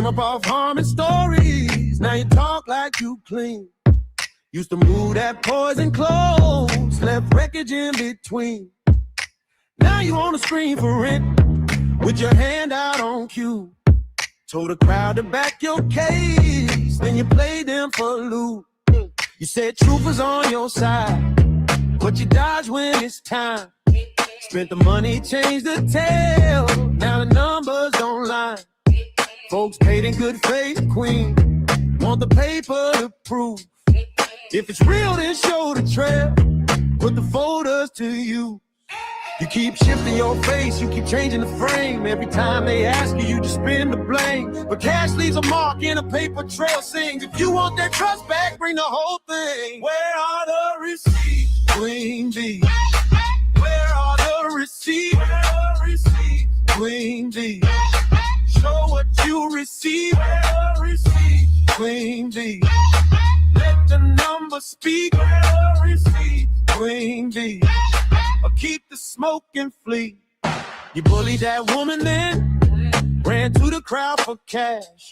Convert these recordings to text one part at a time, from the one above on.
Came up off harming stories. Now you talk like you clean. Used to move that poison clothes, left wreckage in between. Now you on the screen for rent, with your hand out on cue. Told the crowd to back your case, then you played them for loot. You said truth was on your side, but you dodge when it's time. Spent the money, changed the tale, now the numbers don't lie. Folks paid in good faith, queen, want the paper to prove. If it's real, then show the trail, put the folders to you. You keep shifting your face, you keep changing the frame. Every time they ask you, you just spin the blame. But cash leaves a mark in a paper trail, sings. If you want that trust back, bring the whole thing. Where are the receipts, Queen B? Where are the receipts? Where are the receipts, Queen B? Show what you receive. Where are the receipts, Queen B? Let the numbers speak. Where are the receipts, Queen B? Or keep the smoke and flee. You bullied that woman then, ran to the crowd for cash.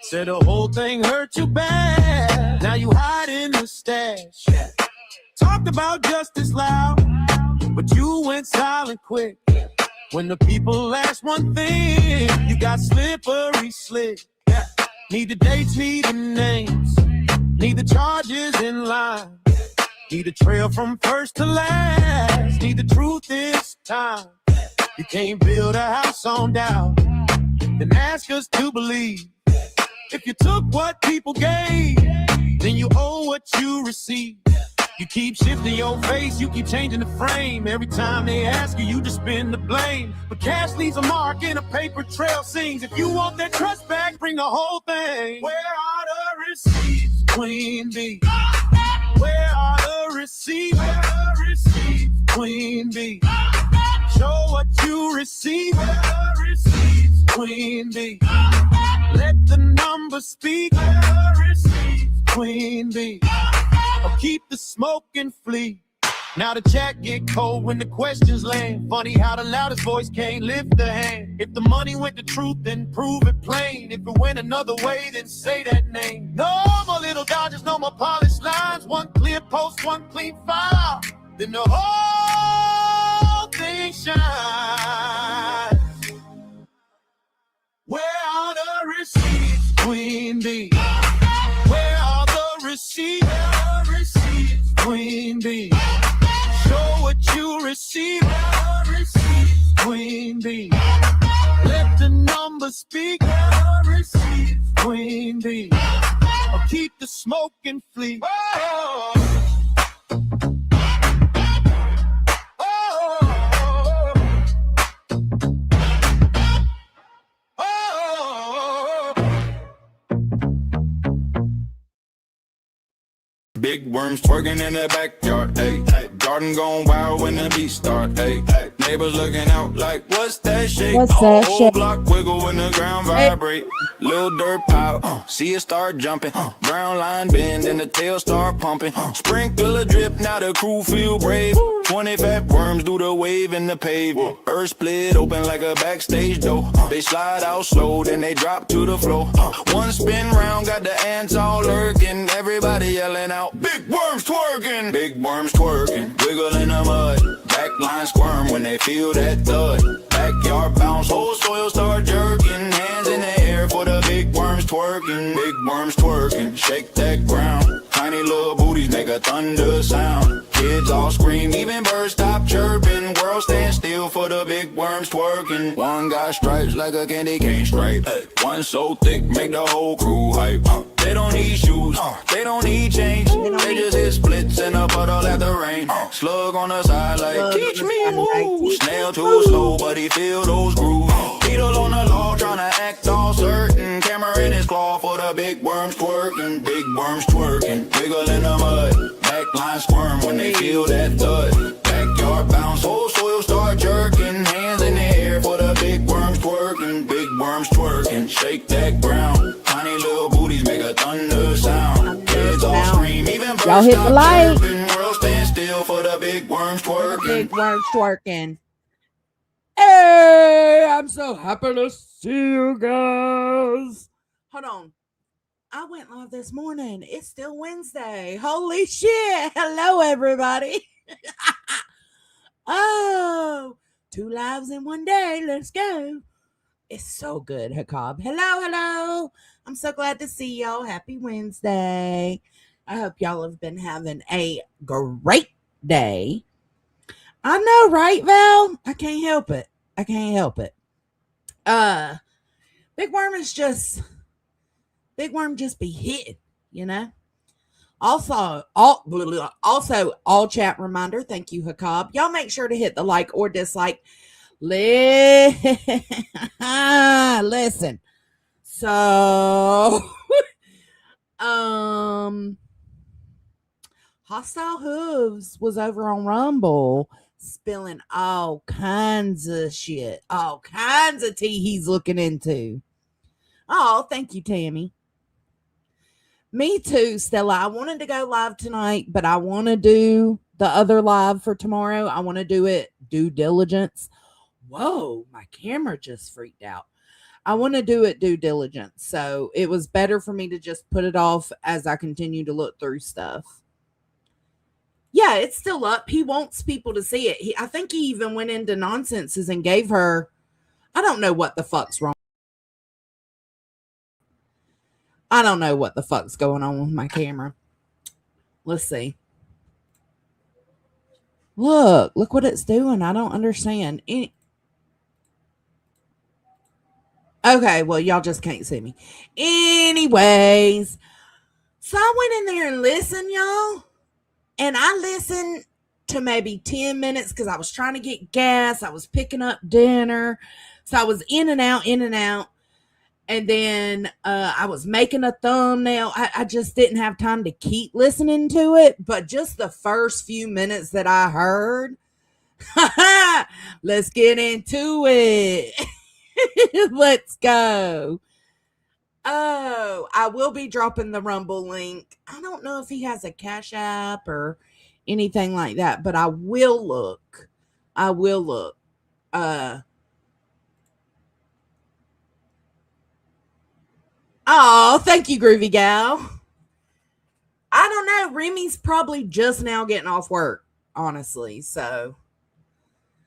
Said the whole thing hurt you bad, now you hide in the stash. Talked about justice loud, but you went silent quick. When the people asked one thing, you got slippery slick. Need the dates, need the names, need the charges in line. Need a trail from first to last. Need the truth this time. You can't build a house on doubt, then ask us to believe. If you took what people gave, then you owe what you receive. You keep shifting your face, you keep changing the frame. Every time they ask you, you just spin the blame. But cash leaves a mark in a paper trail, sings. If you want that trust back, bring the whole thing. Where are the receipts, Queen B? Where are the receipts? Where are the receipts, Queen B? Show what you receive. Where are the receipts, Queen B? Let the numbers speak. Where are the receipts, Queen B? Or keep the smoke and flee. Now the chat get cold when the questions land. Funny how the loudest voice can't lift the hand. If the money went to truth, then prove it plain. If it went another way, then say that name. No more little dodgers, no more polished lines. One clear post, one clean file. Then the whole thing shines. Where are the receipts, Queen B? Where are the receipts? Where are the receipts, Queen B? Show what you receive. Where are the receipts, Queen B? Let the numbers speak. Where are the receipts, Queen B? Or keep the smoke and flee. Whoa. Big worms twerking in the backyard, ayy. Garden going wild when the beat start, ayy. Neighbors looking out like, what's that shake? What's that Whole shake? block wiggle when the ground vibrate. Little dirt pile, see it start jumping. Brown line bend and the tail start pumping. Sprinkle a drip, now the crew feel brave. 20 fat worms do the wave in the pave. Earth split open like a backstage door. They slide out slow, then they drop to the floor. One spin round, got the ants all lurking. Everybody yelling out, big worms twerking. Big worms twerking, wiggle in the mud. Backline squirm when they feel that thud. Backyard bounce, whole soil start jerking. Hands in the air for the big worms twerking. Big worms twerking, shake that ground. Tiny little booties make a thunder sound. Kids all scream, even birds stop chirping. World stand still for the big worms twerking. One got stripes like a candy cane stripe. One so thick, make the whole crew hype. They don't need shoes, they don't need change. They just hit splits in a puddle at the rain. Slug on the side like, teach me move. Snail too slow, but he feel those grooves. Beetle on the law, tryna act all certain. Camera in his claw for the big worms twerking. Big worms twerking, wiggle in the mud. Backline squirm when they feel that thud. Backyard bounce, whole soil start jerking. Hands in the air for the big worms twerking. Big worms twerking, shake that ground. Tiny little booties make a thunder sound. Kids all scream, even birds Y'all hit the stop like. chirping. World stand still for the big worms twerking. Big worms twerking. Hey, I'm so happy to see you guys. Hold on. I went live this morning. It's still Wednesday. Holy shit. Hello, everybody. Oh, 2 lives in one day. Let's go. It's so good, Hakab. Hello. I'm so glad to see y'all. Happy Wednesday. I hope y'all have been having a great day. I know, right, Val? I can't help it. Big Worm just be hitting, you know? Also, all chat reminder. Thank you, Hakab. Y'all make sure to hit the like or dislike. Listen. So, Hostile Hooves was over on Rumble spilling all kinds of shit, all kinds of tea he's looking into. Oh, thank you, Tammy. Me too, Stella. I wanted to go live tonight, but I want to do the other live for tomorrow. I want to do it due diligence. Whoa, my camera just freaked out. I want to do it due diligence. So it was better for me to just put it off as I continue to look through stuff. Yeah, it's still up. He wants people to see it. I think he even went into nonsenses and gave her, I don't know what the fuck's wrong. I don't know what the fuck's going on with my camera. Let's see. Look what it's doing. I don't understand. Okay, well, y'all just can't see me. Anyways, so I went in there and listened, y'all. And I listened to maybe 10 minutes because I was trying to get gas. I was picking up dinner. So I was in and out. And then I was making a thumbnail. I just didn't have time to keep listening to it. But just the first few minutes that I heard, let's get into it. Let's go. Oh, I will be dropping the Rumble link. I don't know if he has a Cash App or anything like that, but I will look. Oh, thank you, Groovy Gal. I don't know. Remy's probably just now getting off work, honestly. So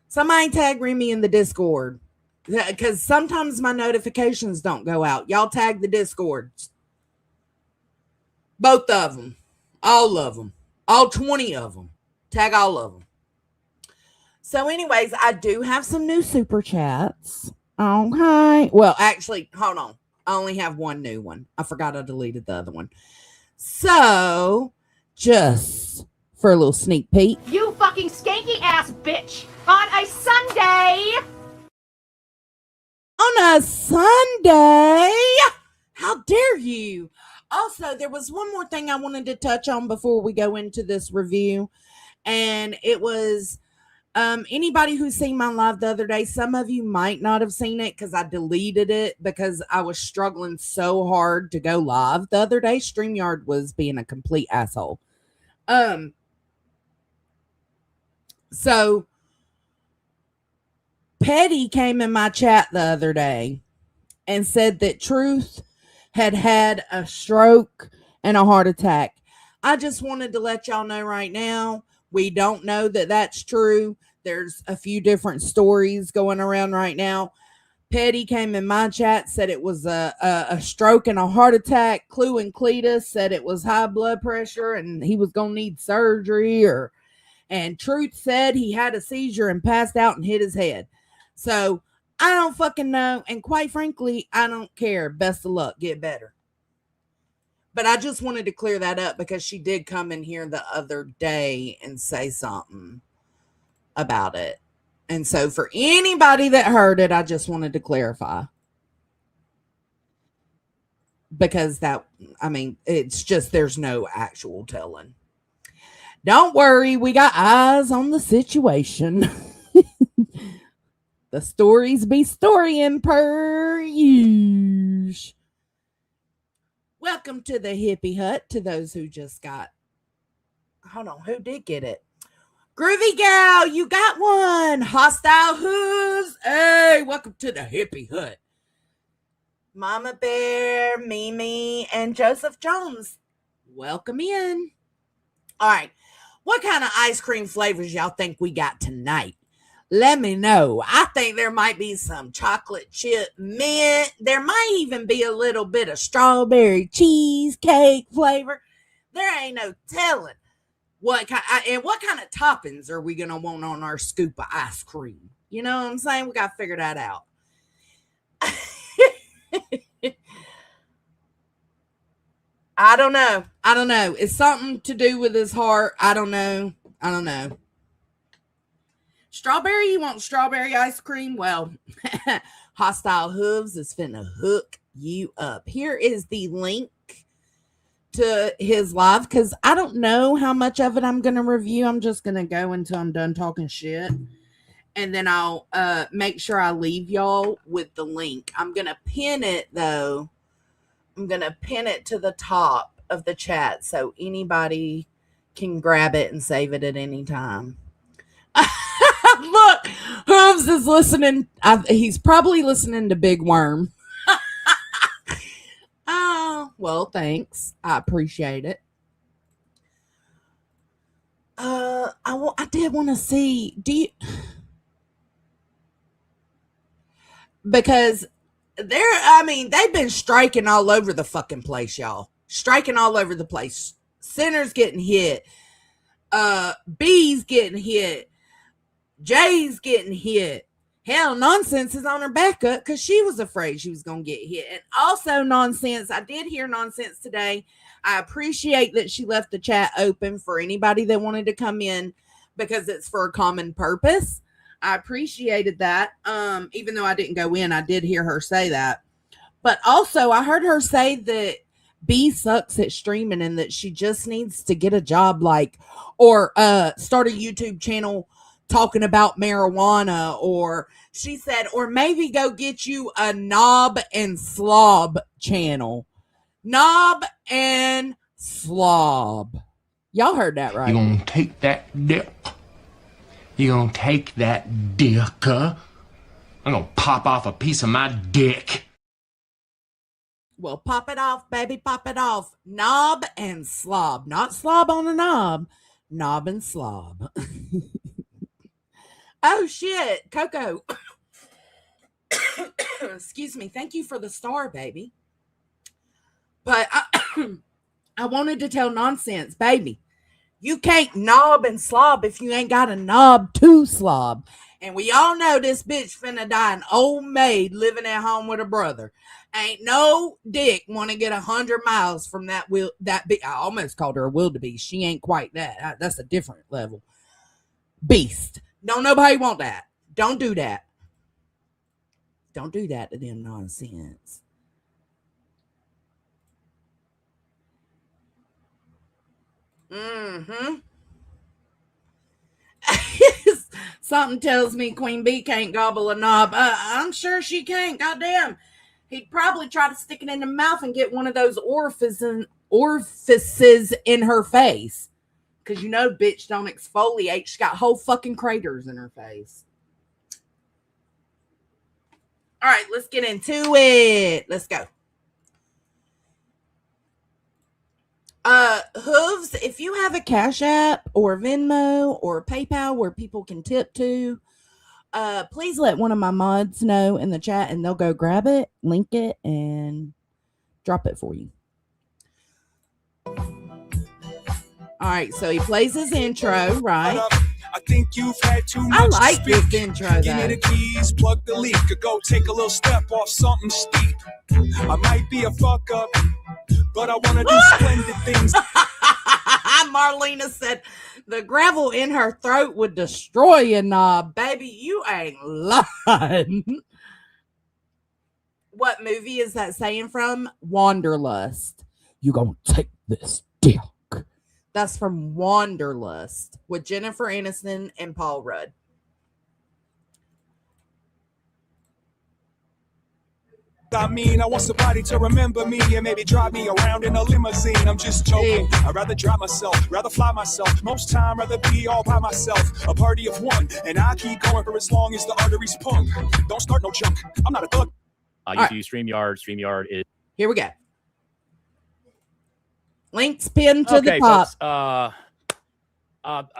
somebody tag Remy in the Discord. Because sometimes my notifications don't go out. Y'all tag the Discords. Both of them. All of them. All 20 of them. Tag all of them. So anyways, I do have some new super chats. Okay. Well, actually, hold on. I only have one new one. I forgot I deleted the other one. So, just for a little sneak peek. You fucking skanky ass bitch. On a Sunday. On a Sunday? How dare you? Also, there was one more thing I wanted to touch on before we go into this review. And it was anybody who's seen my live the other day, some of you might not have seen it because I deleted it because I was struggling so hard to go live the other day. StreamYard was being a complete asshole. So Petty came in my chat the other day and said that Truth had a stroke and a heart attack. I just wanted to let y'all know right now, we don't know that that's true. There's a few different stories going around right now. Petty came in my chat, said it was a stroke and a heart attack. Clue and Cletus said it was high blood pressure and he was going to need surgery. And Truth said he had a seizure and passed out and hit his head. So I don't fucking know. And quite frankly, I don't care. Best of luck. Get better. But I just wanted to clear that up because she did come in here the other day and say something about it. And so for anybody that heard it, I just wanted to clarify. Because it's just there's no actual telling. Don't worry, we got eyes on the situation. The stories be storying per usual. Welcome to the Hippie Hut. To those who just got... Hold on, who did get it? Groovy Gal, you got one. Hostile Hooves. Hey, welcome to the Hippie Hut. Mama Bear, Mimi, and Joseph Jones. Welcome in. All right. What kind of ice cream flavors y'all think we got tonight? Let me know. I think there might be some chocolate chip mint. There might even be a little bit of strawberry cheesecake flavor. There ain't no telling what kind of toppings are we gonna want on our scoop of ice cream. You know what I'm saying? We gotta figure that out. I don't know. It's something to do with his heart. I don't know. Strawberry, you want strawberry ice cream? Well, Hostile Hooves is finna hook you up. Here is the link to his live, because I don't know how much of it I'm going to review. I'm just going to go until I'm done talking shit. And then I'll make sure I leave y'all with the link. I'm going to pin it, though. I'm going to pin it to the top of the chat so anybody can grab it and save it at any time. Look, Hooves is listening. He's probably listening to Big Worm. Oh, well, thanks. I appreciate it. I did want to see. Because they've been striking all over the fucking place, y'all. Striking all over the place. Center's getting hit. B's getting hit. Jay's getting hit. Hell, Nonsense is on her backup because she was afraid she was going to get hit. And also Nonsense, I did hear Nonsense today. I appreciate that she left the chat open for anybody that wanted to come in because it's for a common purpose. I appreciated that. Even though I didn't go in, I did hear her say that. But also, I heard her say that B sucks at streaming and that she just needs to get a job or start a YouTube channel talking about marijuana, or she said, or maybe go get you a knob and slob channel. Knob and slob. Y'all heard that right. You gonna take that dick? You gonna take that dick? I'm gonna pop off a piece of my dick. Well, pop it off, baby, pop it off. Knob and slob. Not slob on a knob. Knob and slob. Oh, shit. Coco. Excuse me. Thank you for the star, baby. But I wanted to tell Nonsense, baby, you can't knob and slob if you ain't got a knob to slob. And we all know this bitch finna die an old maid living at home with her brother. Ain't no dick want to get 100 miles from that I almost called her a wildebeest. She ain't quite that. That's a different level. Beast. Don't nobody want that. Don't do that. Don't do that to them Nonsense. Something tells me Queen Bee can't gobble a knob. I'm sure she can't. Goddamn. He'd probably try to stick it in the mouth and get one of those orifices in her face. Because you know, bitch don't exfoliate. She got whole fucking craters in her face. All right, let's get into it. Let's go. Hooves, if you have a Cash App or Venmo or PayPal where people can tip to, please let one of my mods know in the chat and they'll go grab it, link it, and drop it for you. All right, so he plays his intro, right? I think you've had too much. I like to speak. this intro, Give me the keys, plug the leak, or go take a little step off something steep. I might be a fuck up, but I want to do splendid things. Marlena said the gravel in her throat would destroy you, knob. Baby, you ain't lying. What movie is that saying from? Wanderlust. You gonna take this dick. That's from Wanderlust with Jennifer Aniston and Paul Rudd. I mean, I want somebody to remember me and maybe drive me around in a limousine. I'm just joking. I'd rather drive myself, rather fly myself. Most time, rather be all by myself. A party of one, and I keep going for as long as the arteries pump. Don't start no junk. I'm not a thug. I All used to use StreamYard. StreamYard is Here we go. Links pinned to the okay, top. folks.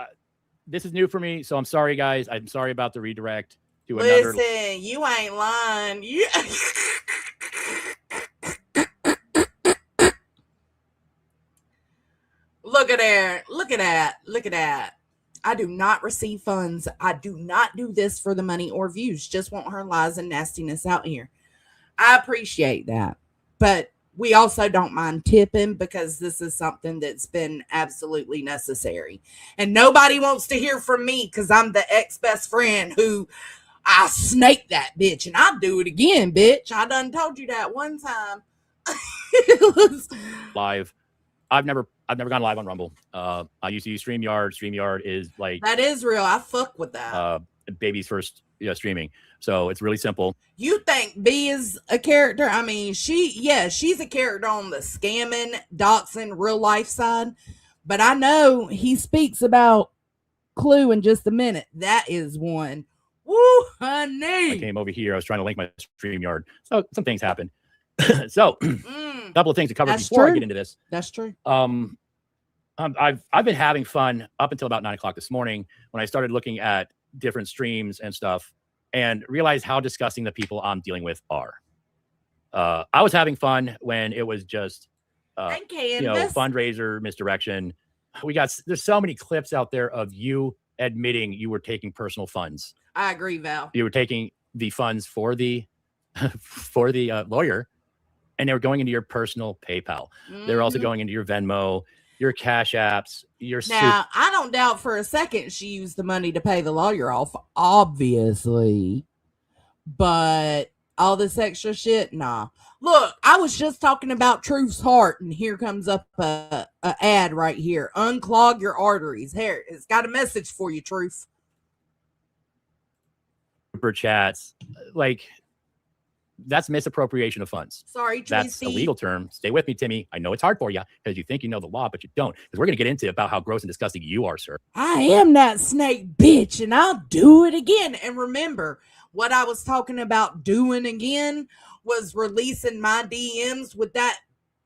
This is new for me, so I'm sorry, guys. I'm sorry about the redirect to another. Listen, you ain't lying. You. Look at there. Look at that. Look at that. I do not receive funds. I do not do this for the money or views. Just want her lies and nastiness out here. I appreciate that. But we also don't mind tipping because this is something that's been absolutely necessary. And nobody wants to hear from me because I'm the ex-best friend who I snake that bitch and I'll do it again, bitch. I done told you that one time. Live. I've never gone live on Rumble. I used to use StreamYard. StreamYard is like that is real. I fuck with that. Baby's first streaming. So it's really simple. You think B is a character? I mean, she's a character on the scamming, doxing, real life side. But I know he speaks about Clue in just a minute. That is one. Woo, honey. I came over here. I was trying to link my StreamYard. So some things happened. So a couple of things to cover before I get into this. That's true. I've been having fun up until about 9 o'clock this morning when I started looking at different streams and stuff and realized how disgusting the people I'm dealing with are. I was having fun when it was just fundraiser misdirection. There's so many clips out there of you admitting you were taking personal funds. I agree, Val. You were taking the funds for the lawyer, and they were going into your personal PayPal. They're also going into your Venmo, your Cash Apps, your Now, I don't doubt for a second she used the money to pay the lawyer off, obviously. But all this extra shit, nah. Look, I was just talking about Truth's heart, and here comes up a ad right here. Unclog your arteries. Here, it's got a message for you, Truth. super chats. Like, that's misappropriation of funds. Sorry, Tracy. That's a legal term. Stay with me, Timmy. I know it's hard for you because you think you know the law, but you don't. Because we're going to get into about how gross and disgusting you are, sir. I am that snake bitch, and I'll do it again. And remember, what I was talking about doing again was releasing my DMs with that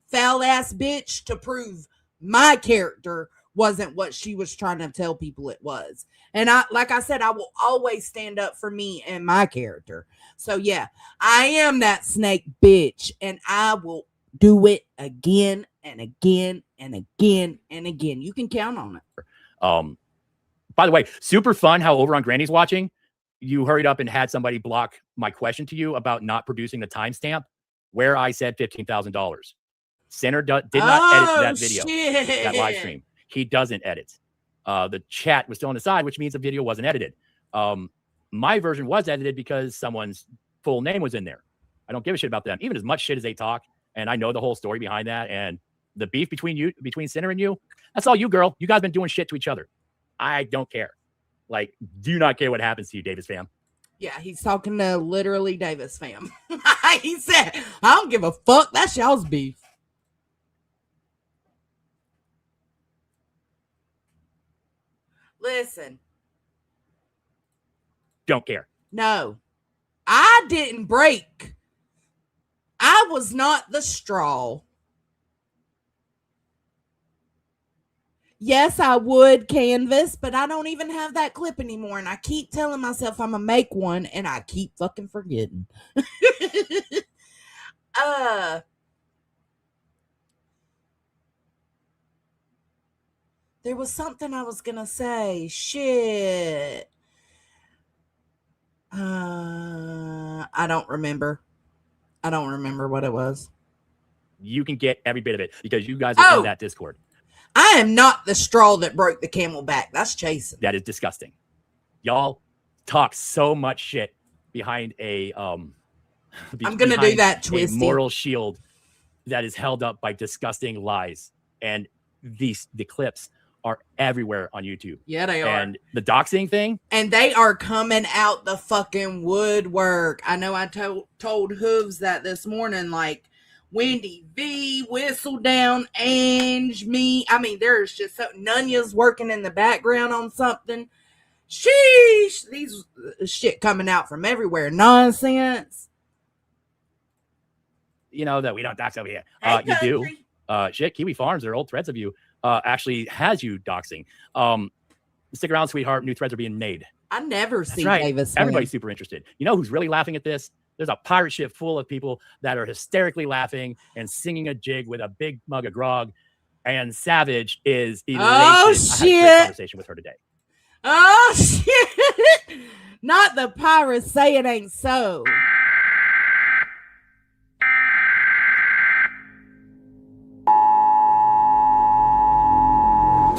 foul-ass bitch to prove my character wasn't what she was trying to tell people it was. And like I said, I will always stand up for me and my character. So yeah, I am that snake bitch, and I will do it again and again and again and again. You can count on it. By the way, super fun how over on Granny's watching, you hurried up and had somebody block my question to you about not producing the timestamp where I said $15,000. Sinner did not edit that video, that live stream. He doesn't edit. The chat was still on the side, which means the video wasn't edited. My version was edited because someone's full name was in there. I don't give a shit about them, even as much shit as they talk. And I know the whole story behind that. And the beef between Sinner and you, that's all you, girl. You guys been doing shit to each other. I don't care. Like, do not care what happens to you, Davis fam. Yeah, he's talking to literally Davis fam. He said, I don't give a fuck. That's y'all's beef. Listen. Don't care. No, I didn't break. I was not the straw. Yes, I would canvas, but I don't even have that clip anymore. And I keep telling myself I'm going to make one, and I keep fucking forgetting. There was something I was going to say. Shit. I don't remember. I don't remember what it was. You can get every bit of it because you guys are in that Discord. I am not the straw that broke the camel back. That's Jason. That is disgusting. Y'all talk so much shit behind a I'm gonna do that, Twisty. Moral shield that is held up by disgusting lies, and the clips are everywhere on YouTube. Yeah, they are. And the doxing thing, and they are coming out the fucking woodwork. I know I told Hooves that this morning, like Wendy V, Whistle Down, Ange, me. I mean, there's just so Nunya's working in the background on something. Sheesh, these shit coming out from everywhere. Nonsense. you know, that we don't dox over here. Hey, You do. country. Shit, Kiwi Farms, their old threads of you actually has you doxing. Stick around, sweetheart. New threads are being made. I never That's see right. Davis swim. Everybody's super interested. You know who's really laughing at this? There's a pirate ship full of people that are hysterically laughing and singing a jig with a big mug of grog. And Savage is elated. Oh, I had a shit. great conversation with her today. Oh, shit. Not the pirates say it ain't so.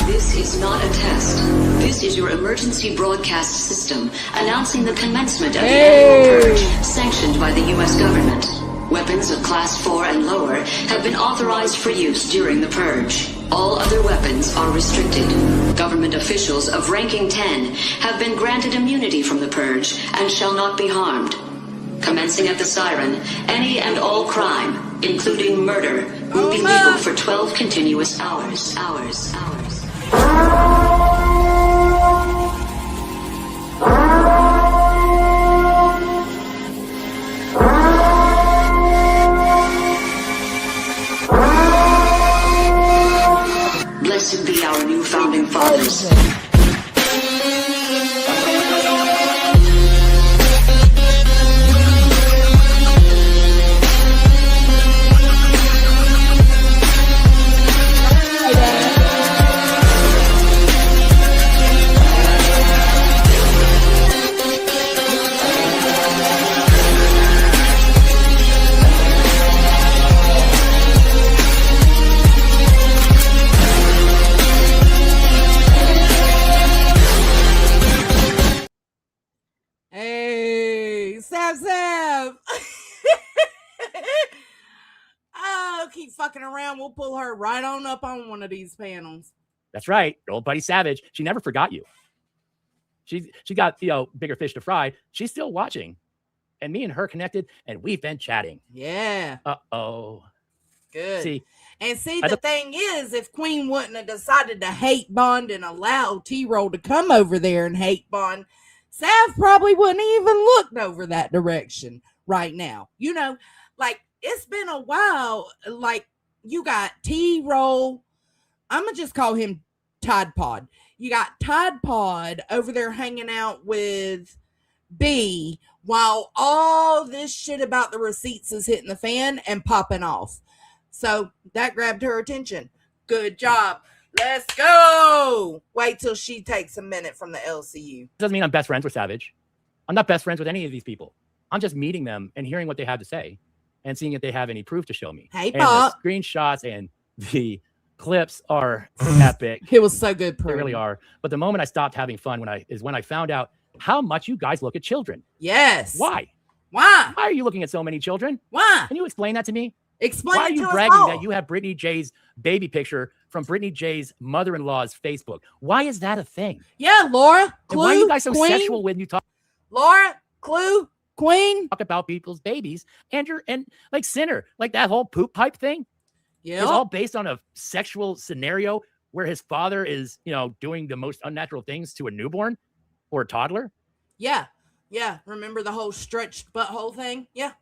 This is not a test. This is your emergency broadcast system announcing the commencement of the annual purge sanctioned by the U.S. government. Weapons of Class 4 and lower have been authorized for use during the purge. All other weapons are restricted. Government officials of ranking 10 have been granted immunity from the purge and shall not be harmed. Commencing at the siren, any and all crime, including murder, will be legal for 12 continuous hours. Blessed be our new founding fathers. Hey, Sav. Oh, keep fucking around. We'll pull her right on up on one of these panels. That's right. Your old buddy Savage. She never forgot you. She got, you know, bigger fish to fry. She's still watching. And me and her connected, and we've been chatting. Yeah. Uh-oh. Good. See, the thing is, if Queen wouldn't have decided to hate bond and allow T-Roll to come over there and hate bond, Sav probably wouldn't even looked over that direction right now. You know, like, it's been a while. Like, you got T-Roll. I'm going to just call him Tide Pod. You got Tide Pod over there hanging out with B while all this shit about the receipts is hitting the fan and popping off. So that grabbed her attention. Good job. Let's go. Wait till she takes a minute from the LCU. doesn't mean I'm best friends with Savage. I'm not best friends with any of these people. I'm just meeting them and hearing what they have to say and seeing if they have any proof to show me. Hey, and Pop. the screenshots and the clips are epic. It was so good. They really are. But the moment I stopped having fun when I found out how much you guys look at children. Yes. Why? Why? Why are you looking at so many children? Why? Can you explain that to me? Explain Why it are you to us bragging all. that you have Brittany J's baby picture from Brittany J's mother-in-law's Facebook? Why is that a thing? Yeah, Laura. And why are you guys so Queen? sexual when you talk Laura, Clue, Queen. about people's babies and like Sinner, like that whole poop pipe thing? Yeah. It's all based on a sexual scenario where his father is, you know, doing the most unnatural things to a newborn or a toddler. Yeah. Yeah. Remember the whole stretched butthole thing? Yeah.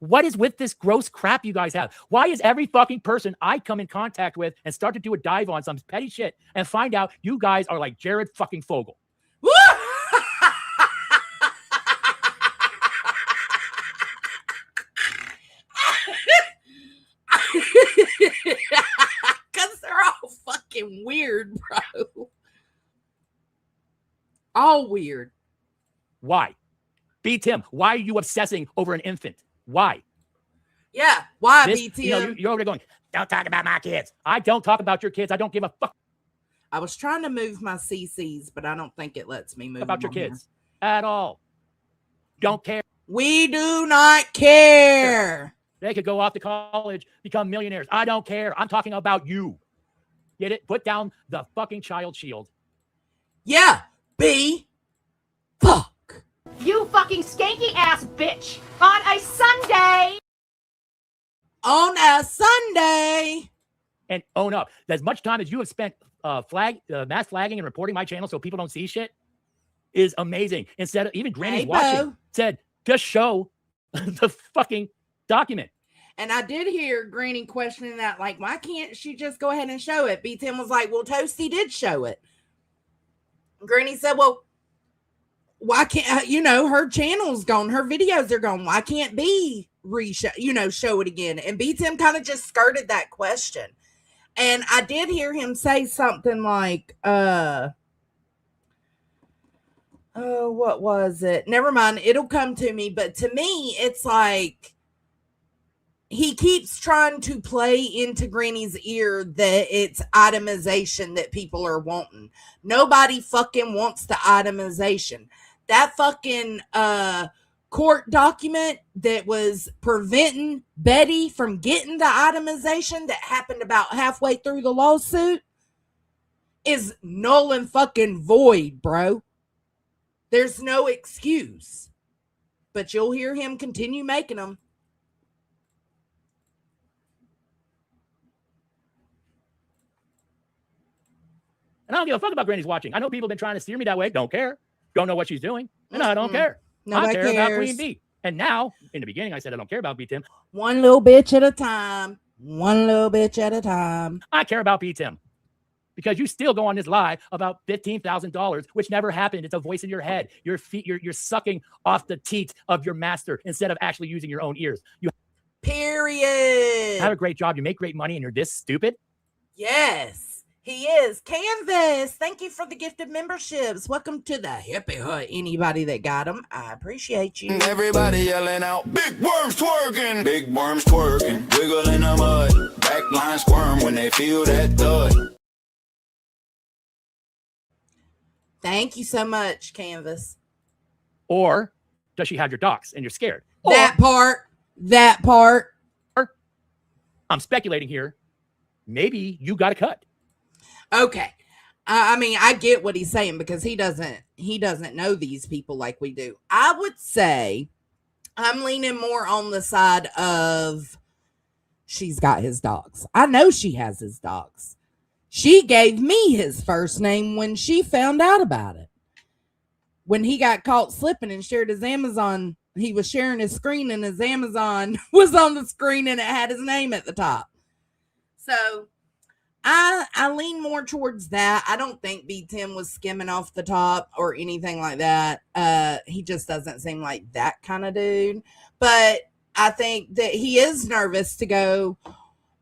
What is with this gross crap you guys have? Why is every fucking person I come in contact with and start to do a dive on some petty shit and find out you guys are like Jared fucking Fogle? Woo! Because they're all fucking weird, bro. All weird. Why? B. Tim, why are you obsessing over an infant? Why? Yeah. Why, This, BTM? you know, you're over there going, don't talk about my kids. I don't talk about your kids. I don't give a fuck I was trying to move my CCs, but I don't think it lets me move about your them on kids at all. Don't care. here. We do not care. They could go off to college, become millionaires. I don't care. I'm talking about you. Get it? Put down the fucking child shield. Yeah. B. Fuck. You fucking skanky ass bitch. On a Sunday. On a Sunday. And own up. As much time as you have spent mass flagging and reporting my channel so people don't see shit is amazing. Instead of even Granny's Hey, watching Bo. said, just show the fucking document. And I did hear Granny questioning that, like, why can't she just go ahead and show it? B10 was like, well, Toasty did show it. Granny said, well, why can't, her channel's gone, her videos are gone. Why can't B show it again? And B10 kind of just skirted that question. And I did hear him say something like, oh, what was it? Never mind. It'll come to me. But to me, it's like he keeps trying to play into Granny's ear that it's itemization that people are wanting. Nobody fucking wants the itemization. That fucking court document that was preventing Betty from getting the itemization that happened about halfway through the lawsuit is null and fucking void, bro. There's no excuse. But you'll hear him continue making them. And I don't give a fuck about Granny's watching. I know people have been trying to steer me that way. Don't care. Don't know what she's doing. And I don't care. Nobody I care about cares. Queen B. And now, in the beginning, I said I don't care about B-Tim. One little bitch at a time. One little bitch at a time. I care about B-Tim. Because you still go on this lie about $15,000, which never happened. It's a voice in your head. Your feet, you're sucking off the teat of your master instead of actually using your own ears. You Period. have a great job. You make great money and you're this stupid. Yes. He is. Canvas, thank you for the gifted memberships. Welcome to the Hippie Hut. Anybody that got them, I appreciate you. Everybody yelling out, big worms twerking, big worms twerking, wiggle in the mud, backline squirm when they feel that thud. Thank you so much, Canvas. Or does she have your docs and you're scared? That part. Or I'm speculating here. Maybe you got a cut. Okay. I mean, I get what he's saying because he doesn't know these people like we do. I would say I'm leaning more on the side of she's got his dogs. I know she has his dogs. She gave me his first name when she found out about it. When he got caught slipping and shared his Amazon, he was sharing his screen and his Amazon was on the screen and it had his name at the top. So I lean more towards that. I don't think B10 was skimming off the top or anything like that. He just doesn't seem like that kind of dude. But I think that he is nervous to go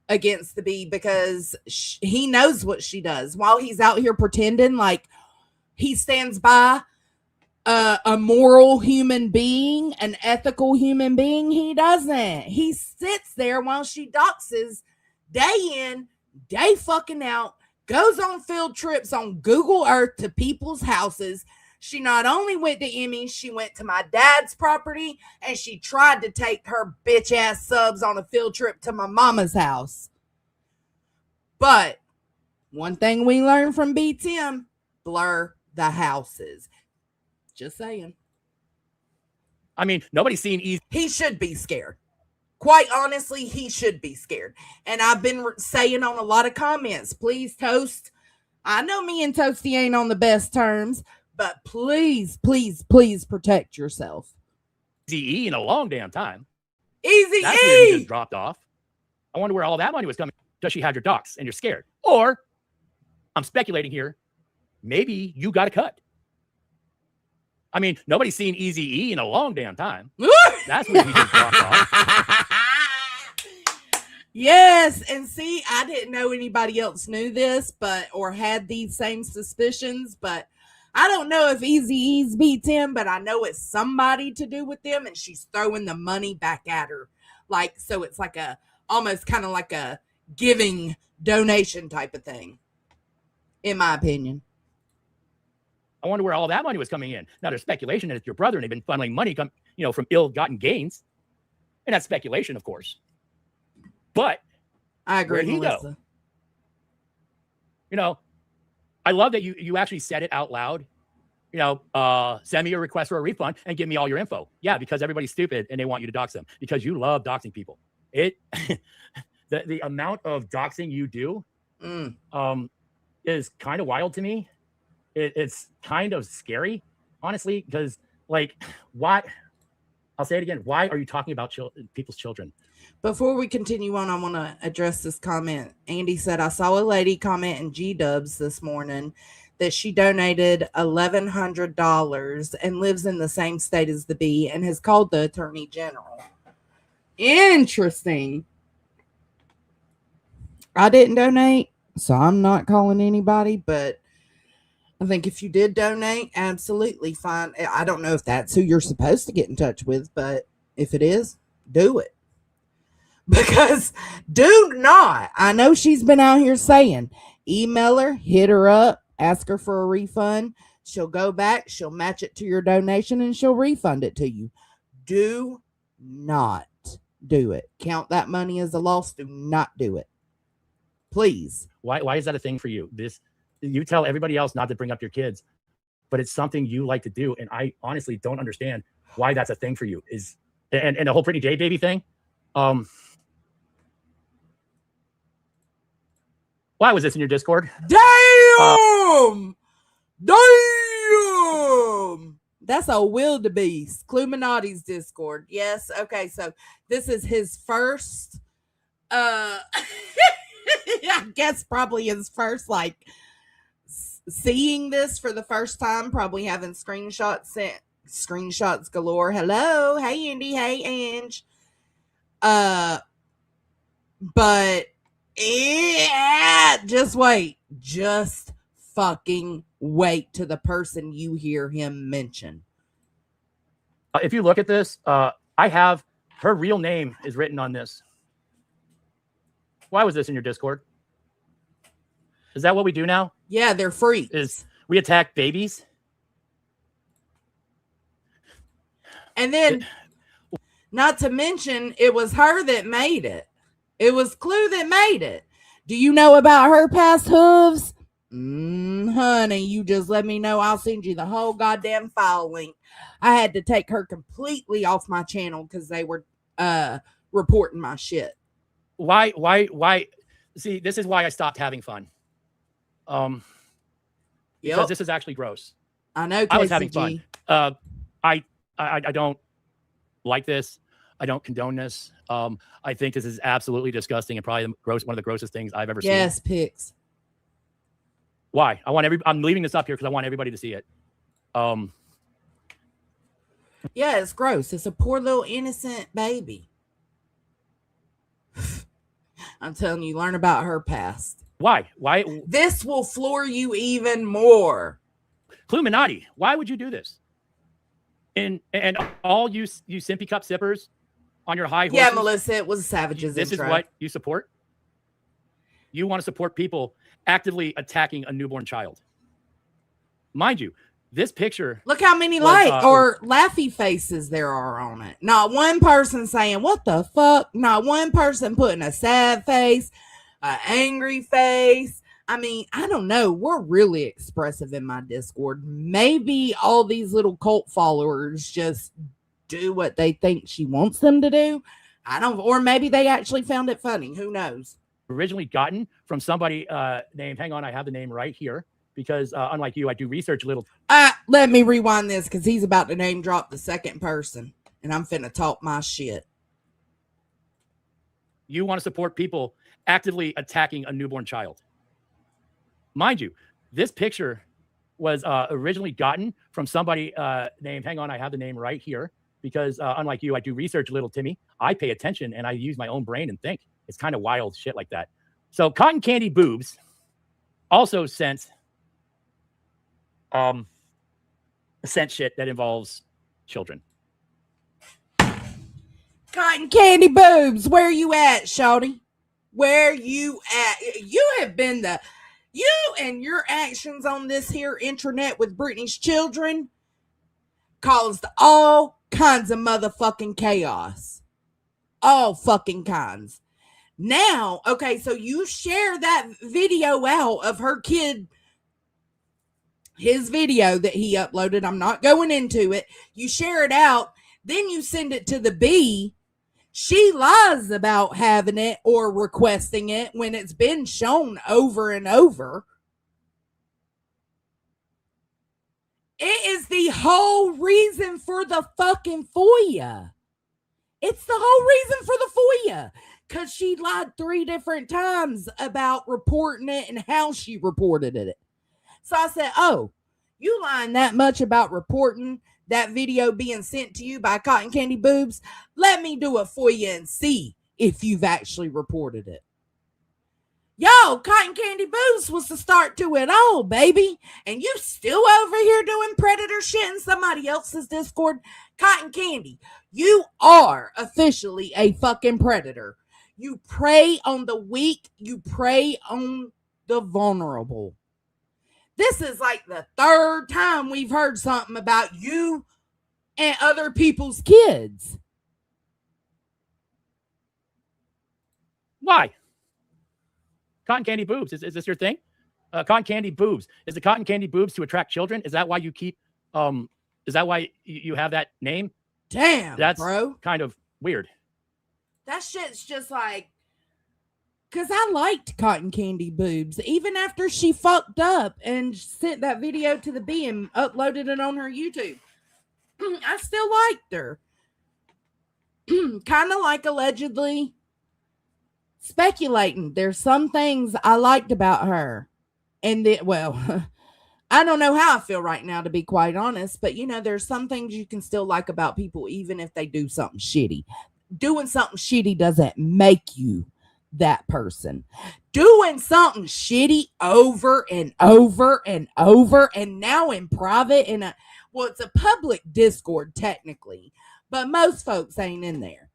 against the B because he knows what she does. While he's out here pretending like he stands by a moral human being, an ethical human being, he doesn't. He sits there while she doxes day in, day fucking out, goes on field trips on Google Earth to people's houses. She not only went to Emmy's, she went to my dad's property and she tried to take her bitch ass subs on a field trip to my mama's house. But one thing we learned from B10, blur the houses. Just saying. I mean, nobody's seen easy. He should be scared. Quite honestly, he should be scared. And I've been saying on a lot of comments, please, Toast. I know me and Toasty ain't on the best terms, but please, please, please protect yourself. Easy E in a long damn time. Easy That's where he just E. dropped off. I wonder where all that money was coming. Does she have your docs and you're scared? Or I'm speculating here. Maybe you got a cut. I mean, nobody's seen Easy E in a long damn time. That's where he just dropped off. Yes, and see, I didn't know anybody else knew this, or had these same suspicions, but I don't know if Easy E's B10, but I know it's somebody to do with them, and she's throwing the money back at her. Like, so it's like almost kind of like a giving donation type of thing, in my opinion. I wonder where all that money was coming in. Now there's speculation that it's your brother and they've been funneling money from ill-gotten gains. And that's speculation, of course. But I agree, where'd he Melissa. go? I love that you actually said it out loud. Send me a request for a refund and give me all your info. Yeah, because everybody's stupid and they want you to dox them because you love doxing people. The amount of doxing you do is kind of wild to me. It's kind of scary, honestly, because like what I'll say it again. Why are you talking about people's children? Before we continue on, I want to address this comment. Andy said, I saw a lady comment in G-Dubs this morning that she donated $1,100 and lives in the same state as the bee and has called the attorney general. Interesting. I didn't donate, so I'm not calling anybody, but I think if you did donate, absolutely fine. I don't know if that's who you're supposed to get in touch with, but if it is, do it. Because do not, I know she's been out here saying, email her, hit her up, ask her for a refund. She'll go back, she'll match it to your donation, and she'll refund it to you. Do not do it. Count that money as a loss. Do not do it. Please. Why is that a thing for you? You tell everybody else not to bring up your kids, but it's something you like to do. And I honestly don't understand why that's a thing for you. And the whole Pretty Day Baby thing. Why was this in your Discord? Damn! Damn! That's a wildebeest. Cluminati's Discord. Yes. Okay. So this is his first, I guess probably his first, like, seeing this for the first time, probably having screenshots galore. Hello. Hey, Andy. Hey, Ange. But yeah, just wait. Just fucking wait to the person you hear him mention. If you look at this, I have her real name is written on this. Why was this in your Discord? Is that what we do now? Yeah, they're freaks. Is we attack babies? And then, not to mention, it was her that made it. It was Clue that made it. Do you know about her past, Hooves? Honey, you just let me know. I'll send you the whole goddamn file link. I had to take her completely off my channel because they were reporting my shit. Why? See, this is why I stopped having fun. Because this is actually gross. I know. I was having fun. I don't like this. I don't condone this. I think this is absolutely disgusting and probably one of the grossest things I've ever seen. Yes, pics. Why? I'm leaving this up here because I want everybody to see it. Yeah, it's gross. It's a poor little innocent baby. I'm telling you, learn about her past. Why? This will floor you even more. Cluminati, why would you do this? And all you simpy cup sippers on your high horses. Yeah, Melissa, it was savages. This is what you support? You want to support people actively attacking a newborn child. Mind you, this picture. Look how many or laughy faces there are on it. Not one person saying, what the fuck? Not one person putting a sad face, an angry face. I mean, I don't know. We're really expressive in my Discord. Maybe all these little cult followers just do what they think she wants them to do. Or maybe they actually found it funny. Who knows? Originally gotten from somebody named, hang on, I have the name right here. Because unlike you, I do research a little. Let me rewind this because he's about to name drop the second person. And I'm finna talk my shit. You want to support people actively attacking a newborn child. Mind you, this picture was originally gotten from somebody named, hang on, I have the name right here. Because unlike you, I do research a little, Timmy. I pay attention and I use my own brain and think. It's kind of wild shit like that. So Cotton Candy Boobs also sent shit that involves children. Cotton Candy Boobs, where you at, shawty? Where you at? You have been you and your actions on this here internet with Britney's children caused all kinds of motherfucking chaos. All fucking kinds. Now, okay, so you share that video out of her kid, his video that he uploaded. I'm not going into it. You share it out. Then you send it to the B. She lies about having it or requesting it when it's been shown over and over. It is the whole reason for the fucking FOIA. It's the whole reason for the FOIA. Because she lied 3 different times about reporting it and how she reported it. So I said, oh, you lying that much about reporting that video being sent to you by Cotton Candy Boobs? Let me do a FOIA and see if you've actually reported it. Yo, Cotton Candy Boobs was the start to it all, baby. And you still over here doing predator shit in somebody else's Discord? Cotton Candy, you are officially a fucking predator. You prey on the weak. You prey on the vulnerable. This is like the 3rd time we've heard something about you and other people's kids. Why? Cotton Candy Boobs. Is this your thing? Cotton Candy Boobs. Is the Cotton Candy Boobs to attract children? Is that why you keep, is that why you have that name? Damn, that's bro. Kind of weird. That shit's just like, because I liked Cotton Candy Boobs. Even after she fucked up and sent that video to the B and uploaded it on her YouTube. I still liked her. Kind of like allegedly speculating. There's some things I liked about her. And well, I don't know how I feel right now, to be quite honest. But, you know, there's some things you can still like about people, even if they do something shitty. Doing something shitty doesn't make you that person. Doing something shitty over and over and over, and now in private, well, it's a public Discord technically, but most folks ain't in there.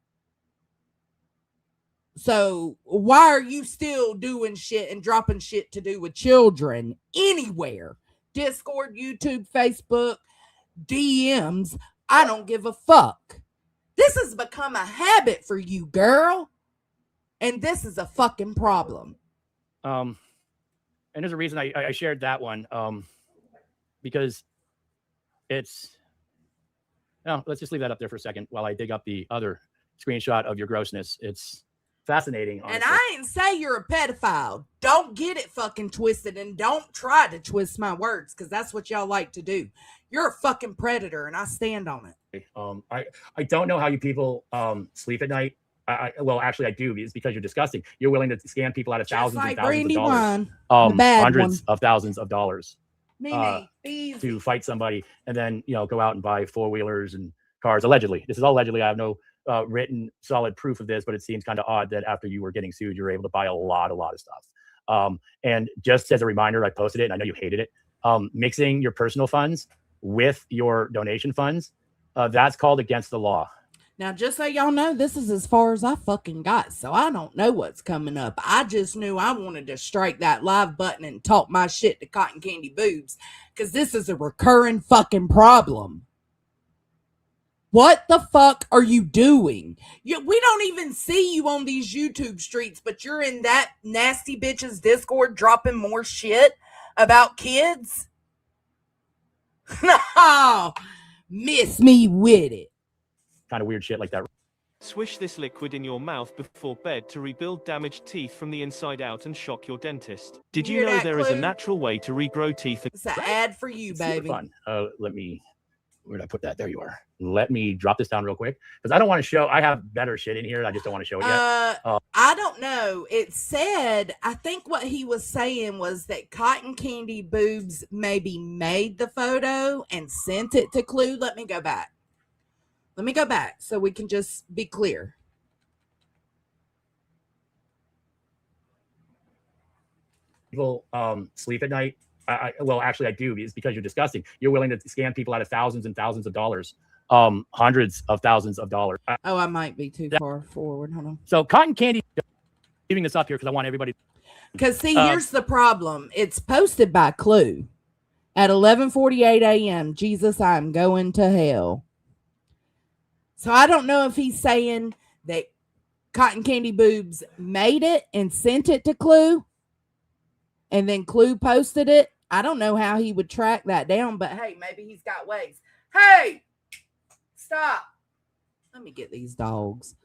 So why are you still doing shit and dropping shit to do with children anywhere? Discord, YouTube, Facebook, DMs. I don't give a fuck. This has become a habit for you, girl. And this is a fucking problem. And there's a reason I shared that one. Because it's, no, let's just leave that up there for a second while I dig up the other screenshot of your grossness. It's fascinating. Honestly. And I ain't say you're a pedophile. Don't get it fucking twisted, and don't try to twist my words, because that's what y'all like to do. You're a fucking predator, and I stand on it. I don't know how you people sleep at night. Well, actually, I do. It's because you're disgusting. You're willing to scam people out of thousands and thousands of dollars, hundreds of thousands of dollars, to fight somebody, and then go out and buy 4-wheelers and cars. Allegedly, this is all allegedly. I have no written solid proof of this, but it seems kind of odd that after you were getting sued, you were able to buy a lot of stuff. And just as a reminder, I posted it, and I know you hated it. Mixing your personal funds with your donation funds, that's called against the law. Now, just so y'all know, this is as far as I fucking got, so I don't know what's coming up. I just knew I wanted to strike that live button and talk my shit to Cotton Candy Boobs, because this is a recurring fucking problem. What the fuck are you doing? We don't even see you on these YouTube streets, but you're in that nasty bitch's Discord dropping more shit about kids? No, miss me with it. Kind of weird shit like that. Swish this liquid in your mouth before bed to rebuild damaged teeth from the inside out and shock your dentist. Did you know there is a natural way to regrow teeth? It's an ad for you, baby. Fun. Where did I put that? There you are. Let me drop this down real quick, because I don't want to show. I have better shit in here. I just don't want to show it yet. I don't know. It said, I think what he was saying was that Cotton Candy Boobs maybe made the photo and sent it to Clue. Let me go back so we can just be clear. People sleep at night. Well, actually, I do. It's because you're disgusting. You're willing to scam people out of thousands and thousands of dollars, hundreds of thousands of dollars. I might be too far forward. Hold on. So Cotton Candy, leaving this up here because I want everybody. Because see, here's the problem. It's posted by Clue at 11:48 a.m. Jesus, I'm going to hell. So I don't know if he's saying that Cotton Candy Boobs made it and sent it to Clue, and then Clue posted it. I don't know how he would track that down, but hey, maybe he's got ways. Hey, stop. Let me get these dogs.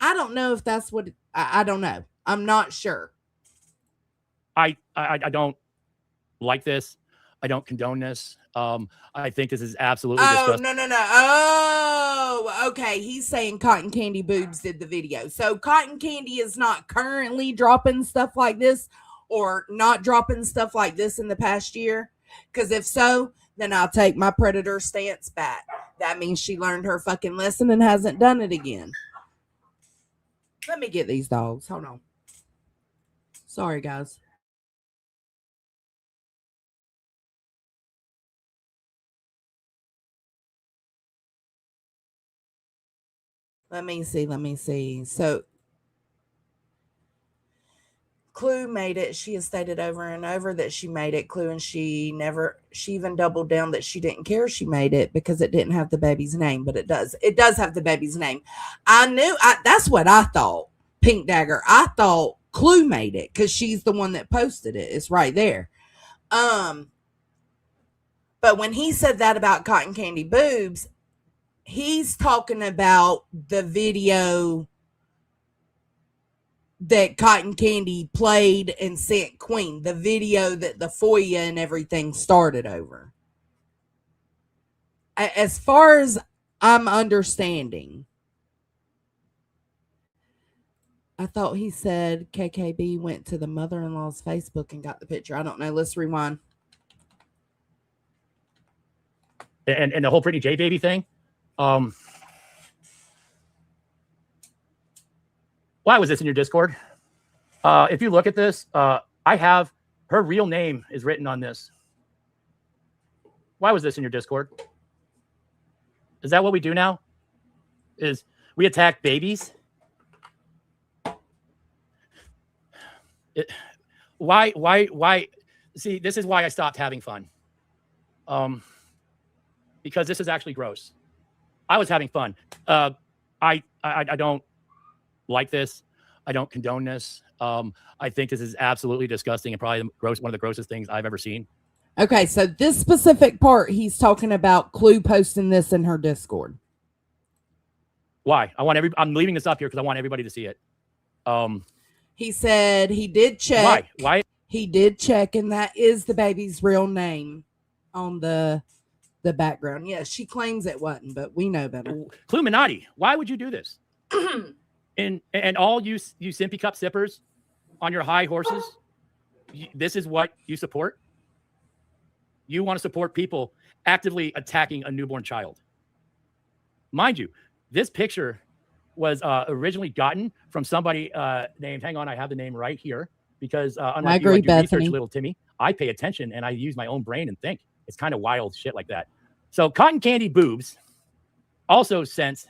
I don't know if that's what, I don't know. I'm not sure. I don't like this. I don't condone this. I think this is absolutely disgusting. No. Oh, okay. He's saying Cotton Candy Boobs did the video. So Cotton Candy is not currently dropping stuff like this or not dropping stuff like this in the past year. Because if so, then I'll take my predator stance back. That means she learned her fucking lesson and hasn't done it again. Let me get these dogs. Hold on. Sorry, guys. Let me see. So, Clue made it. She has stated over and over that she made it, Clue, and she even doubled down that she didn't care she made it because it didn't have the baby's name, but it does. It does have the baby's name. That's what I thought, Pink Dagger. I thought Clue made it because she's the one that posted it. It's right there. But when he said that about Cotton Candy Boobs, he's talking about the video that Cotton Candy played and sent Queen, the video that the FOIA and everything started over. As far as I'm understanding, I thought he said KKB went to the mother-in-law's Facebook and got the picture. I don't know. Let's rewind. And the whole Brittany J baby thing. Why was this in your Discord? If you look at this, I have her real name is written on this. Why was this in your Discord? Is that what we do now? Is we attack babies? Why? See, this is why I stopped having fun. Because this is actually gross. I was having fun. I don't like this. I don't condone this. I think this is absolutely disgusting and probably one of the grossest things I've ever seen. Okay, so this specific part, he's talking about Clue posting this in her Discord. Why? I'm leaving this up here because I want everybody to see it. He said he did check. Why? He did check, and that is the baby's real name on the background. Yes, she claims it wasn't, but we know better. Cluminati, why would you do this? and all you Simpy Cup sippers on your high horses, this is what you support? You want to support people actively attacking a newborn child. Mind you, this picture was originally gotten from somebody named, hang on, I have the name right here, because unlike you, I do research, little Timmy, I pay attention and I use my own brain and think. It's kind of wild shit like that. So Cotton Candy Boobs also sent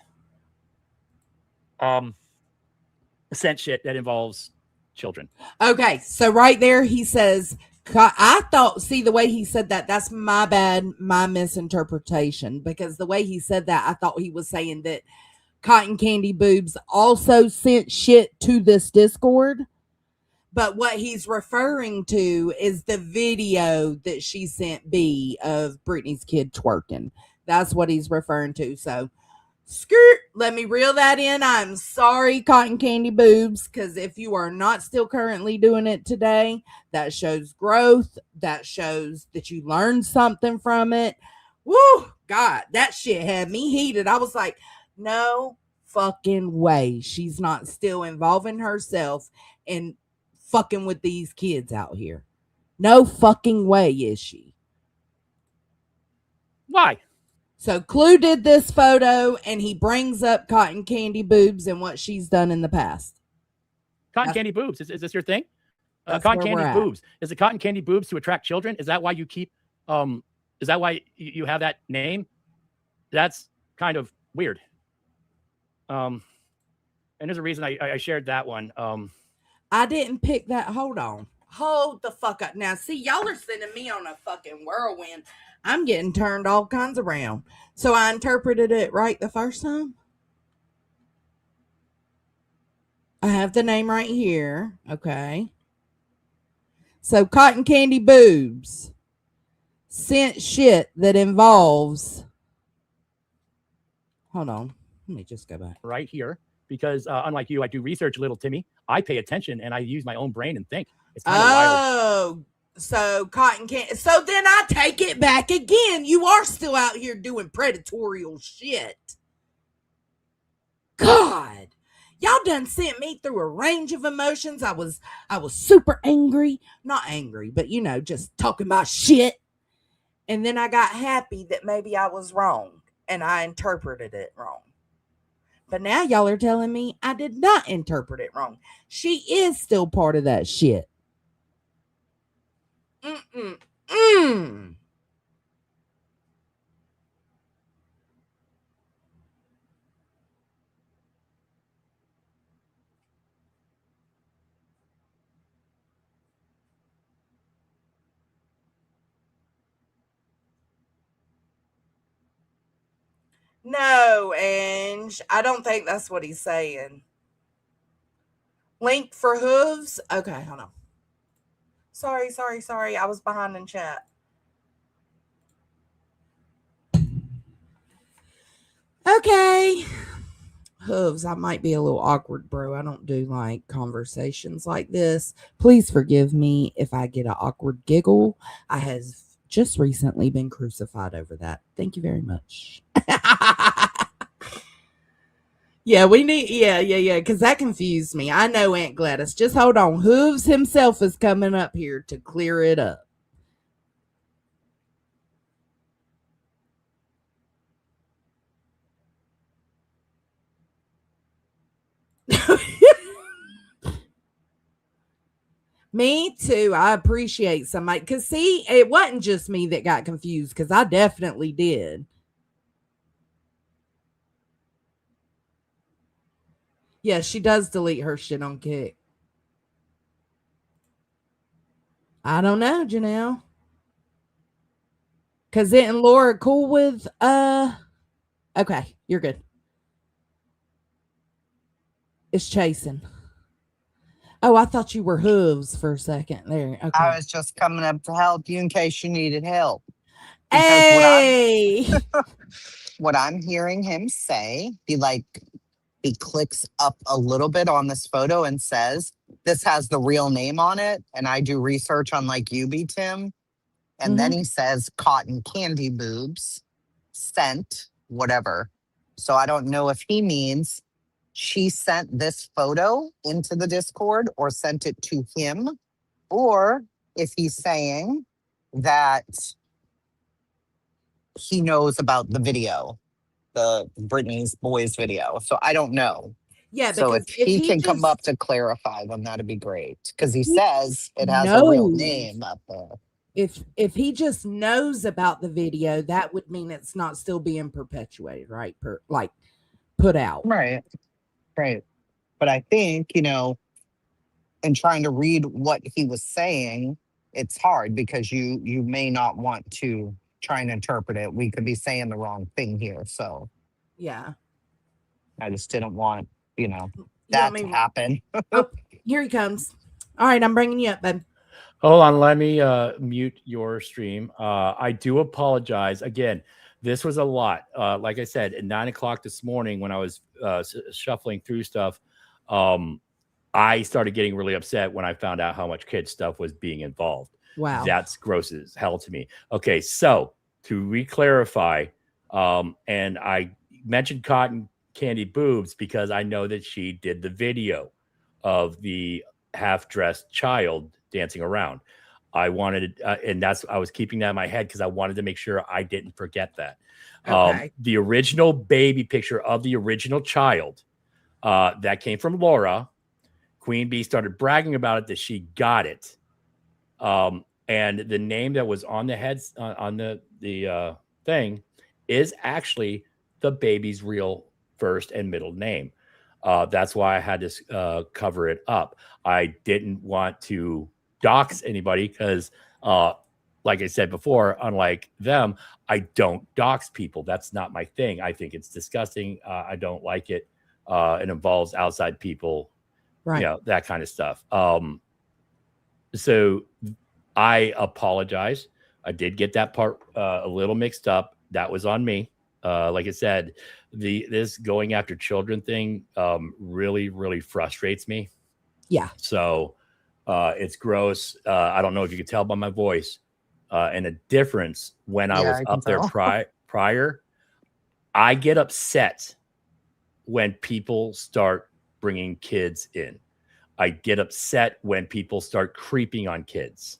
shit that involves children. Okay, so right there he says, I thought, see the way he said that, that's my bad, my misinterpretation, because the way he said that, I thought he was saying that Cotton Candy Boobs also sent shit to this Discord. But what he's referring to is the video that she sent B of Britney's kid twerking. That's what he's referring to. So, skirt, let me reel that in. I'm sorry, Cotton Candy Boobs, because if you are not still currently doing it today, that shows growth. That shows that you learned something from it. Woo, God, that shit had me heated. I was like, no fucking way. She's not still involving herself in fucking with these kids out here. No fucking way is she. Why? So Clue did this photo and he brings up Cotton Candy Boobs and what she's done in the past. Cotton Candy Boobs. Is this your thing? Cotton Candy Boobs. Is it Cotton Candy Boobs to attract children? Is that why you keep, is that why you have that name? That's kind of weird. And there's a reason I shared that one. I didn't pick that. Hold on. Hold the fuck up. Now, see, y'all are sending me on a fucking whirlwind. I'm getting turned all kinds around. So I interpreted it right the first time. I have the name right here. Okay. So Cotton Candy Boobs sent shit that involves. Hold on. Let me just go back. Right here. Because unlike you, I do research, little Timmy. I pay attention and I use my own brain and think. It's kind of wild. So cotton candy. So then I take it back again. You are still out here doing predatorial shit. God, y'all done sent me through a range of emotions. I was super angry, not angry, but just talking about shit. And then I got happy that maybe I was wrong and I interpreted it wrong. But now y'all are telling me I did not interpret it wrong. She is still part of that shit. Mm-mm-mm. No, Ange. I don't think that's what he's saying. Link for hooves? Okay, hold on. Sorry. I was behind in chat. Okay. Hooves, I might be a little awkward, bro. I don't do like conversations like this. Please forgive me if I get an awkward giggle. I have just recently been crucified over that. Thank you very much. Yeah, because that confused me. I know, Aunt Gladys. Just hold on. Hooves himself is coming up here to clear it up. Me too. I appreciate somebody. Because, see, it wasn't just me that got confused, because I definitely did. Yeah, she does delete her shit on Kick. I don't know, Janelle. Because isn't Laura cool with, okay, you're good. It's chasing. Oh, I thought you were Hooves for a second there. Okay. I was just coming up to help you in case you needed help. Because hey! What I'm hearing him say, he clicks up a little bit on this photo and says, this has the real name on it. And I do research on like you be, Tim. And then he says cotton candy boobs, sent, whatever. So I don't know if he means she sent this photo into the Discord or sent it to him, or if he's saying that he knows about the video, the Britney's boys video. So I don't know. Yeah, so if he can come up to clarify, then that'd be great. Because he says it has a real name up there. If he just knows about the video, that would mean it's not still being perpetuated, right? Put out. Right. But I think, in trying to read what he was saying, it's hard because you may not want to try and interpret it. We could be saying the wrong thing here. So yeah, I just didn't want, that to happen. Oh, here he comes. All right, I'm bringing you up, bud. Hold on, let me mute your stream. I do apologize. Again, this was a lot. Like I said, at 9 o'clock this morning when I was shuffling through stuff, I started getting really upset when I found out how much kid stuff was being involved. Wow. That's gross as hell to me. Okay, so to re-clarify, and I mentioned cotton candy boobs because I know that she did the video of the half-dressed child dancing around. I wanted, and I was keeping that in my head because I wanted to make sure I didn't forget that. Okay. The original baby picture of the original child that came from Laura. Queen Bee started bragging about it that she got it. And the name that was on the heads on the thing is actually the baby's real first and middle name. That's why I had to cover it up. I didn't want to dox anybody because, like I said before, unlike them, I don't dox people. That's not my thing. I think it's disgusting. I don't like it. It involves outside people, right? That kind of stuff. So I apologize. I did get that part a little mixed up. That was on me. Like I said, this going after children thing really, really frustrates me. Yeah. So It's gross. I don't know if you can tell by my voice, and a difference when I was up there prior. I get upset when people start bringing kids in. I get upset when people start creeping on kids.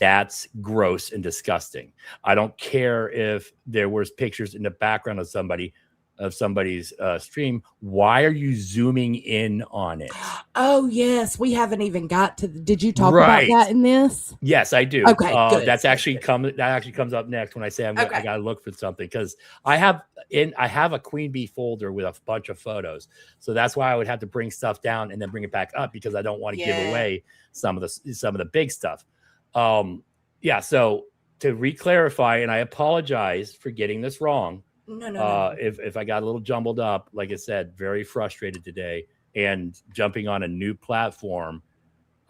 That's gross and disgusting. I don't care if there was pictures in the background of somebody's stream. Why are you zooming in on it? Oh yes, we haven't even got to. Did you talk about that in this? Yes, I do. Okay, good. That actually comes up next when I say I gotta look for something, because I have a Queen Bee folder with a bunch of photos, so that's why I would have to bring stuff down and then bring it back up, because I don't want to give away some of the big stuff. So to re-clarify, and I apologize for getting this wrong. No. If I got a little jumbled up, like I said, very frustrated today, and jumping on a new platform,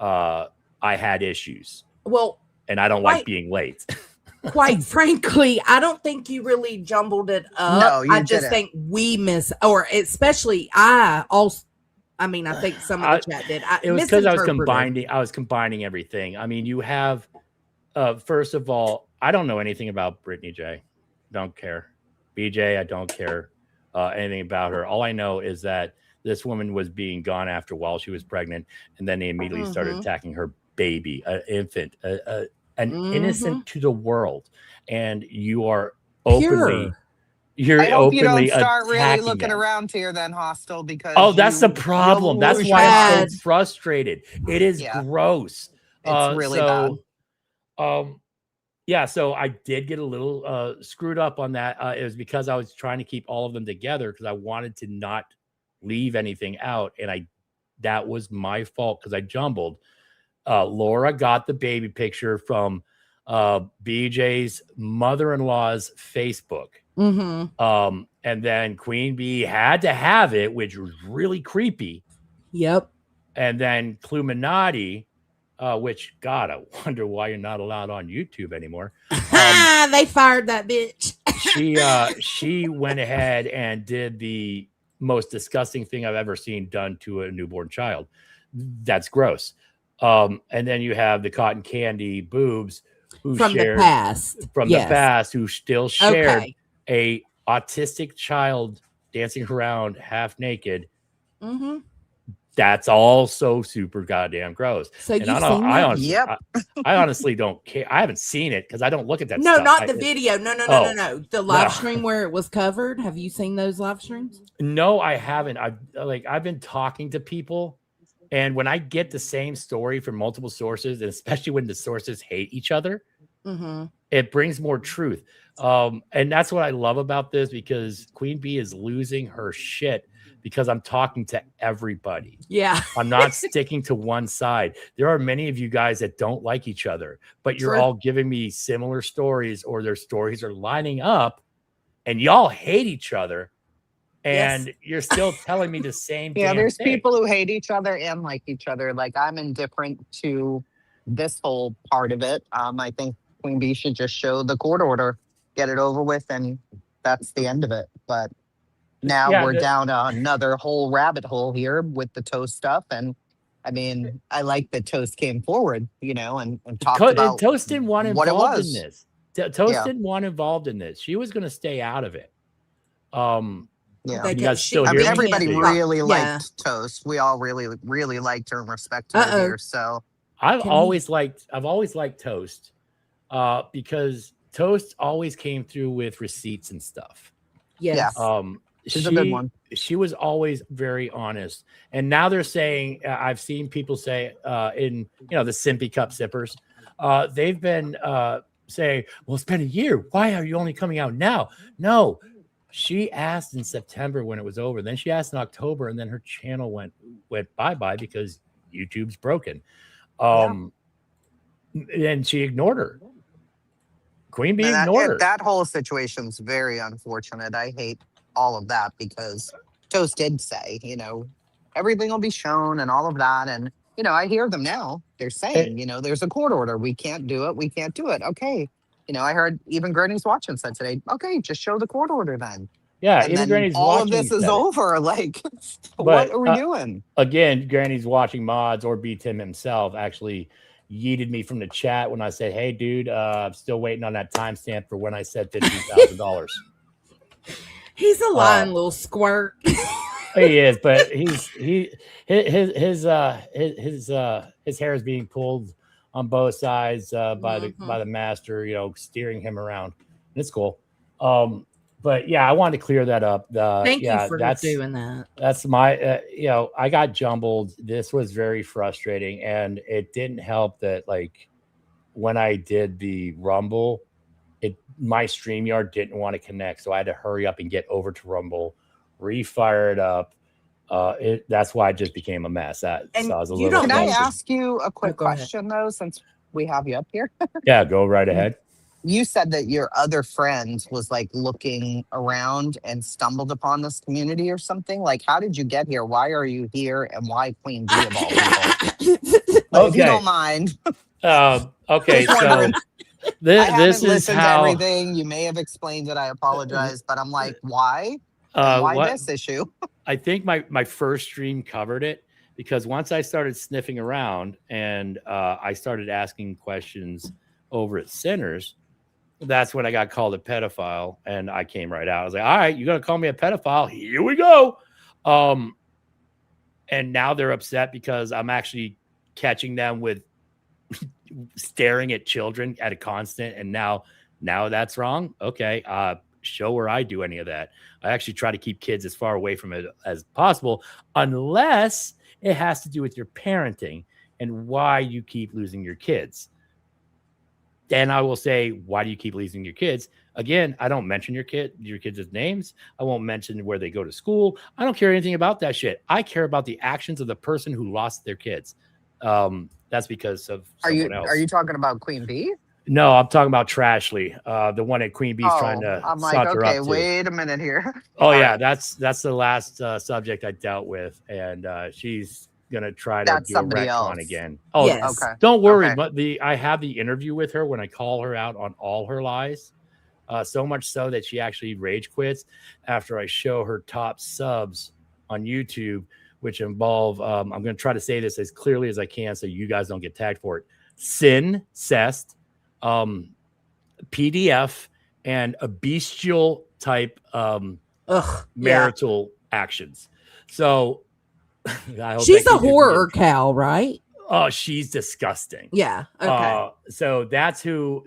I had issues. Well, and I don't like being late. Quite frankly, I don't think you really jumbled it up. No, I just think we or especially I think some of the chat did. It was because I was combining everything. I mean, you have first of all, I don't know anything about Brittany J. Don't care. BJ, I don't care anything about her. All I know is that this woman was being gone after while she was pregnant, and then they immediately started attacking her baby, an infant, an innocent to the world, and you are openly. I hope you don't start really looking around here then, Hostile, because that's the problem. That's why I'm so frustrated. It is gross. It's really bad. So I did get a little screwed up on that. It was because I was trying to keep all of them together, because I wanted to not leave anything out, and that was my fault because I jumbled. Laura got the baby picture from BJ's mother-in-law's Facebook. And then Queen Bee had to have it, which was really creepy. Yep. And then Cluminati, which, God, I wonder why you're not allowed on YouTube anymore. They fired that bitch. She went ahead and did the most disgusting thing I've ever seen done to a newborn child. That's gross. And then you have the cotton candy boobs who from shared, the past, the past, who still shared a autistic child dancing around half naked. That's also super goddamn gross. So I honestly don't care. I haven't seen it because I don't look at that. No, stuff. not the video. No. The live stream where it was covered. Have you seen those live streams? No, I haven't. I've been talking to people, and when I get the same story from multiple sources, and especially when the sources hate each other, it brings more truth. And that's what I love about this, because Queen Bee is losing her shit because I'm talking to everybody. Yeah. I'm not sticking to one side. There are many of you guys that don't like each other, but you're all giving me similar stories, or their stories are lining up, and y'all hate each other. And you're still telling me the same thing. Yeah, there's people who hate each other and like each other. Like, I'm indifferent to this whole part of it. I think Queen Bee should just show the court order, get it over with, and that's the end of it. But now we're down another whole rabbit hole here with the Toast stuff. And I mean, I like that Toast came forward, and talked about Toast didn't want what it involved was. in this. Toast didn't want involved in this. She was going to stay out of it. You guys still hear me? Everybody really liked Toast. We all really, really liked her and respected her here. So I've always liked Toast because Toast always came through with receipts and stuff. Yes. She's a good one. She was always very honest. And now they're saying, I've seen people say in the Simpy Cup sippers, they've been saying, well, it's been a year. Why are you only coming out now? No. She asked in September when it was over. Then she asked in October, and then her channel went bye-bye because YouTube's broken. And she ignored her. Queen Bee ignored her. That whole situation's very unfortunate. I hate all of that because Toast did say, everything will be shown and all of that. And, I hear them now. They're saying, there's a court order. We can't do it. We can't do it. Okay. I heard even Granny's watching said today, okay, just show the court order then. Yeah, and even then Granny's all of watching this is said it. over. Like, what But are we doing? again, Granny's watching mods or B Tim himself actually yeeted me from the chat when I said, "Hey, dude, I'm still waiting on that timestamp for when I said $15,000." He's a lying little squirt. He is, but his hair is being pulled on both sides by the master, you know, steering him around. And it's cool. But yeah, I wanted to clear that up. Thank you for doing that. That's my, you know, I got jumbled. This was very frustrating, and it didn't help that, like, when I did the Rumble, my StreamYard didn't want to connect, so I had to hurry up and get over to Rumble, refire it up. That's why it just became a mess. So I was a little. Can I ask you a quick question though, since we have you up here? Yeah, go right ahead. You said that your other friend was like looking around and stumbled upon this community or something. Like, how did you get here? Why are you here? And why Queen Bee of all people? Like, if you don't mind. Okay, so this is how to everything. You may have explained it. I apologize, but I'm like, why? Why this issue? I think my first stream covered it, because once I started sniffing around and I started asking questions over at Sinners, that's when I got called a pedophile, and I came right out. I was like, all right, you're going to call me a pedophile? Here we go. And now they're upset because I'm actually catching them with staring at children at a constant. And now that's wrong. Okay. Show where I do any of that. I actually try to keep kids as far away from it as possible, unless it has to do with your parenting and why you keep losing your kids. Then I will say, why do you keep losing your kids? Again, I don't mention your kids' names. I won't mention where they go to school. I don't care anything about that shit. I care about the actions of the person who lost their kids. That's because of someone else. Are you talking about Queen Bee? No, I'm talking about Trashley, the one that Queen Bee's trying to I'm like, saunter okay, up to. wait a minute here. Oh yeah, that's the last subject I dealt with, and she's gonna try to do a retcon again. Oh, yes. Okay. Don't worry, but I have the interview with her when I call her out on all her lies. So much so that she actually rage quits after I show her top subs on YouTube, which involve I'm going to try to say this as clearly as I can so you guys don't get tagged for it. Sin, cest, PDF, and a bestial type marital actions. So she's a horror cow, right? Oh, she's disgusting. Yeah. Okay. So that's who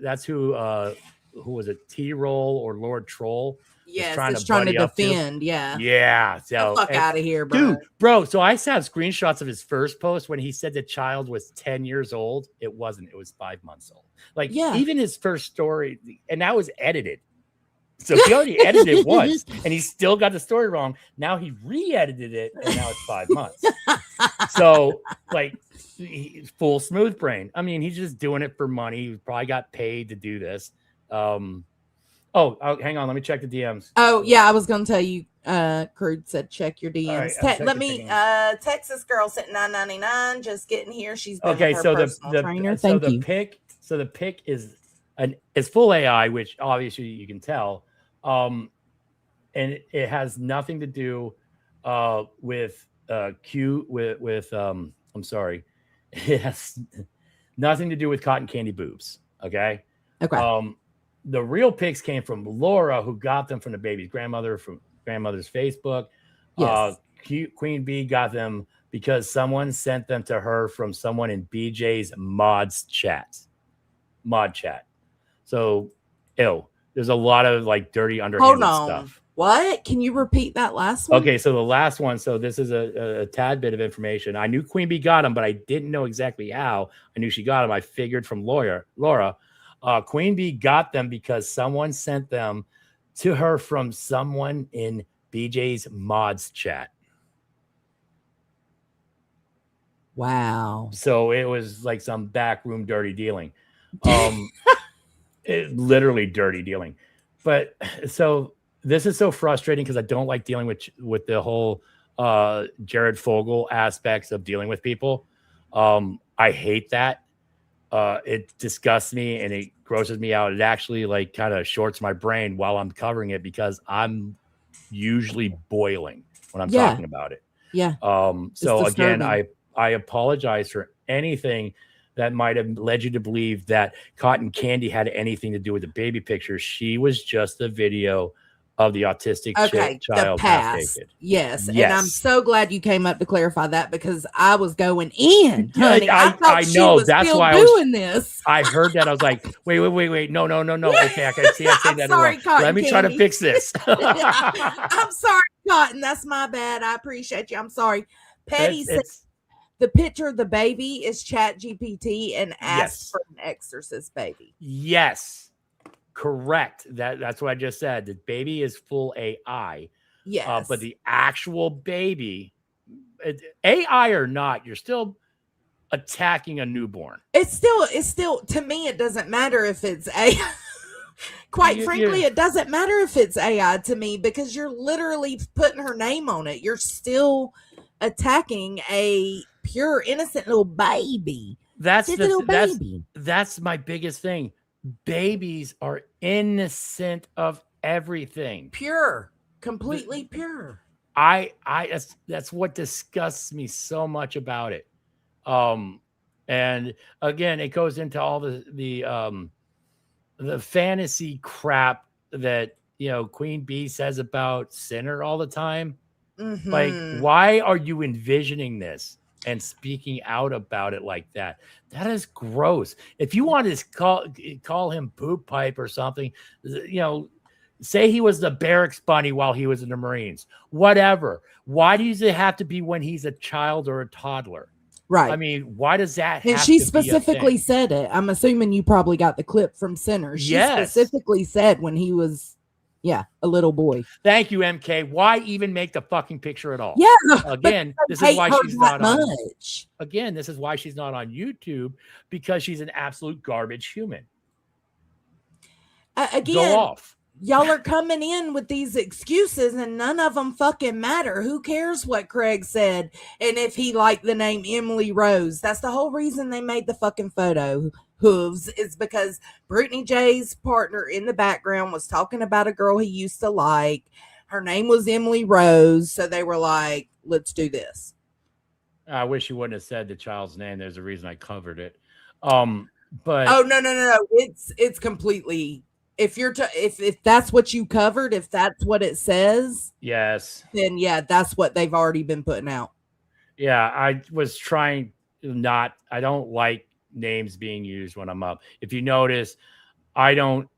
who was it? T-Roll or Lord Troll? Yes, trying to defend. Yeah. Yeah. So the fuck out of here, bro. Dude, bro. So I have screenshots of his first post when he said the child was 10 years old. It wasn't. It was 5 months old. Like, even his first story, and that was edited. So he already edited it once, and he still got the story wrong. Now he re-edited it, and now it's 5 months. So, like, full smooth brain. I mean, he's just doing it for money. He probably got paid to do this. Oh, hang on. Let me check the DMs. Oh, yeah. I was going to tell you, Crude said check your DMs. Right, let me, Texas girl sent $9.99 just getting here. She's been okay. her So personal trainer. So Thank the you. pic. So the pic is full AI, which obviously you can tell. And it has nothing to do with I'm sorry. It has nothing to do with cotton candy boobs. Okay. Okay. The real pics came from Laura, who got them from the baby's grandmother, from grandmother's Facebook. Yes. Queen Bee got them because someone sent them to her from someone in BJ's mod chat. So, there's a lot of like dirty underhanded stuff. What? Can you repeat that last one? Okay, so the last one. So this is a tad bit of information. I knew Queen Bee got them, but I didn't know exactly how. I knew she got them. I figured from Laura. Queen Bee got them because someone sent them to her from someone in BJ's mods chat. Wow. So it was like some backroom dirty dealing. Literally dirty dealing. But so this is so frustrating because I don't like dealing with the whole Jared Fogle aspects of dealing with people. I hate that. It disgusts me and it grosses me out. It actually like kind of shorts my brain while I'm covering it because I'm usually boiling when I'm Yeah. talking about it. Yeah. So again, disturbing. I apologize for anything that might have led you to believe that Cotton Candy had anything to do with the baby picture. She was just a video of the autistic Okay, the child half past. naked. Yes. And I'm Yes. so glad you came up to clarify that because I was going in, honey. I thought I she know. was That's still why doing this. I heard that. I was like, wait. No. Okay, I can see I say I'm that sorry, wrong. Cotton Let me try to Candy. fix this. I'm sorry, Cotton. That's my bad. I appreciate you. I'm sorry. Petty said It's the picture of the baby is Chat GPT and asked yes. for an exorcist baby. Yes. Correct. That's what I just said. The baby is full AI. Yes. But the actual baby, AI or not, you're still attacking a newborn. It's still to me, it doesn't matter if it's AI. Quite frankly, it doesn't matter if it's AI to me because you're literally putting her name on it. You're still attacking a pure, innocent little baby. That's my biggest thing. Babies are innocent of everything. Pure, completely pure. That's what disgusts me so much about it. And again, it goes into all the fantasy crap that Queen Bee says about Sinner all the time. Mm-hmm. Like, why are you envisioning this and speaking out about it like that? That is gross. If you want to call him poop pipe or something, say he was the barracks bunny while he was in the Marines, whatever. Why does it have to be when he's a child or a toddler? Right. I mean, why does that have and she to specifically be a thing? said it. I'm assuming you probably got the clip from Sinner. She Yes. specifically said when he was a little boy. Thank you, MK. Why even make the fucking picture at all? Yeah. Again, this is why she's not on. Again, this is why she's not on YouTube, because she's an absolute garbage human. Again, go off. Y'all are coming in with these excuses and none of them fucking matter. Who cares what Craig said? And if he liked the name Emily Rose, that's the whole reason they made the fucking photo. Hooves is because Brittany J's partner in the background was talking about a girl he used to like. Her name was Emily Rose. So they were like, let's do this. I wish you wouldn't have said the child's name. There's a reason I covered it. But oh, no. It's completely, if you're if that's what you covered, if that's what it says, yes, then yeah, that's what they've already been putting out. Yeah, I was trying not. I don't like names being used when I'm up. If you notice, I don't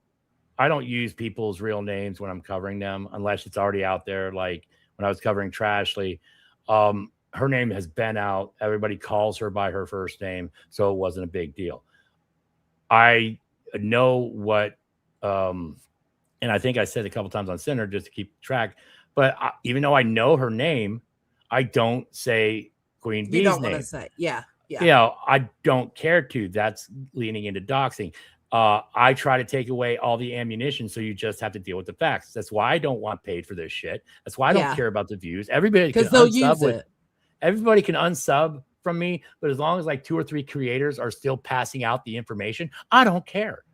use people's real names when I'm covering them unless it's already out there. Like when I was covering Trashly, her name has been out. Everybody calls her by her first name, so it wasn't a big deal. I know what, and I think I said a couple times on Sinner just to keep track. But even though I know her name, I don't say Queen Bee's name. You don't want to say, yeah. I don't care to. That's leaning into doxing. I try to take away all the ammunition, so you just have to deal with the facts. That's why I don't want paid for this shit. That's why I don't care about the views. Everybody can unsub everybody can unsub from me, but as long as like 2 or 3 creators are still passing out the information, I don't care.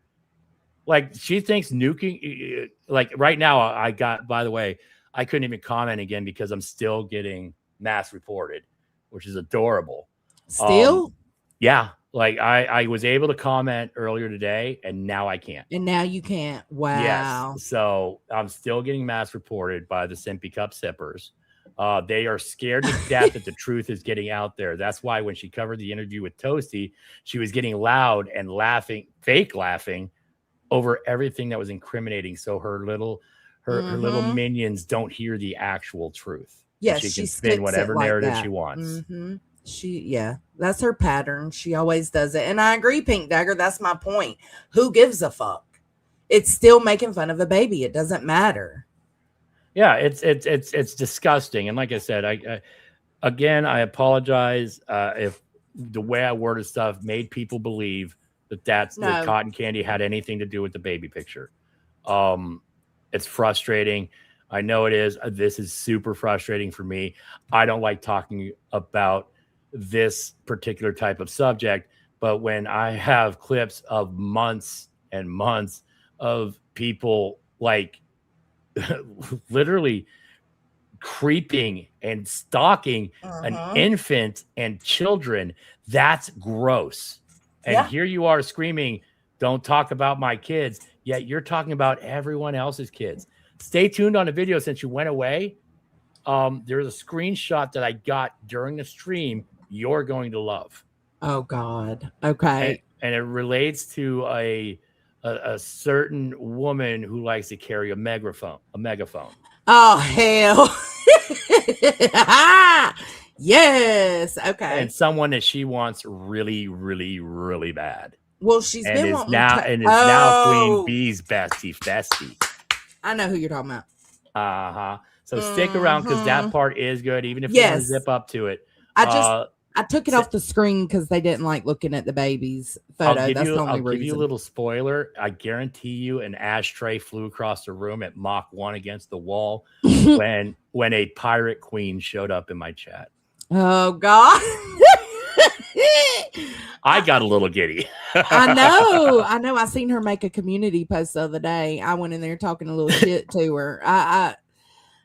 Like she thinks nuking, like right now, I got, by the way, I couldn't even comment again because I'm still getting mass reported, which is adorable. Still? Yeah. Like I was able to comment earlier today and now I can't. And now you can't. Wow. Yes. So I'm still getting mass reported by the Simpy Cup sippers. They are scared to death that the truth is getting out there. That's why when she covered the interview with Toasty, she was getting loud and laughing, fake laughing over everything that was incriminating. So her little minions don't hear the actual truth. Yes, she can spin whatever narrative she wants. Mm-hmm. That's her pattern. She always does it. And I agree, Pink Dagger. That's my point. Who gives a fuck? It's still making fun of a baby. It doesn't matter. Yeah, it's disgusting. And like I said, I apologize if the way I worded stuff made people believe that Cotton Candy had anything to do with the baby picture. It's frustrating. I know it is. This is super frustrating for me. I don't like talking about this particular type of subject, but when I have clips of months and months of people like literally creeping and stalking an infant and children. That's gross. And here you are screaming, don't talk about my kids, yet you're talking about everyone else's kids. Stay tuned on the video since you went away. There's a screenshot that I got during the stream you're going to love. Oh God. Okay. And it relates to a certain woman who likes to carry a megaphone. Oh hell. Yes. Okay. And someone that she wants really, really, really bad. Well, she's and been is wanting now to... and is now Queen Bee's bestie. I know who you're talking about. So stick around because that part is good, even if you want to zip up to it. I took it off the screen because they didn't like looking at the baby's photo. That's the only reason. I'll give you a little spoiler. I guarantee you an ashtray flew across the room at Mach 1 against the wall when a pirate queen showed up in my chat. Oh God. I got a little giddy. I know. I seen her make a community post the other day. I went in there talking a little shit to her.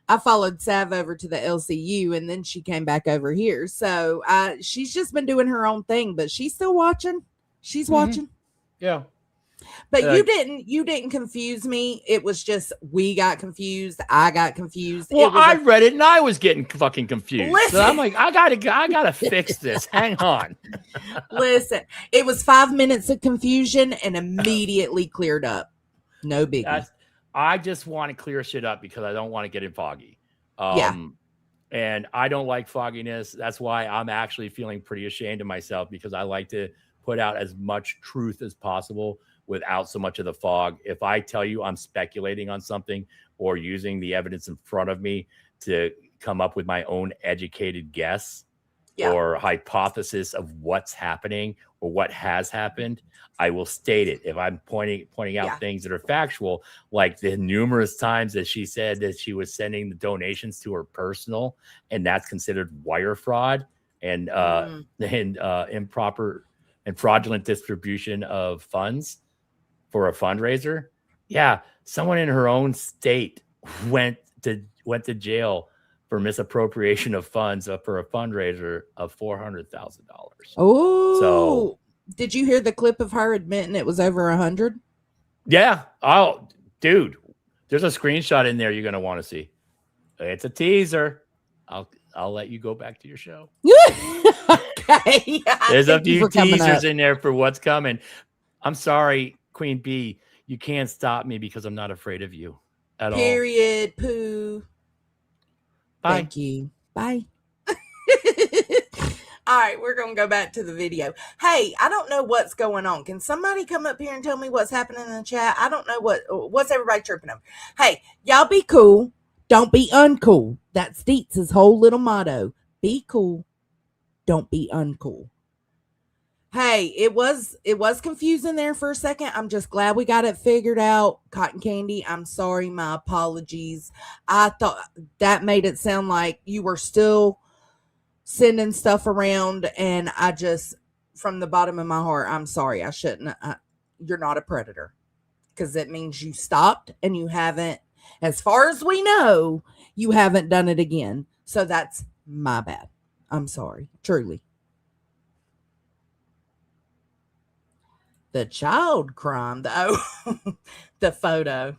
I followed Sav over to the LCU and then she came back over here. So she's just been doing her own thing, but she's still watching. She's watching. Yeah. But you didn't confuse me. It was just we got confused. I got confused. Well, I read it and I was getting fucking confused. Listen. So I'm like, I gotta fix this. Hang on. Listen, it was 5 minutes of confusion and immediately cleared up. No biggie. I just want to clear shit up because I don't want to get it foggy. And I don't like fogginess. That's why I'm actually feeling pretty ashamed of myself because I like to put out as much truth as possible without so much of the fog. If I tell you I'm speculating on something or using the evidence in front of me to come up with my own educated guess or hypothesis of what's happening or what has happened, I will state it. If I'm pointing out things that are factual, like the numerous times that she said that she was sending the donations to her personal, and that's considered wire fraud and improper and fraudulent distribution of funds for a fundraiser. Yeah, someone in her own state went to jail for misappropriation of funds for a fundraiser of $400,000. Oh, so did you hear the clip of her admitting it was over 100? Yeah. Oh, dude, there's a screenshot in there you're gonna want to see. It's a teaser. I'll let you go back to your show. Okay. There's a few teasers in there for what's coming. I'm sorry, Queen Bee. You can't stop me because I'm not afraid of you at all. Period. Poo. Bye. Thank you. Bye. All right, we're going to go back to the video. Hey, I don't know what's going on. Can somebody come up here and tell me what's happening in the chat? I don't know what's everybody chirping over. Hey, y'all be cool. Don't be uncool. That's Deets' whole little motto. Be cool. Don't be uncool. Hey, it was confusing there for a second. I'm just glad we got it figured out. Cotton Candy, I'm sorry. My apologies. I thought that made it sound like you were still sending stuff around, and I just, from the bottom of my heart, I'm sorry. I shouldn't. You're not a predator, because it means you stopped and you haven't, as far as we know, you haven't done it again. So that's my bad. I'm sorry, truly. The child crime, though. The photo.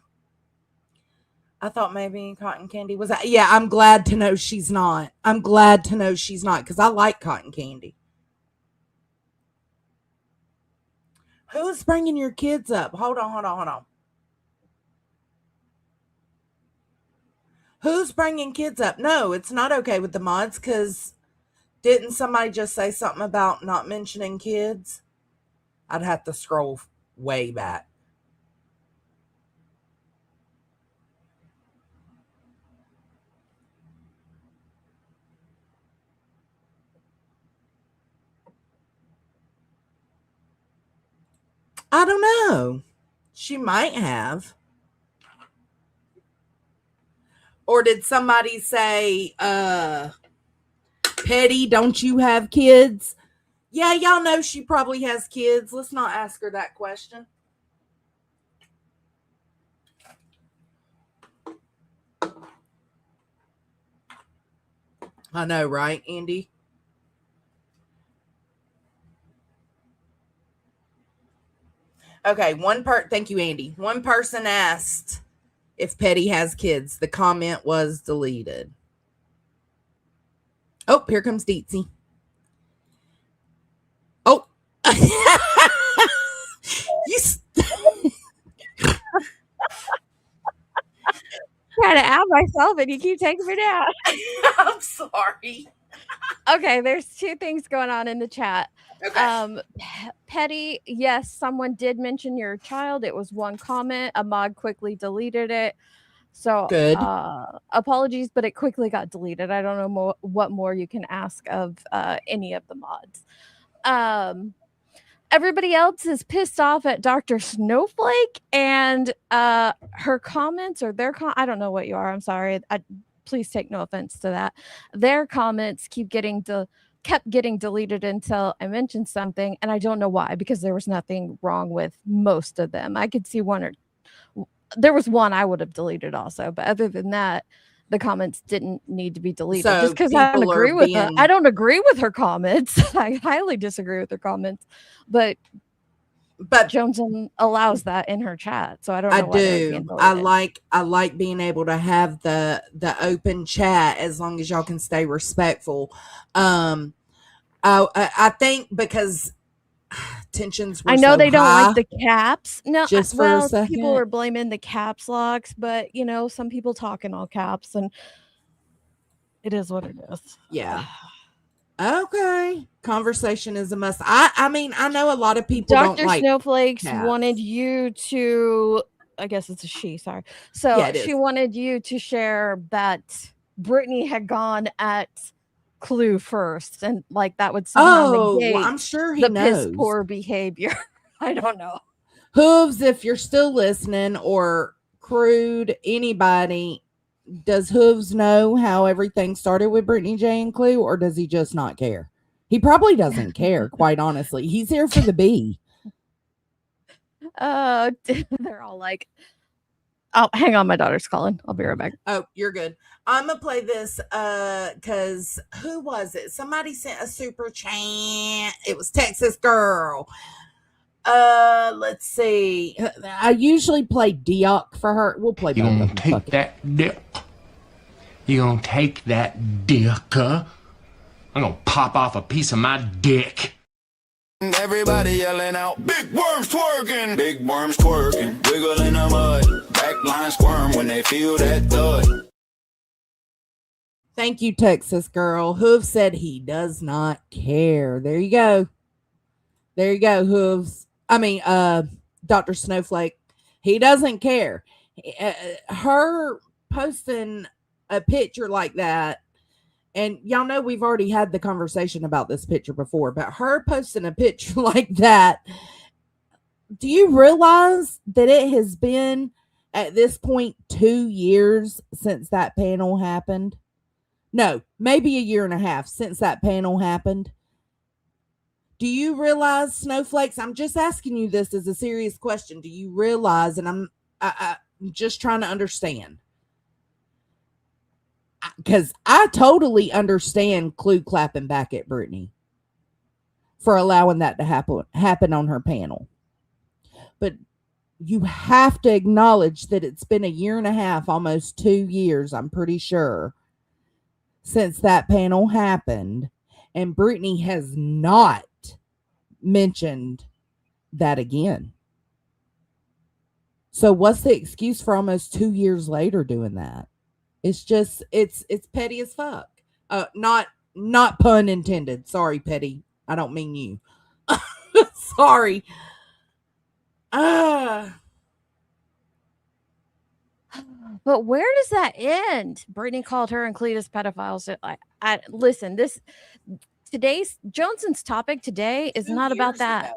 I thought maybe Cotton Candy was that. Yeah, I'm glad to know she's not. I'm glad to know she's not, because I like Cotton Candy. Who's bringing your kids up? Hold on. Who's bringing kids up? No, it's not okay with the mods, because didn't somebody just say something about not mentioning kids? I'd have to scroll way back. I don't know. She might have. Or did somebody say, Petty, don't you have kids? Yeah, y'all know she probably has kids. Let's not ask her that question. I know, right, Andy? Okay, thank you, Andy. One person asked if Petty has kids. The comment was deleted. Oh, here comes Deetsy. Oh. You trying to out myself and you keep taking me down. I'm sorry. Okay, there's two things going on in the chat. Okay. Petty, yes, someone did mention your child. It was one comment. A mod quickly deleted it. So Good. Apologies, but it quickly got deleted. I don't know what more you can ask of any of the mods. Everybody else is pissed off at Dr. Snowflake and her comments or I don't know what you are. I'm sorry. Please take no offense to that. Their comments kept getting deleted until I mentioned something, and I don't know why, because there was nothing wrong with most of them. I could see there was one I would have deleted also, but other than that, the comments didn't need to be deleted. So just because I don't agree with her. I don't agree with her comments. I highly disagree with her comments, but Jones allows that in her chat, so I don't know. I do. I like being able to have the open chat as long as y'all can stay respectful. I think because tensions were I know so they don't high, like the caps. No, just for a second. People are blaming the caps locks, but some people talk in all caps, and it is what it is. Yeah. Okay. Conversation is a must. I mean, I know a lot of people don't like Snowflakes caps. wanted you to, I guess it's a she, sorry. So yeah, she wanted you to share that Brittany had gone at Clue first, and like that would somehow negate I'm sure he knows. Piss poor behavior. I don't know. Hooves, if you're still listening, or Crude, anybody, does Hooves know how everything started with Brittany J and Clue, or does he just not care? He probably doesn't care, quite honestly. He's here for the B. They're all like, oh, hang on, my daughter's calling. I'll be right back. Oh, you're good. I'm gonna play this because who was it? Somebody sent a super chat. It was Texas Girl. Let's see. I usually play Dioc for her. We'll play. You gonna take that dick? You gonna take that dick? I'm gonna pop off a piece of my dick. Everybody yelling out, big worms twerking, big worms twerking, wiggle in the mud, backline squirm when they feel that thud. Thank you, Texas Girl. Hooves said he does not care. There you go. There you go, Hooves. I mean, Dr. Snowflake. He doesn't care. Her posting a picture like that, and y'all know we've already had the conversation about this picture before, but her posting a picture like that, do you realize that it has been at this point 2 years since that panel happened? No, maybe a year and a half since that panel happened. Do you realize, Snowflakes? I'm just asking you this as a serious question. Do you realize, and I'm just trying to understand, because I totally understand Clue clapping back at Brittany for allowing that to happen on her panel. But you have to acknowledge that it's been a year and a half, almost 2 years, I'm pretty sure, since that panel happened, and Brittany has not mentioned that again. So what's the excuse for almost 2 years later doing that? It's just, it's petty as fuck. Not pun intended. Sorry, Petty. I don't mean you. Sorry. But where does that end? Brittany called her and Cletus pedophiles. I listen, today's Johnson's topic today is not about that.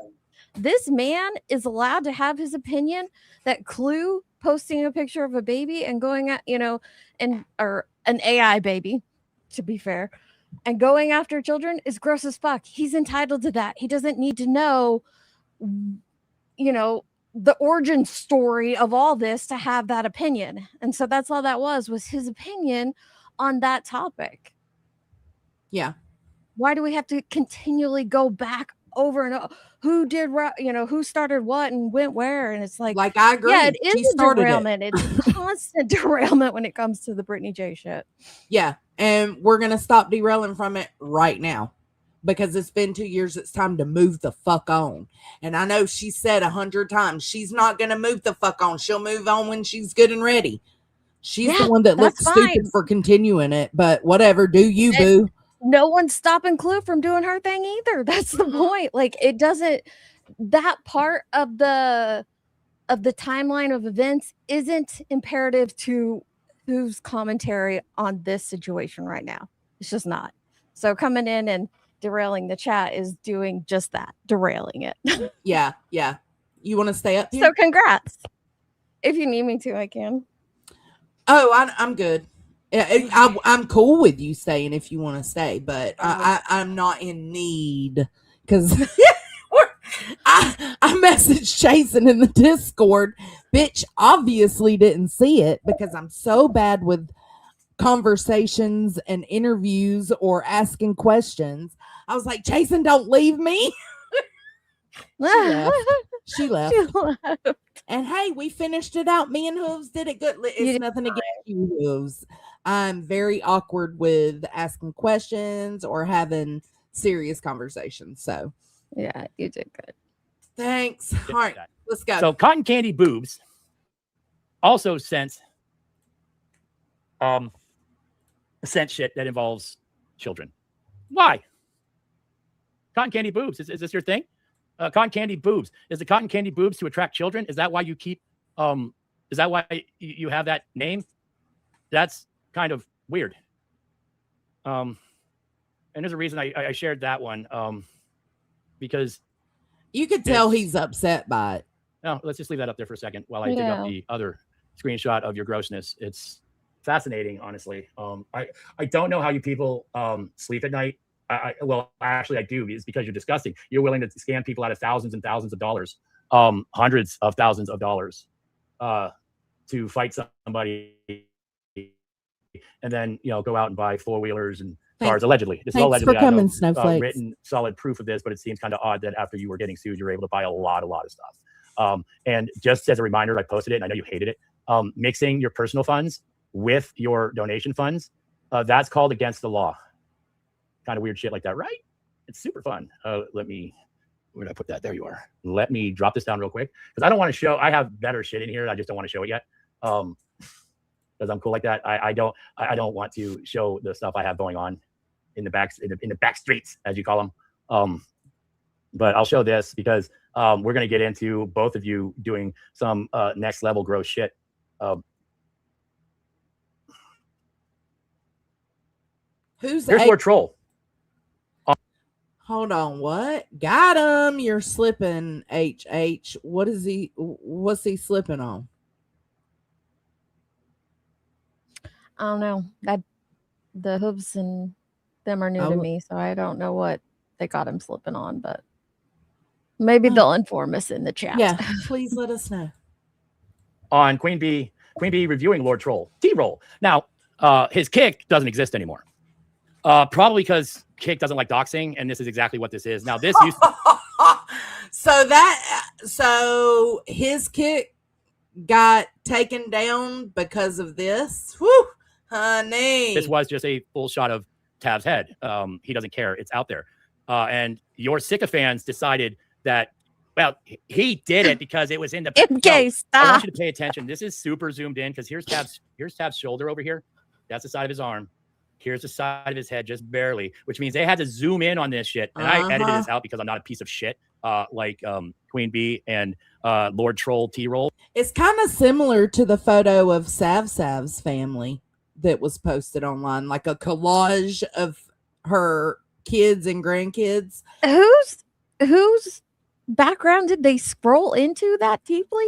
This man is allowed to have his opinion that Clue posting a picture of a baby and going at, or an AI baby, to be fair, and going after children is gross as fuck. He's entitled to that. He doesn't need to know, the origin story of all this to have that opinion. And so that's all that was his opinion on that topic. Yeah. Why do we have to continually go back over and over? Who did, who started what and went where? And it's like, I agree. yeah, it She is a started it. derailment. It's a constant derailment when it comes to the Brittany J shit. Yeah. And we're going to stop derailing from it right now because it's been 2 years. It's time to move the fuck on. And I know she said 100 times she's not going to move the fuck on. She'll move on when she's good and ready. She's the one that looks stupid for continuing it, but whatever. Do you, boo? No one's stopping Clue from doing her thing either. That's the point. Like, it doesn't, that part of the timeline of events isn't imperative to whose commentary on this situation right now. It's just not. So coming in and derailing the chat is doing just that, derailing it. Yeah. You want to stay up here? So congrats. If you need me to, I can. Oh, I'm good. I'm cool with you staying if you want to stay, but I'm not in need because I messaged Jason in the Discord. Bitch obviously didn't see it because I'm so bad with conversations and interviews or asking questions. I was like, Jason, don't leave me. She left. And hey, we finished it out. Me and Hooves did it good. It's nothing against you, Hooves. I'm very awkward with asking questions or having serious conversations. So yeah, you did good. Thanks. All right, let's go. So Cotton Candy Boobs also sent shit that involves children. Why? Cotton Candy Boobs. Is this your thing? Cotton Candy Boobs. Is the Cotton Candy Boobs to attract children? Is that why you keep is that why you have that name? That's kind of weird. And there's a reason I shared that one. Because you could tell he's upset by it. No, let's just leave that up there for a second while I dig up the other screenshot of your grossness. It's fascinating, honestly. I don't know how you people sleep at night. Well, actually, I do. It's because you're disgusting. You're willing to scam people out of thousands and thousands of dollars, hundreds of thousands of dollars, to fight somebody, and then go out and buy 4-wheelers and cars. Allegedly, this is all allegedly. For coming, Snowflakes. Written solid proof of this, but it seems kind of odd that after you were getting sued, you were able to buy a lot of stuff. And just as a reminder, I posted it, and I know you hated it. Mixing your personal funds with your donation funds, that's called against the law. Kind of weird shit like that, right? It's super fun. Where did I put that? There you are. Let me drop this down real quick because I don't want to show. I have better shit in here. I just don't want to show it yet. Because I'm cool like that. I don't want to show the stuff I have going on in the back streets, as you call them. But I'll show this because we're gonna get into both of you doing some next level gross shit. There's Lord Troll. Hold on, what? Got him. You're slipping, HH. What's he slipping on? I don't know. The Hooves and them are new to me, so I don't know what they got him slipping on, but maybe they'll inform us in the chat. Yeah, please let us know. On Queen Bee reviewing Lord Troll. T-Roll. Now, his kick doesn't exist anymore. Probably because Kick doesn't like doxing, and this is exactly what this is. Now, this used to... So his kick got taken down because of this. Whew, honey. This was just a full shot of Tav's head. He doesn't care. It's out there. And your sycophants decided that, well, he did it because it was in the... I want you to pay attention. This is super zoomed in because here's Tav's shoulder over here. That's the side of his arm. Here's the side of his head, just barely, which means they had to zoom in on this shit. And I edited this out because I'm not a piece of shit like Queen Bee and Lord Troll T-Roll. It's kind of similar to the photo of Sav's family that was posted online, like a collage of her kids and grandkids. Whose background did they scroll into that deeply?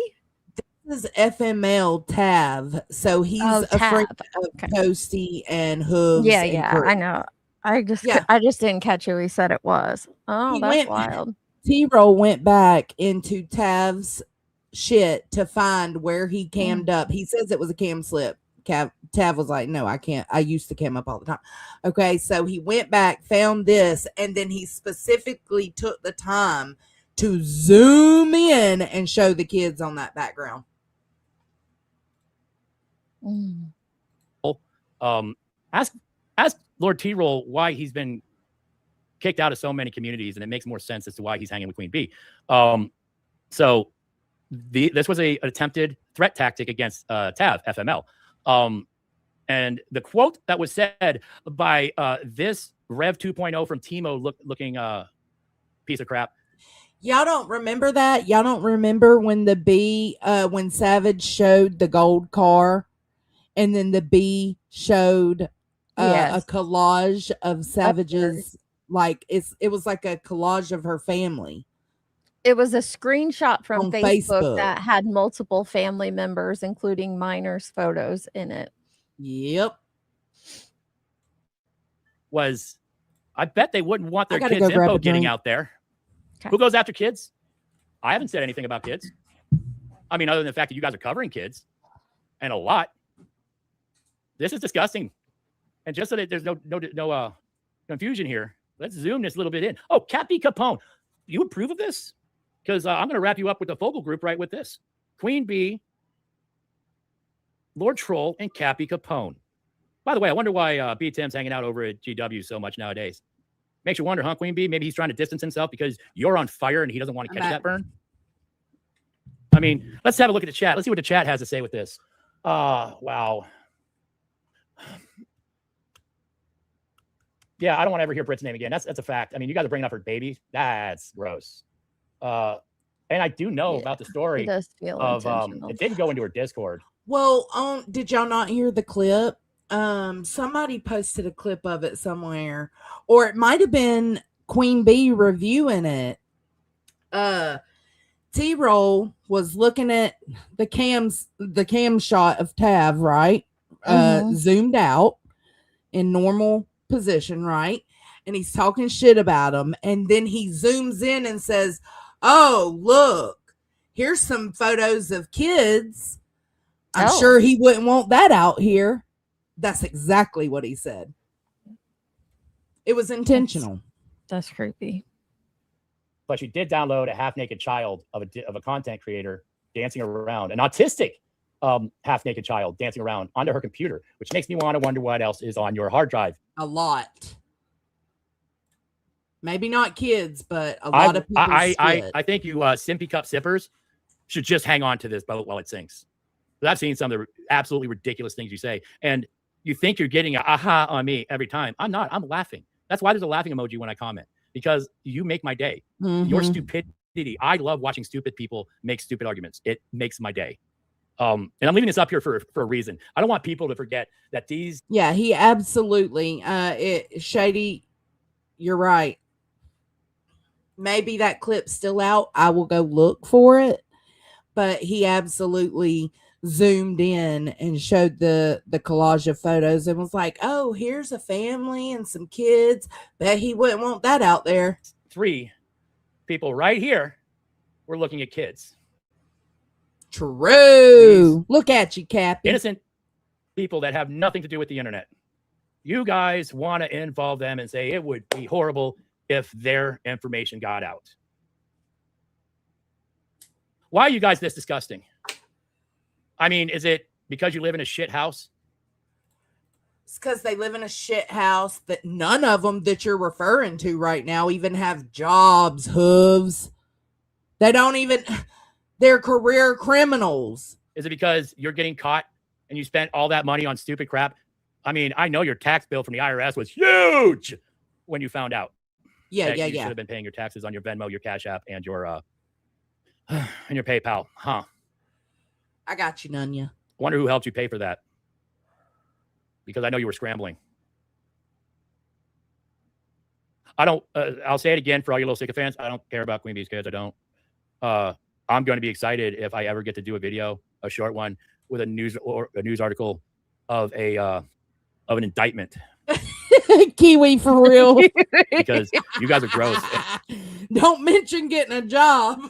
This is FML Tav, so he's a friend of Toasty and Hooves. Yeah, I know. I just didn't catch who he said it was. Oh, that's wild. T-Roll went back into Tav's shit to find where he cammed up. He says it was a cam Tav was like, no, I can't. I used to cam up all the time. Okay, so he went back, found this, and then he specifically took the time to zoom in and show the kids on that background. Ask Lord T-Roll why he's been kicked out of so many communities, and it makes more sense as to why he's hanging with Queen Bee. So this was an attempted threat tactic against Tav FML. And the quote that was said by this Rev 2.0 from Timo looking piece of crap. Y'all don't remember that? Y'all don't remember when the bee, when Savage showed the gold car, and then the bee showed a collage of Savage's, like it was like a collage of her family. It was a screenshot from On Facebook Facebook. that had multiple family members, including minors' photos in it. Yep. I bet they wouldn't want their gotta kids' go grab info a getting drink. out there. Okay. Who goes after kids? I haven't said anything about kids. I mean, other than the fact that you guys are covering kids, and a lot. This is disgusting. And just so that there's no confusion here, let's zoom this a little bit in. Oh, Cappy Capone, you approve of this? Because I'm going to wrap you up with the focal group right with this. Queen Bee, Lord Troll, and Cappy Capone. By the way, I wonder why B. Tim's hanging out over at GW so much nowadays. Makes you wonder, huh, Queen Bee? Maybe he's trying to distance himself because you're on fire and he doesn't want to catch that burn. I mean, let's have a look at the chat. Let's see what the chat has to say with this. Wow. Yeah, I don't want to ever hear Brit's name again. That's a fact. I mean, you guys are bringing up her baby. That's gross. And I do know about the story of it didn't go into her Discord. Well, did y'all not hear the clip? Somebody posted a clip of it somewhere, or it might have been Queen Bee reviewing it. T-Roll was looking at the cam shot of Tav, right? Zoomed out in normal position, right? And he's talking shit about him, and then he zooms in and says, "Oh, look, here's some photos of kids. I'm sure he wouldn't want that out here." That's exactly what he said. It was intentional. That's creepy. But she did download a half-naked child of a content creator dancing around, an autistic half-naked child dancing around onto her computer, which makes me want to wonder what else is on your hard drive. A lot. Maybe not kids, but a lot of people. I think you Simpy Cup sippers should just hang on to this boat while it sinks. I've seen some of the absolutely ridiculous things you say, and you think you're getting a aha on me every time. I'm not. I'm laughing. That's why there's a laughing emoji when I comment, because you make my day. Your stupidity. I love watching stupid people make stupid arguments. It makes my day. And I'm leaving this up here for a reason. I don't want people to forget that these. Yeah, he absolutely. Shady, you're right. Maybe that clip's still out. I will go look for it. But he absolutely zoomed in and showed the collage of photos and was like, "Oh, here's a family and some kids." Bet he wouldn't want that out there. 3 people right here were looking at kids. True. Look at you, Cappy. Innocent people that have nothing to do with the internet. You guys want to involve them and say it would be horrible if their information got out. Why are you guys this disgusting? I mean, is it because you live in a shit house? It's because they live in a shit house that none of them that you're referring to right now even have jobs, Hooves. They don't even, they're career criminals. Is it because you're getting caught and you spent all that money on stupid crap? I mean, I know your tax bill from the IRS was huge when you found out. Yeah. You should have been paying your taxes on your Venmo, your Cash App, and your PayPal. Huh. I got you, Nunya. I wonder who helped you pay for that. Because I know you were scrambling. I don't, I'll say it again for all your little sycophants. I don't care about Queen Bee's kids. I don't. I'm going to be excited if I ever get to do a video, a short one, with a news article of an indictment. Kiwi for real. Because you guys are gross. Don't mention getting a job.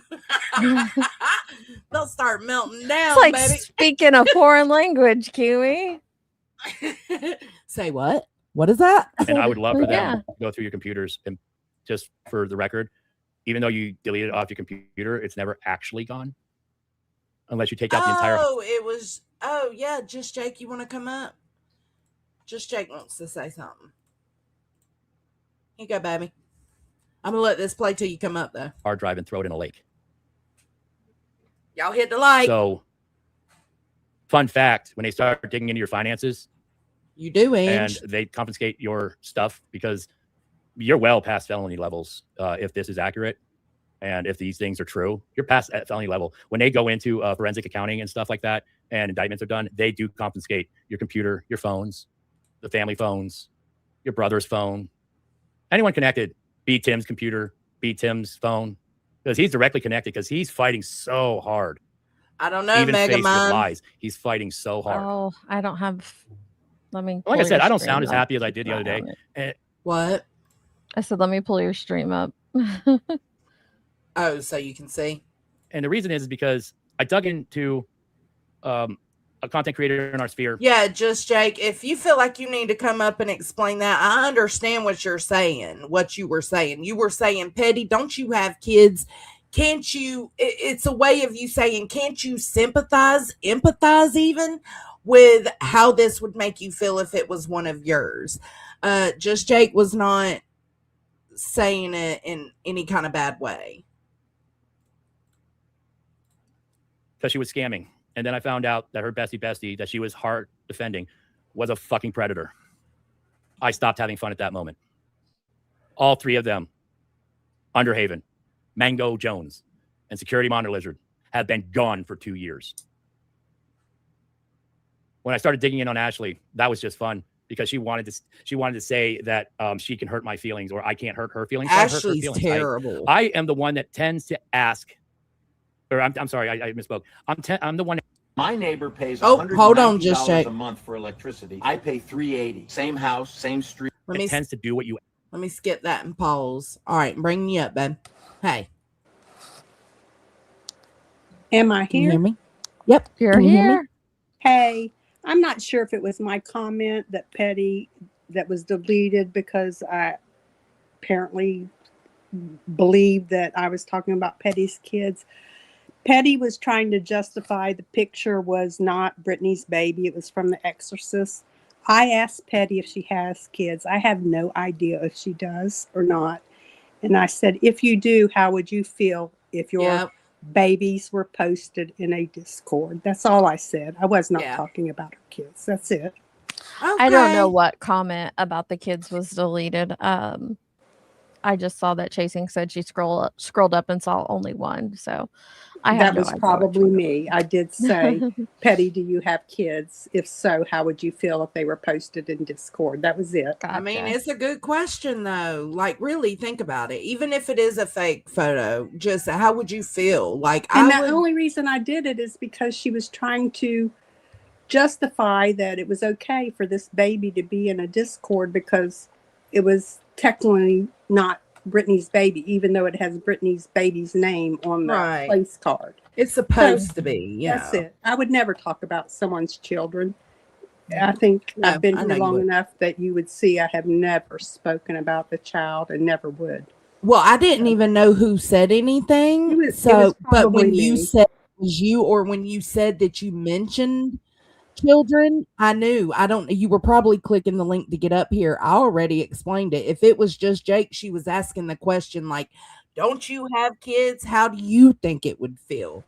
They'll start melting down, It's like baby. speaking a foreign language, Kiwi. Say what? What is that? And I would love for Yeah. them to go through your computers. And just for the record, even though you delete it off your computer, it's never actually gone. Unless you take out the entire. Oh, it was. Oh, yeah. Just Jake, you want to come up? Just Jake wants to say something. Here you go, baby. I'm going to let this play till you come up, though. Hard drive and throw it in a lake. Y'all hit the like. So, fun fact, when they start digging into your finances, you do, and they confiscate your stuff because you're well past felony levels. If this is accurate and if these things are true, you're past at felony level. When they go into forensic accounting and stuff like that and indictments are done, they do confiscate your computer, your phones, the family phones, your brother's phone, anyone connected. Be Tim's computer, be Tim's phone, because he's directly connected because he's fighting so hard. I don't know, Even Mega faced with Mom. lies, he's fighting so hard. Oh, I don't have. Let me. Like I said, pull I your don't stream sound as up. happy as I did the other day. And What? I said, let me pull your stream up. Oh, so you can see. And the reason is because I dug into a content creator in our sphere. Yeah, just Jake, if you feel like you need to come up and explain that, I understand what you're saying, what you were saying. You were saying, Petty, don't you have kids? Can't you? It's a way of you saying, can't you sympathize, empathize even with how this would make you feel if it was one of yours? Just Jake was not saying it in any kind of bad way. Because she was scamming. And then I found out that her bestie that she was hard defending was a fucking predator. I stopped having fun at that moment. All three of them, Underhaven, Mango Jones, and Security Monitor Lizard, have been gone for 2 years. When I started digging in on Ashley, that was just fun because she wanted to say that she can hurt my feelings or I can't hurt her feelings. Ashley's terrible. I am the one that tends to ask. Or I'm sorry, I misspoke. I'm the one. My neighbor pays hold on, just $190 check. a month for electricity. I pay $380. Same house, same street. It tends to do what you. Let me skip that and pause. All right, bring you up, babe. Hey. Am I Can you here? hear me? Yep. You're Can you hear me? here. Hey, I'm not sure if it was my comment that Petty that was deleted because I apparently believed that I was talking about Petty's kids. Petty was trying to justify the picture was not Brittany's baby. It was from The Exorcist. I asked Petty if she has kids. I have no idea if she does or not. And I said, if you do, how would you feel if your babies were posted in a Discord? That's all I said. I was not talking about her kids. That's it. I don't know what comment about the kids was deleted. I just saw that Chasing said she scrolled up and saw only one. So that was probably me. I did say, Petty, do you have kids? If so, how would you feel if they were posted in Discord? That was it. I mean, it's a good question, though. Like, really think about it. Even if it is a fake photo, just how would you feel? Like, and the only reason I did it is because she was trying to justify that it was okay for this baby to be in a Discord because it was technically not Brittany's baby, even though it has Brittany's baby's name on the place card. It's supposed to be. Yeah, that's it. I would never talk about someone's children. I think I've been here long enough that you would see I have never spoken about the child and never would. Well, I didn't even know who said anything. But when you said it was you, or when you said that you mentioned children, I knew. You were probably clicking the link to get up here. I already explained it. If it was just Jake, she was asking the question like, don't you have kids? How do you think it would feel?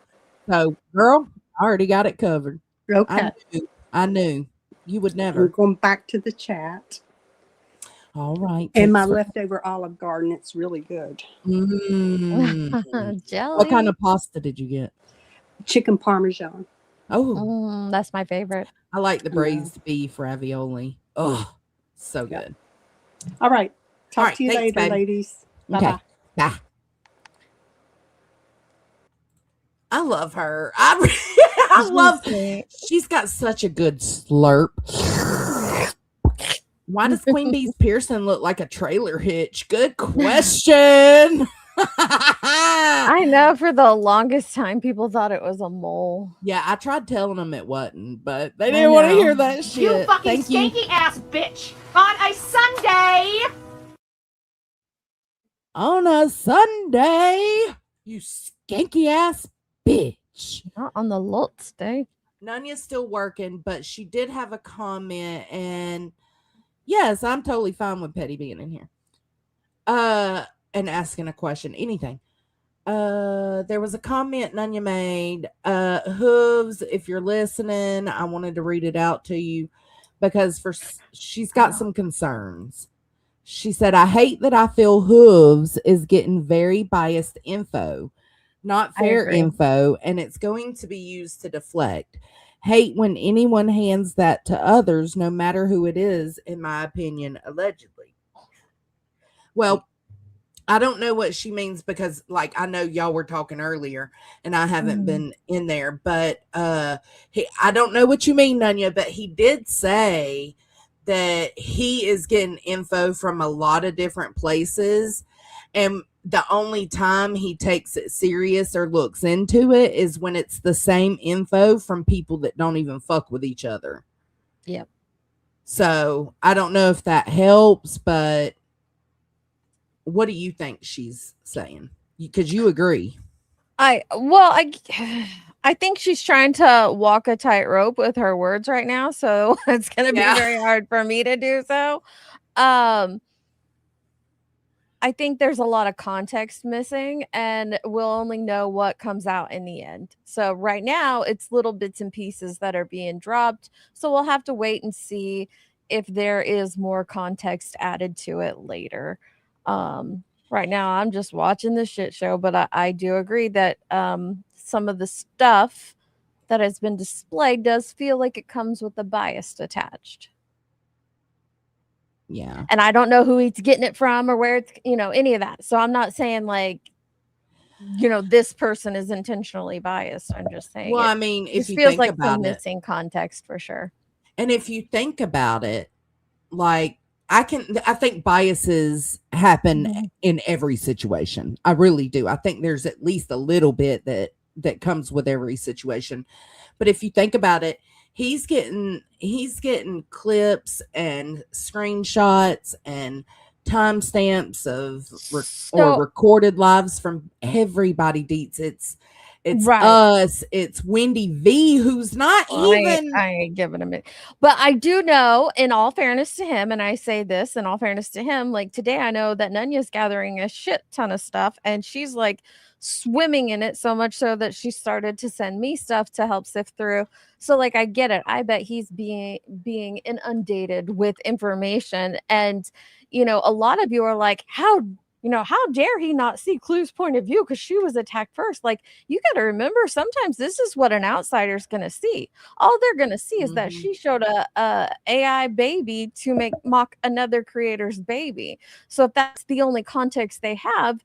So, girl, I already got it covered. Okay. I knew. You would never. We're going back to the chat. All right. And my leftover Olive Garden, it's really good. Jelly. What kind of pasta did you get? Chicken Parmesan. Oh, that's my favorite. I like the braised beef ravioli. Oh, so good. All right. Talk to you thanks, later, babe. ladies. Okay. Bye-bye. Bye. I love her. I love. She's got such a good slurp. Why does Queen Bee's Pearson look like a trailer hitch? Good question. I know for the longest time people thought it was a mole. Yeah, I tried telling them it wasn't, but they I didn't want to hear know. that shit. You fucking Thank you. skanky ass bitch! On a Sunday! On a Sunday, you skanky ass bitch. Not on the Lutz day. Nunya's still working, but she did have a comment, and yes, I'm totally fine with Petty being in here. And asking a question, anything. There was a comment Nunya made. Hooves, if you're listening, I wanted to read it out to you because she's got some concerns. She said, I hate that I feel Hooves is getting very biased info, not fair info, and it's going to be used to deflect. Hate when anyone hands that to others, no matter who it is, in my opinion, allegedly. Well, I don't know what she means because, like, I know y'all were talking earlier and I haven't been in there, but I don't know what you mean, Nunya, but he did say that he is getting info from a lot of different places, and the only time he takes it serious or looks into it is when it's the same info from people that don't even fuck with each other. Yep. So I don't know if that helps, but what do you think she's saying? Because you agree. I think she's trying to walk a tightrope with her words right now, so it's going to be very hard for me to do so. I think there's a lot of context missing, and we'll only know what comes out in the end. So right now, it's little bits and pieces that are being dropped. So we'll have to wait and see if there is more context added to it later. Right now, I'm just watching this shit show, but I do agree that some of the stuff that has been displayed does feel like it comes with a bias attached. Yeah. And I don't know who he's getting it from or where it's, any of that. So I'm not saying like, this person is intentionally biased. I'm just saying. Well, I mean, if you feels think like about some it, missing context for sure. And if you think about it, like I think biases happen in every situation. I really do. I think there's at least a little bit that comes with every situation. But if you think about it, he's getting clips and screenshots and timestamps of recorded lives from everybody. Deets. It's us. It's Wendy V, who's not even. I ain't giving him it, but I do know, in all fairness to him, and I say this in all fairness to him, like today, I know that Nunya's gathering a shit ton of stuff, and she's like swimming in it so much so that she started to send me stuff to help sift through. So, like, I get it. I bet he's being inundated with information, and a lot of you are like, how dare he not see Clue's point of view because she was attacked first? Like, you got to remember, sometimes this is what an outsider's going to see. All they're going to see is that she showed a AI baby to mock another creator's baby. So if that's the only context they have,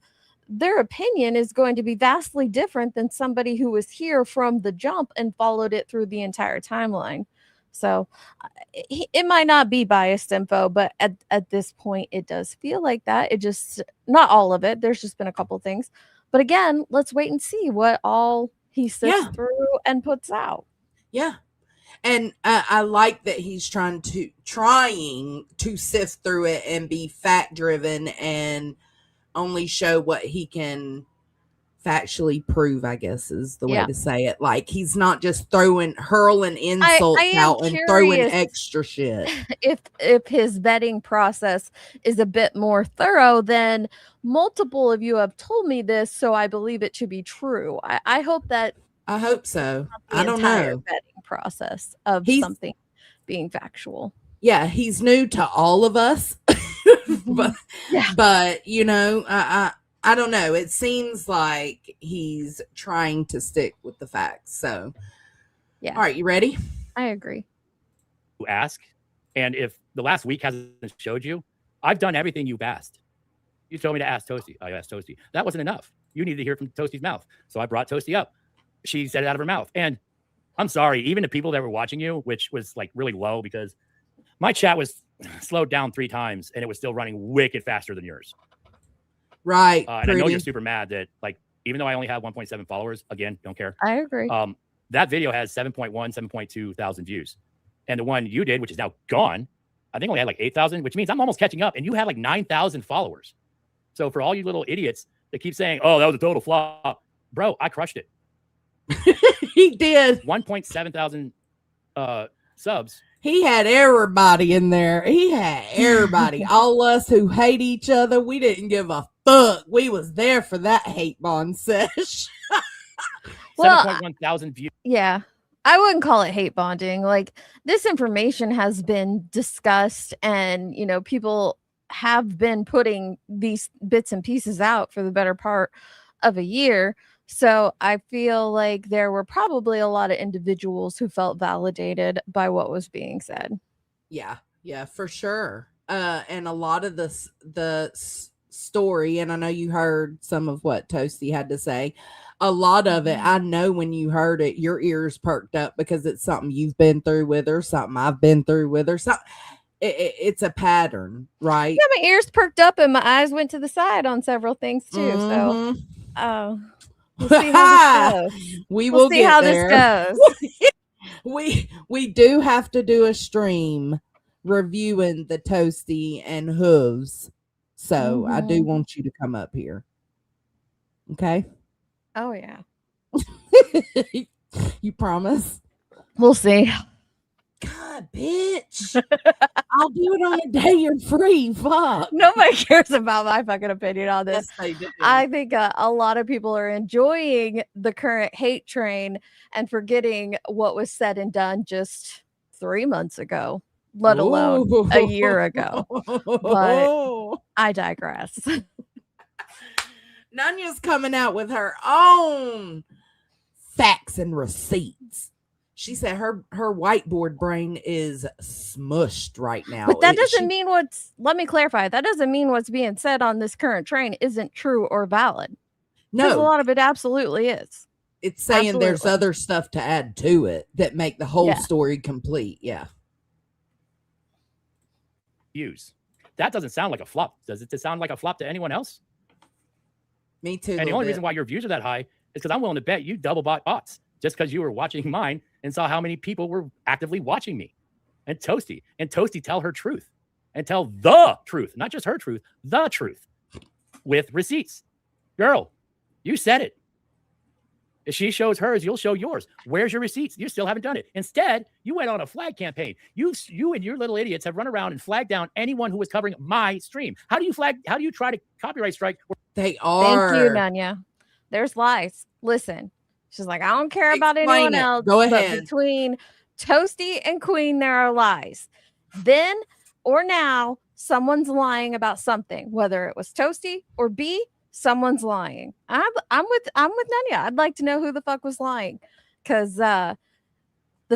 their opinion is going to be vastly different than somebody who was here from the jump and followed it through the entire timeline. So it might not be biased info, but at this point, it does feel like that. It just, not all of it. There's just been a couple things. But again, let's wait and see what all he sifts through and puts out. Yeah. And I like that he's trying to sift through it and be fact driven and only show what he can factually prove, I guess is the way to say it. Like, he's not just hurling insults out and throwing extra shit. If his vetting process is a bit more thorough, then multiple of you have told me this, so I believe it to be true. I hope that. I hope so. I don't know. Vetting process of something being factual. Yeah, he's new to all of us, but I don't know. It seems like he's trying to stick with the facts. So, yeah. All right, you ready? I agree. You ask, and if the last week hasn't showed you, I've done everything you've asked. You told me to ask Toasty. I asked Toasty. That wasn't enough. You need to hear from Toasty's mouth. So I brought Toasty up. She said it out of her mouth. And I'm sorry, even the people that were watching you, which was like really low because my chat was slowed down 3 times and it was still running wicked faster than yours. Right. And I know you're super mad that, like, even though I only have 1.7 followers, again, don't care. I agree. That video has 7.1, 7.2 thousand views. And the one you did, which is now gone, I think only had like 8,000, which means I'm almost catching up. And you have like 9,000 followers. So for all you little idiots that keep saying, oh, that was a total flop, bro, I crushed it. He did. 1.7 thousand subs. He had everybody in there. He had everybody. All us who hate each other. We didn't give a fuck. We was there for that hate bond sesh. 7.1 thousand views. Yeah. I wouldn't call it hate bonding. Like, this information has been discussed, and, you know, people have been putting these bits and pieces out for the better part of a year. So I feel like there were probably a lot of individuals who felt validated by what was being said. Yeah, for sure. And a lot of the story, and I know you heard some of what Toasty had to say. A lot of it, I know when you heard it, your ears perked up because it's something you've been through with her, something I've been through with her. It's a pattern, right? Yeah, my ears perked up and my eyes went to the side on several things too. So, we'll see how this goes. We'll see how this goes. we do have to do a stream reviewing the Toasty and Hooves. So I do want you to come up here. Okay. Oh yeah. You promise? We'll see. God, bitch. I'll do it on a day you're free. Fuck. Nobody cares about my fucking opinion on this. Yes, they do. I think a lot of people are enjoying the current hate train and forgetting what was said and done just 3 months ago, let alone a year ago. But I digress. Nanya's coming out with her own facts and receipts. She said her whiteboard brain is smushed right now. But that doesn't mean let me clarify. That doesn't mean what's being said on this current train isn't true or valid. No. A lot of it absolutely is. It's saying there's other stuff to add to it that make the whole story complete. Yeah. Views. That doesn't sound like a flop. Does it sound like a flop to anyone else? Me too. And the only reason why your views are that high is because I'm willing to bet you double bought bots just because you were watching mine and saw how many people were actively watching me. And Toasty tell her truth and tell the truth, not just her truth, the truth with receipts. Girl, you said it. If she shows hers, you'll show yours. Where's your receipts? You still haven't done it. Instead, you went on a flag campaign. You and your little idiots have run around and flagged down anyone who was covering my stream. How do you try to copyright strike? They are. Thank you, Nanya. There's lies. Listen, she's like, I don't care about anyone else. Go ahead. But between Toasty and Queen, there are lies. Then or now, someone's lying about something, whether it was Toasty or B. Someone's lying. I'm with Nanya. I'd like to know who the fuck was lying, because the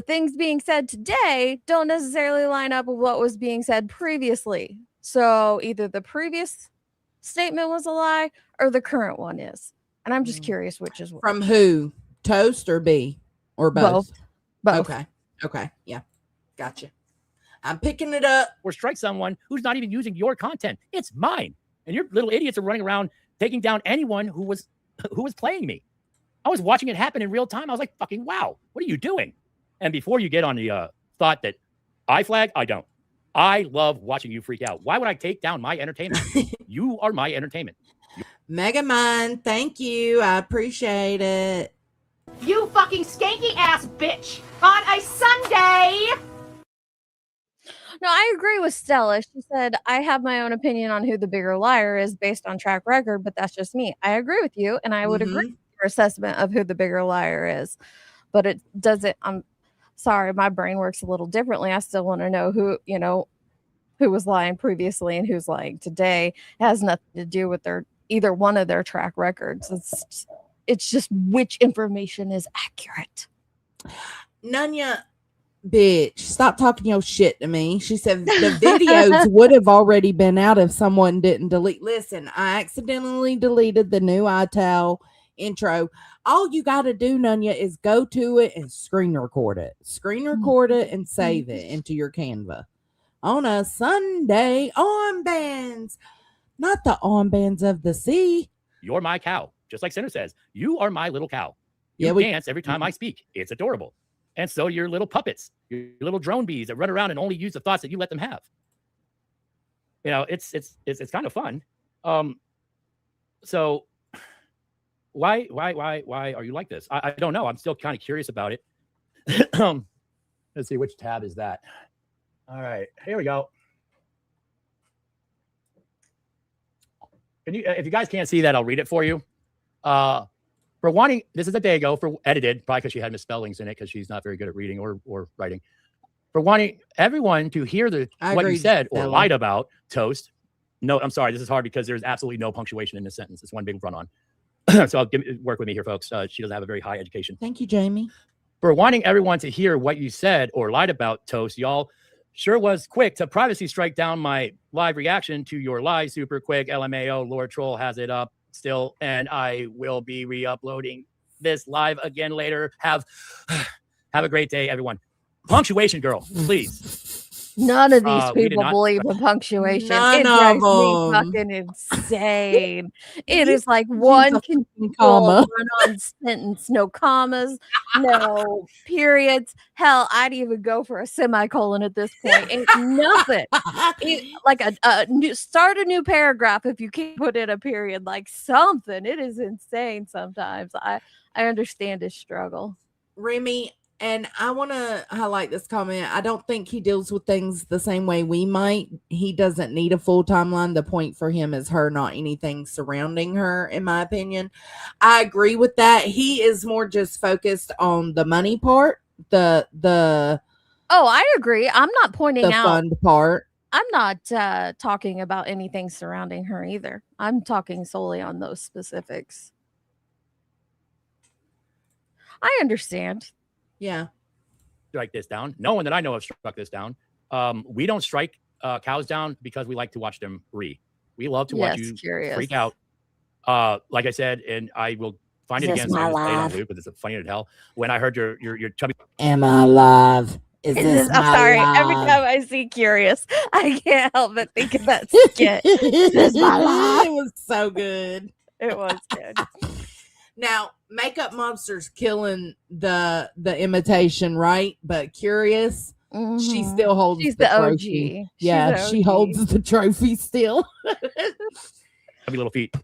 things being said today don't necessarily line up with what was being said previously. So either the previous statement was a lie or the current one is. And I'm just curious which is what. From who? Toast or B? Or both? Both. Okay. Yeah. Gotcha. I'm picking it up. Or strike someone who's not even using your content. It's mine. And your little idiots are running around taking down anyone who was playing me. I was watching it happen in real time. I was like, fucking wow, what are you doing? And before you get on the thought that I flag, I don't. I love watching you freak out. Why would I take down my entertainment? You are my entertainment. Megamind, thank you. I appreciate it. You fucking skanky ass bitch on a Sunday. No, I agree with Stella. She said, I have my own opinion on who the bigger liar is based on track record, but that's just me. I agree with you, and I would agree with your assessment of who the bigger liar is. But it doesn't, I'm sorry, my brain works a little differently. I still want to know who was lying previously and who's lying today. It has nothing to do with either one of their track records. It's just which information is accurate. Nanya, bitch, stop talking your shit to me. She said the videos would have already been out if someone didn't delete. Listen, I accidentally deleted the new iTal intro. All you got to do, Nanya, is go to it and screen record it. Screen record it and save it into your Canva. On a Sunday, armbands. Not the armbands of the sea. You're my cow. Just like Sinner says, you are my little cow. You Yeah, we- dance every time I speak. It's adorable. And so your little puppets, your little drone bees that run around and only use the thoughts that you let them have. You know, it's kind of fun. So why are you like this? I don't know. I'm still kind of curious about it. Let's see, which tab is that? All right, here we go. Can you, if you guys can't see that, I'll read it for you. For wanting, this is a day ago, for edited, probably because she had misspellings in it because she's not very good at reading or writing. For wanting everyone to hear what you said or lied about, Toast. No, I'm sorry, this is hard because there's absolutely no punctuation in this sentence. It's one big run on. So work with me here, folks. She doesn't have a very high education. Thank you, Jamie. For wanting everyone to hear what you said or lied about, Toast, y'all sure was quick to privacy strike down my live reaction to your lie. Super quick. LMAO. Lord Troll has it up still, and I will be re-uploading this live again later. Have a great day, everyone. Punctuation, girl, please. None of these people believe in punctuation. None it of drives me them. fucking insane. It is like one comma. run-on sentence, no commas, no periods. Hell, I'd even go for a semicolon at this point. Ain't nothing. Like start a new paragraph if you can't put in a period. Like something. It is insane sometimes. I understand his struggle. Remy, and I want to highlight this comment. I don't think he deals with things the same way we might. He doesn't need a full timeline. The point for him is her, not anything surrounding her, in my opinion. I agree with that. He is more just focused on the money part, the Oh, I agree. I'm not pointing the out fund part. I'm not talking about anything surrounding her either. I'm talking solely on those specifics. I understand. Yeah. Strike this down. No one that I know of struck this down. We don't strike cows down because we like to watch them breathe. We love to watch you freak out. Like I said, and I will find it again. So I just play it on loop, but it's funny as hell. When I heard your chubby. Am I alive? Is this I'm my sorry. life? Every time I see Curious, I can't help but think of that skit. Is this my life? It was so good. It was good. Now, Makeup Monster's killing the imitation, right? But Curious, she still holds She's the the OG. trophy. She's Yeah, the she OG. holds the trophy still. Chubby little feet.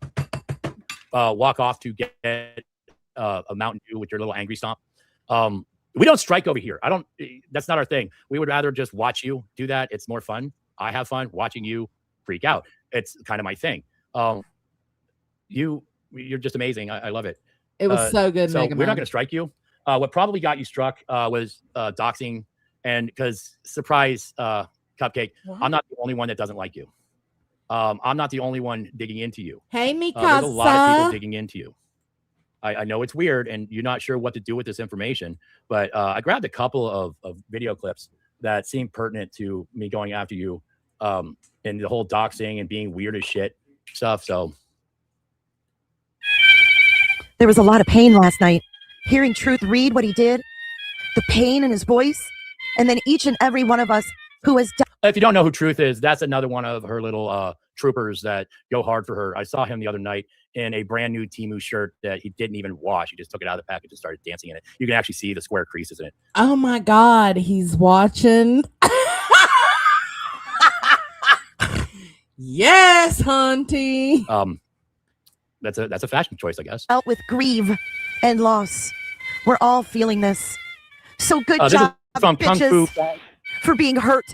Walk off to get a Mountain Dew with your little angry stomp. We don't strike over here. That's not our thing. We would rather just watch you do that. It's more fun. I have fun watching you freak out. It's kind of my thing. You're just amazing. I love it. It was so good. So Mega we're not Man. going to strike you. What probably got you struck was doxing, and because surprise, Cupcake, I'm not the only one that doesn't like you. I'm not the only one digging into you. Hey, Mikasa. There's a lot of people digging into you. I know it's weird, and you're not sure what to do with this information, but I grabbed a couple of video clips that seem pertinent to me going after you, and the whole doxing and being weird as shit stuff. So. There was a lot of pain last night. Hearing Truth read what he did, the pain in his voice, and then each and every one of us who has done. If you don't know who Truth is, that's another one of her little troopers that go hard for her. I saw him the other night in a brand new Temu shirt that he didn't even wash. He just took it out of the package and started dancing in it. You can actually see the square creases in it. Oh my God, he's watching. Yes, Hunty. That's a fashion choice, I guess. Out with grief and loss. We're all feeling this. So good job, from Kung Fu bitches, for being hurt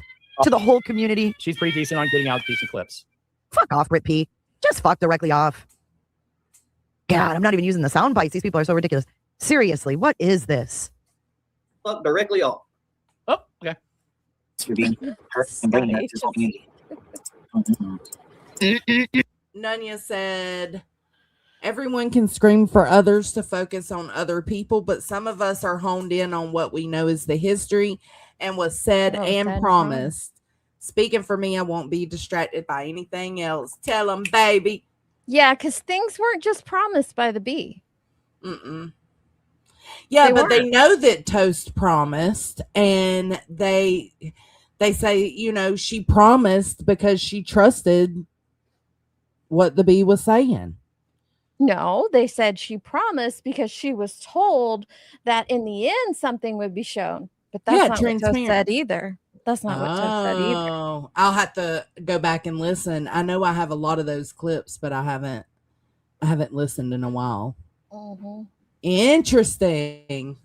to the whole community. She's pretty decent on getting out decent clips. Fuck off, Brit P. Just fuck directly off. God, I'm not even using the sound bites. These people are so ridiculous. Seriously, what is this? Fuck directly off. Oh, okay. To being hurt and bringing that to the community. Nunya said, everyone can scream for others to focus on other people, but some of us are honed in on what we know is the history and was said and promised. Speaking for me, I won't be distracted by anything else. Tell them, baby. Yeah, because things weren't just promised by the bee. Yeah, but they know that Toast promised, and they say, you know, she promised because she trusted what the bee was saying. No, they said she promised because she was told that in the end something would be shown. But that's not what Toast said either. That's not what Toast said either. Oh, I'll have to go back and listen. I know I have a lot of those clips, but I haven't listened in a while. Mm-hmm. Interesting.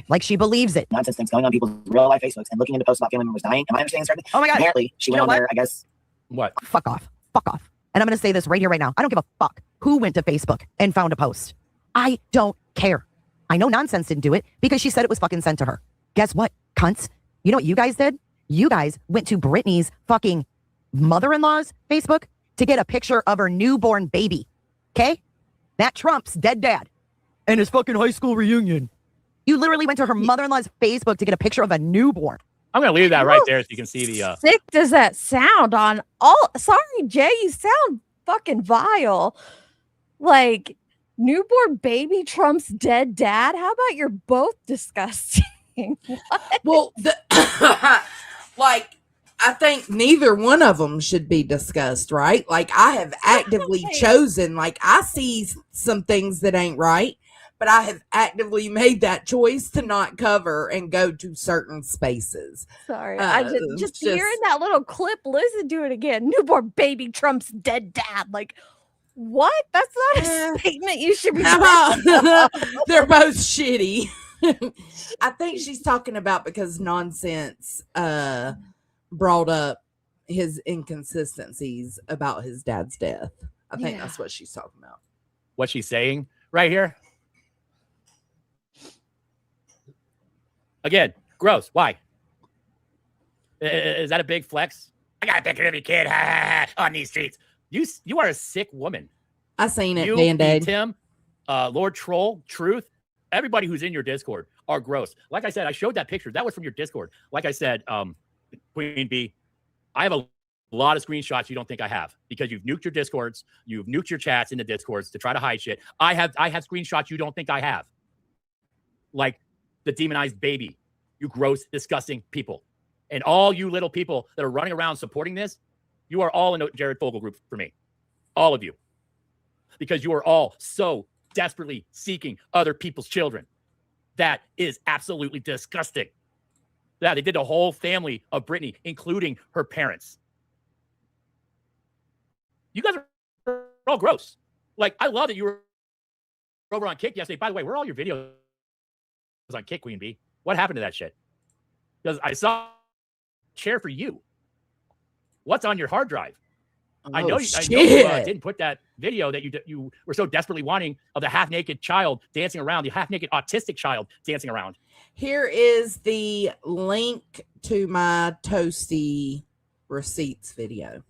Like she believes it. Nonsense things going on people's real life Facebooks and looking into posts about family members dying. Am I understanding correctly? Oh my God. Apparently, she went on there, I guess. What? Fuck off. Fuck off. And I'm going to say this right here, right now. I don't give a fuck who went to Facebook and found a post. I don't care. I know Nonsense didn't do it because she said it was fucking sent to her. Guess what, cunts? You know what you guys did? You guys went to Britney's fucking mother-in-law's Facebook to get a picture of her newborn baby. Okay? That trumps dead dad and his fucking high school reunion. You literally went to her mother-in-law's Facebook to get a picture of a newborn. I'm going to leave that right there so you can see the... Sick does that sound on all... Sorry, Jay, you sound fucking vile. Like, newborn baby trumps dead dad? How about you're both disgusting? Well, like, I think neither one of them should be discussed, right? Like, I have actively chosen, like, I see some things that ain't right, but I have actively made that choice to not cover and go to certain spaces. Sorry, I just hearing that little clip, listen to it again. Newborn baby trumps dead dad. Like, what? That's not a statement you should be They're both shitty. I think she's talking about because Nonsense brought up his inconsistencies about his dad's death. I think that's what she's talking about. What she's saying right here. Again, gross. Why? Is that a big flex? I got a picture of your kid on these streets. You are a sick woman. I seen it, you, Band-Aid. Tim, Lord Troll, Truth, everybody who's in your Discord are gross. Like I said, I showed that picture. That was from your Discord. Like I said, Queen Bee, I have a lot of screenshots you don't think I have because you've nuked your Discords, you've nuked your chats in the Discords to try to hide shit. I have screenshots you don't think I have. Like the demonized baby, you gross, disgusting people. And all you little people that are running around supporting this, you are all in the Jared Fogle group for me. All of you. Because you are all so desperately seeking other people's children. That is absolutely disgusting. Yeah, they did the whole family of Britney, including her parents. You guys are all gross. Like, I love that you were over on Kick yesterday. By the way, where are all your videos on Kick, Queen Bee? What happened to that shit? Because I saw a chair for you. What's on your hard drive? I know you didn't put that video that you were so desperately wanting of the half-naked child dancing around, the half-naked autistic child dancing around. Here is the link to my Toasty receipts video.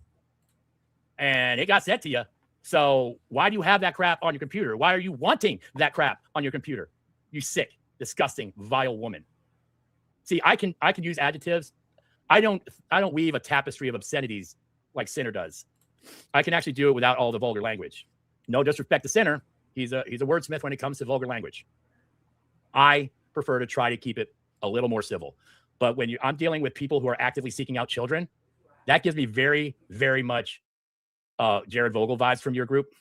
And it got sent to you. So why do you have that crap on your computer? Why are you wanting that crap on your computer? You sick, disgusting, vile woman. See, I can use adjectives. I don't weave a tapestry of obscenities like Sinner does. I can actually do it without all the vulgar language. No disrespect to Sinner. He's a wordsmith when it comes to vulgar language. I prefer to try to keep it a little more civil. But when I'm dealing with people who are actively seeking out children, that gives me very, very much Jared Vogel vibes from your group.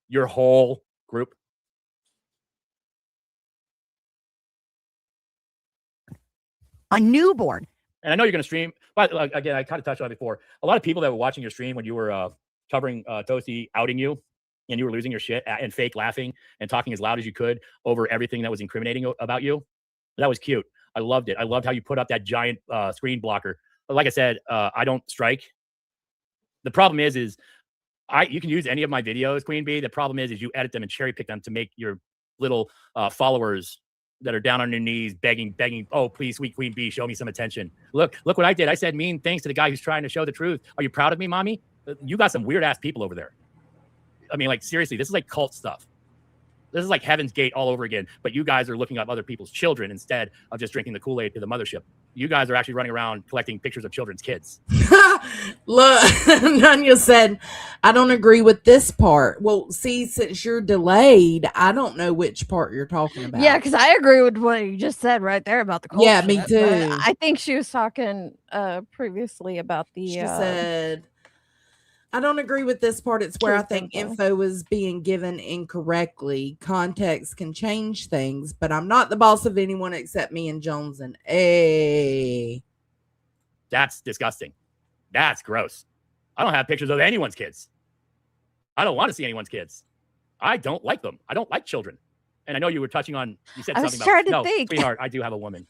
Your whole group. A newborn. And I know you're going to stream, but again, I kind of touched on it before. A lot of people that were watching your stream when you were covering Toasty outing you and you were losing your shit and fake laughing and talking as loud as you could over everything that was incriminating about you. That was cute. I loved it. I loved how you put up that giant screen blocker. But like I said, I don't strike. The problem is you can use any of my videos, Queen Bee. The problem is you edit them and cherry pick them to make your little followers that are down on their knees begging, oh, please, sweet Queen Bee, show me some attention. Look what I did. I said mean things to the guy who's trying to show the truth. Are you proud of me, mommy? You got some weird ass people over there. I mean, like, seriously, this is like cult stuff. This is like Heaven's Gate all over again, but you guys are looking up other people's children instead of just drinking the Kool-Aid to the mothership. You guys are actually running around collecting pictures of children's kids. Look, Nanya said, I don't agree with this part. Well, see, since you're delayed, I don't know which part you're talking about. Yeah, because I agree with what you just said right there about the culture. Yeah, me too. I think she was talking previously about the... She said, I don't agree with this part. It's where I think Truth info is being given incorrectly. Context can change things, but I'm not the boss of anyone except me and Jones. And that's disgusting. That's gross. I don't have pictures of anyone's kids. I don't want to see anyone's kids. I don't like them. I don't like children. And I know you were touching on, you said something about, no, sweetheart, I do have a woman.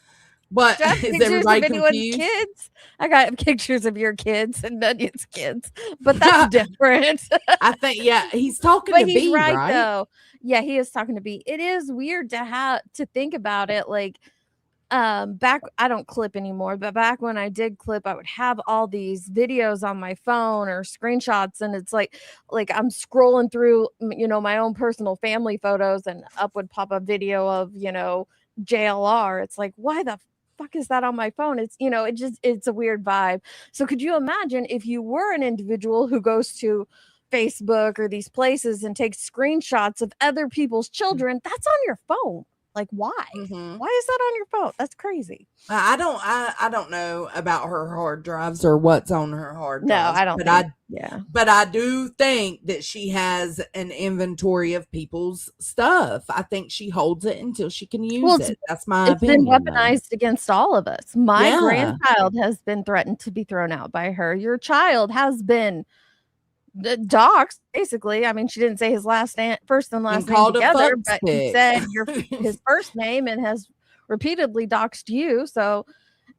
But is everybody confused? Kids? I got pictures of your kids and Nunya's kids, but that's different. I think, yeah, he's talking to B, right? Though. Yeah, he is talking to B. It is weird to think about it. Like, back, I don't clip anymore, but back when I did clip, I would have all these videos on my phone or screenshots, and it's like I'm scrolling through, my own personal family photos, and up would pop a video of, JLR. It's like, why the fuck is that on my phone? It's, it's a weird vibe. So could you imagine if you were an individual who goes to Facebook or these places and takes screenshots of other people's children? That's on your phone. Like, why? Mm-hmm. Why is that on your phone? That's crazy. I don't know about her hard drives or what's on her hard drives. No, I don't. But I do think that she has an inventory of people's stuff. I think she holds it until she can use it. That's my opinion. It's been weaponized against all of us. My grandchild has been threatened to be thrown out by her. Your child has been doxed, basically. I mean, she didn't say his first and last name together, but he said his first name and has repeatedly doxed you. So,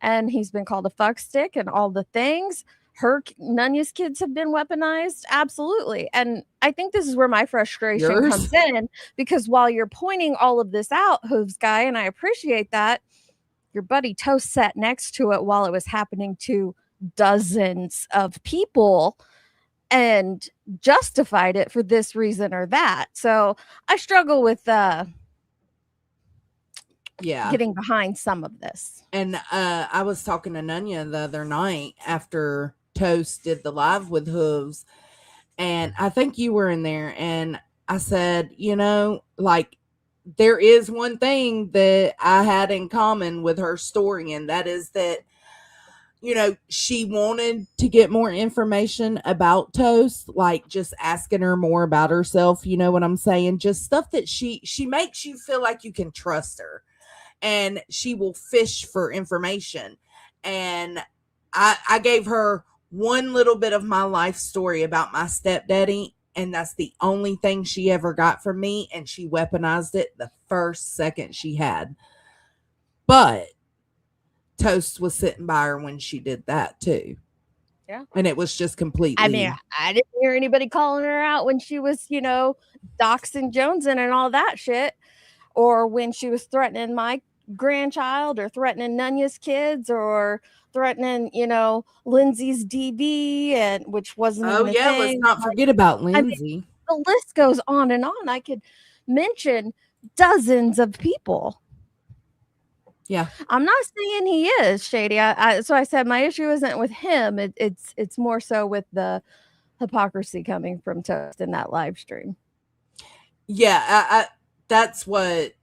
and he's been called a fuck stick and all the things. Nunya's kids have been weaponized, absolutely. And I think this is where my frustration comes in, because while you're pointing all of this out, Hooves guy, and I appreciate that, your buddy Toast sat next to it while it was happening to dozens of people and justified it for this reason or that. So I struggle with getting behind some of this. And I was talking to Nunya the other night after Toast did the live with Hooves, and I think you were in there, and I said, like, there is one thing that I had in common with her story, and that is that she wanted to get more information about Toast, like just asking her more about herself. You know what I'm saying? Just stuff that she makes you feel like you can trust her, and she will fish for information. And I gave her one little bit of my life story about my stepdaddy, and that's the only thing she ever got from me, and she weaponized it the first second she had. But Toast was sitting by her when she did that too. Yeah. And it was just completely. I mean, I didn't hear anybody calling her out when she was, doxing Jonesin and all that shit, or when she was threatening my grandchild or threatening Nunya's kids or threatening, Lindsay's DV, and which wasn't. Oh yeah, let's not forget about Lindsay. I mean, the list goes on and on. I could mention dozens of people. Yeah, I'm not saying he is shady. So I said my issue isn't with him. It's more so with the hypocrisy coming from Toast in that live stream. Yeah, that's what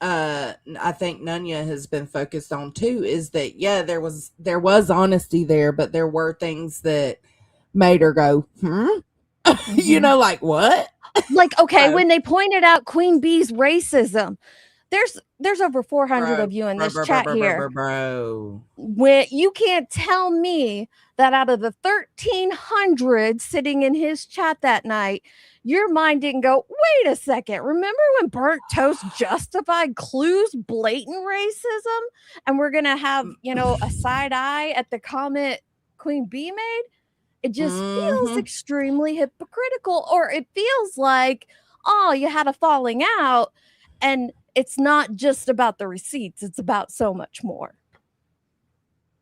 I think Nunya has been focused on too. Is that there was honesty there, but there were things that made her go, like what? Like, okay, when they pointed out Queen Bee's racism. There's over 400 of you in this chat here. When you can't tell me that out of the 1,300 sitting in his chat that night, your mind didn't go, wait a second. Remember when Burnt Toast justified Clue's blatant racism? And we're going to have, a side eye at the comment Queen Bee made? It just feels extremely hypocritical, or it feels like, oh, you had a falling out, and it's not just about the receipts. It's about so much more.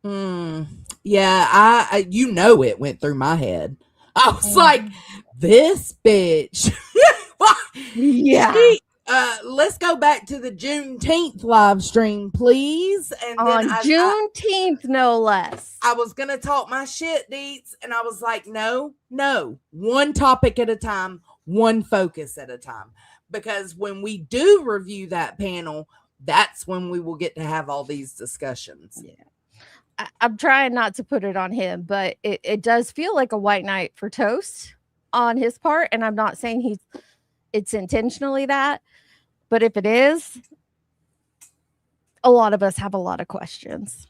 Yeah, I it went through my head. I was like, this bitch. Yeah. Let's go back to the Juneteenth live stream, please. And on Juneteenth, no less. I was going to talk my shit, Deets, and I was like, no. One topic at a time, one focus at a time. Because when we do review that panel, that's when we will get to have all these discussions. Yeah. I'm trying not to put it on him, but it does feel like a white knight for Toast on his part. And I'm not saying it's intentionally that, but if it is, a lot of us have a lot of questions.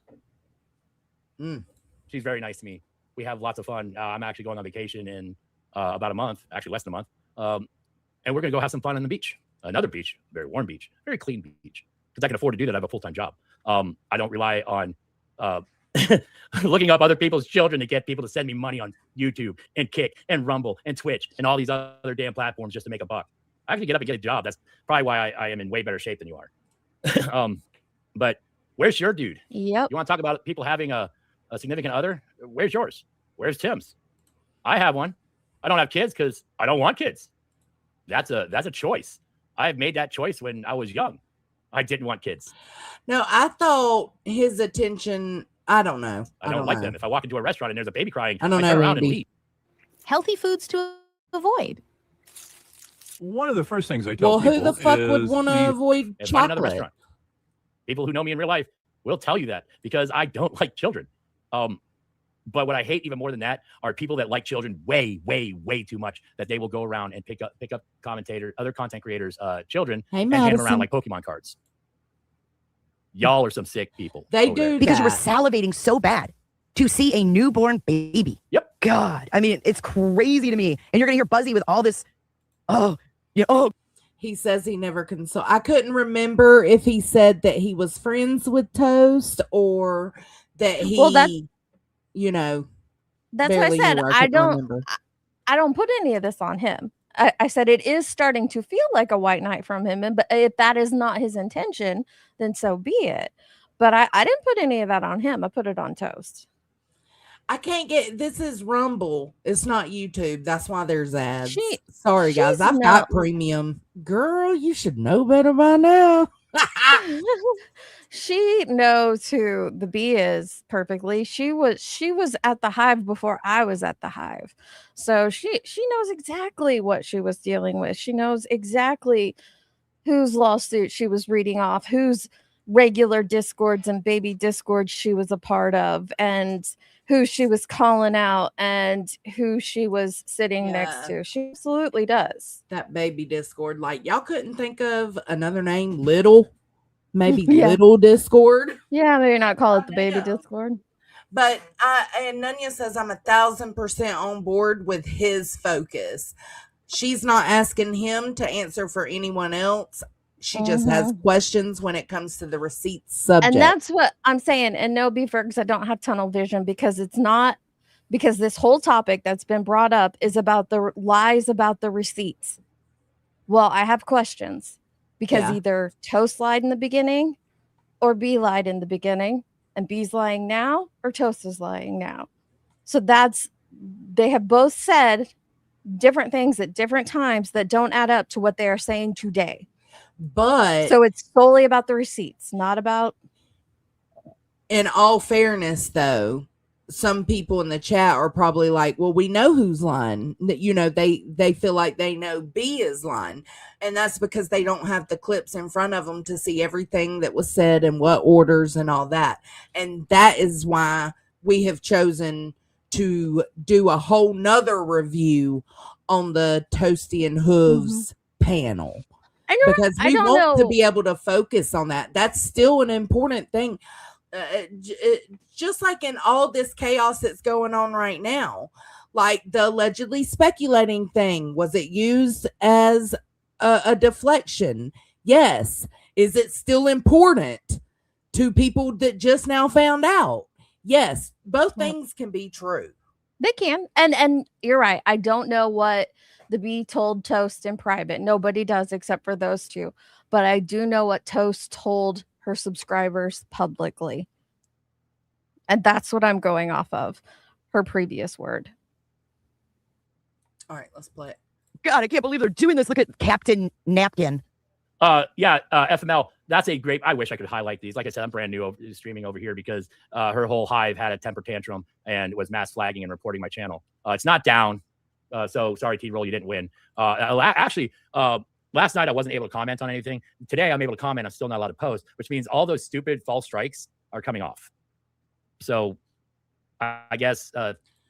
She's very nice to me. We have lots of fun. I'm actually going on vacation in about a month, actually less than a month. And we're going to go have some fun on the beach. Another beach, very warm beach, very clean beach. Because I can afford to do that. I have a full-time job. I don't rely on looking up other people's children to get people to send me money on YouTube and Kick and Rumble and Twitch and all these other damn platforms just to make a buck. I actually get up and get a job. That's probably why I am in way better shape than you are. But where's your dude? Yep. You want to talk about people having a significant other? Where's yours? Where's Tim's? I have one. I don't have kids because I don't want kids. That's a choice. I have made that choice when I was young. I didn't want kids. No, I thought his attention, I don't know. I don't like them. If I walk into a restaurant and there's a baby crying, I don't turn know, around and Randy. leave. Healthy foods to avoid. One of the first things I tell Well, people who the fuck would is want to avoid And find another chocolate? restaurant. People who know me in real life will tell you that because I don't like children. But what I hate even more than that are people that like children way, way, way too much that they will go around and pick up other content creators' children Hey, and hand them Madison. around like Pokemon cards. Y'all are some sick people. They over do there. Because you were salivating so bad to see a newborn baby. Yep. God, I mean, it's crazy to me. And you're gonna hear Buzzy with all this. He says he never consult. I couldn't remember if he said that he was friends with Toast or that he, Well, that's what I barely said. knew her. I couldn't don't. remember. I don't put any of this on him. I said it is starting to feel like a white knight from him, but if that is not his intention, then so be it. But I didn't put any of that on him. I put it on Toast. I can't get this is Rumble. It's not YouTube. That's why there's ads. She- Sorry, guys. she's I've not- got premium. Girl, you should know better by now. She knows who the bee is perfectly. She was at the hive before I was at the hive. So she knows exactly what she was dealing with. She knows exactly whose lawsuit she was reading off, whose regular discords and baby discords she was a part of, and who she was calling out and who she was sitting next to. She absolutely does. That baby Discord. Like, y'all couldn't think of another name? Little? Maybe Yeah. Little Discord? Yeah, maybe not call it the baby discord. But and Nunya says I'm 1,000% on board with his focus. She's not asking him to answer for anyone else. She just has questions when it comes to the receipts subject. And that's what I'm saying. And no beef because I don't have tunnel vision because it's not because this whole topic that's been brought up is about the lies about the receipts. Well, I have questions because either Toast lied in the beginning or B lied in the beginning and B's lying now or Toast is lying now. So they have both said different things at different times that don't add up to what they are saying today. But so it's solely about the receipts, not about. In all fairness, though, some people in the chat are probably like, well, we know who's lying. They feel like they know B is lying. And that's because they don't have the clips in front of them to see everything that was said and what orders and all that. And that is why we have chosen to do a whole nother review on the Toasty and Hooves panel. Because we want to be able to focus on that. That's still an important thing. Just like in all this chaos that's going on right now, like the allegedly speculating thing, was it used as a deflection? Yes. Is it still important to people that just now found out? Yes. Both things can be true. They can. And you're right. I don't know what the bee told Toast in private. Nobody does except for those two. But I do know what Toast told her subscribers publicly. And that's what I'm going off of. Her previous word. All right, let's play it. God, I can't believe they're doing this. Look at Captain Napkin. FML, that's a great, I wish I could highlight these. Like I said, I'm brand new streaming over here because her whole hive had a temper tantrum and was mass flagging and reporting my channel. It's not down. So sorry, T-Roll, you didn't win. Actually, last night I wasn't able to comment on anything. Today I'm able to comment. I'm still not allowed to post, which means all those stupid false strikes are coming off. So I guess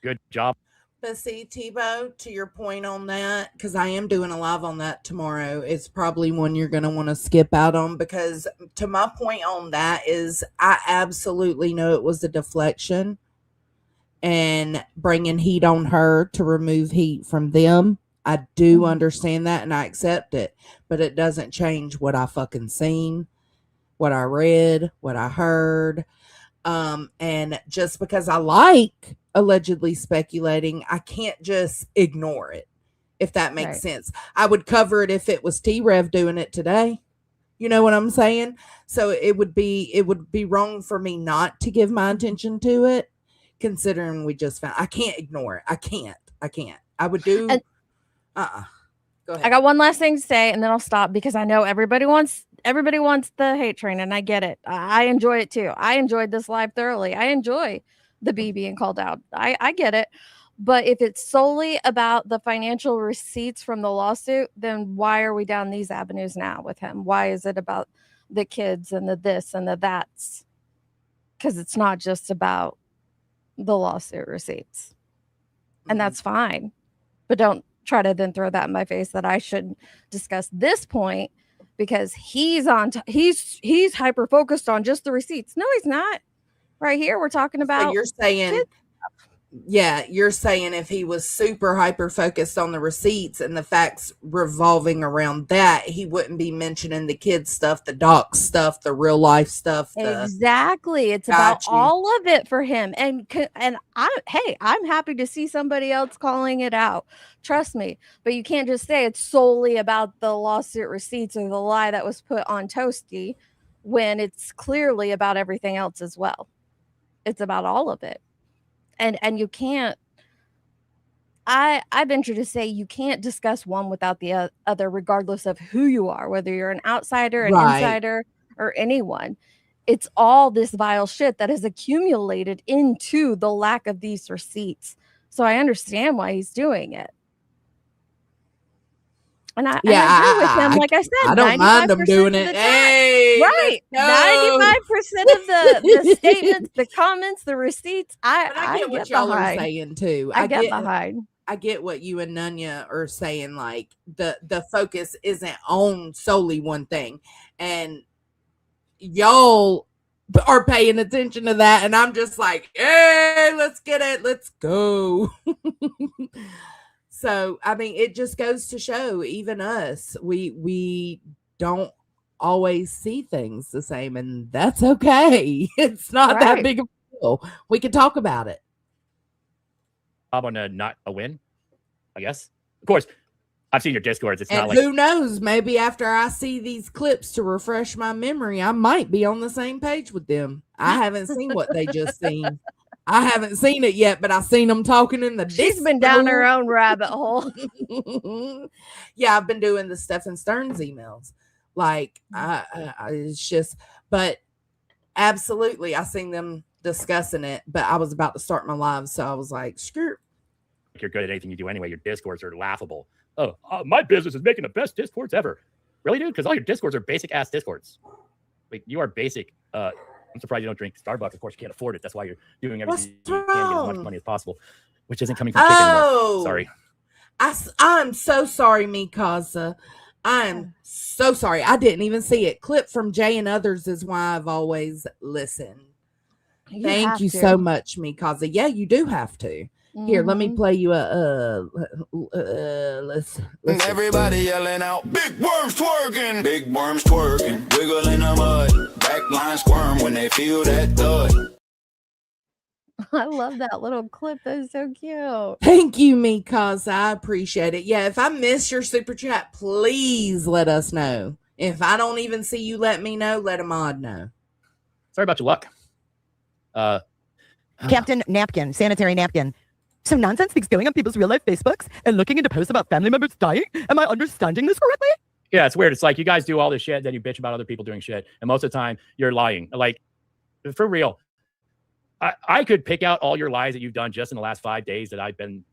good job. But see, Tebow, to your point on that, because I am doing a live on that tomorrow, it's probably one you're going to want to skip out on, because to my point on that is I absolutely know it was a deflection and bringing heat on her to remove heat from them. I do understand that and I accept it, but it doesn't change what I fucking seen, what I read, what I heard. And just because I like allegedly speculating, I can't just ignore it, if that makes sense. I would cover it if it was T-Rev doing it today. You know what I'm saying? So it would be wrong for me not to give my attention to it, considering we just found. I can't ignore it. I can't. I would do. Go ahead. I got one last thing to say, and then I'll stop, because I know everybody wants the hate train, and I get it. I enjoy it too. I enjoyed this live thoroughly. I enjoy the B being called out. I get it. But if it's solely about the financial receipts from the lawsuit, then why are we down these avenues now with him? Why is it about the kids and the this and the that's? Because it's not just about the lawsuit receipts. And that's fine. But don't try to then throw that in my face that I should discuss this point because he's he's hyper focused on just the receipts. No, he's not. Right here, we're talking about. So you're saying, yeah, you're saying if he was super hyper focused on the receipts and the facts revolving around that, he wouldn't be mentioning the kids stuff, the doc stuff, the real life stuff. Exactly. It's about all of it for him. And I'm happy to see somebody else calling it out. Trust me. But you can't just say it's solely about the lawsuit receipts or the lie that was put on Toasty when it's clearly about everything else as well. It's about all of it. And you can't, I venture to say you can't discuss one without the other, regardless of who you are, whether you're an outsider, an insider, or anyone. It's all this vile shit that has accumulated into the lack of these receipts. So I understand why he's doing it. And I agree with him. Like I said, I don't mind him doing it. Hey, right. 95% of the statements, the comments, the receipts, I get what y'all are saying too. I get behind. I get what you and Nunya are saying. Like the focus isn't on solely one thing, and y'all are paying attention to that. And I'm just like, hey, let's get it. Let's go. So, I mean, it just goes to show, even us, we don't always see things the same, and that's okay. It's not that big of a deal. We can talk about it. I'm on not a win, I guess. Of course, I've seen your Discords. It's and not like who knows? Maybe after I see these clips to refresh my memory, I might be on the same page with them. I haven't seen what they just seen. I haven't seen it yet, but I've seen them talking in the She's been down her own rabbit hole. Yeah, I've been doing the Stephen Stearns emails. Like, it's just, but absolutely, I seen them discussing it, but I was about to start my live, so I was like, screw. You're good at anything you do anyway. Your Discords are laughable. Oh, my business is making the best Discords ever. Really, dude? Because all your Discords are basic-ass Discords. Like, you are basic. I'm surprised you don't drink Starbucks. Of course, you can't afford it. That's why you're doing everything you can to get as much money as possible, which isn't coming from chicken anymore. Sorry. I'm so sorry, Mikasa. I'm so sorry. I didn't even see it. Clip from Jay and Others is why I've always listened. Thank you so much, Mikasa. Yeah, you do have to. Here, let me play you let's everybody yelling out, big worms twerking, big worms twerking, wiggle in the mud, backline squirm when they feel that thud. I love that little clip. That is so cute. Thank you, Mikasa. I appreciate it. Yeah, if I miss your super chat, please let us know. If I don't even see you, let me know. Let a mod know. Sorry about your luck. Captain Napkin, sanitary napkin. So nonsense things going on people's real life Facebooks and looking into posts about family members dying? Am I understanding this correctly? Yeah, it's weird. It's like you guys do all this shit, then you bitch about other people doing shit, and most of the time you're lying. Like, for real. I could pick out all your lies that you've done just in the last 5 days that I've been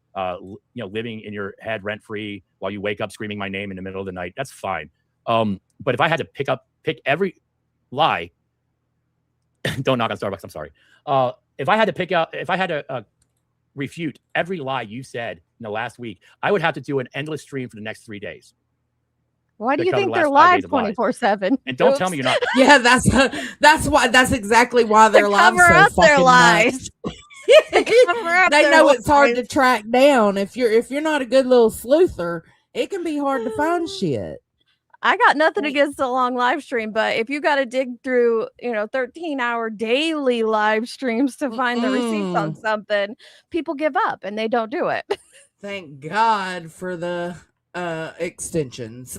living in your head rent free while you wake up screaming my name in the middle of the night. That's fine. But if I had to pick every lie, don't knock on Starbucks, I'm sorry. if I had to refute every lie you said in the last week, I would have to do an endless stream for the next 3 days. Why do to you cover think the they're last 5 live days of lies. 24/7? And don't tell me you're not. Yeah, that's exactly why they're live cover so up their fucking lies. much. Cover up They their know it's hard to lies. track down. If you're not a good little sleuther, it can be hard to find shit. I got nothing against the long live stream, but if you got to dig through, 13-hour daily live streams to find the receipts on something, people give up and they don't do it. Thank God for the extensions.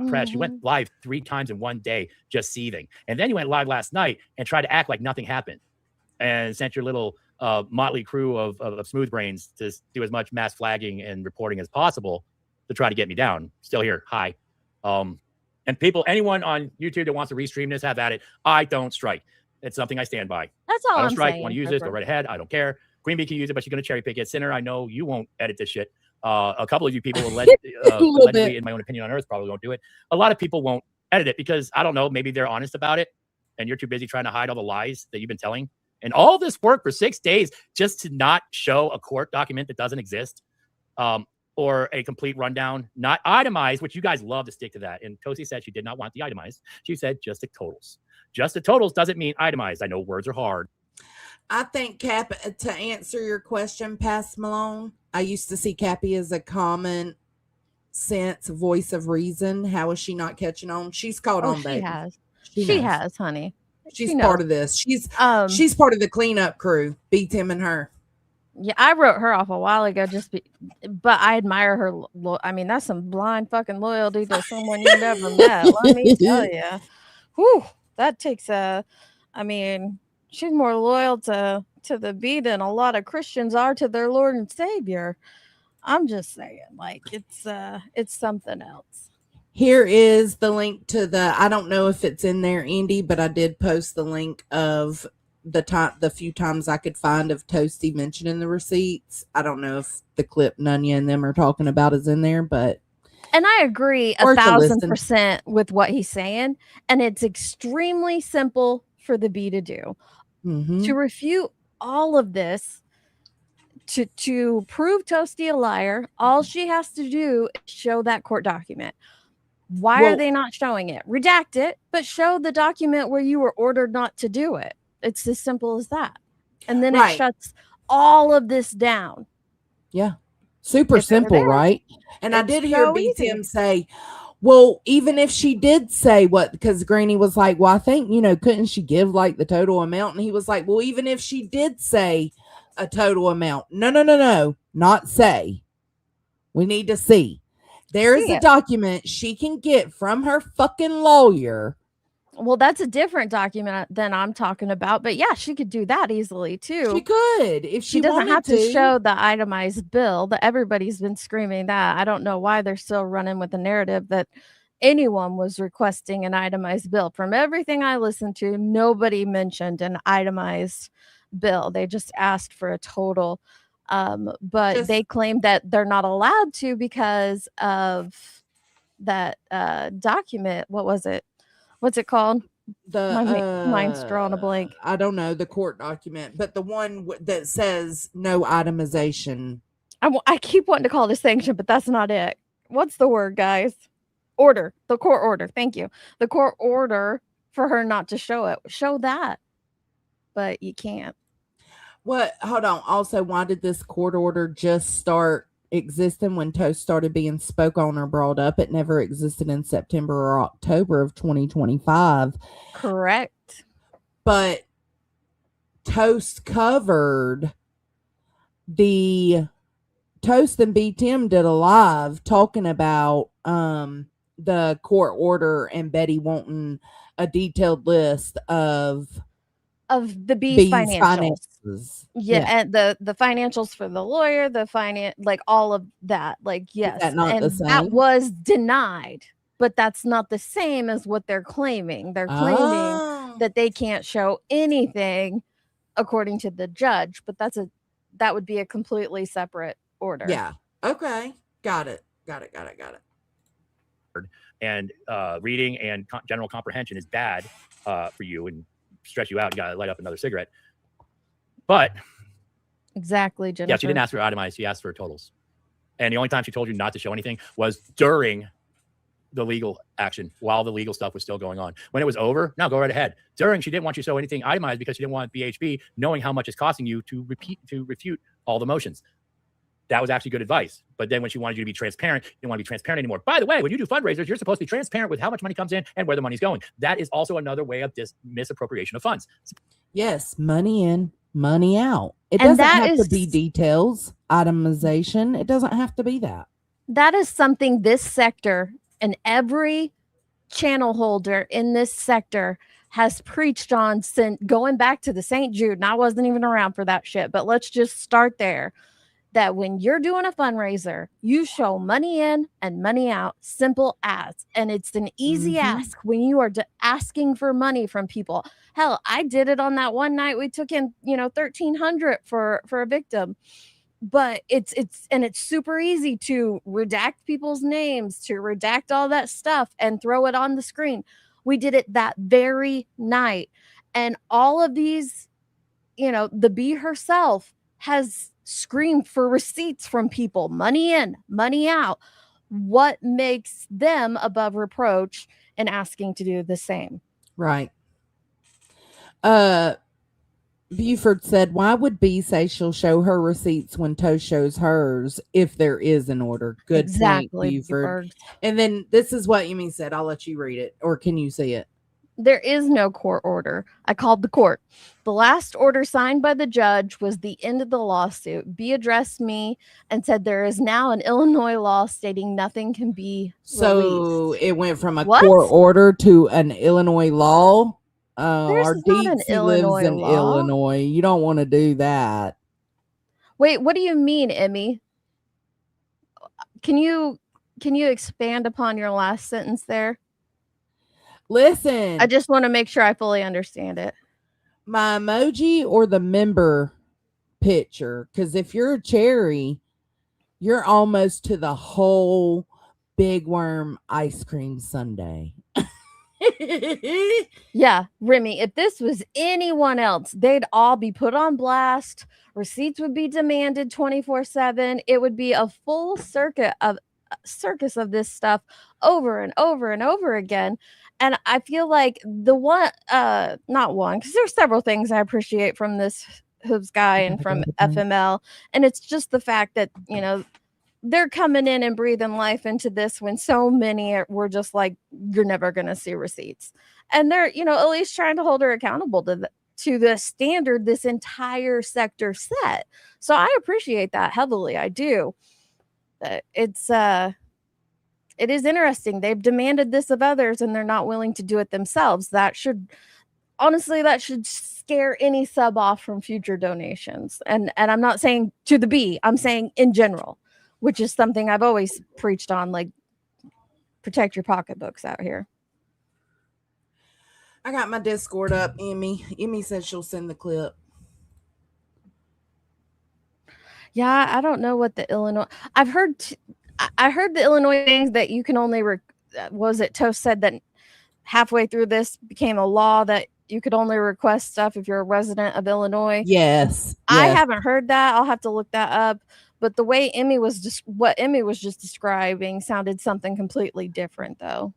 Press. You went live 3 times in one day, just seething. And then you went live last night and tried to act like nothing happened and sent your little motley crew of smooth brains to do as much mass flagging and reporting as possible to try to get me down. Still here. Hi. And people, anyone on YouTube that wants to restream this, have at it. I don't strike. It's something I stand by. That's all I don't I'm strike. saying. Want to use it? Go right ahead. I don't care. Queen Bee can use it, but she's going to cherry pick it. Sinner, I know you won't edit this shit. A couple of you people allegedly, in my own opinion on Earth, probably won't do it. A lot of people won't edit it because, I don't know, maybe they're honest about it and you're too busy trying to hide all the lies that you've been telling. And all this work for 6 days just to not show a court document that doesn't exist, or a complete rundown, not itemized, which you guys love to stick to that. And Tosi said she did not want the itemized. She said just the totals. Just the totals doesn't mean itemized. I know words are hard. I think, Cap, to answer your question, Pass Malone, I used to see Cappy as a common sense voice of reason. How is she not catching on? She's caught on, baby. She has, honey. She's part of this. She's part of the cleanup crew. Beat him and her. Yeah, I wrote her off a while ago, but I admire her. I mean, that's some blind fucking loyalty to someone you never met. Let me tell you. Whew, that takes she's more loyal to the bee than a lot of Christians are to their Lord and Savior. I'm just saying, like, it's something else. Here is the link to I don't know if it's in there, Andy, but I did post the link of the few times I could find of Toasty mentioning the receipts. I don't know if the clip Nunya and them are talking about is in there, but. And I agree 1,000% with what he's saying. And it's extremely simple for the bee to do. Mm-hmm. To refute all of this, to prove Toasty a liar, all she has to do is show that court document. Why are they not showing it? Redact it, but show the document where you were ordered not to do it. It's as simple as that. And then it shuts all of this down. Yeah. Super simple, right? And I did hear BTM say, well, even if she did say because Granny was like, well, I think, couldn't she give like the total amount? And he was like, well, even if she did say a total amount, no, not say. We need to see. There is a document she can get from her fucking lawyer. Well, that's a different document than I'm talking about. But yeah, she could do that easily too. She could if she doesn't wanted have to show the itemized bill. That everybody's been screaming that. I don't know why they're still running with the narrative that anyone was requesting an itemized bill. From everything I listened to, nobody mentioned an itemized bill. They just asked for a total. But they claim that they're not allowed to because of that document. What was it? What's it called? My mind's drawing a blank. I don't know the court document, but the one that says no itemization. I keep wanting to call this sanction, but that's not it. What's the word, guys? Order. The court order. Thank you. The court order for her not to show it. Show that. But you can't. Hold on. Also, why did this court order just start existing when Toast started being spoke on or brought up? It never existed in September or October of 2025. Correct. But Toast covered Toast and B. Tim did a live talking about the court order and Betty wanting a detailed list of the bee's finances. Yeah, and the financials for the lawyer, like all of that. Like, yes, and that was denied, but that's not the same as what they're claiming. They're claiming that they can't show anything according to the judge, but that would be a completely separate order. Yeah. Okay. Got it. And reading and general comprehension is bad for you and stress you out. You gotta light up another cigarette. But exactly, Jennifer. yeah, she didn't ask for itemized. She asked for totals. And the only time she told you not to show anything was during the legal action, while the legal stuff was still going on. When it was over, no, go right ahead. During, she didn't want you to show anything itemized because she didn't want BHB knowing how much it's costing you to refute all the motions. That was actually good advice. But then when she wanted you to be transparent, you didn't want to be transparent anymore. By the way, when you do fundraisers, you're supposed to be transparent with how much money comes in and where the money's going. That is also another way of misappropriation of funds. Yes, money in, money out. It doesn't have to be details, itemization. It doesn't have to be that. That is something this sector and every channel holder in this sector has preached on since going back to the St. Jude. And I wasn't even around for that shit, but let's just start there. That when you're doing a fundraiser, you show money in and money out, simple as. And it's an easy ask when you are asking for money from people. Hell, I did it on that one night. We took in, $1,300 for a victim. But it's super easy to redact people's names, to redact all that stuff and throw it on the screen. We did it that very night. And all of these, the bee herself has screamed for receipts from people, money in, money out. What makes them above reproach in asking to do the same? Right. Buford said, why would B say she'll show her receipts when Toe shows hers if there is an order? Good point, Buford. And then this is what Emmy said. I'll let you read it. Or can you see it? There is no court order. I called the court. The last order signed by the judge was the end of the lawsuit. B addressed me and said there is now an Illinois law stating nothing can be So released. it went from a court order to an Illinois law. Our Deetsy lives in Illinois. You don't want to do that. Wait, what do you mean, Emmy? Can you expand upon your last sentence there? Listen. I just want to make sure I fully understand it. My emoji or the member picture, because if you're a cherry, you're almost to the whole Big Worm ice cream sundae. Yeah, Remy, if this was anyone else, they'd all be put on blast. Receipts would be demanded 24/7. It would be a full circus of this stuff over and over and over again. And I feel like not one, because there's several things I appreciate from this Hooves guy and from FML. And it's just the fact that, they're coming in and breathing life into this when so many were just like, you're never going to see receipts. And they're, at least trying to hold her accountable to the standard this entire sector set. So I appreciate that heavily. I do. It is interesting. They've demanded this of others and they're not willing to do it themselves. That should scare any sub off from future donations. And I'm not saying to the B, I'm saying in general, which is something I've always preached on, like protect your pocketbooks out here. I got my Discord up, Emmy. Emmy says she'll send the clip. Yeah, I don't know what the Illinois. I heard the Illinois things that you can only. Toast said that halfway through this became a law that you could only request stuff if you're a resident of Illinois. Yes. I haven't heard that. I'll have to look that up. But the way what Emmy was just describing sounded something completely different, though.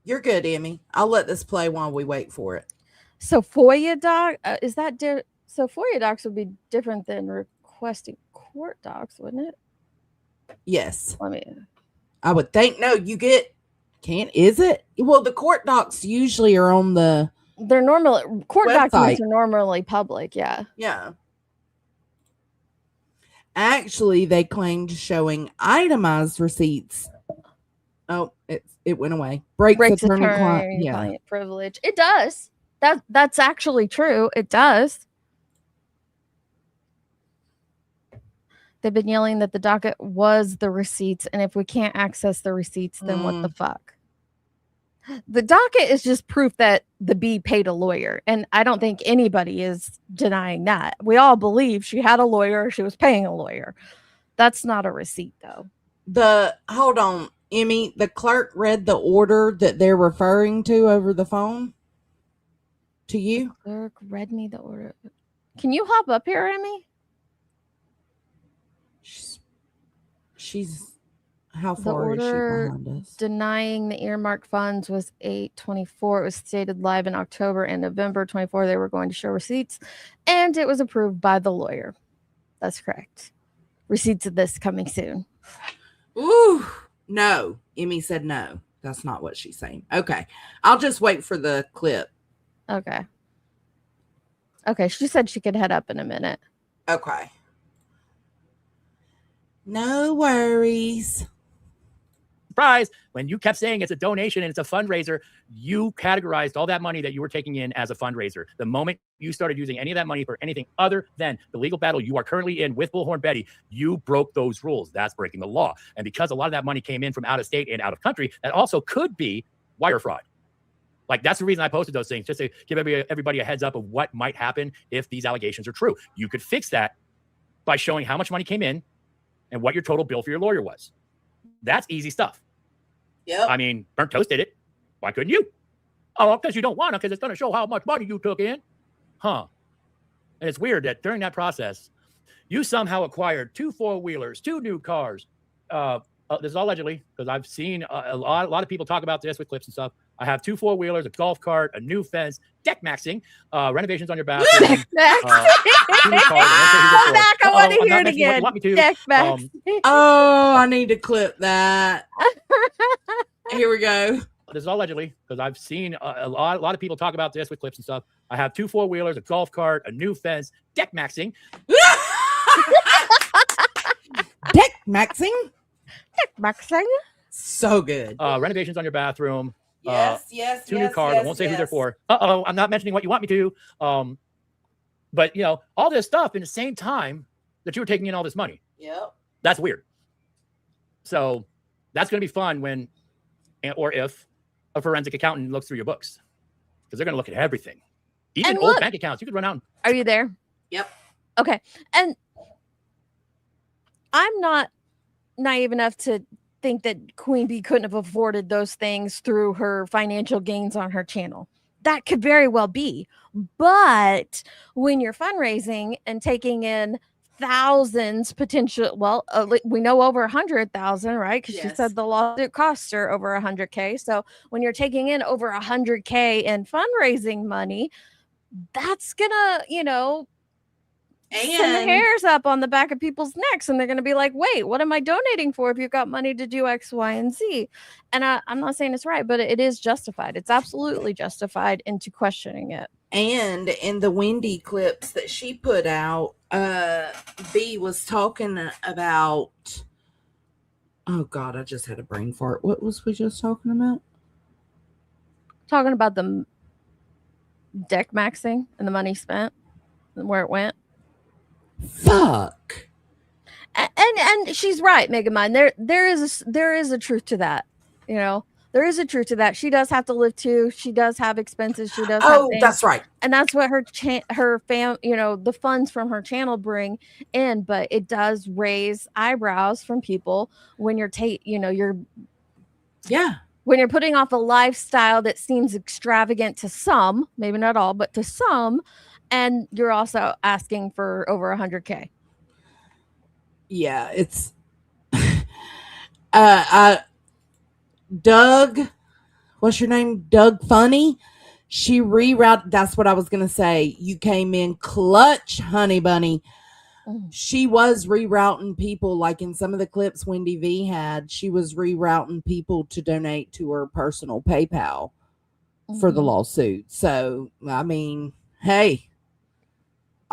You're good, Emmy. I'll let this play while we wait for it. So FOIA doc is that so FOIA docs would be different than requesting court docs, wouldn't it? Yes. I would think. No, is it? Well, the court docs usually are on the. They're normally court website. Documents are normally public. Yeah. Yeah. Actually, they claimed showing itemized receipts. Oh, it went away. Breaks attorney-client privilege. It does. That's actually true. It does. They've been yelling that the docket was the receipts, and if we can't access the receipts, then what the fuck? The docket is just proof that the B paid a lawyer, and I don't think anybody is denying that. We all believe she had a lawyer, she was paying a lawyer. That's not a receipt, though. Hold on, Emmy, the clerk read the order that they're referring to over the phone to you? The clerk read me the order. Can you hop up here, Emmy? She's how The far is she order behind us? denying the earmarked funds was 8/24. It was stated live in October and November 24. They were going to show receipts, and it was approved by the lawyer. That's correct. Receipts of this coming soon. Ooh, no. Emmy said no. That's not what she's saying. Okay. I'll just wait for the clip. Okay. Okay, she said she could head up in a minute. Okay. No worries. Surprise! When you kept saying it's a donation and it's a fundraiser, you categorized all that money that you were taking in as a fundraiser. The moment you started using any of that money for anything other than the legal battle you are currently in with Bullhorn Betty, you broke those rules. That's breaking the law. And because a lot of that money came in from out of state and out of country, that also could be wire fraud. Like, that's the reason I posted those things, just to give everybody a heads up of what might happen if these allegations are true. You could fix that by showing how much money came in and what your total bill for your lawyer was. That's easy stuff. Yep. I mean, Burnt Toast did it. Why couldn't you? Oh, because you don't want to, because it's going to show how much money you took in. Huh. And it's weird that during that process, you somehow acquired 2 4-wheelers, 2 new cars. This is all allegedly, because I've seen a lot of people talk about this with clips and stuff. I have 2 4-wheelers, a golf cart, a new fence, deck maxing, renovations on your bathroom. Deck maxing. Go back. I want to hear it again. Deck maxing. Oh, I need to clip that. Here we go. This is all allegedly, because I've seen a lot of people talk about this with clips and stuff. I have 2 4-wheelers, a golf cart, a new fence, deck maxing. Deck maxing? Deck maxing. So good. Renovations on your bathroom. Yes, 2 new cars. I won't say who they're for. I'm not mentioning what you want me to. But, you know, all this stuff in the same time that you were taking in all this money. Yep. That's weird. So that's going to be fun when, or if, a forensic accountant looks through your books, because they're going to look at everything. Even old bank accounts. You could run out. Are you there? Yep. Okay. And I'm not naive enough to think that Queen Bee couldn't have afforded those things through her financial gains on her channel. That could very well be. But when you're fundraising and taking in thousands potential, well, we know over 100,000, right? Because she said the lawsuit cost her over 100K. So when you're taking in over 100K in fundraising money, that's gonna, you know, send the hairs up on the back of people's necks, and they're going to be like, wait, what am I donating for if you've got money to do X, Y, and Z? And I'm not saying it's right, but it is justified. It's absolutely justified into questioning it. And in the Wendy clips that she put out, B was talking about, oh God, I just had a brain fart. What was we just talking about? Talking about the deck maxing and the money spent and where it went. Fuck. And she's right, Megamind. There is a truth to that. You know, there is a truth to that. She does have to live too. She does have expenses. She does. Oh, have that's right. And that's what the funds from her channel bring in. But it does raise eyebrows from people when you're when you're putting off a lifestyle that seems extravagant to some, maybe not all, but to some. And you're also asking for over 100K. Yeah, it's Doug, what's your name? Doug Funny. She rerouted. That's what I was gonna say. You came in clutch, honey bunny. She was rerouting people, like in some of the clips Wendy V had. She was rerouting people to donate to her personal PayPal for the lawsuit. So I mean, hey.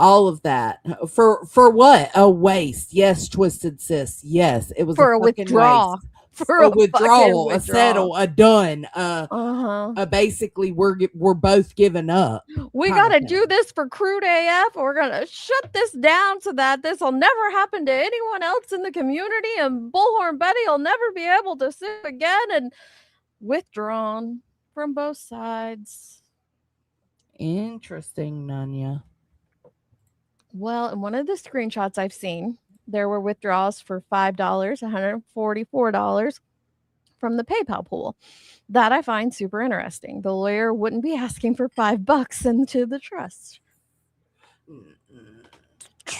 All of that for what? A waste. Yes, Twisted Sis. Yes, it was for a withdrawal. Waste. For a withdrawal, a settle, a done. Basically, we're both giving up. We gotta do this for Crude AF. We're gonna shut this down so that this will never happen to anyone else in the community, and Bullhorn Betty will never be able to sue again. And withdrawn from both sides. Interesting, Nanya. Well, in one of the screenshots I've seen, there were withdrawals for $5, $144 from the PayPal pool. That I find super interesting. The lawyer wouldn't be asking for $5 into the trust.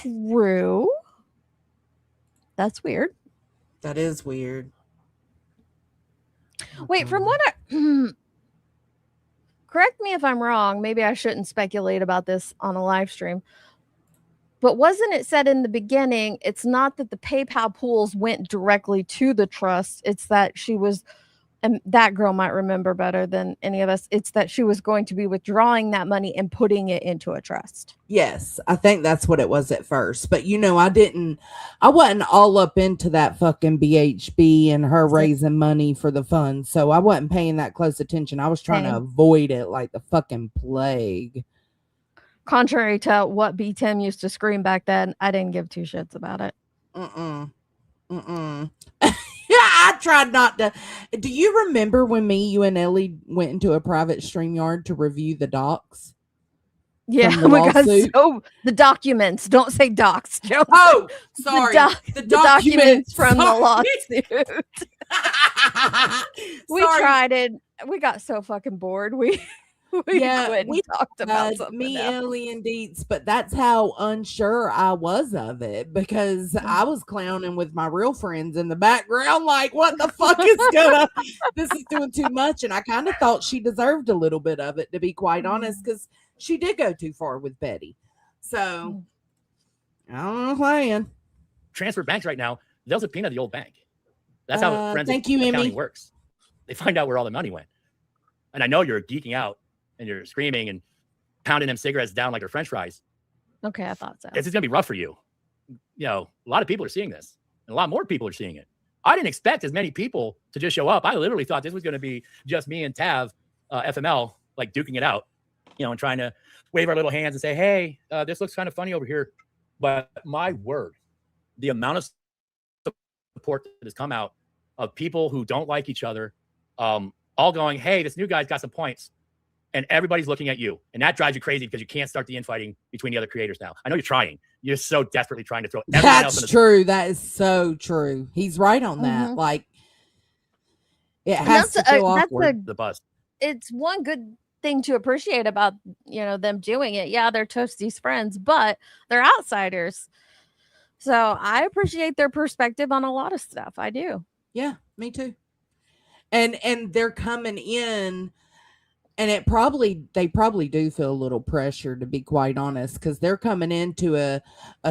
True. That's weird. That is weird. Wait, from what correct me if I'm wrong, maybe I shouldn't speculate about this on a live stream. But wasn't it said in the beginning, it's not that the PayPal pools went directly to the trust, it's that she was, and that girl might remember better than any of us, it's that she was going to be withdrawing that money and putting it into a trust. Yes, I think that's what it was at first. But I wasn't all up into that fucking BHB and her raising money for the fund. So I wasn't paying that close attention. I was trying to avoid it like the fucking plague. Contrary to what B. Tim used to scream back then, I didn't give two shits about it. I tried not to. Do you remember when you and Ellie went into a private StreamYard to review the docs? Yeah, oh my God, so the documents. Don't say docs, Joe. Oh, sorry. The documents from the lawsuit. We tried it. We got so fucking bored. We quit and talked about something me, else. Ellie, and Deets, but that's how unsure I was of it because I was clowning with my real friends in the background, like, what the fuck is this is doing too much. And I kind of thought she deserved a little bit of it, to be quite honest, because she did go too far with Betty. So I don't know playing. Transfer banks right now, they'll subpoena the old bank. That's how forensic thank you, accounting Emmy. works. They find out where all the money went. And I know you're geeking out and you're screaming and pounding them cigarettes down like they're French fries. Okay, I thought so. This is going to be rough for you. You know, a lot of people are seeing this, and a lot more people are seeing it. I didn't expect as many people to just show up. I literally thought this was going to be just me and Tav, FML, like duking it out, you know, and trying to wave our little hands and say, hey, this looks kind of funny over here. But my word, the amount of support that has come out of people who don't like each other, all going, hey, this new guy's got some points. And everybody's looking at you. And that drives you crazy because you can't start the infighting between the other creators now. I know you're trying. You're so desperately trying to throw everyone else in the true. That is so true. He's right on that. Like, it has to feel awkward. The bus. It's one good thing to appreciate about, you know, them doing it. Yeah, they're Toasty's friends, but they're outsiders. So I appreciate their perspective on a lot of stuff. I do. Yeah, me too. And they're coming in. And they probably do feel a little pressure, to be quite honest, because they're coming into a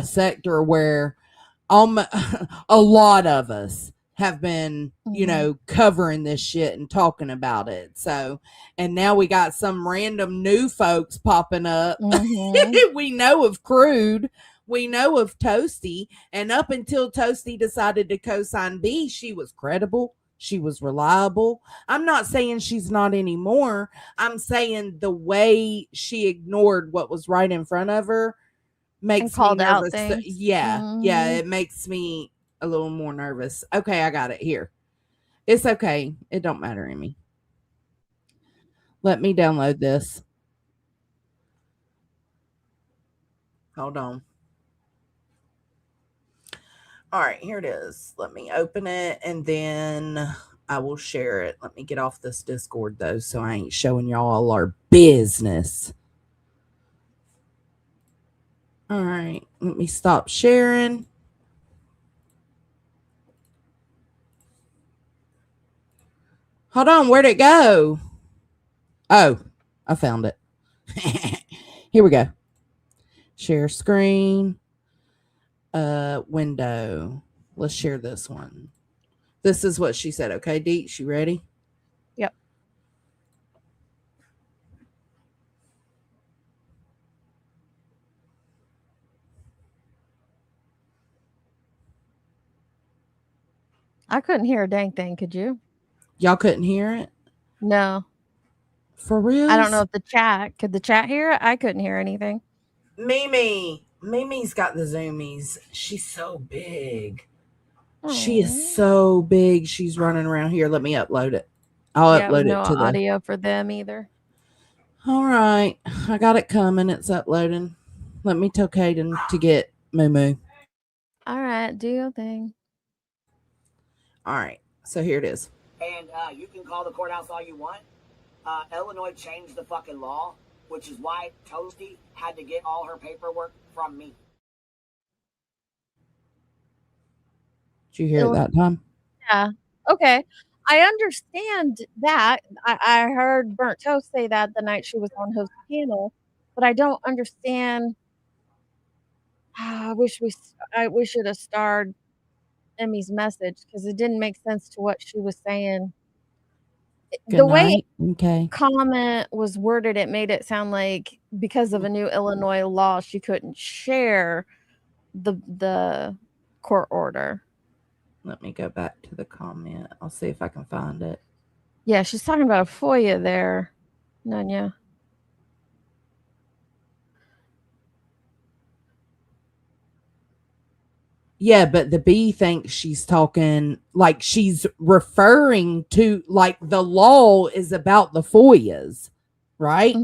sector where a lot of us have been, you know, covering this shit and talking about it. So, and now we got some random new folks popping up. We know of Crude. We know of Toasty. And up until Toasty decided to co-sign B, she was credible. She was reliable. I'm not saying she's not anymore. I'm saying the way she ignored what was right in front of her makes me nervous. Yeah, it makes me a little more nervous. Okay, I got it here. It's okay. It don't matter, Amy. Let me download this. Hold on. All right, here it is. Let me open it and then I will share it. Let me get off this Discord though, so I ain't showing y'all our business. All right, let me stop sharing. Hold on, where'd it go? Oh, I found it. Here we go. Share screen. Window. Let's share this one. This is what she said. Okay, Deets, you ready? Yep. I couldn't hear a dang thing. Could you? Y'all couldn't hear it? No. For real? I don't know if could the chat hear it? I couldn't hear anything. Mimi's got the zoomies. She's so big. She is so big. She's running around here. Let me upload it. I'll upload it to no audio for them either. All right. I got it coming. It's uploading. Let me tell Kaden to get Moo. All right. Do your thing. All right. So here it is. And you can call the courthouse all you want. Illinois changed the fucking law, which is why Toasty had to get all her paperwork from me. Did you hear it that time? Yeah. Okay. I understand that. I heard Burnt Toast say that the night she was on Hooves' panel, but I don't understand. I wish we should have starred Emmy's message because it didn't make sense to what she was saying. Good The way night. Okay. comment was worded, it made it sound like because of a new Illinois law, she couldn't share the court order. Let me go back to the comment. I'll see if I can find it. Yeah, she's talking about a FOIA there, Nunya. Yeah, but the B thinks she's talking like she's referring to like the law is about the FOIAs, right?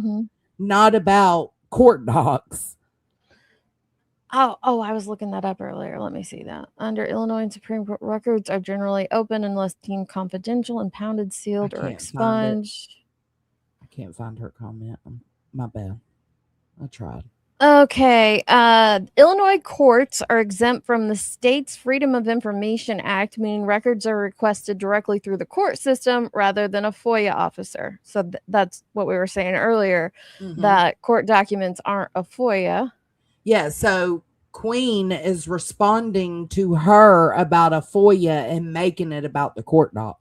Not about court docs. Oh, I was looking that up earlier. Let me see that. Under Illinois and Supreme Court records are generally open unless deemed confidential, impounded, sealed, or expunged. I can't find her comment. My bad. I tried. Okay. Illinois courts are exempt from the state's Freedom of Information Act, meaning records are requested directly through the court system rather than a FOIA officer. So that's what we were saying earlier, that court documents aren't a FOIA. Yeah, so Queen is responding to her about a FOIA and making it about the court doc.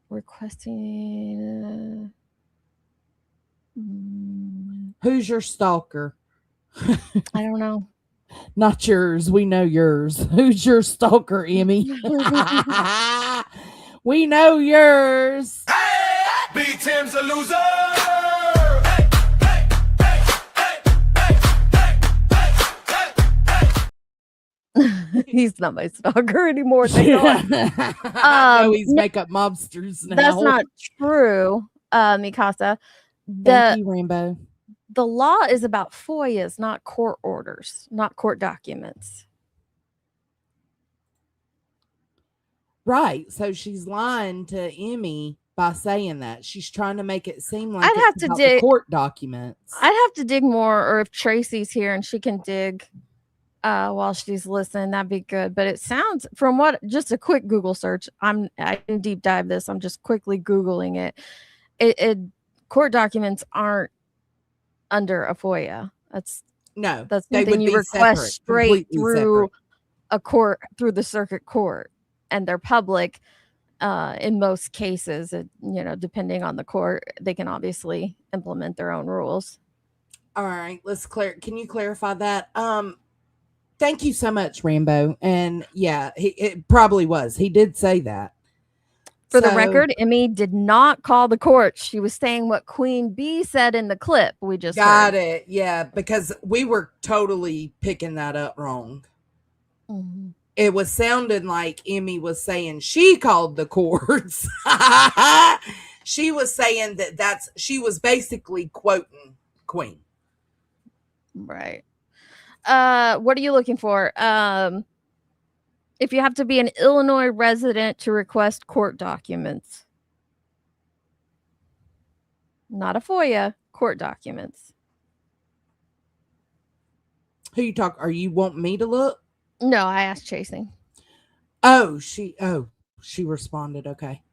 Requesting. Who's your stalker? I don't know. Not yours. We know yours. Who's your stalker, Emmy? We know yours. B Tim's a loser. He's not my stalker anymore. I know he's makeup mobsters now. That's not true, Mikasa. Thank you, Rainbow. The law is about FOIAs, not court orders, not court documents. Right. So she's lying to Emmy by saying that. She's trying to make it seem like it's about the court documents. I'd have to dig more, or if Tracy's here and she can dig while she's listening, that'd be good. But it sounds, from what, just a quick Google search, I didn't deep dive this, I'm just quickly Googling it. Court documents aren't under a FOIA. That's something you request straight through a court, through the circuit court, and they're public. In most cases, depending on the court, they can obviously implement their own rules. All right, can you clarify that? Thank you so much, Rambo. And yeah, it probably was. He did say that. For the record, Emmy did not call the court. She was saying what Queen B said in the clip we just got heard. it. Yeah, because we were totally picking that up wrong. It was sounding like Emmy was saying she called the courts. She was saying she was basically quoting Queen. Right. What are you looking for? If you have to be an Illinois resident to request court documents. Not a FOIA, court documents. Who you talk? Are you want me to look? No, I asked Chasing. Oh, she responded. Okay.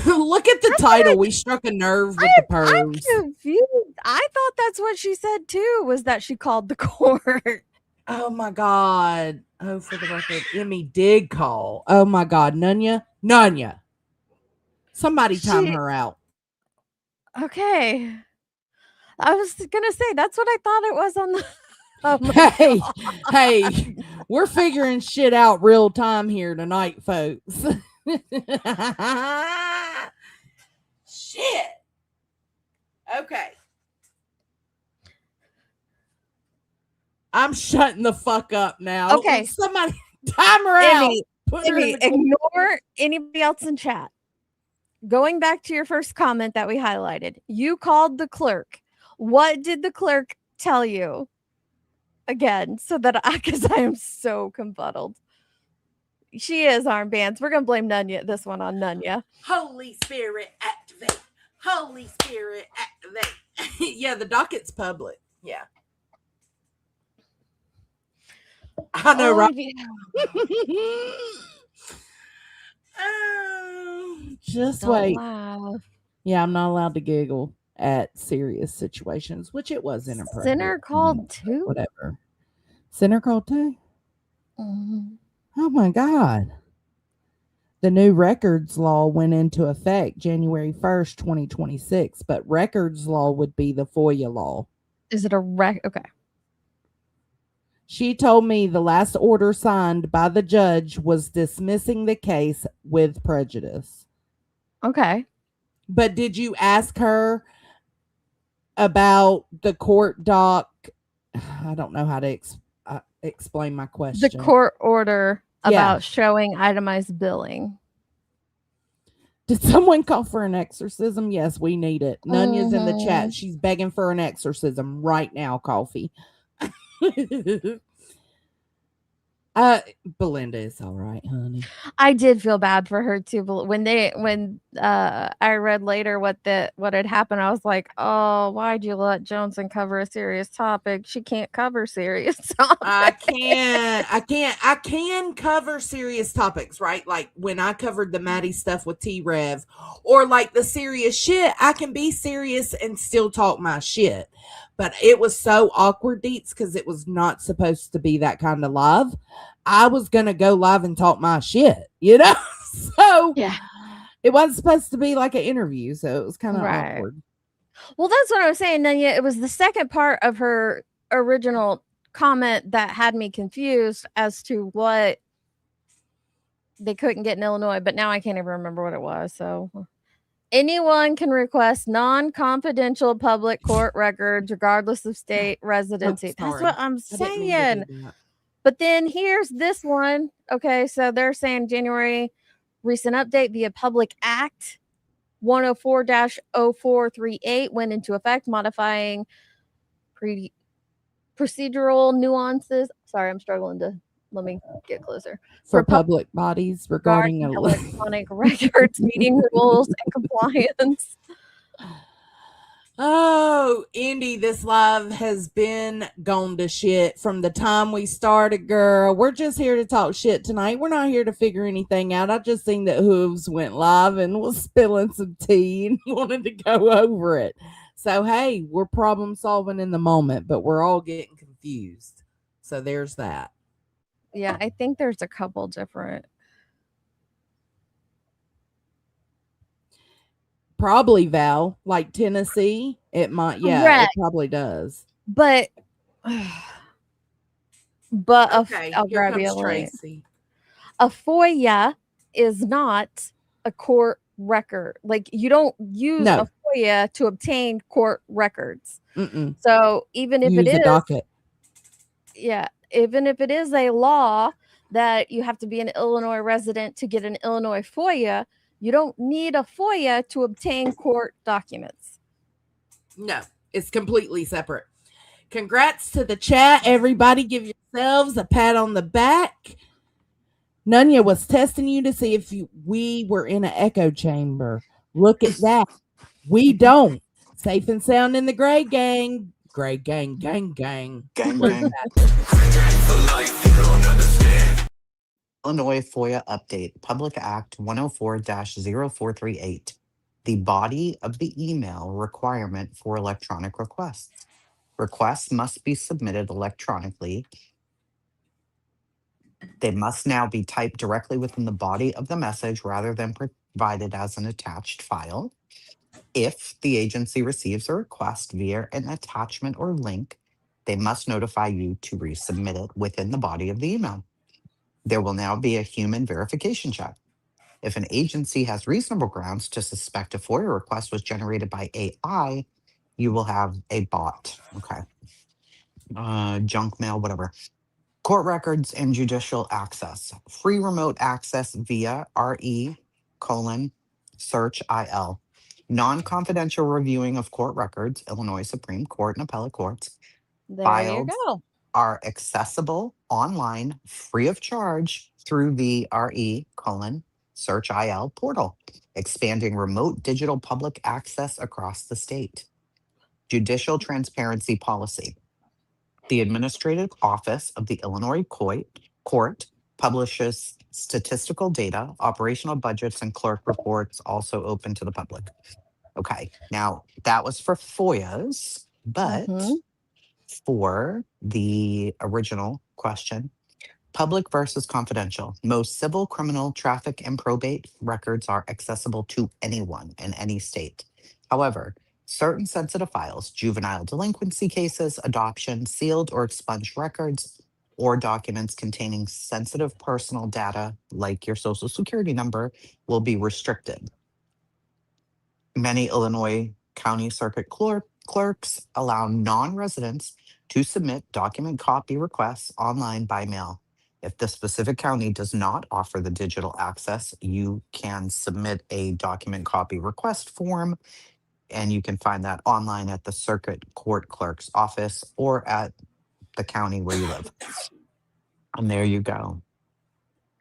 Look at the title. We struck a nerve with the purse. I'm confused. I thought that's what she said too, was that she called the court. Oh my God. Oh, for the record, Emmy did call. Oh my God. Nunya. Somebody time her out. Okay. I was gonna say that's what I thought it was on the Hey, we're figuring shit out real time here tonight, folks. Shit. Okay. I'm shutting the fuck up now. Okay. Somebody time her out. Emmy, ignore anybody else in chat. Going back to your first comment that we highlighted, you called the clerk. What did the clerk tell you? Again, because I am so confuddled. She is armbands. We're gonna blame this one on Nunya. Holy Spirit, activate. Holy Spirit, activate. Yeah, the docket's public. Yeah. I know, Oh, right? yeah. Just Don't wait. laugh. Yeah, I'm not allowed to giggle at serious situations, which it was inappropriate. Sinner called too? Whatever. Sinner called too? Mhm. Oh my God. The new records law went into effect January 1st, 2026, but records law would be the FOIA law. Is it a okay. She told me the last order signed by the judge was dismissing the case with prejudice. Okay. But did you ask her about the court doc? I don't know how to explain my question. The court order Yeah. about showing itemized billing. Did someone call for an exorcism? Yes, we need it. Nunya's in the Mhm. chat. She's begging for an exorcism right now, Coffee. Belinda is all right, honey. I did feel bad for her too. But when I read later what had happened, I was like, oh, why'd you let Johnson cover a serious topic? She can't cover serious topics. I can cover serious topics, right? Like when I covered the Maddie stuff with T-Rev, or like the serious shit, I can be serious and still talk my shit. But it was so awkward, Deets, because it was not supposed to be that kind of live. I was gonna go live and talk my shit, you know? So yeah, it wasn't supposed to be like an interview, so it was kind of awkward. Well, that's what I was saying, Nunya. It was the second part of her original comment that had me confused as to what they couldn't get in Illinois, but now I can't even remember what it was. So anyone can request non-confidential public court records regardless of state residency. That's what I'm saying. But then here's this one. Okay, so they're saying January recent update via Public Act 104-0438 went into effect, modifying procedural nuances. Sorry, I'm struggling to let me get closer. For public bodies regarding electronic records, meeting rules and compliance. Oh, Indy, this live has been gone to shit from the time we started, girl. We're just here to talk shit tonight. We're not here to figure anything out. I just seen that Hooves went live and was spilling some tea and wanted to go over it. So, hey, we're problem solving in the moment, but we're all getting confused. So there's that. Yeah, I think there's a couple different. Probably, Val, like Tennessee, it might. Yeah, Correct. it probably does. But okay, I'll here grab comes you a link. Tracy. A FOIA is not a court record. Like you don't use a FOIA to obtain court records. Mm-mm. So even if Use it a is, docket. yeah, even if it is a law that you have to be an Illinois resident to get an Illinois FOIA, you don't need a FOIA to obtain court documents. No, it's completely separate. Congrats to the chat. Everybody give yourselves a pat on the back. Nunya was testing you to see if we were in an echo chamber. Look at that. We don't. Safe and sound in the Gray Gang. Gray Gang, gang, gang. Gang, gang. Illinois FOIA update, Public Act 104-0438. The body of the email requirement for electronic requests. Requests must be submitted electronically. They must now be typed directly within the body of the message rather than provided as an attached file. If the agency receives a request via an attachment or link, they must notify you to resubmit it within the body of the email. There will now be a human verification check. If an agency has reasonable grounds to suspect a FOIA request was generated by AI, you will have a bot. Okay. Junk mail, whatever. Court records and judicial access. Free remote access via RE:/search-IL. Non-confidential reviewing of court records, Illinois Supreme Court and appellate courts. There Files you go. are accessible online free of charge through the RE:/search-IL portal, expanding remote digital public access across the state. Judicial transparency policy. The Administrative Office of the Illinois Court publishes statistical data, operational budgets, and clerk reports also open to the public. Okay, now that was for FOIAs, but for the original question, public versus confidential. Most civil, criminal, traffic, and probate records are accessible to anyone in any state. However, certain sensitive files, juvenile delinquency cases, adoption, sealed or expunged records, or documents containing sensitive personal data like your social security number will be restricted. Many Illinois County Circuit clerks allow non-residents to submit document copy requests online by mail. If the specific county does not offer the digital access, you can submit a document copy request form, and you can find that online at the Circuit Court Clerk's office or at the county where you live. And there you go.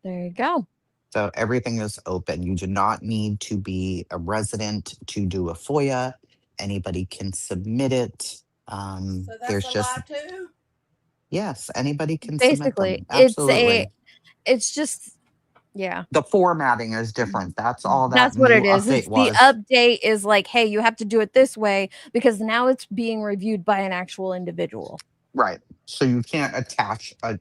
There you go. So everything is open. You do not need to be a resident to do a FOIA. Anybody can submit it. So that's There's a just lie too? yes, anybody can Basically, submit them. Absolutely. it's just, yeah. The formatting is different. That's all that That's what it new is. update It's was. the update is like, hey, you have to do it this way because now it's being reviewed by an actual individual. Right. So you can't attach a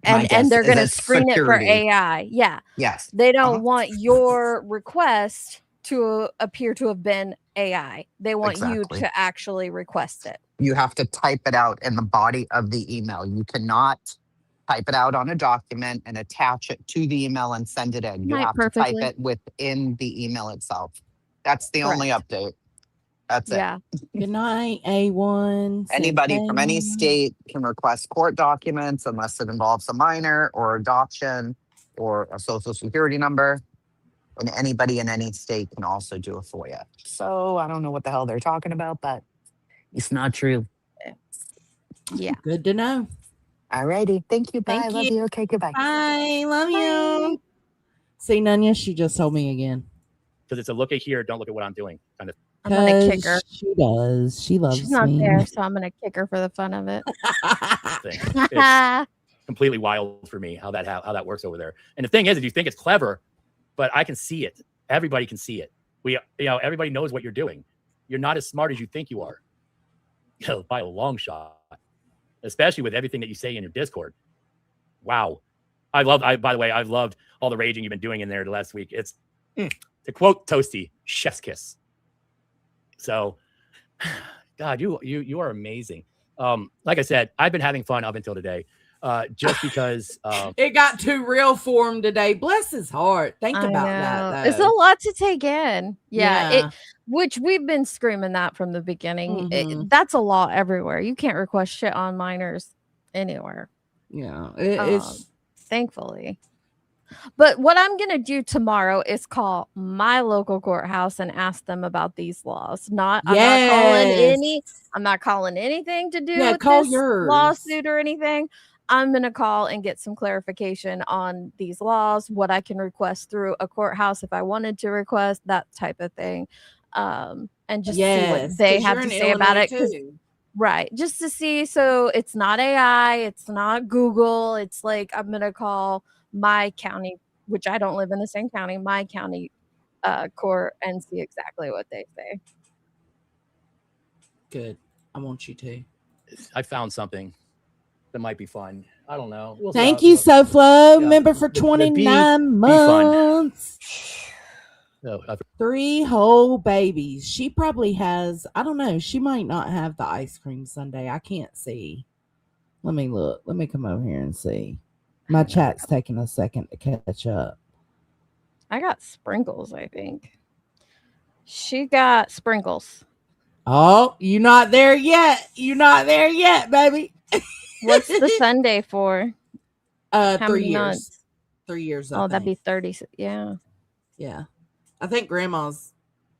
And they're going to screen it for AI. Yeah. Yes. They don't want your request to appear to have been AI. They want you Exactly. to actually request it. You have to type it out in the body of the email. You cannot type it out on a document and attach it to the email and send it in. You Right, have to type perfectly. it within the email itself. That's the only Correct. update. That's Yeah. Good night, A1. Anybody from any Santana. state can request court documents unless it involves a minor or adoption or a social security number. And anybody in any state can also do a FOIA. So I don't know what the hell they're talking about, but it's not true. Yeah. Good to know. All righty. Thank you. Bye. Thank Love you. you. Okay, goodbye. Bye. Love you. See, Nunya, she just told me again. Because it's a look at here, don't look at what I'm doing kind of I'm going to kick her. She does. She loves She's not me. there, so I'm going to kick her for the fun of it. thing. It's completely wild for me how that works over there. And the thing is you think it's clever, but I can see it. Everybody can see it. Everybody knows what you're doing. You're not as smart as you think you are. By a long shot. Especially with everything that you say in your Discord. Wow. I've loved all the raging you've been doing in there the last week. It's to quote Toasty, chef's kiss. So God, you are amazing. Like I said, I've been having fun up until today. Just because it got too real for him today. Bless his heart. Think about that. Though. It's a lot to take in. Yeah. Which we've been screaming that from the beginning. That's a law everywhere. You can't request shit on minors anywhere. Yeah. It's thankfully. But what I'm going to do tomorrow is call my local courthouse and ask them about these laws. I'm not calling anything to do with this lawsuit or anything. I'm going to call and get some clarification on these laws, what I can request through a courthouse if I wanted to request, that type of thing. And just see what they have to say about it. Right. Just to see. So it's not AI. It's not Google. It's like I'm going to call my county, which I don't live in the same county, my county court and see exactly what they say. Good. I want you to. I found something that might be fun. I don't know. Thank you, SoFlo. Member for 29 months. 3 whole babies. She probably has, I don't know. She might not have the ice cream sundae. I can't see. Let me look. Let me come over here and see. My chat's taking a second to catch up. I got sprinkles, I think. She got sprinkles. Oh, you're not there yet. You're not there yet, baby. What's the Sunday for? 3 years. 3 years. Oh, that'd be 30. Yeah. Yeah. I think grandma's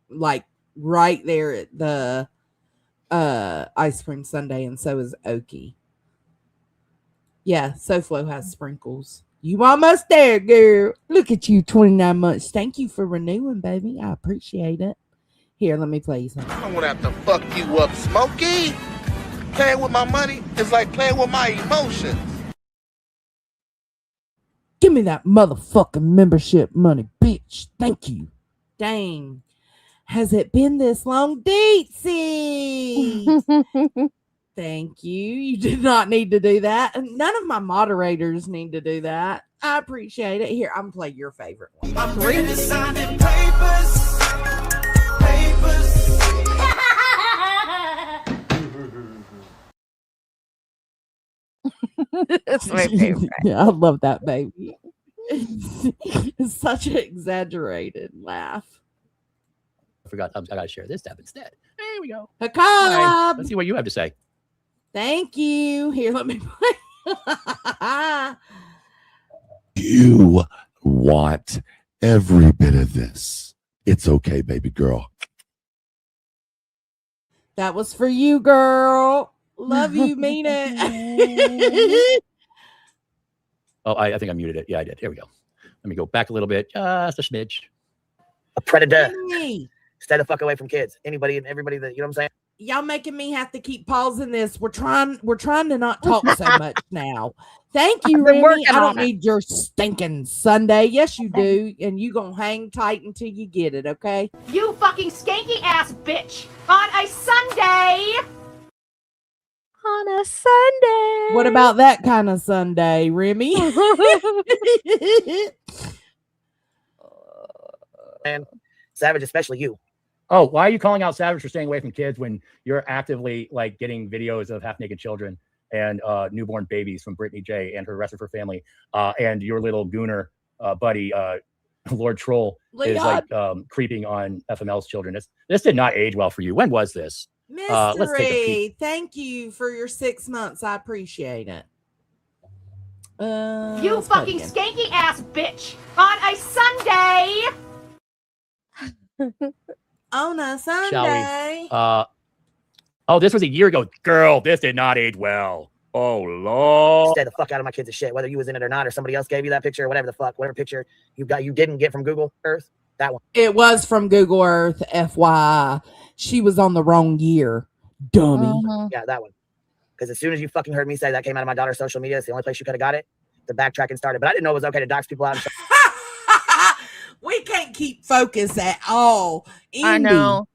like right there at the ice cream sundae, and so is Okie. Yeah, SoFlo has sprinkles. You almost there, girl. Look at you, 29 months. Thank you for renewing, baby. I appreciate it. Here, let me play you something. I don't want to have to fuck you up, Smokey. Playing with my money is like playing with my emotions. Give me that motherfucking membership money, bitch. Thank you. Dang. Has it been this long? Deetsy. Thank you. You did not need to do that. None of my moderators need to do that. I appreciate it. Here, I'm going to play your favorite one. I'm ready to sign them papers. Papers. It's my favorite. Yeah, I love that baby. It's such an exaggerated laugh. I forgot. I got to share this tab instead. There we go. Hakab. Right, let's see what you have to say. Thank you. Here, let me play. You want every bit of this. It's okay, baby girl. That was for you, girl. Love you, mean it. Oh, I think I muted it. Yeah, I did. Here we go. Let me go back a little bit. Just a smidge. A predator. Me. Stay the fuck away from kids. Anybody and everybody that, you know what I'm saying? Y'all making me have to keep pausing this. We're trying to not talk so much now. Thank you, Remy. I don't need your stinking Sunday. Yes, you do. And you gonna hang tight until you get it, okay? You fucking skanky ass bitch! On a Sunday! On a Sunday. What about that kind of Sunday, Remy? And Savage, especially you. Oh, why are you calling out Savage for staying away from kids when you're actively like getting videos of half-naked children and newborn babies from Brittany J and her rest of her family, and your little gooner buddy, Lord Troll, is like creeping on FML's children. This did not age well for you. When was this? Let's take a Mystery. peek. Thank you for your 6 months. I appreciate it. You fucking skanky ass bitch! On a Sunday! On a Sunday. Shall we? Oh, this was a year ago. Girl, this did not age well. Oh, Lord. Stay the fuck out of my kids' shit, whether you was in it or not, or somebody else gave you that picture or whatever the fuck, whatever picture you didn't get from Google Earth, that one. It was from Google Earth, FYI. She was on the wrong year. Dummy. Yeah, that one. Because as soon as you fucking heard me say that came out of my daughter's social media, it's the only place you could have got it. The backtracking started. But I didn't know it was okay to dox people out. We can't keep focus at all. I know.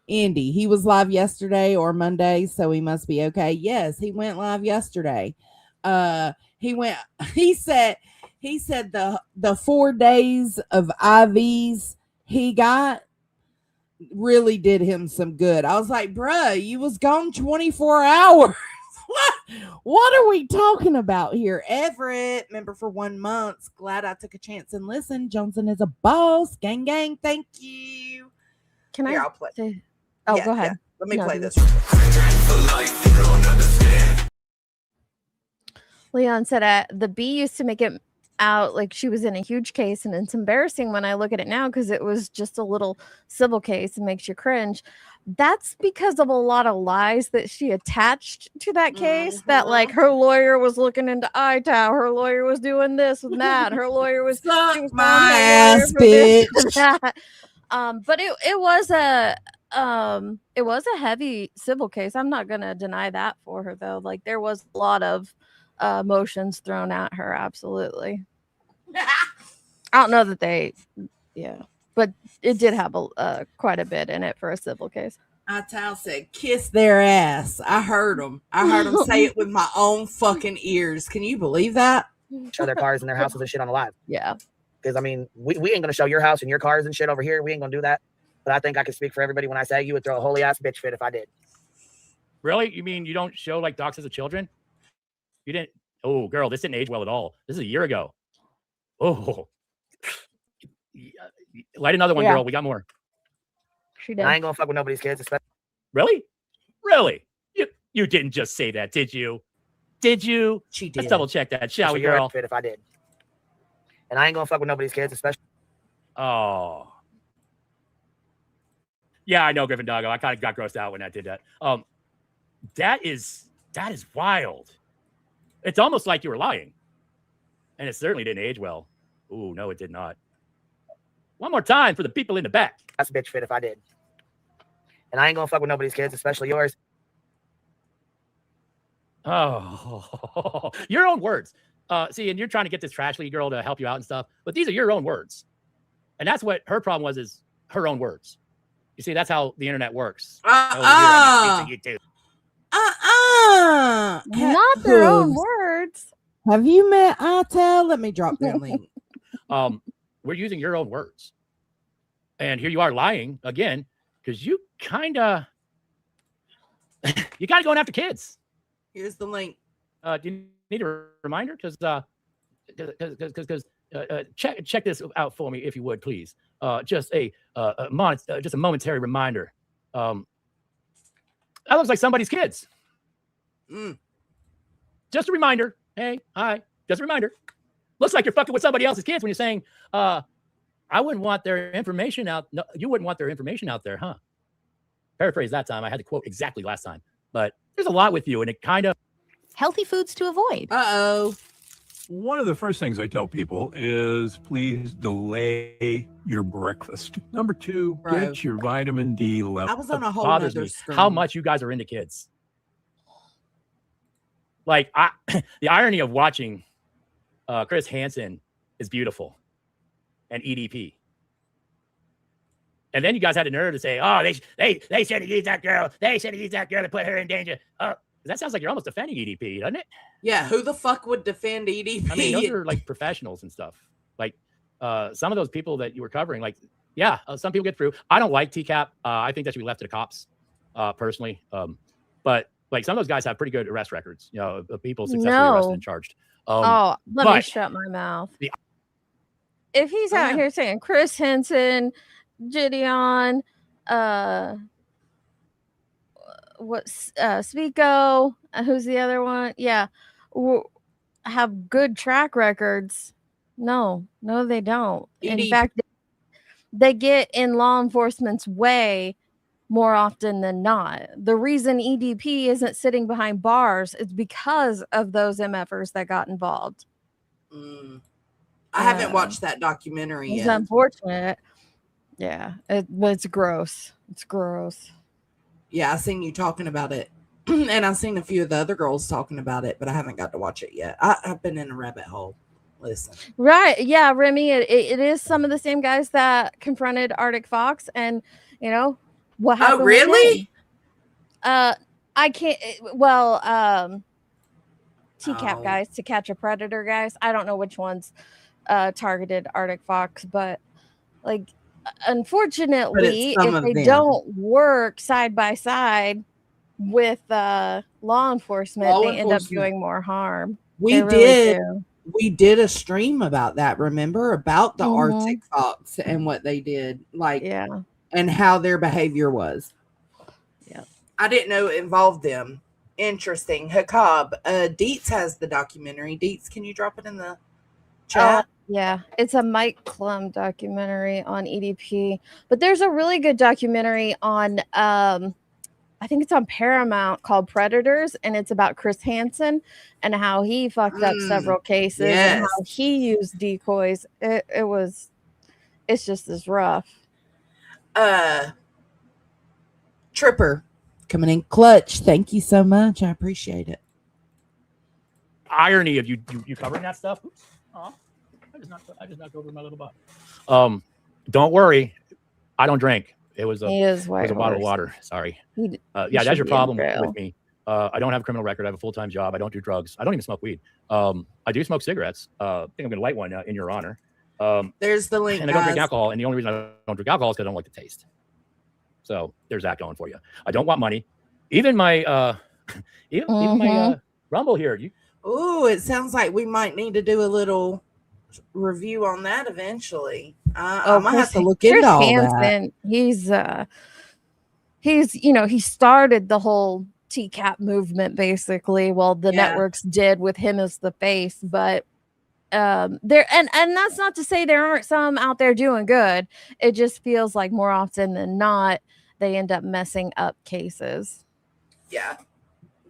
Andy, he was live yesterday or Monday, so he must be okay. Yes, he went live yesterday. He said the 4 days of IVs he got really did him some good. I was like, bruh, you was gone 24 hours. What are we talking about here? Everett, member for 1 month. Glad I took a chance and listened. Johnson is a boss. Gang, gang. Thank you. Can Here, I I'll play. say? Oh, Yeah, go ahead. yeah. Let me No, play do this. Leon said the bee used to make it out like she was in a huge case, and it's embarrassing when I look at it now because it was just a little civil case and makes you cringe. That's because of a lot of lies that she attached to that case. That like her lawyer was looking into iTow, her lawyer was doing this and that, her lawyer was doing my ass, bitch. that. But it was a heavy civil case. I'm not gonna deny that for her though. Like there was a lot of motions thrown at her. Absolutely. I don't know that but it did have quite a bit in it for a civil case. Ital said, kiss their ass. I heard him say it with my own fucking ears. Can you believe that? Show their cars and their houses and shit on the live. Yeah. Because I mean, we ain't gonna show your house and your cars and shit over here. We ain't gonna do that. But I think I can speak for everybody when I say you would throw a holy ass bitch fit if I did. Really? You mean you don't show like doxes of children? You didn't? Oh, girl, this didn't age well at all. This is a year ago. Oh, light another one, girl. We got more. She did. I ain't gonna fuck with nobody's kids. Especially. Really? You didn't just say that, did you? Did you? She did. Let's double check that, shall we, girl? Fit if I did. And I ain't gonna fuck with nobody's kids, especially. Oh. Yeah, I know, Griffin Doggo. I kind of got grossed out when I did that. That is wild. It's almost like you were lying. And it certainly didn't age well. Ooh, no, it did not. One more time for the people in the back. That's bitch fit if I did. And I ain't gonna fuck with nobody's kids, especially yours. Oh, your own words. See, and you're trying to get this trashly girl to help you out and stuff, but these are your own words. And that's what her problem was, is her own words. You see, that's how the internet works. Not their own words. Have you met Itel? Let me drop their link. We're using your own words. And here you are lying again, because you kind of, you got to going after kids. Here's the link. Do you need a reminder? Because check this out for me, if you would, please. Just a momentary reminder. That looks like somebody's kids. Just a reminder. Hey, hi. Just a reminder. Looks like you're fucking with somebody else's kids when you're saying, I wouldn't want their information out. No, you wouldn't want their information out there, huh? Paraphrase that time. I had to quote exactly last time. But there's a lot with you, and it kind of... Healthy foods to avoid. Uh-oh. One of the first things I tell people is please delay your breakfast. Number 2, get your vitamin D level. I was on a whole bothers other me screen. how much you guys are into kids. Like, the irony of watching Chris Hansen is beautiful, and EDP. And then you guys had the nerve to say, oh, they should have used that girl. They should have used that girl to put her in danger. That sounds like you're almost defending EDP, doesn't it? Yeah, who the fuck would defend EDP? I mean, those are like professionals and stuff. Like some of those people that you were covering, like, yeah, some people get through. I don't like TCAP. I think that should be left to the cops, personally. But like some of those guys have pretty good arrest records, you know, of people successfully arrested and charged. Let me shut my mouth. If he's out here saying Chris Henson, Gideon, Spico, who's the other one? Yeah, have good track records. No, they don't. In fact, they get in law enforcement's way more often than not. The reason EDP isn't sitting behind bars is because of those MFers that got involved. I haven't watched that documentary yet. It's unfortunate. Yeah, it's gross. It's gross. Yeah, I seen you talking about it. And I've seen a few of the other girls talking about it, but I haven't got to watch it yet. I've been in a rabbit hole. Listen. Right. Yeah, Remy, it is some of the same guys that confronted Arctic Fox, and you know what happened. Oh, really? I can't. TCAP guys, To Catch a Predator guys. I don't know which ones targeted Arctic Fox, but like, unfortunately, if they don't work side by side with law enforcement, they end up doing more harm. We did a stream about that, remember? About the Arctic Fox and what they did, and how their behavior was. Yeah. I didn't know it involved them. Interesting. Hakab, Dietz has the documentary. Dietz, can you drop it in the chat? Yeah, it's a Mike Klum documentary on EDP, but there's a really good documentary on I think it's on Paramount called Predators, and it's about Chris Hansen and how he fucked up several cases and how he used decoys. It's just as rough. Tripper coming in clutch. Thank you so much. I appreciate it. Irony of you covering that stuff. Oops. I just knocked over my little butt. Don't worry, I don't drink. It was a bottle of water. Sorry. Yeah, that's your problem with me. I don't have a criminal record. I have a full-time job. I don't do drugs. I don't even smoke weed. I do smoke cigarettes. I think I'm going to light one in your honor. There's the link. And I don't drink alcohol. And the only reason I don't drink alcohol is because I don't like the taste. So there's that going for you. I don't want money. Even my even my Rumble here. Ooh, it sounds like we might need to do a little review on that eventually. I might have to look into all that. He started the whole TCAP movement basically. Well, the networks did with him as the face, but there and that's not to say there aren't some out there doing good. It just feels like more often than not they end up messing up cases. Yeah.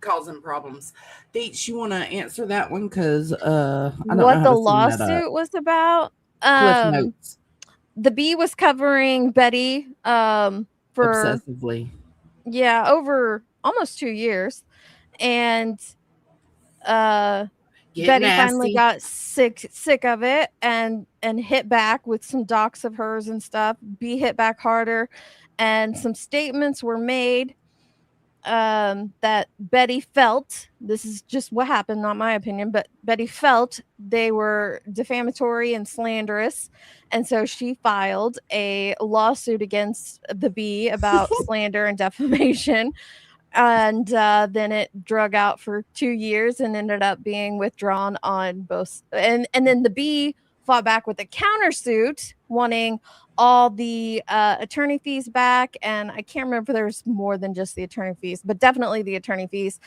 Causing problems. Deets, you want to answer that one? Because I don't know what how the to sum that lawsuit up. was about. Cliff notes. The Bee was covering Betty for Obsessively. Yeah, over almost 2 years. And Betty finally got sick of it and hit back with some docs of hers and stuff. B hit back harder, and some statements were made that Betty felt, this is just what happened, not my opinion, but Betty felt they were defamatory and slanderous. And so she filed a lawsuit against the B about slander and defamation. And then it drug out for 2 years and ended up being withdrawn on both. And then the B fought back with a countersuit wanting all the attorney fees back. And I can't remember if there's more than just the attorney fees, but definitely the attorney fees.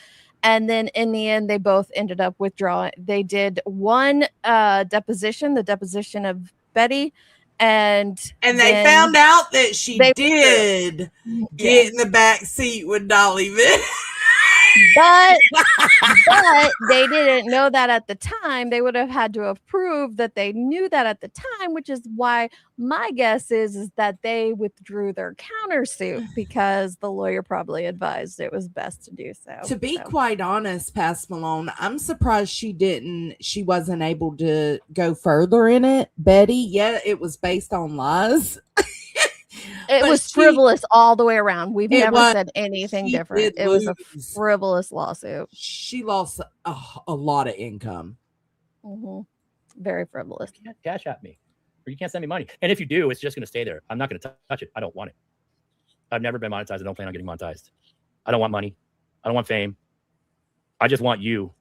And then in the end, they both ended up withdrawing. They did one deposition, the deposition of Betty. And they found out that she did get in the back seat with Dolly Vick. But they didn't know that at the time. They would have had to have proved that they knew that at the time, which is why my guess is that they withdrew their countersuit because the lawyer probably advised it was best to do so. To be quite honest, Pass Malone, I'm surprised she wasn't able to go further in it. Betty, yeah, it was based on lies. It was frivolous all the way around. We've never said anything different. It was a frivolous lawsuit. She lost a lot of income. Very frivolous. You can't cash at me, or you can't send me money. And if you do, it's just going to stay there. I'm not going to touch it. I don't want it. I've never been monetized. I don't plan on getting monetized. I don't want money. I don't want fame. I just want you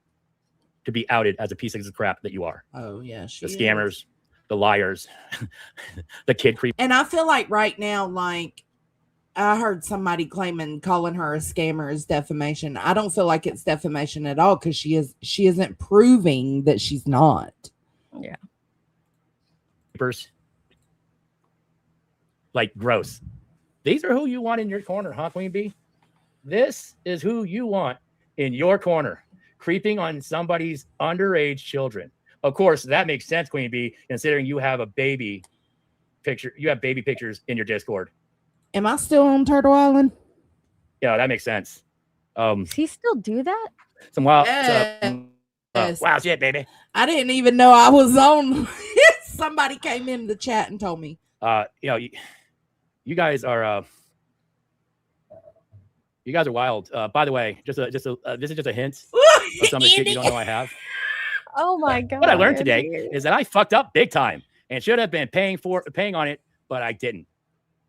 to be outed as a piece of crap that you are. Oh, yeah. The scammers. The liars, the kid creep. And I feel like right now, like I heard somebody calling her a scammer is defamation. I don't feel like it's defamation at all because she isn't proving that she's not. Yeah. Like gross. These are who you want in your corner, huh, Queen Bee? This is who you want in your corner, creeping on somebody's underage children. Of course, that makes sense, Queen Bee, considering you have a baby picture. You have baby pictures in your Discord. Am I still on Turtle Island? Yeah, that makes sense. Does he still do that? Some wild, Yes. wow shit, baby. I didn't even know I was on. Somebody came in the chat and told me. You guys are wild. By the way, this is just a hint of some of the shit you don't know I have. Oh my God. What I learned today is that I fucked up big time and should have been paying on it, but I didn't.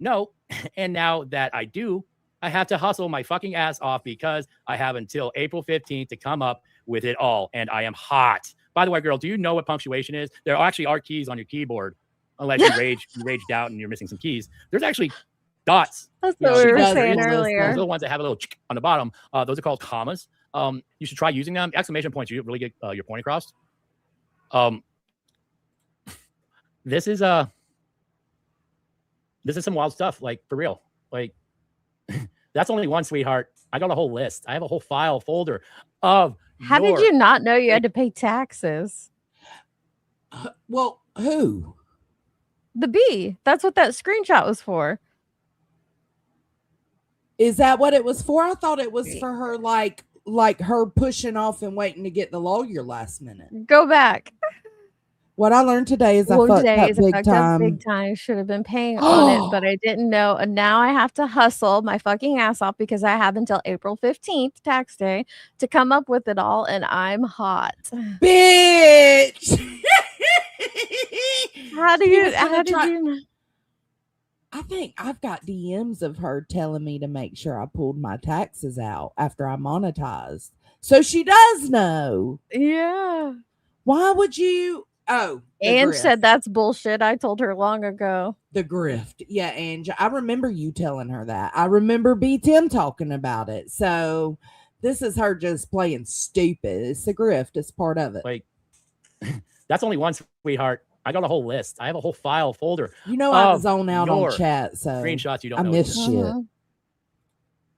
No. And now that I do, I have to hustle my fucking ass off because I have until April 15th to come up with it all. And I am hot. By the way, girl, do you know what punctuation is? There actually are keys on your keyboard, unless you raged out and you're missing some keys. There's actually dots. That's what we were saying earlier. Those little ones that have a little on the bottom. Those are called commas. You should try using them. Exclamation points, you really get your point across. This is some wild stuff, like for real. Like that's only one, sweetheart. I got a whole list. I have a whole file folder of How did you not know you had to pay taxes? Well, who? The B. That's what that screenshot was for. Is that what it was for? I thought it was for her, like her pushing off and waiting to get the lawyer last minute. Go back. What I learned today is I fucked up big time. Big time. Should have been paying on it, but I didn't know. And now I have to hustle my fucking ass off because I have until April 15th, tax day, to come up with it all. And I'm hot. Bitch. How did you know? I think I've got DMs of her telling me to make sure I pulled my taxes out after I monetized. So she does know. Yeah. Why would you? Oh. Ange said that's bullshit. I told her long ago. The grift. Yeah, Ange. I remember you telling her that. I remember B. Tim talking about it. So this is her just playing stupid. It's the grift. It's part of it. Like, that's only one, sweetheart. I got a whole list. I have a whole file folder. You know, I was on out on chat, so screenshots you don't know. I missed shit.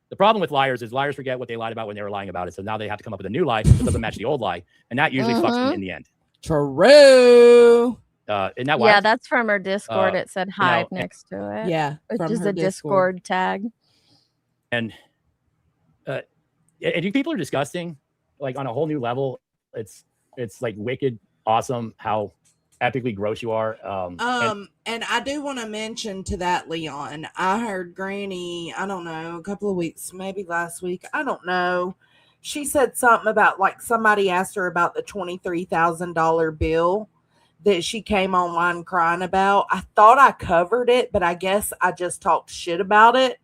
The problem with liars is liars forget what they lied about when they were lying about it. So now they have to come up with a new lie that doesn't match the old lie, and that usually fucks them in the end. True. Isn't that wild? Yeah, that's from her Discord. It said Hive next to it. Yeah, which is a Discord tag. And you people are disgusting, like on a whole new level. It's like wicked awesome how epically gross you are. And I do want to mention to that, Leon, I heard Granny, I don't know, a couple of weeks, maybe last week, I don't know. She said something about like somebody asked her about the $23,000 bill that she came online crying about. I thought I covered it, but I guess I just talked shit about it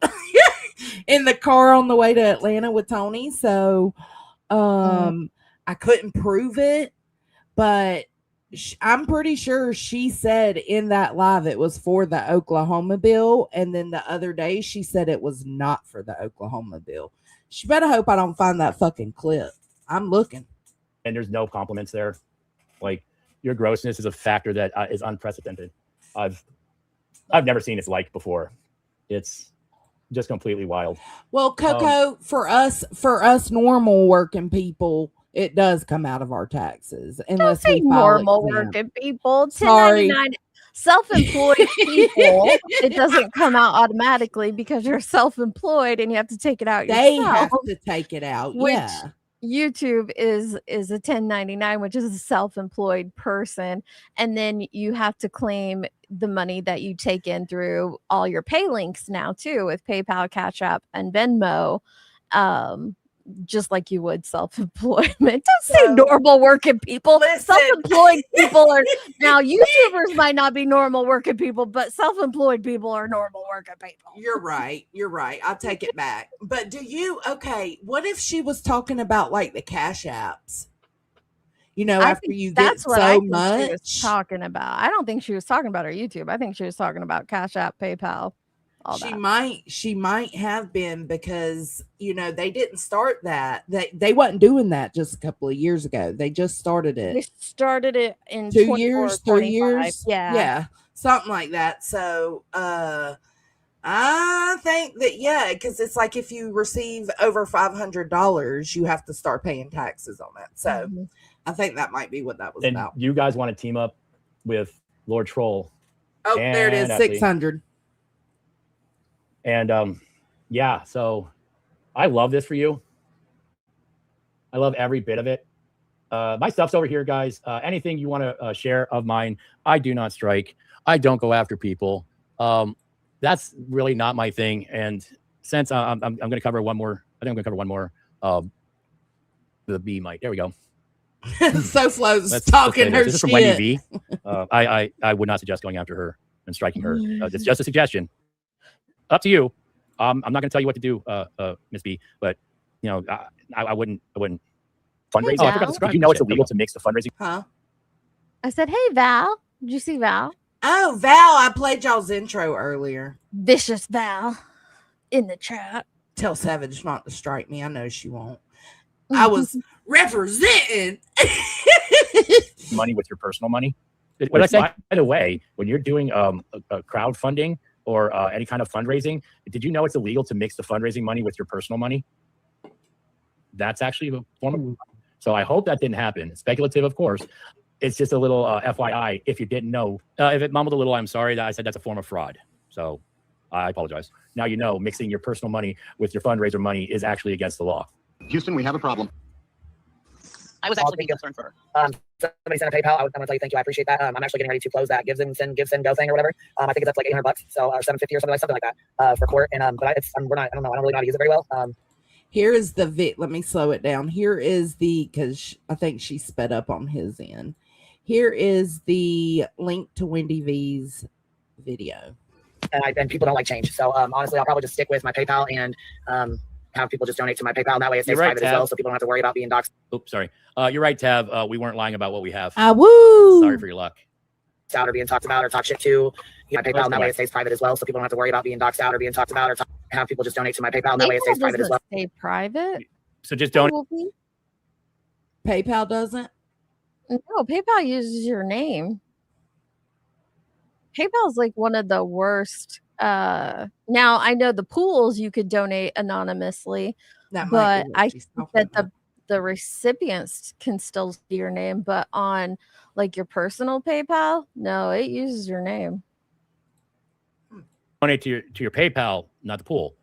in the car on the way to Atlanta with Tony. So I couldn't prove it, but I'm pretty sure she said in that live it was for the Oklahoma bill, and then the other day she said it was not for the Oklahoma bill. She better hope I don't find that fucking clip. I'm looking. And there's no compliments there. Like, your grossness is a factor that is unprecedented. I've never seen its like before. It's just completely wild. Well, Coco, for us normal working people, it does come out of our taxes. Unless Don't say we file normal exempt. working people. Sorry. 1099 self-employed people, it doesn't come out automatically because you're self-employed and you have to take it out They yourself. have to take it out. Which Yeah. YouTube is a 1099, which is a self-employed person, and then you have to claim the money that you take in through all your pay links now too, with PayPal, CashApp, and Venmo, just like you would self-employment. Don't say normal working people. Self-employed people are now YouTubers might not be normal working people, but self-employed people are normal working people. You're right. You're right. I'll take it back. But what if she was talking about like the cash apps? You know, after you get that's what so I think much. she was talking about. I don't think she was talking about her YouTube. I think she was talking about Cash App, PayPal. She might have been, because you know they didn't start that. They wasn't doing that just a couple of years ago. They just started it. They started it in 2 years, 3 years. Yeah, something like that. So I think that because it's like if you receive over $500, you have to start paying taxes on that. So I think that might be what that was And about. you guys want to team up with Lord Troll. Oh, there it is, Epley. 600. And so I love this for you. I love every bit of it. My stuff's over here, guys. Anything you want to share of mine, I do not strike. I don't go after people. That's really not my thing. And since I'm going to cover one more, I think I'm going to cover one more. The B mic. There we go. So Flo's talking her shit. This is from Wendy V. I would not suggest going after her and striking her. It's just a suggestion. Up to you. I'm not going to tell you what to do, Miss B. But you know, I wouldn't fundraise. Hey, I forgot to describe. You know, it's illegal to mix the fundraising. Huh? I said, "Hey, Val. Did you see Val? Oh, Val. I played y'all's intro earlier. Vicious Val in the chat. Tell Savage not to strike me. I know she won't. I was representing money with your personal money. What I say, by the way, when you're doing a crowdfunding or any kind of fundraising, did you know it's illegal to mix the fundraising money with your personal money? That's actually a form of. So I hope that didn't happen. It's speculative, of course. It's just a little FYI. If you didn't know, if it mumbled a little, I'm sorry that I said that's a form of fraud. So I apologize. Now you know mixing your personal money with your fundraiser money is actually against the law. Houston, we have a problem. I was actually concerned for her. Somebody sent a PayPal. I'm gonna tell you thank you. I appreciate that. I'm actually getting ready to close that give send go thing or whatever. I think it's up like $800, so or $750 or something like that for court. And but we're not. I don't know. I don't really know how to use it very well. Here is the let me slow it down. Here is because I think she sped up on his end. Here is the link to Wendy V's video. And people don't like change. So honestly, I'll probably just stick with my PayPal and have people just donate to my PayPal. That way it stays private as well, so people don't have to worry about being doxxed. Oops, sorry. You're right, Tab. We weren't lying about what we have. Woo! Sorry for your luck. Out or being talked about or talk shit to my PayPal. That way it stays private as well, so people don't have to worry about being doxxed out or being talked about or have people just donate to my PayPal. That way it stays private as well. Stay private. So just don't. PayPal doesn't. No, PayPal uses your name. PayPal is like one of the worst. Now I know the pools you could donate anonymously, but I think that the recipients can still see your name. But on like your personal PayPal, no, it uses your name. Donate to your PayPal, not the pool.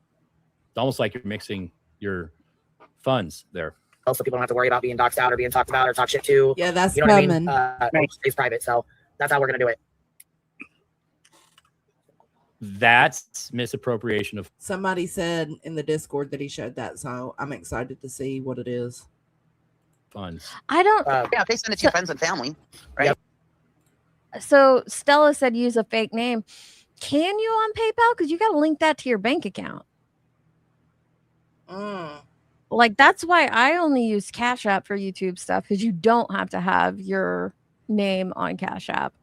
It's almost like you're mixing your funds there. so people don't have to worry about being doxed out or being talked about or talk shit to. Yeah, that's you know coming. What I mean? It stays private, so that's how we're gonna do it. That's misappropriation of. Somebody said in the Discord that he showed that, so I'm excited to see what it is. Funds. I don't. Yeah, they send it to your friends and family, right? Yep. So Stella said use a fake name. Can you on PayPal? Because you got to link that to your bank account. Like, that's why I only use Cash App for YouTube stuff, because you don't have to have your name on Cash App.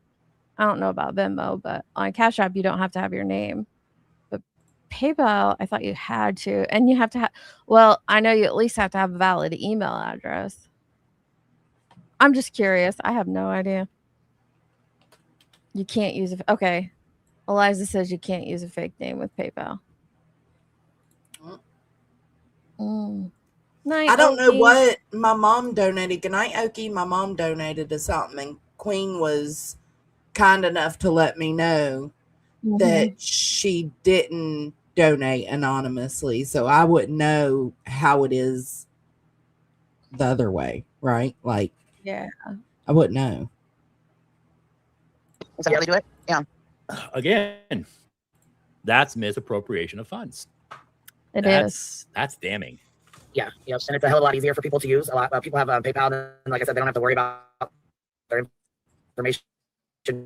I don't know about Venmo, but on Cash App, you don't have to have your name. But PayPal, I thought you had to. And you have to have, well, I know you at least have to have a valid email address. I'm just curious. I have no idea. You can't use it. Okay. Eliza says you can't use a fake name with PayPal. Night, I don't know Okie. what my mom donated. Good night, Okie. My mom donated to something, and Queen was kind enough to let me know that she didn't donate anonymously, so I wouldn't know how it is the other way, right? Like, yeah, I wouldn't know. Is that how they do it? Yeah. Again, that's misappropriation of funds. That's damning. Yeah, and it's a hell of a lot easier for people to use. A lot of people have PayPal, and like I said, they don't have to worry about their information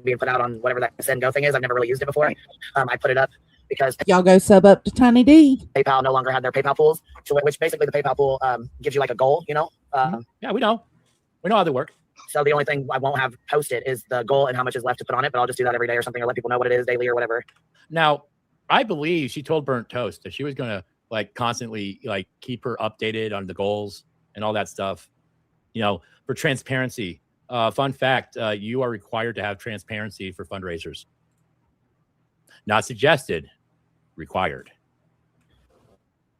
being put out on whatever that send go thing is. I've never really used it before. I put it up because Y'all go sub up to Tiny D. PayPal no longer had their PayPal pools, which basically the PayPal pool gives you like a goal, you know? Yeah, we know how they work. So the only thing I won't have posted is the goal and how much is left to put on it, but I'll just do that every day or something, or let people know what it is daily or whatever. Now, I believe she told Burnt Toast that she was going to like constantly like keep her updated on the goals and all that stuff, you know, for transparency. Fun fact, you are required to have transparency for fundraisers. Not suggested, required.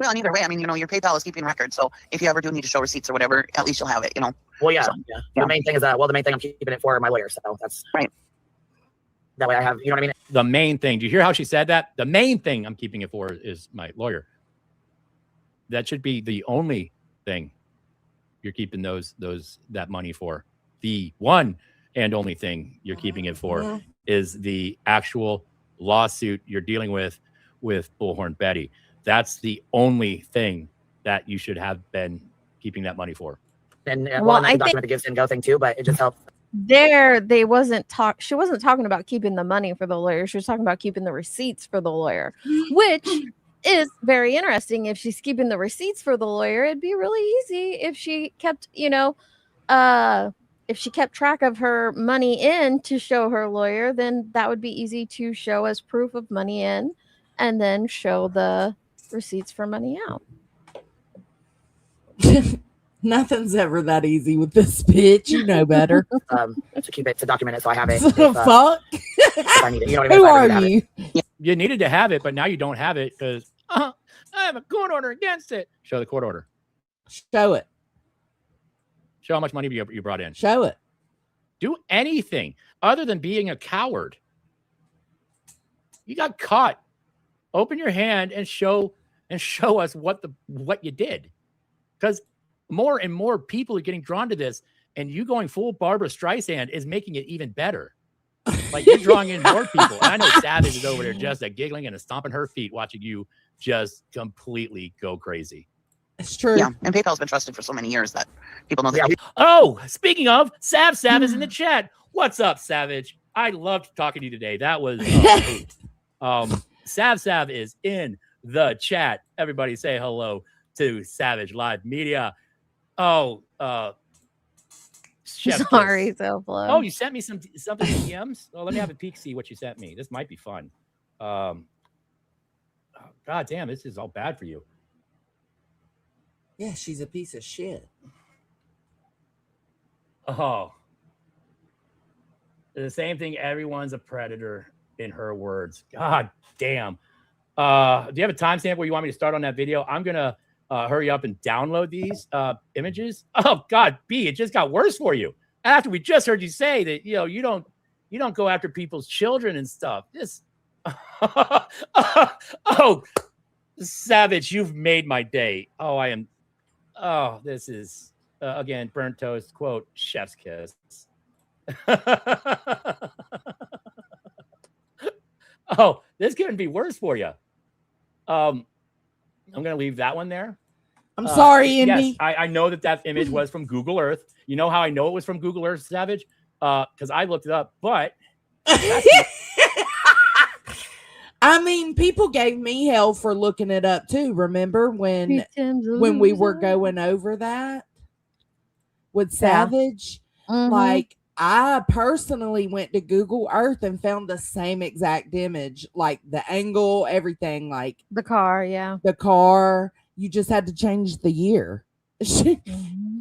Well, and either way, I mean, you know, your PayPal is keeping record. So if you ever do need to show receipts or whatever, at least you'll have it, you know. Well, yeah. So, The main thing is the main thing I'm keeping it for my lawyer. So that's right. That way I have, you know what I mean? The main thing. Do you hear how she said that? The main thing I'm keeping it for is my lawyer. That should be the only thing you're keeping that money for. The one and only thing you're keeping it for is the actual lawsuit you're dealing with Bullhorn Betty. That's the only thing that you should have been keeping that money for. And well, and I document the gives and go thing too, but it just helps. She wasn't talking about keeping the money for the lawyer. She was talking about keeping the receipts for the lawyer, which is very interesting. If she's keeping the receipts for the lawyer, it'd be really easy if she kept, if she kept track of her money in to show her lawyer, then that would be easy to show as proof of money in, and then show the receipts for money out. Nothing's ever that easy with this bitch. You know better. To keep it, to document it, so I have it. Fuck. If I need it. You know what I mean? Who are you? You needed to have it, but now you don't have it because I have a court order against it. Show the court order. Show it. Show how much money you brought in. Show it. Do anything other than being a coward. You got caught. Open your hand and show us what you did. Because more and more people are getting drawn to this, and you going full Barbara Streisand is making it even better. Like, you're drawing in more people. And I know Savage is over there just giggling and stomping her feet watching you just completely go crazy. It's true. Yeah, and PayPal's been trusted for so many years that people know that. Oh, speaking of, Sav is in the chat. What's up, Savage? I loved talking to you today. That was Sav is in the chat. Everybody say hello to Savage Live Media. Oh, Chef Sorry, Kiss. so flow. Oh, you sent me something in DMs? Oh, let me have a peek, see what you sent me. This might be fun. God damn, this is all bad for you. Yeah, she's a piece of shit. Oh. The same thing, everyone's a predator in her words. God damn. Do you have a timestamp where you want me to start on that video? I'm going to hurry up and download these images. Oh, God, B, it just got worse for you. After we just heard you say that, you don't go after people's children and stuff. This, oh, Savage, you've made my day. Oh, I am Oh, this is again burnt toast. Quote: chef's kiss. Oh, this couldn't be worse for you. I'm gonna leave that one there. I'm sorry, Yes, Indy. I know that image was from Google Earth. You know how I know it was from Google Earth, Savage? Because I looked it up. But I mean, people gave me hell for looking it up too. Remember when we were going over that with Savage? Like, I personally went to Google Earth and found the same exact image, like the angle, everything, like the car. Yeah, the car. You just had to change the year.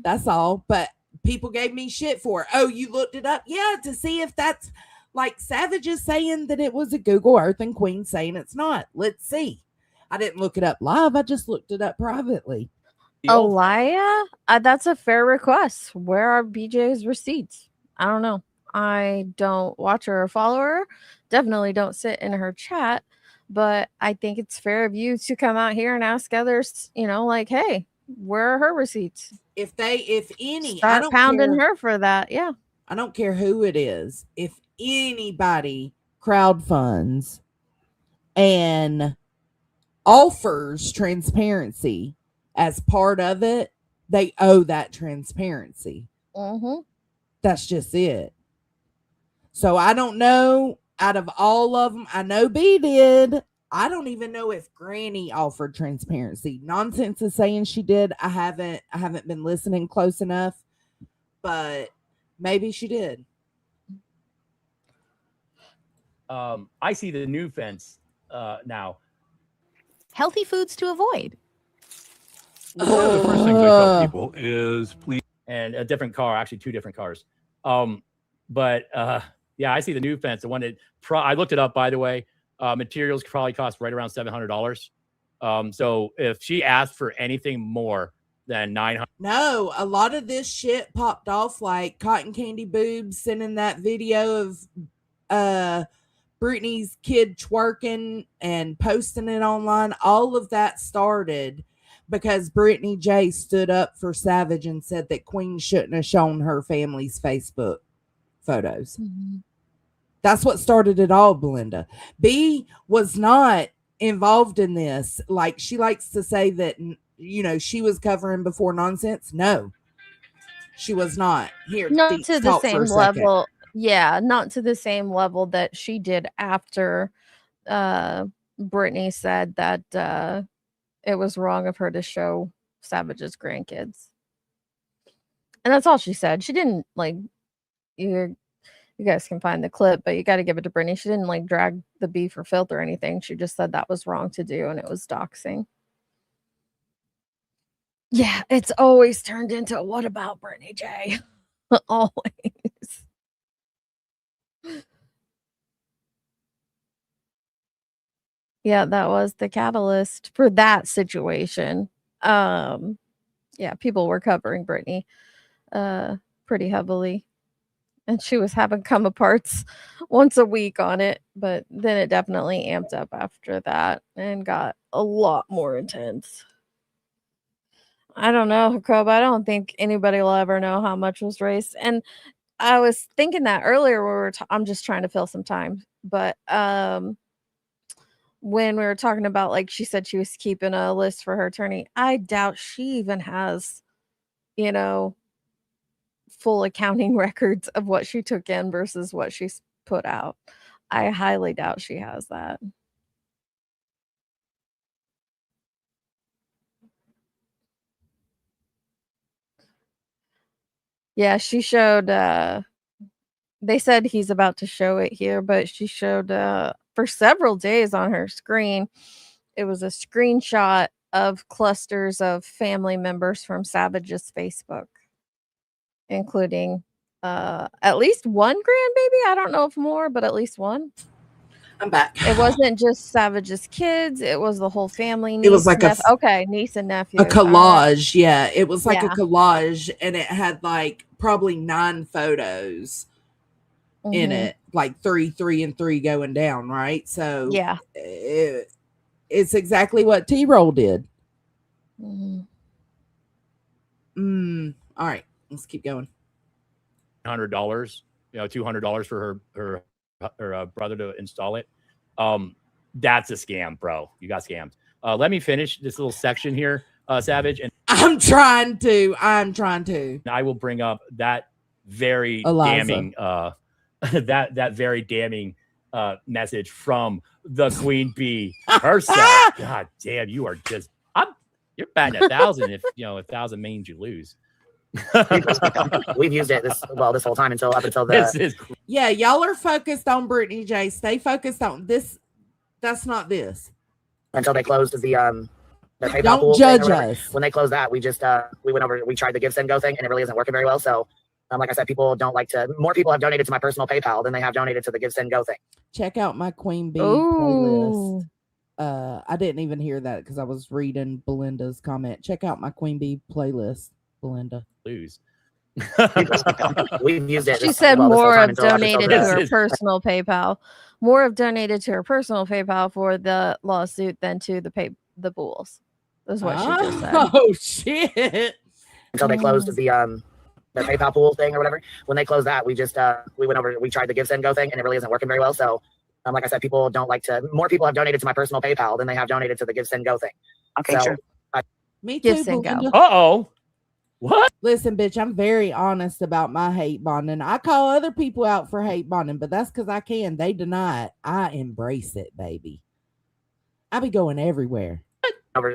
That's all. But people gave me shit for it. Oh, you looked it up? Yeah, to see if that's like Savage is saying that it was a Google Earth and Queen saying it's not. Let's see. I didn't look it up live. I just looked it up privately. Aliyah, that's a fair request. Where are BJ's receipts? I don't know. I don't watch her or follow her. Definitely don't sit in her chat. But I think it's fair of you to come out here and ask others, like, hey, where are her receipts? If any, start I don't pounding care. her for that. Yeah. I don't care who it is. If anybody crowdfunds and offers transparency as part of it, they owe that transparency. That's just it. So I don't know. Out of all of them, I know B did. I don't even know if Granny offered transparency. Nonsense is saying she did. I haven't been listening close enough, but maybe she did. I see the new fence now. Healthy foods to avoid. One of the first things I tell people is please. And a different car, actually 2 different cars. Yeah, I see the new fence. The one that I looked it up, by the way. Materials probably cost right around $700. So if she asked for anything more than $900, no, a lot of this shit popped off, like Cotton Candy Boobs sending that video of Britney's kid twerking and posting it online. All of that started because Brittany J stood up for Savage and said that Queen shouldn't have shown her family's Facebook photos. That's what started it all, Belinda. B was not involved in this. Like, she likes to say that, she was covering before nonsense. No, she was not. Here, not to the same level. Yeah, not to the same level that she did after Brittany said that it was wrong of her to show Savage's grandkids. And that's all she said. She didn't, like, you guys can find the clip, but you got to give it to Brittany. She didn't, like, drag the B for filth or anything. She just said that was wrong to do, and it was doxing. Yeah, it's always turned into, what about Brittany J? Always. Yeah, that was the catalyst for that situation. Yeah, people were covering Brittany pretty heavily. And she was having come aparts once a week on it, but then it definitely amped up after that and got a lot more intense. I don't know, Jacob. I don't think anybody will ever know how much was raised. And I was thinking that earlier when we were I'm just trying to fill some time, but when we were talking about, like, she said she was keeping a list for her attorney, I doubt she even has, full accounting records of what she took in versus what she's put out. I highly doubt she has that. Yeah, she showed they said he's about to show it here, but she showed for several days on her screen. It was a screenshot of clusters of family members from Savage's Facebook, including at least one grandbaby. I don't know if more, but at least one. I'm back. It wasn't just Savage's kids. It was the whole family. It was like niece and nephew. A collage. Yeah, it was like a collage, and it had like probably 9 photos in it, like 3, and 3 going down, right? So yeah, it's exactly what T-Roll did. All right, let's keep going. $100, $200 for her brother to install it. That's a scam, bro. You got scammed. Let me finish this little section here, Savage, and I'm trying to. I will bring up that very Eliza. damning that very damning message from the Queen Bee herself. God damn, you are just you're batting 1,000 if 1,000 means you lose. We've used it this whole time up until the Yeah, y'all are focused on Brittany J. Stay focused on this. That's not this. Until they closed the PayPal Don't pool judge thing or whatever. us. When they closed that, we just we went over, we tried the Give Send Go thing, and it really isn't working very well. So like I said, people don't like to. More people have donated to my personal PayPal than they have donated to the Give Send Go thing. Check out my Queen Bee playlist. I didn't even hear that because I was reading Belinda's comment. Check out my Queen Bee playlist, Belinda. Lose. We've used it. She said more have donated to her personal PayPal. More have donated to her personal PayPal for the lawsuit than to the pools. That's what she just said. Oh shit! Until they closed the PayPal pool thing or whatever. When they closed that, we just we went over, we tried the Give Send Go thing, and it really isn't working very well. So like I said, people don't like to. More people have donated to my personal PayPal than they have donated to the Give Send Go thing. Okay, sure. Me Give too. Send Go. Uh-oh. What? Listen, bitch, I'm very honest about my hate bonding. I call other people out for hate bonding, but that's because I can. They deny it. I embrace it, baby. I be going everywhere.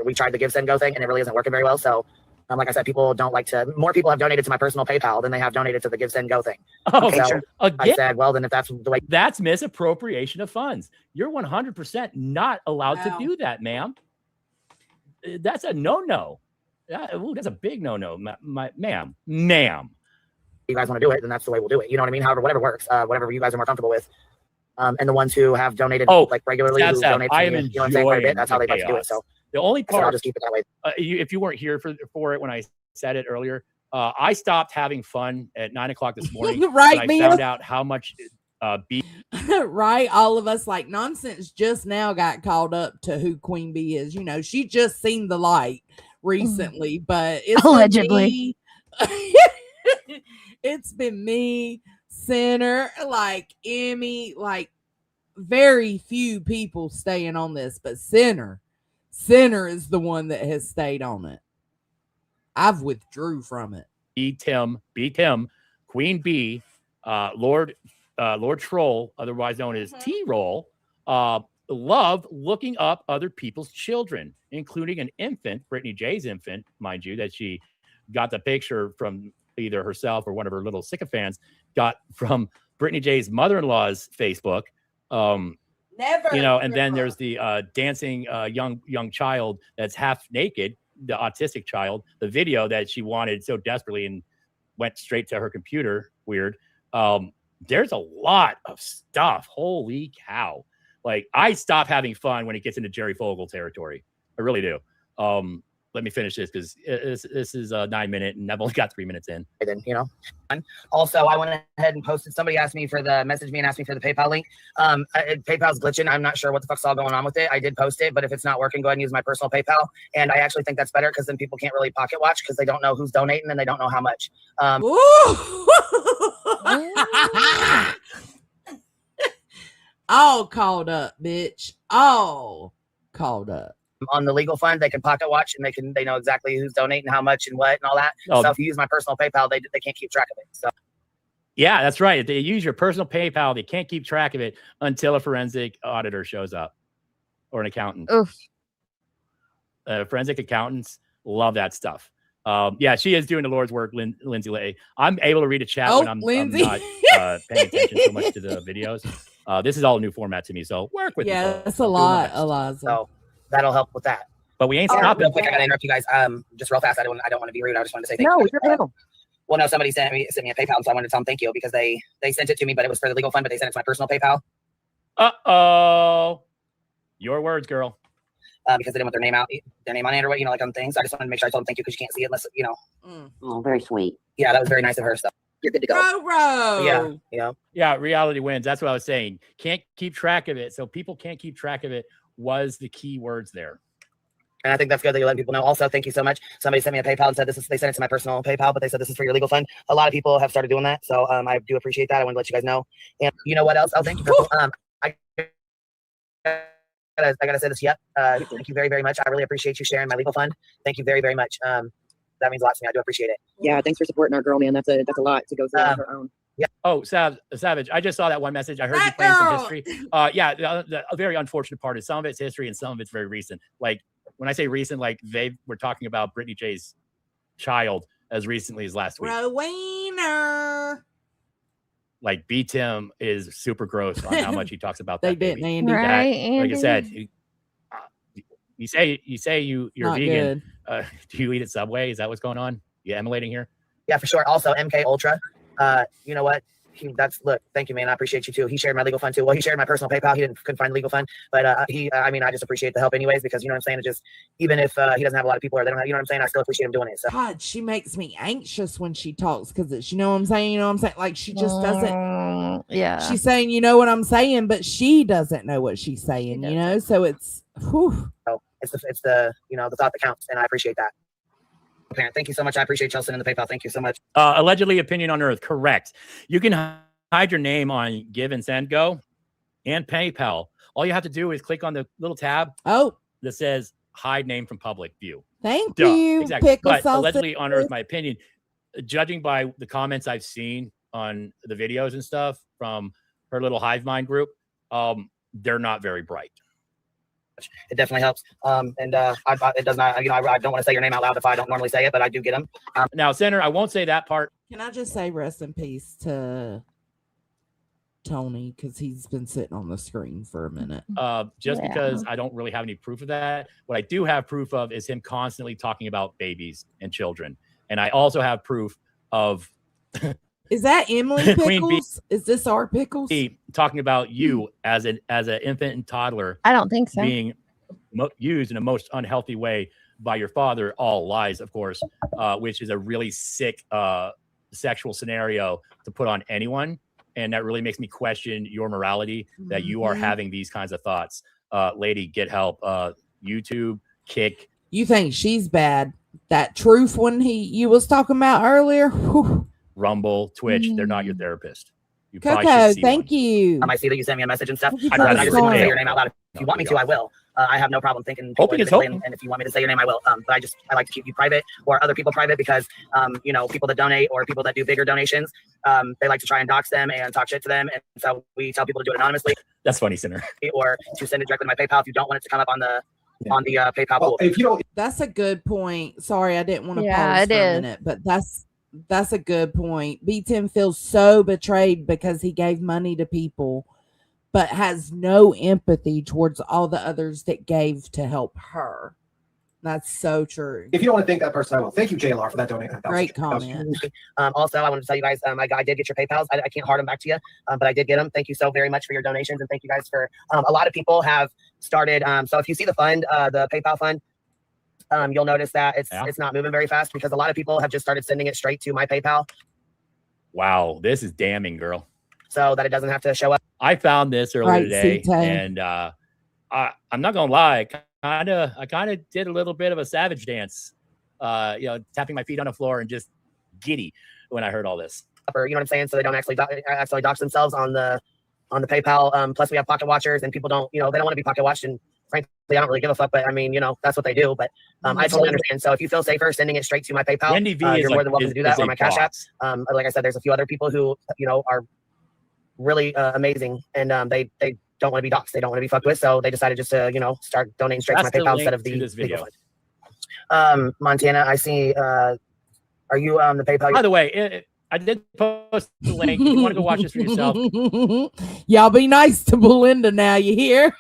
We tried the Give Send Go thing, and it really isn't working very well. So like I said, people don't like to. More people have donated to my personal PayPal than they have donated to the Give Send Go thing. Okay, so again, I said, well, then if that's the way, that's misappropriation of funds. You're 100% not allowed to do that, ma'am. That's a no-no. That's a big no-no, ma'am. you guys want to do it, then that's the way we'll do it. You know what I mean? However, whatever works, whatever you guys are more comfortable with. And the ones who have donated like regularly, who donate to me, you know what I'm saying, quite a bit, that's how they like to do it. So the only part, I'll just keep it that way. If you weren't here for it when I said it earlier, I stopped having fun at 9 o'clock this morning. Right, I Mia? found out how much right, all of us like nonsense just now got called up to who Queen Bee is. She just seen the light recently, but it's allegedly it's been me, Sinner, like Emmy, like very few people staying on this, but Sinner is the one that has stayed on it. I've withdrew from it. Beat him, Queen Bee, Lord Troll, otherwise known as T-Roll, love looking up other people's children, including an infant, Brittany J's infant, mind you, that she got the picture from either herself or one of her little sycophants, got from Brittany J's mother-in-law's Facebook. Never. And then there's the dancing young child that's half naked, the autistic child, the video that she wanted so desperately and went straight to her computer. Weird. There's a lot of stuff. Holy cow. Like, I stop having fun when it gets into Jerry Fogle territory. I really do. Let me finish this because this is a 9 minute and I've only got 3 minutes in. Then, Also, I went ahead and posted. Somebody messaged me and asked me for the PayPal link. PayPal's glitching. I'm not sure what the fuck's all going on with it. I did post it, but if it's not working, go ahead and use my personal PayPal. And I actually think that's better because then people can't really pocket watch because they don't know who's donating and they don't know how much. All called up, bitch. All called up. On the legal fund, they can pocket watch and they know exactly who's donating how much and what and all that. So if you use my personal PayPal, they can't keep track of it. So yeah, that's right. If they use your personal PayPal, they can't keep track of it until a forensic auditor shows up or an accountant. Oof. Forensic accountants love that stuff. Yeah, she is doing the Lord's work, Lindsay Lay. I'm able to read a chat when I'm not paying attention so much to the videos. This is all a new format to me, so work with me. Yeah, it's a lot, Eliza. So that'll help with that. But we ain't Real stopping. quick, I gotta interrupt you guys. Just real fast. I don't want to be rude. I just wanted to say thank No, you. you're good. Well, no, somebody sent me a PayPal, so I wanted to tell them thank you because they sent it to me, but it was for the legal fund, but they sent it to my personal PayPal. Uh-oh. Your words, girl. Because they didn't want their name on it or what, like on things. So I just wanted to make sure I told them thank you because you can't see it unless, Oh, very sweet. Yeah, that was very nice of her. So you're good to go. Bro. Yeah. Reality wins. That's what I was saying. Can't keep track of it. So people can't keep track of it was the key words there. And I think that's good that you're letting people know. Also, thank you so much. Somebody sent me a PayPal and said they sent it to my personal PayPal, but they said this is for your legal fund. A lot of people have started doing that. So I do appreciate that. I want to let you guys know. And you know what else? Oh, thank you, Purple. I gotta say this. Yep. Thank you very, very much. I really appreciate you sharing my legal fund. Thank you very, very much. That means a lot to me. I do appreciate it. Yeah, thanks for supporting our girl, man. That's a lot to go through on her own. Yeah. Oh, Savage. I just saw that one message. I heard you playing some history. Yeah, a very unfortunate part is some of it's history and some of it's very recent. Like when I say recent, like they were talking about Brittany J's child as recently as last week. Rowena. Like B-Tim is super gross on how much he talks about that. They didn't, Andy. Right, That, Andy. like I said, you say you're Not vegan. Do you eat at Subway? Is that what's going on? You emulating here? Yeah, for sure. Also, MK Ultra. You know what? Look, thank you, man. I appreciate you too. He shared my legal fund too. Well, he shared my personal PayPal. He couldn't find the legal fund, but I mean, I just appreciate the help anyways, because you know what I'm saying. It just, even if he doesn't have a lot of people or they don't have, you know what I'm saying, I still appreciate him doing it. So God, she makes me anxious when she talks because it's, you know what I'm saying. You know what I'm saying? Like she just doesn't. Yeah. She's saying, you know what I'm saying, but she doesn't know what she's saying. You know, so it's. Whew. So it's the you know the thought that counts, and I appreciate that. Parent, thank you so much. I appreciate y'all sending the PayPal. Thank you so much. Allegedly, opinion on Earth. Correct. You can hide your name on Give and Send Go and PayPal. All you have to do is click on the little tab that says hide name from public view. Thank you. Exactly. Pickle But sausage. allegedly on Earth, my opinion, judging by the comments I've seen on the videos and stuff from her little hive mind group, they're not very bright. It definitely helps. It does not, you know, I don't want to say your name out loud if I don't normally say it, but I do get them. Now, Senator, I won't say that part. Can I just say rest in peace to Tony, because he's been sitting on the screen for a minute. Because I don't really have any proof of that. What I do have proof of is him constantly talking about babies and children. And I also have proof of is that Emily Queen Pickles? Is this our Pickles? Talking about you as an infant and toddler. I don't think so. Being used in a most unhealthy way by your father. All lies, of course, which is a really sick sexual scenario to put on anyone. And that really makes me question your morality that you are having these kinds of thoughts. Lady, get help. YouTube, Kick. You think she's bad? That truth one you was talking about earlier? Whew. Rumble, Twitch, they're not your therapist. You Coco, thank you. I might see that you sent me a message and stuff. You I just didn't say your name out loud. If you want me to, I will. I have no problem thinking people individually, and if you want me to say your name, I will. But I like to keep you private or other people private because, you know, people that donate or people that do bigger donations, they like to try and dox them and talk shit to them. And so we tell people to do it anonymously. That's funny, Sinner. Or to send it directly to my PayPal if you don't want it to come up on the PayPal pool. If you don't, that's a good point. Sorry, I didn't want to pause for a minute, but that's a good point. B-Tim feels so betrayed because he gave money to people, but has no empathy towards all the others that gave to help her. That's so true. If you don't want to thank that person, I will. Thank you, JLR, for that donation. Great comment. Also, I wanted to tell you guys, I did get your PayPals. I can't heart them back to you, but I did get them. Thank you so very much for your donations, and thank you guys for. A lot of people have started. So if you see the fund, the PayPal fund, you'll notice that it's not moving very fast because a lot of people have just started sending it straight to my PayPal. Wow, this is damning, girl. So that it doesn't have to show up. I found this earlier today, and I'm not gonna lie, I kind of did a little bit of a savage dance, you know, tapping my feet on the floor and just giddy when I heard all this. Or, you know what I'm saying? So they don't actually dox themselves on the PayPal. Plus, we have pocket watchers, and people don't, you know, they don't want to be pocket watched. And frankly, I don't really give a fuck. But I mean, you know, that's what they do. But I totally understand. So if you feel safer sending it straight to my PayPal, you're more than welcome to do that, or my CashApp. Like I said, there's a few other people who, you know, are really amazing, and they don't want to be doxxed. They don't want to be fucked with. So they decided just to, you know, start donating straight to my PayPal instead of the video. Montana, I see. Are you the PayPal? By the way, I did post the link. If you want to go watch this for yourself. Y'all be nice to Belinda now, you hear?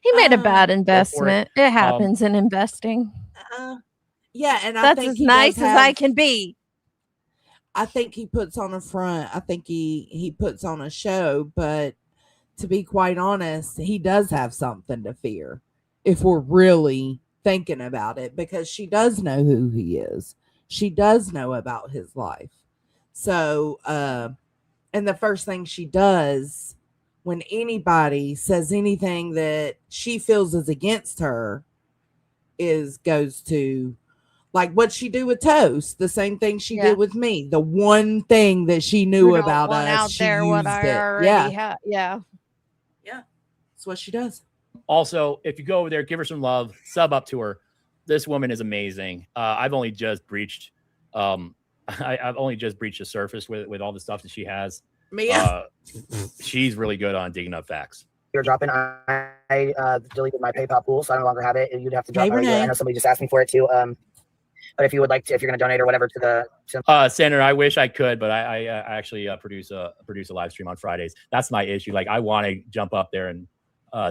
He made a bad investment. It happens in investing. Yeah, and that's as nice as I can be. I think he puts on a front. I think he puts on a show, but to be quite honest, he does have something to fear if we're really thinking about it, because she does know who he is. She does know about his life. So, and the first thing she does when anybody says anything that she feels is against her goes to like what she do with Toast, the same thing she did with me. The one thing that she knew We don't about want us, out she there what used I it. already Yeah. yeah. Yeah. That's what she does. Also, if you go over there, give her some love, sub up to her. This woman is amazing. I've only just breached I've only just breached the surface with all the stuff that she has. She's really good on digging up facts. You're dropping. I deleted my PayPal pool, so I no longer have it. You'd have to drop. Hey, Renee. I know somebody just asked me for it too. But if you would like to, if you're going to donate or whatever to the Senator, I wish I could, but I actually produce a live stream on Fridays. That's my issue. Like I want to jump up there and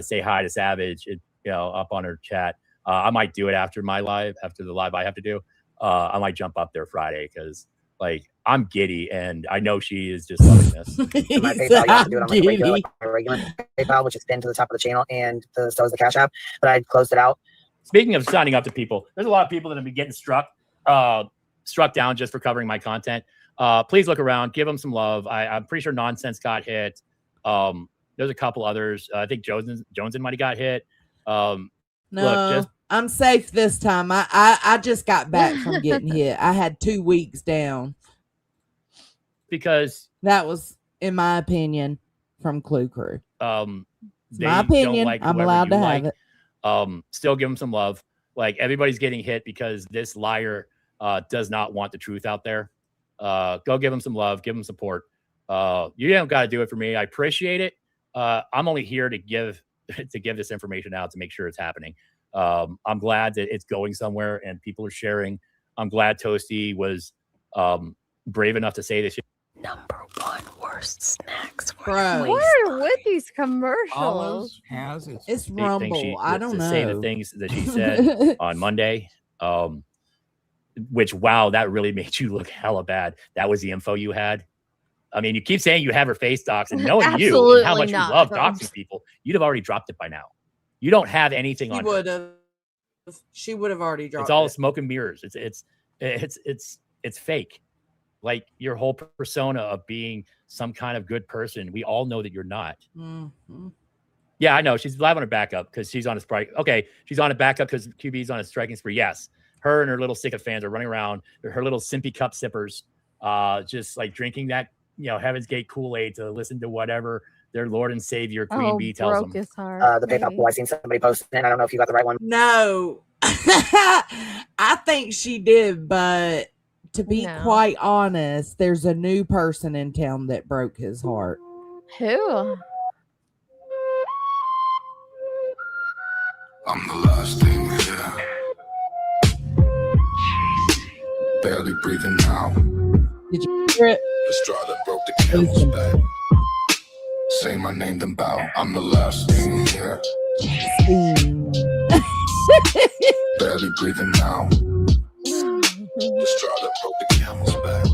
say hi to Savage, up on her chat. I might do it after my live, after the live I have to do. I might jump up there Friday because like I'm giddy and I know she is just loving this. my PayPal, you have to do it on like a regular PayPal, which is pinned to the top of the channel, and so is the Cash App. But I closed it out. Speaking of signing up to people, there's a lot of people that have been getting struck down just for covering my content. Please look around, give them some love. I'm pretty sure Nonsense got hit. There's a couple others. I think Joneson might have got hit. No, I'm safe this time. I just got back from getting hit. I had 2 weeks down. Because that was, in my opinion, from Clue Crew. My opinion. Like I'm allowed to have it. Still give them some love. Like everybody's getting hit because this liar does not want the truth out there. Go give them some love, give them support. You don't got to do it for me. I appreciate it. I'm only here to give this information out to make sure it's happening. I'm glad that it's going somewhere and people are sharing. I'm glad Toasty was brave enough to say this. Number 1 worst snacks. Bro. What are with these commercials? It's Rumble. I don't know. Say the things that she said on Monday. Which, wow, that really made you look hella bad. That was the info you had. I mean, you keep saying you have her face docs, and knowing you and how much you love doxing people, you'd have already dropped it by now. You don't have anything on her. She would have already dropped it. It's all smoke and mirrors. It's fake. Like your whole persona of being some kind of good person. We all know that you're not. Mm-hmm. Yeah, I know. She's live on her backup because she's on a strike. Okay, she's on a backup because QB's on a striking spree. Yes. Her and her little sycophants are running around. Her little simpy cup sippers, just like drinking that, Heaven's Gate Kool-Aid to listen to whatever their Lord and Savior Queen Bee tells them. His heart, the PayPal pool, I seen somebody post it. I don't know if you got the right one. No, I think she did, but to be quite honest, there's a new person in town that broke his heart. Who? I'm the last thing here. Barely breathing now. Did you hear it? The straw that broke the camel's back. Say my name, then bow. I'm the last thing here. Barely breathing now. The straw that broke the camel's back.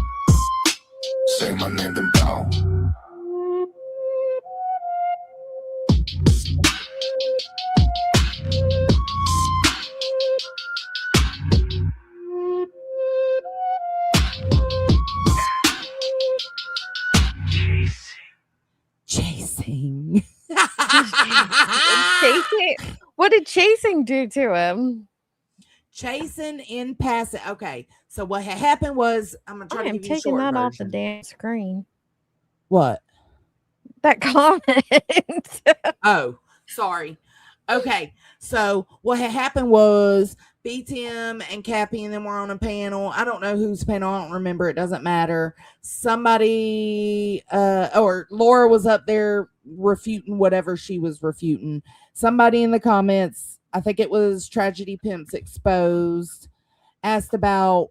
Say my name, then bow. Chasing. What did Chasing do to him? Chasing in passing. Okay, so what had happened was I'm gonna try to give you a taking short that off the version. damn screen. What? That comment. Oh, sorry. Okay, so what had happened was BTM and Cappy and them were on a panel. I don't know whose panel. I don't remember. It doesn't matter. Somebody, or Laura was up there refuting whatever she was refuting. Somebody in the comments, I think it was Tragedy Pimps Exposed, asked about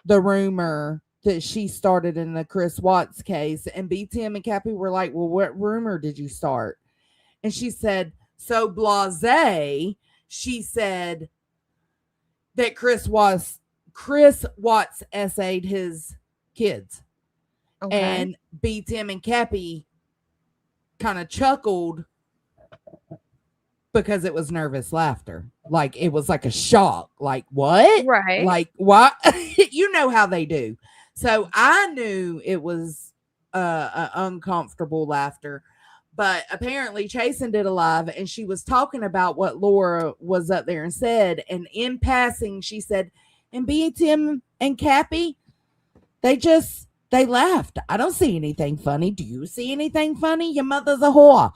the rumor that she started in the Chris Watts case. And BTM and Cappy were like, well, what rumor did you start? And she said, so blasé, she said that Chris Watts essayed his kids. Okay. And BTM and Cappy kind of chuckled because it was nervous laughter. Like it was like a shock. Like what? Right. Like what? You know how they do. So I knew it was uncomfortable laughter. But apparently Chasen did a live and she was talking about what Laura was up there and said. And in passing, she said, and Tim and Cappy, they laughed. I don't see anything funny. Do you see anything funny? Your mother's a whore,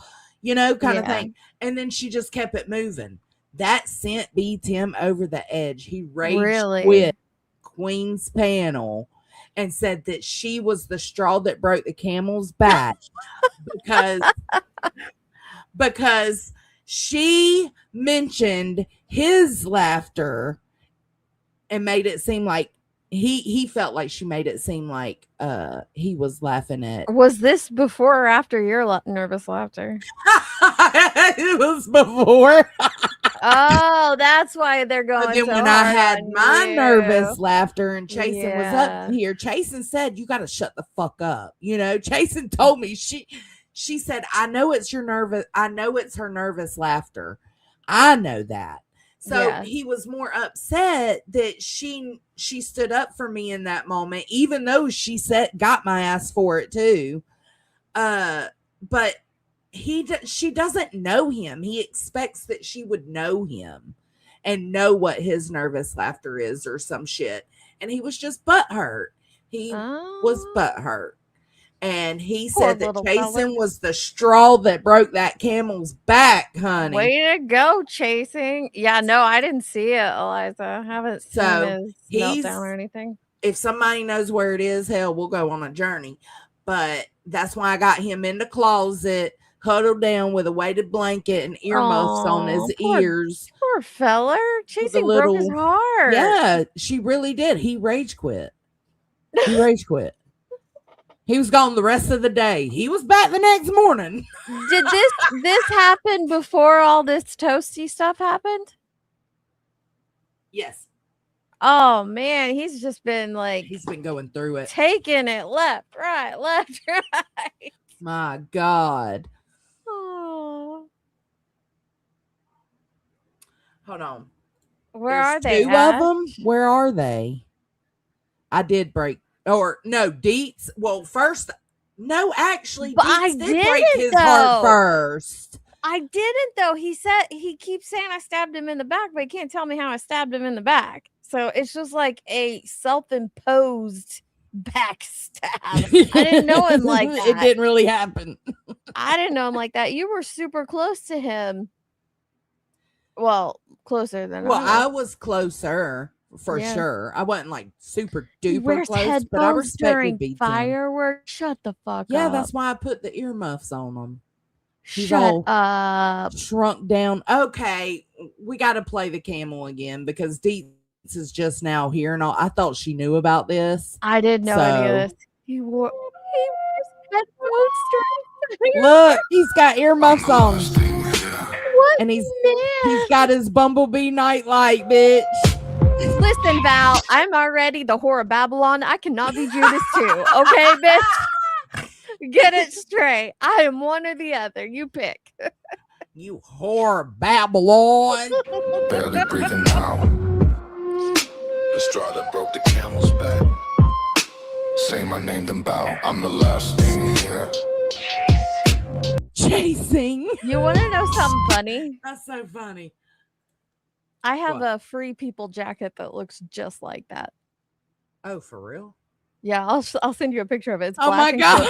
kind of thing. And then she just kept it moving. That sent Tim over the edge. He rage quit Queen's panel and said that she was the straw that broke the camel's back because she mentioned his laughter and made it seem like he felt like she made it seem like he was laughing at. Was this before or after your nervous laughter? It was before. Oh, that's why they're going. But then so when I hard had on my you. nervous laughter and Chasen was Yeah. up here, Chasen said, "You got to shut the fuck up." Chasen told me she said, "I know it's your nervous. I know it's her nervous laughter. I know that." So Yeah. he was more upset that she stood up for me in that moment, even though she got my ass for it too. But she doesn't know him. He expects that she would know him and know what his nervous laughter is or some shit. And he was just butthurt. He was butthurt. And he Poor said that little Chasen fella. was the straw that broke that camel's back, honey. Way to go, Chasing. Yeah, no, I didn't see it, Eliza. I haven't seen his meltdown or anything. If somebody knows where it is, hell, we'll go on a journey. But that's why I got him in the closet, huddled down with a weighted blanket and earmuffs on his ears. Poor feller. Chasing broke his heart. Yeah, she really did. He rage quit. He rage quit. He was gone the rest of the day. He was back the next morning. Did this happen before all this toasty stuff happened? Yes. Oh man, he's just been he's been going through it. Taking it left, right. My God. Oh. Hold on. Where There's are they? two of them. Where are they? I did break. Or no, Deets. Well, first, no, actually, But Deets I did break didn't, his heart though. first. I didn't though. He keeps saying I stabbed him in the back, but he can't tell me how I stabbed him in the back. So it's just like a self-imposed backstab. I didn't know him like that. It didn't really happen. I didn't know him like that. You were super close to him. Well, closer than I was closer for sure. I wasn't super duper close, but I respected BT. Fireworks. Shut the fuck up. Yeah, that's why I put the earmuffs on them. He's Shut all up. shrunk down. Okay, we got to play the camel again because Deets is just now here, and all. I thought she knew about this. I didn't know any of this. He wore headphones. Look, he's got earmuffs on. What? And he's got his Bumblebee nightlight, bitch. Listen, Val, I'm already the whore of Babylon. I cannot be Judas too. Okay, bitch? Get it straight. I am one or the other. You pick. You whore of Babylon. Barely breathing now. The straw that broke the camel's back. Say my name, then bow. I'm the last thing here. Chasing. You want to know something funny? That's so funny. I have a Free People jacket that looks just like that. Oh, for real? Yeah, I'll send you a picture of it. It's oh my God.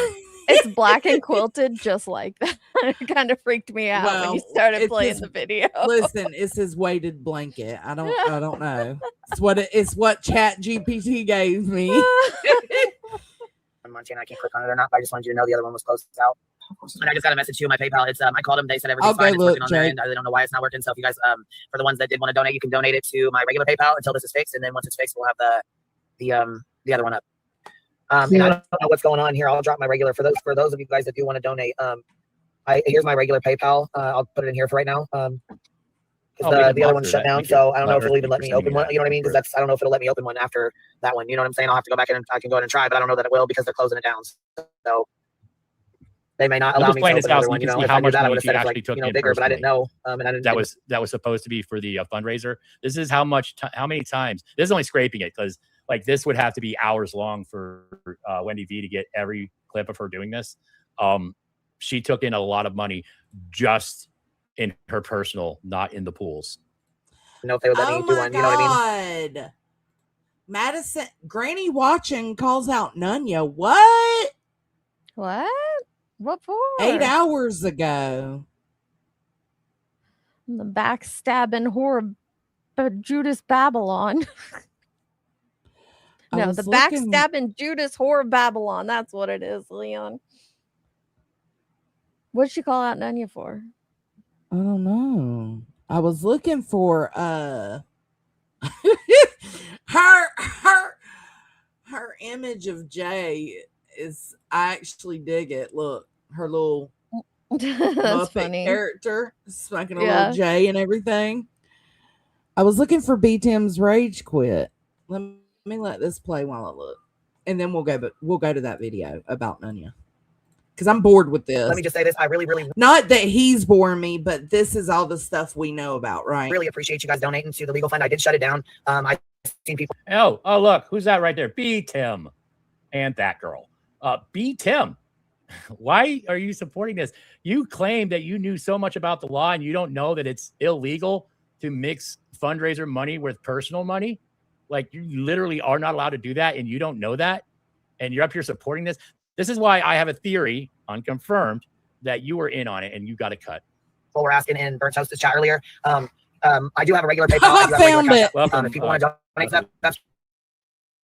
It's black and quilted just like that. It kind of freaked me out when you started playing the video. Listen, it's his weighted blanket. I don't know. It's what Chat GPT gave me. Montana, I can't click on it or not, but I just wanted you to know the other one was closed out. And I just got a message to my PayPal. It's I called them. They said everything's fine. It's working on their end. I really don't know why it's not working. So if you guys, for the ones that did want to donate, you can donate it to my regular PayPal until this is fixed, and then once it's fixed, we'll have the other one up. And I don't know what's going on here. I'll drop my regular for those of you guys that do want to donate. Here's my regular PayPal. I'll put it in here for right now. Because the other one's shut down, so I don't know if it'll even let me open one. You know what I mean? Because I don't know if it'll let me open one after that one. You know what I'm saying? I'll have to go back in and I can go in and try, but I don't know that it will because they're closing it down. So they may not allow me to open another one. You know, if I knew that, I would have said it's like bigger, but I didn't know. And I didn't. That was supposed to be for the fundraiser. This is how many times. This is only scraping it because this would have to be hours long for Wendy V to get every clip of her doing this. she took in a lot of money just in her personal, not in the pools. If they would let me do one, you know what I mean? God. Madison, Granny watching calls out Nunya. What? What? What for? 8 hours ago. The backstabbing whore Judas Babylon. No, the backstabbing Judas whore Babylon. That's what it is, Leon. What'd she call out Nunya for? I don't know. I was looking for her image of Jay is, I actually dig it. Look, her little Muppet funny. character smoking a little J and everything. I was looking for B Tim's rage quit. Let me let this play while I look, and then we'll go to that video about Nunya, because I'm bored with this. Let me just say this: I really not that he's boring me, but this is all the stuff we know about, right? really appreciate you guys donating to the legal fund. I did shut it down. I've seen people. Oh, look, who's that right there? B Tim and that girl. B Tim. Why are you supporting this? You claim that you knew so much about the law and you don't know that it's illegal to mix fundraiser money with personal money. Like, you literally are not allowed to do that, and you don't know that, and you're up here supporting this. This is why I have a theory, unconfirmed, that you were in on it and you got a cut. People were asking in Burnt's Hostess chat earlier. I do have a regular PayPal. I do have a regular Cash App. Welcome. If people want to donate that, that's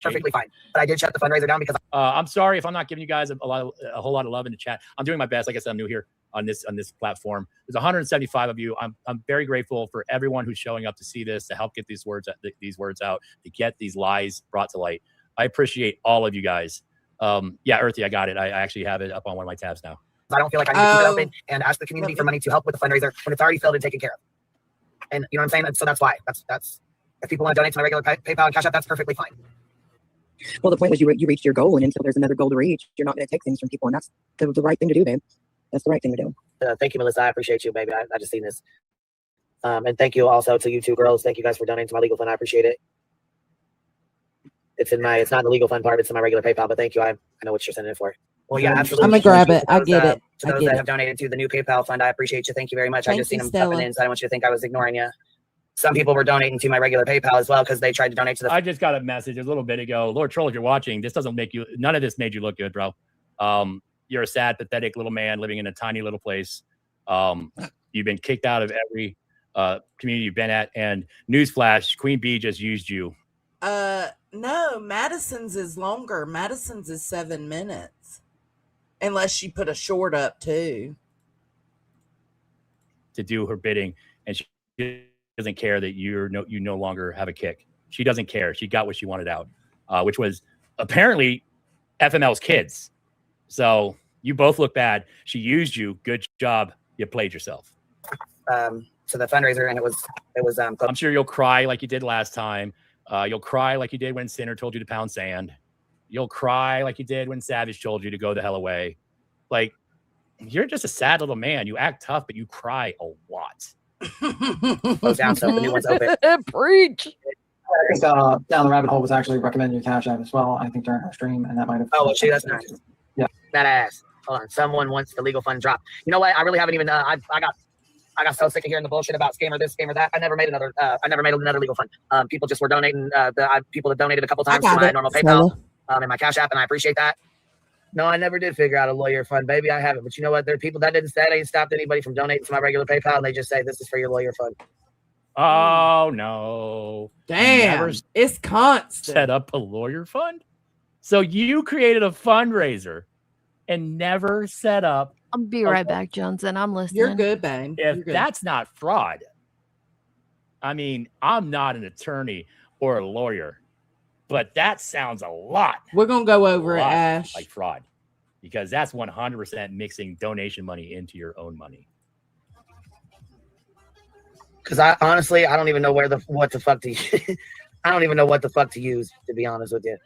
perfectly fine. But I did shut the fundraiser down because I'm sorry if I'm not giving you guys a whole lot of love in the chat. I'm doing my best. Like I said, I'm new here on this platform. There's 175 of you. I'm very grateful for everyone who's showing up to see this, to help get these words out, to get these lies brought to light. I appreciate all of you guys. Yeah, Earthy, I got it. I actually have it up on one of my tabs now. I don't feel like I need to keep it open and ask the community for money to help with the fundraiser when it's already filled and taken care of. And you know what I'm saying? And so that's why. That's if people want to donate to my regular PayPal and Cash App, that's perfectly fine. Well, the point was you reached your goal, and until there's another goal to reach, you're not going to take things from people, and that's the right thing to do, babe. That's the right thing to do. Thank you, Melissa. I appreciate you, baby. I just seen this. And thank you also to you two girls. Thank you guys for donating to my legal fund. I appreciate it. It's not the legal fund part. It's in my regular PayPal, but thank you. I know what you're sending it for. Well, yeah, absolutely. I'm going to grab it. I get it. To those that have donated to the new PayPal fund, I appreciate you. Thank you very much. I just seen them stepping in, so I don't want you to think I was ignoring you. Some people were donating to my regular PayPal as well because they tried to donate to the. I just got a message a little bit ago. Lord Troll, if you're watching, this doesn't make you. None of this made you look good, bro. You're a sad, pathetic little man living in a tiny little place. You've been kicked out of every community you've been at. And newsflash, Queen Bee just used you. No, Madison's is longer. Madison's is 7 minutes, unless she put a short up too. To do her bidding, and she doesn't care that you no longer have a kick. She doesn't care. She got what she wanted out, which was apparently FML's kids. So you both look bad. She used you. Good job. You played yourself. To the fundraiser, and it was. I'm sure you'll cry like you did last time. You'll cry like you did when Sinner told you to pound sand. You'll cry like you did when Savage told you to go the hell away. Like, you're just a sad little man. You act tough, but you cry a lot. Goes down, so the new one's open. Preach. I think Down the Rabbit Hole was actually recommending your Cash App as well, I think, during her stream, and that might have. Oh, well, shoot, that's nice. Yeah. That ass. Hold on. Someone wants the legal fund dropped. You know what? I really haven't even. I got so sick of hearing the bullshit about scammer this, scammer that. I never made another legal fund. People just were donating. People have donated a couple times to my normal PayPal and my Cash App, and I appreciate that. No, I never did figure out a lawyer fund, baby. I haven't. But you know what? There are people that ain't stopped anybody from donating to my regular PayPal, and they just say this is for your lawyer fund. Oh no! Damn, it's constant. Set up a lawyer fund. So you created a fundraiser and never set up. I'll be right back, Johnson. I'm listening. You're good, babe. If that's not fraud, I mean, I'm not an attorney or a lawyer, but that sounds a lot. We're gonna go over it, Ash. Like fraud, because that's 100% mixing donation money into your own money. Because I honestly, I don't even know what the fuck to I don't even know what the fuck to use, to be honest with you.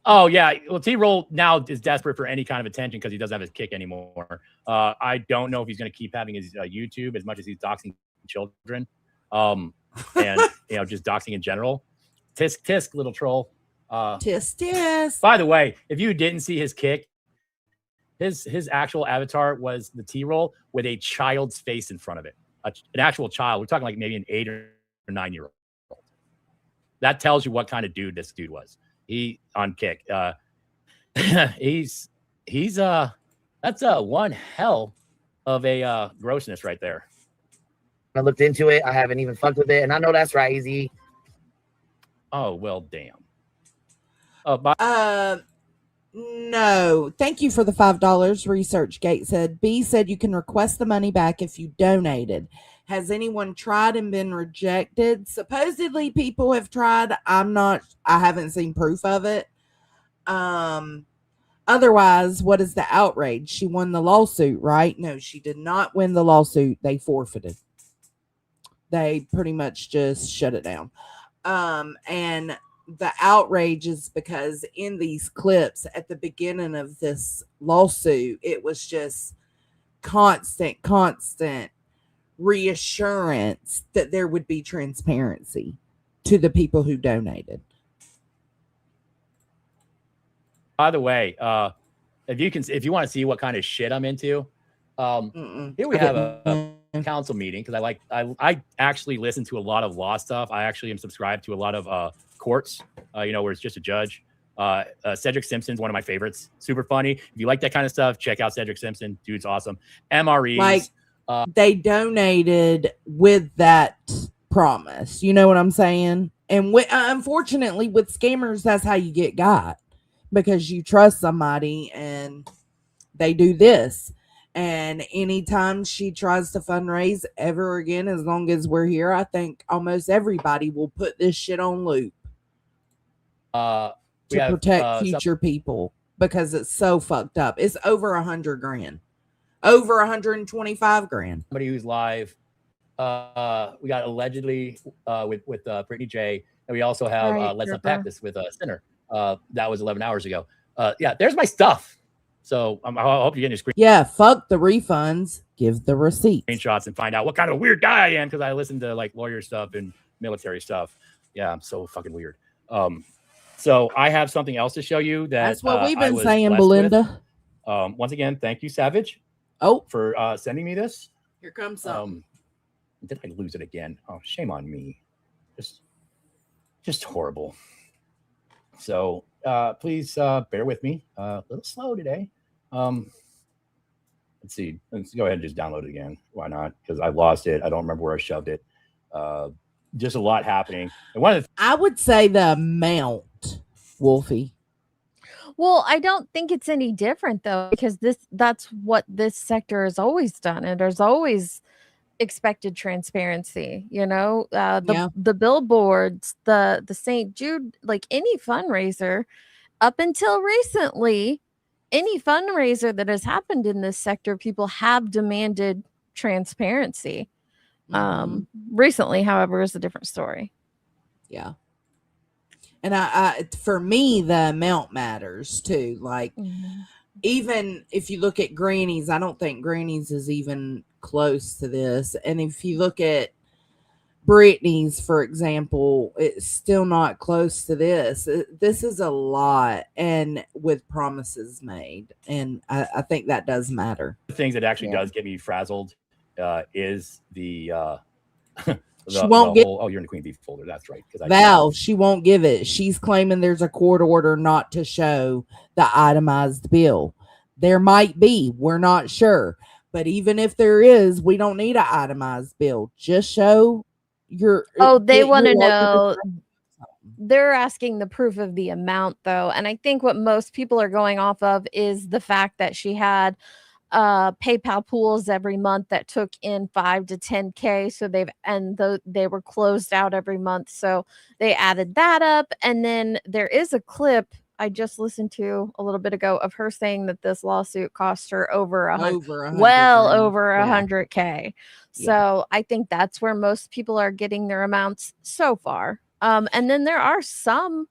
Oh yeah, well, T-Roll now is desperate for any kind of attention because he doesn't have his kick anymore. I don't know if he's going to keep having his YouTube as much as he's doxing children, and just doxing in general. Tisk tisk, little troll. Tisk tisk. By the way, if you didn't see his kick, His actual avatar was the T-roll with a child's face in front of it, an actual child. We're talking like maybe an 8 or 9-year-old. That tells you what kind of dude this dude was. He on Kick. He's that's one hell of a grossness right there. I looked into it. I haven't even fucked with it, and I know that's crazy. Oh well, damn. No, thank you for the $5. ResearchGate said B said you can request the money back if you donated. Has anyone tried and been rejected? Supposedly people have tried. I haven't seen proof of it. Otherwise, what is the outrage? She won the lawsuit, right? No, she did not win the lawsuit. They forfeited. They pretty much just shut it down. And the outrage is because in these clips at the beginning of this lawsuit, it was just constant reassurance that there would be transparency to the people who donated. By the way, if you want to see what kind of shit I'm into, here we have a council meeting because I actually listen to a lot of law stuff. I actually am subscribed to a lot of courts, where it's just a judge. Cedric Simpson's one of my favorites. Super funny. If you like that kind of stuff, check out Cedric Simpson. Dude's awesome. MREs. They donated with that promise. You know what I'm saying? And unfortunately, with scammers, that's how you get got. Because you trust somebody and they do this. And anytime she tries to fundraise ever again, as long as we're here, I think almost everybody will put this shit on loop to protect future people because it's so fucked up. It's over $100,000, over $125,000. Somebody who's live. We got allegedly with Brittany J, and we also have Let's Unpack This with Sinner. That was 11 hours ago. Yeah, there's my stuff. So I hope you're getting your screen. Yeah, fuck the refunds. Give the receipts. Screenshots and find out what kind of weird guy I am because I listen to like lawyer stuff and military stuff. Yeah, I'm so fucking weird. So I have something else to show you. That's what we've been saying, Belinda. Once again, thank you, Savage. For sending me this. Here comes some. Did I lose it again? Oh, shame on me. Just horrible. So please bear with me. A little slow today. Let's see. Let's go ahead and just download it again. Why not? Because I lost it. I don't remember where I shoved it. Just a lot happening. And I would say the amount, Wolfie. Well, I don't think it's any different though, because that's what this sector has always done. And there's always expected transparency, the billboards, the St. Jude, like any fundraiser up until recently, any fundraiser that has happened in this sector, people have demanded transparency. Recently, however, is a different story. Yeah. And I for me, the amount matters too. Like, even if you look at Granny's, I don't think Granny's is even close to this. And if you look at Britney's, for example, it's still not close to this. This is a lot, and with promises made. And I think that does matter. The things that actually does get me frazzled is the she won't get. Oh, you're in the Queen Bee folder. That's right. Val, she won't give it. She's claiming there's a court order not to show the itemized bill. There might be. We're not sure. But even if there is, we don't need an itemized bill. Just show your. Oh, they want to know. They're asking the proof of the amount, though. And I think what most people are going off of is the fact that she had PayPal pools every month that took in 5 to 10K. So they were closed out every month. So they added that up. And then there is a clip I just listened to a little bit ago of her saying that this lawsuit cost her over 100K. So I think that's where most people are getting their amounts so far. And then there are some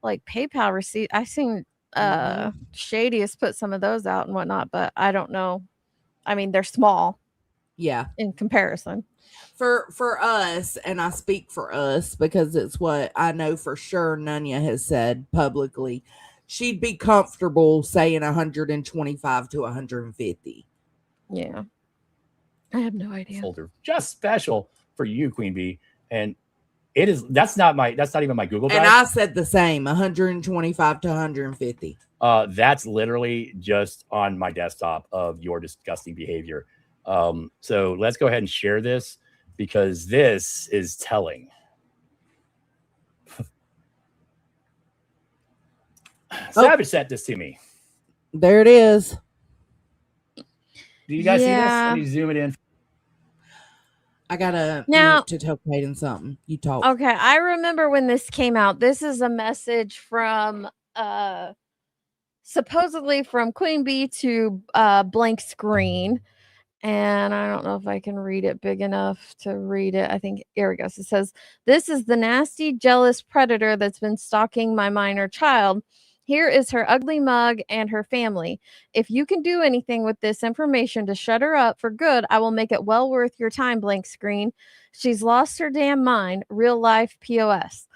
like PayPal receipt. I've seen Shady has put some of those out and whatnot, but I don't know. I mean, they're small. Yeah. In comparison. For us, and I speak for us because it's what I know for sure Nunya has said publicly. she'd be comfortable saying 125 to 150. Yeah. I have no idea. Folder just special for you, Queen Bee. And it is, that's not even my Google Drive. And I said the same, 125 to 150. That's literally just on my desktop of your disgusting behavior. So let's go ahead and share this because this is telling. Savage sent this to me. There it is. Do you guys see this? Let me zoom it in. I gotta Now- mute to tell Peyton something. You talk. Okay, I remember when this came out. This is a message from supposedly from Queen Bee to Blank Screen. And I don't know if I can read it big enough to read it. I think here it goes. It says, "This is the nasty, jealous predator that's been stalking my minor child. Here is her ugly mug and her family. If you can do anything with this information to shut her up for good, I will make it well worth your time, Blank Screen. She's lost her damn mind. Real life POS."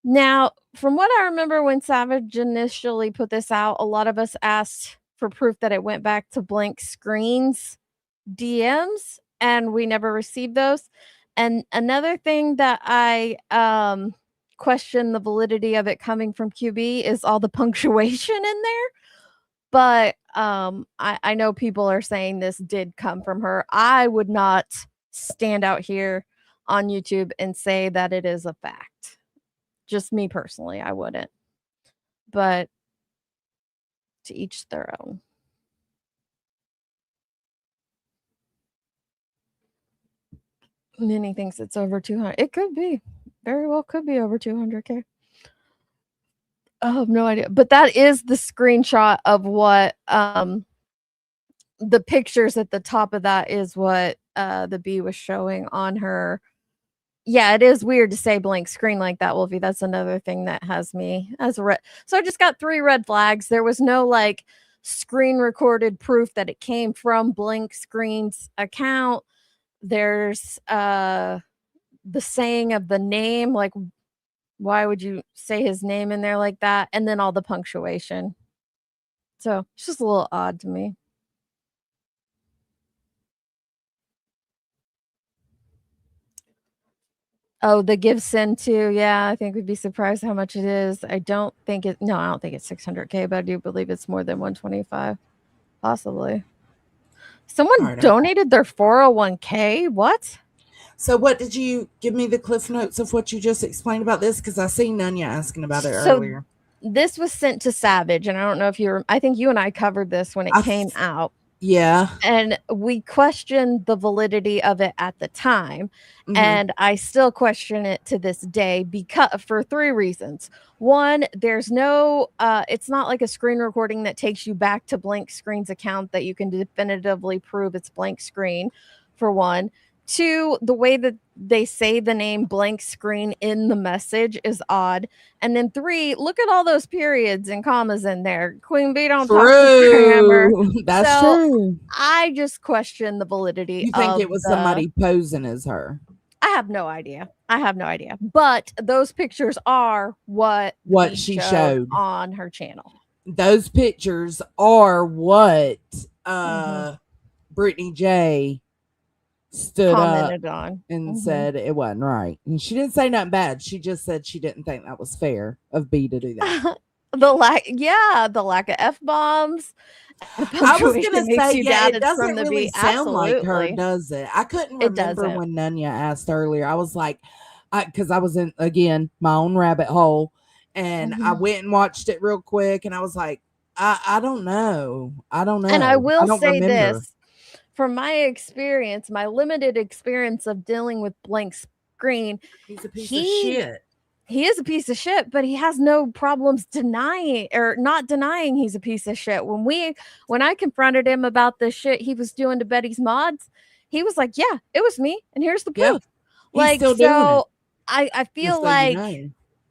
Now, from what I remember when Savage initially put this out, a lot of us asked for proof that it went back to Blank Screen's DMs, and we never received those. And another thing that I question the validity of it coming from QB is all the punctuation in there. But I know people are saying this did come from her. I would not stand out here on YouTube and say that it is a fact. Just me personally, I wouldn't. But to each their own. Minnie thinks it's over 200. It could be. Very well could be over 200K. I have no idea. But that is the screenshot of what the pictures at the top of that is what the bee was showing on her. Yeah, it is weird to say Blank Screen like that, Wolfie. That's another thing that has me as a red. So I just got 3 red flags. There was no like screen recorded proof that it came from Blank Screen's account. There's the saying of the name, like why would you say his name in there like that? And then all the punctuation. So it's just a little odd to me. Oh, the give send too. Yeah, I think we'd be surprised how much it is. I don't think it's 600K, but I do believe it's more than 125. Possibly. Someone donated their 401k. What? So what did you give me the cliff notes of what you just explained about this? Because I seen Nunya asking about it earlier. This was sent to Savage, and I don't know if I think you and I covered this when it came out. Yeah. And we questioned the validity of it at the time. Mhm. And I still question it to this day because for 3 reasons. One, there's no it's not like a screen recording that takes you back to Blank Screen's account that you can definitively prove it's Blank Screen, for one. 2, the way that they say the name Blank Screen in the message is odd. And then 3, look at all those periods and commas in there. Queen Bee don't talk to grammar. That's true. I just question the validity. You think of it was somebody posing as her? I have no idea. But those pictures are what she showed on her channel. Those pictures are what Brittany J stood Commented up on and said it wasn't right. And she didn't say nothing bad. She just said she didn't think that was fair of B to do that. the lack of F-bombs. I was gonna say, it doesn't really sound like her, Absolutely. does it? I couldn't It remember doesn't. when Nunya asked earlier. I was like, because I was in again my own rabbit hole, and I went and watched it real quick, and I was like, I don't know. And I will don't say remember. this, from my experience, my limited experience of dealing with Blank Screen, he's a piece of shit. He is a piece of shit, but he has no problems denying or not denying he's a piece of shit. When I confronted him about the shit he was doing to Betty's mods, he was like, "Yeah, it was me, and here's the proof." He's still doing it. I feel Just so like, you know.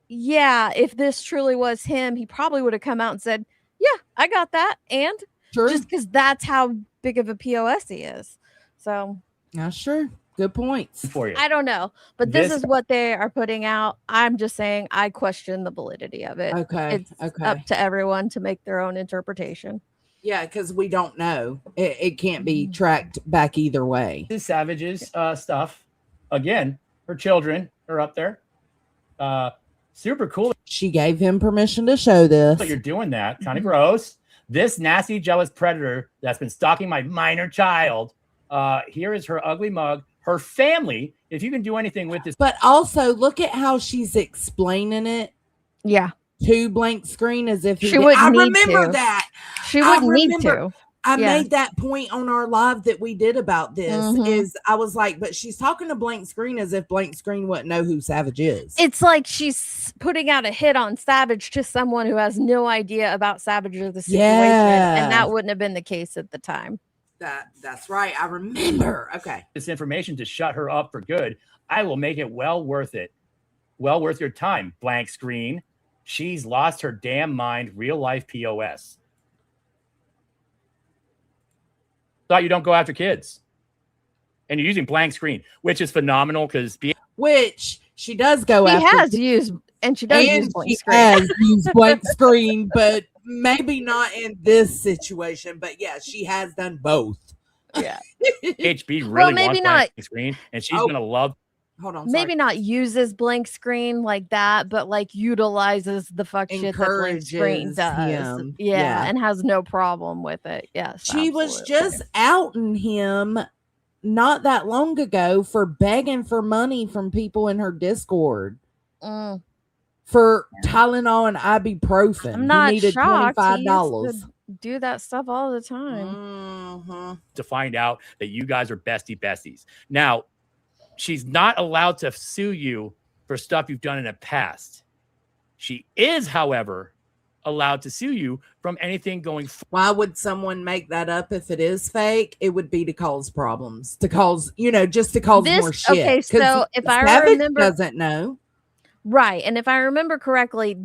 yeah, if this truly was him, he probably would have come out and said, "Yeah, I got that," just because that's how big of a POS he is. So that's true. Good points for you. I don't know, but this is what they are putting out. I'm just saying I question the validity of it. Okay. It's up to everyone to make their own interpretation. Yeah, because we don't know. It can't be tracked back either way. This is Savage's stuff. Again, her children are up there. Super cool. She gave him permission to show this. But you're doing that. Kind of gross. This nasty, jealous predator that's been stalking my minor child. Here is her ugly mug. Her family, if you can do anything with this. But also, look at how she's explaining it. Yeah. To blank screen as if she wouldn't I need remember to. that. She wouldn't need to. I made that point on our live that we did about this. Mhm. Is I was like, but she's talking to blank screen as if blank screen wouldn't know who Savage is. It's like she's putting out a hit on Savage to someone who has no idea about Savage or the situation. And that wouldn't have been the case at the time. That's right. I remember. Okay. This information to shut her up for good. I will make it well worth it. Well worth your time. Blank screen. She's lost her damn mind. Real life POS. Thought you don't go after kids. And you're using blank screen, which is phenomenal because which she does go She after. has used, and she does use blank she screen. has used blank screen, but maybe not in this situation. But yeah, she has done both. Yeah. HB really Well, maybe wants not. blank screen, and she's gonna love. Hold on. Maybe not uses blank screen like that, but like utilizes the fuck shit that blank screen Encourages does. him. Yeah, Yeah. and has no problem with it. Yes. She was just outing him not that long ago for begging for money from people in her Discord for Tylenol and ibuprofen. I'm not he needed shocked. $25. He used to do that stuff all the time. To find out that you guys are besties. Now, she's not allowed to sue you for stuff you've done in the past. She is, however, allowed to sue you from anything going forward. Why would someone make that up if it is fake? It would be to cause problems, to cause, just to cause more shit. Okay, 'Cause so if I Savage remember, doesn't know. right, and if I remember correctly,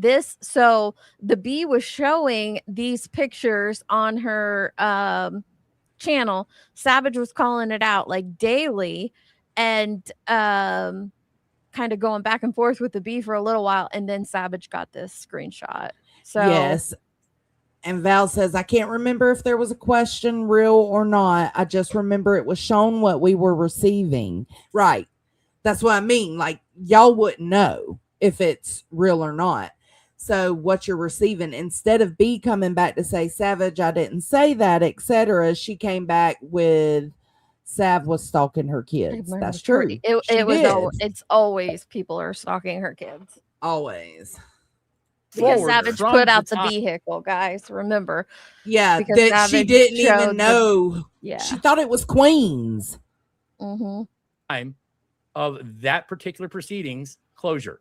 so the bee was showing these pictures on her channel. Savage was calling it out like daily, and kind of going back and forth with the bee for a little while, and then Savage got this screenshot. So Yes. And Val says, I can't remember if there was a question real or not. I just remember it was shown what we were receiving. Right. That's what I mean. Like, y'all wouldn't know if it's real or not. So what you're receiving, instead of B coming back to say, Savage, I didn't say that, etc., she came back with Sav was stalking her kids. That's true. It's always people are stalking her kids. Always. Because Savage put out the vehicle, guys. Remember. Yeah, Because that she Savage didn't showed even know. Yeah. She thought it was Queens. Time of that particular proceedings closure.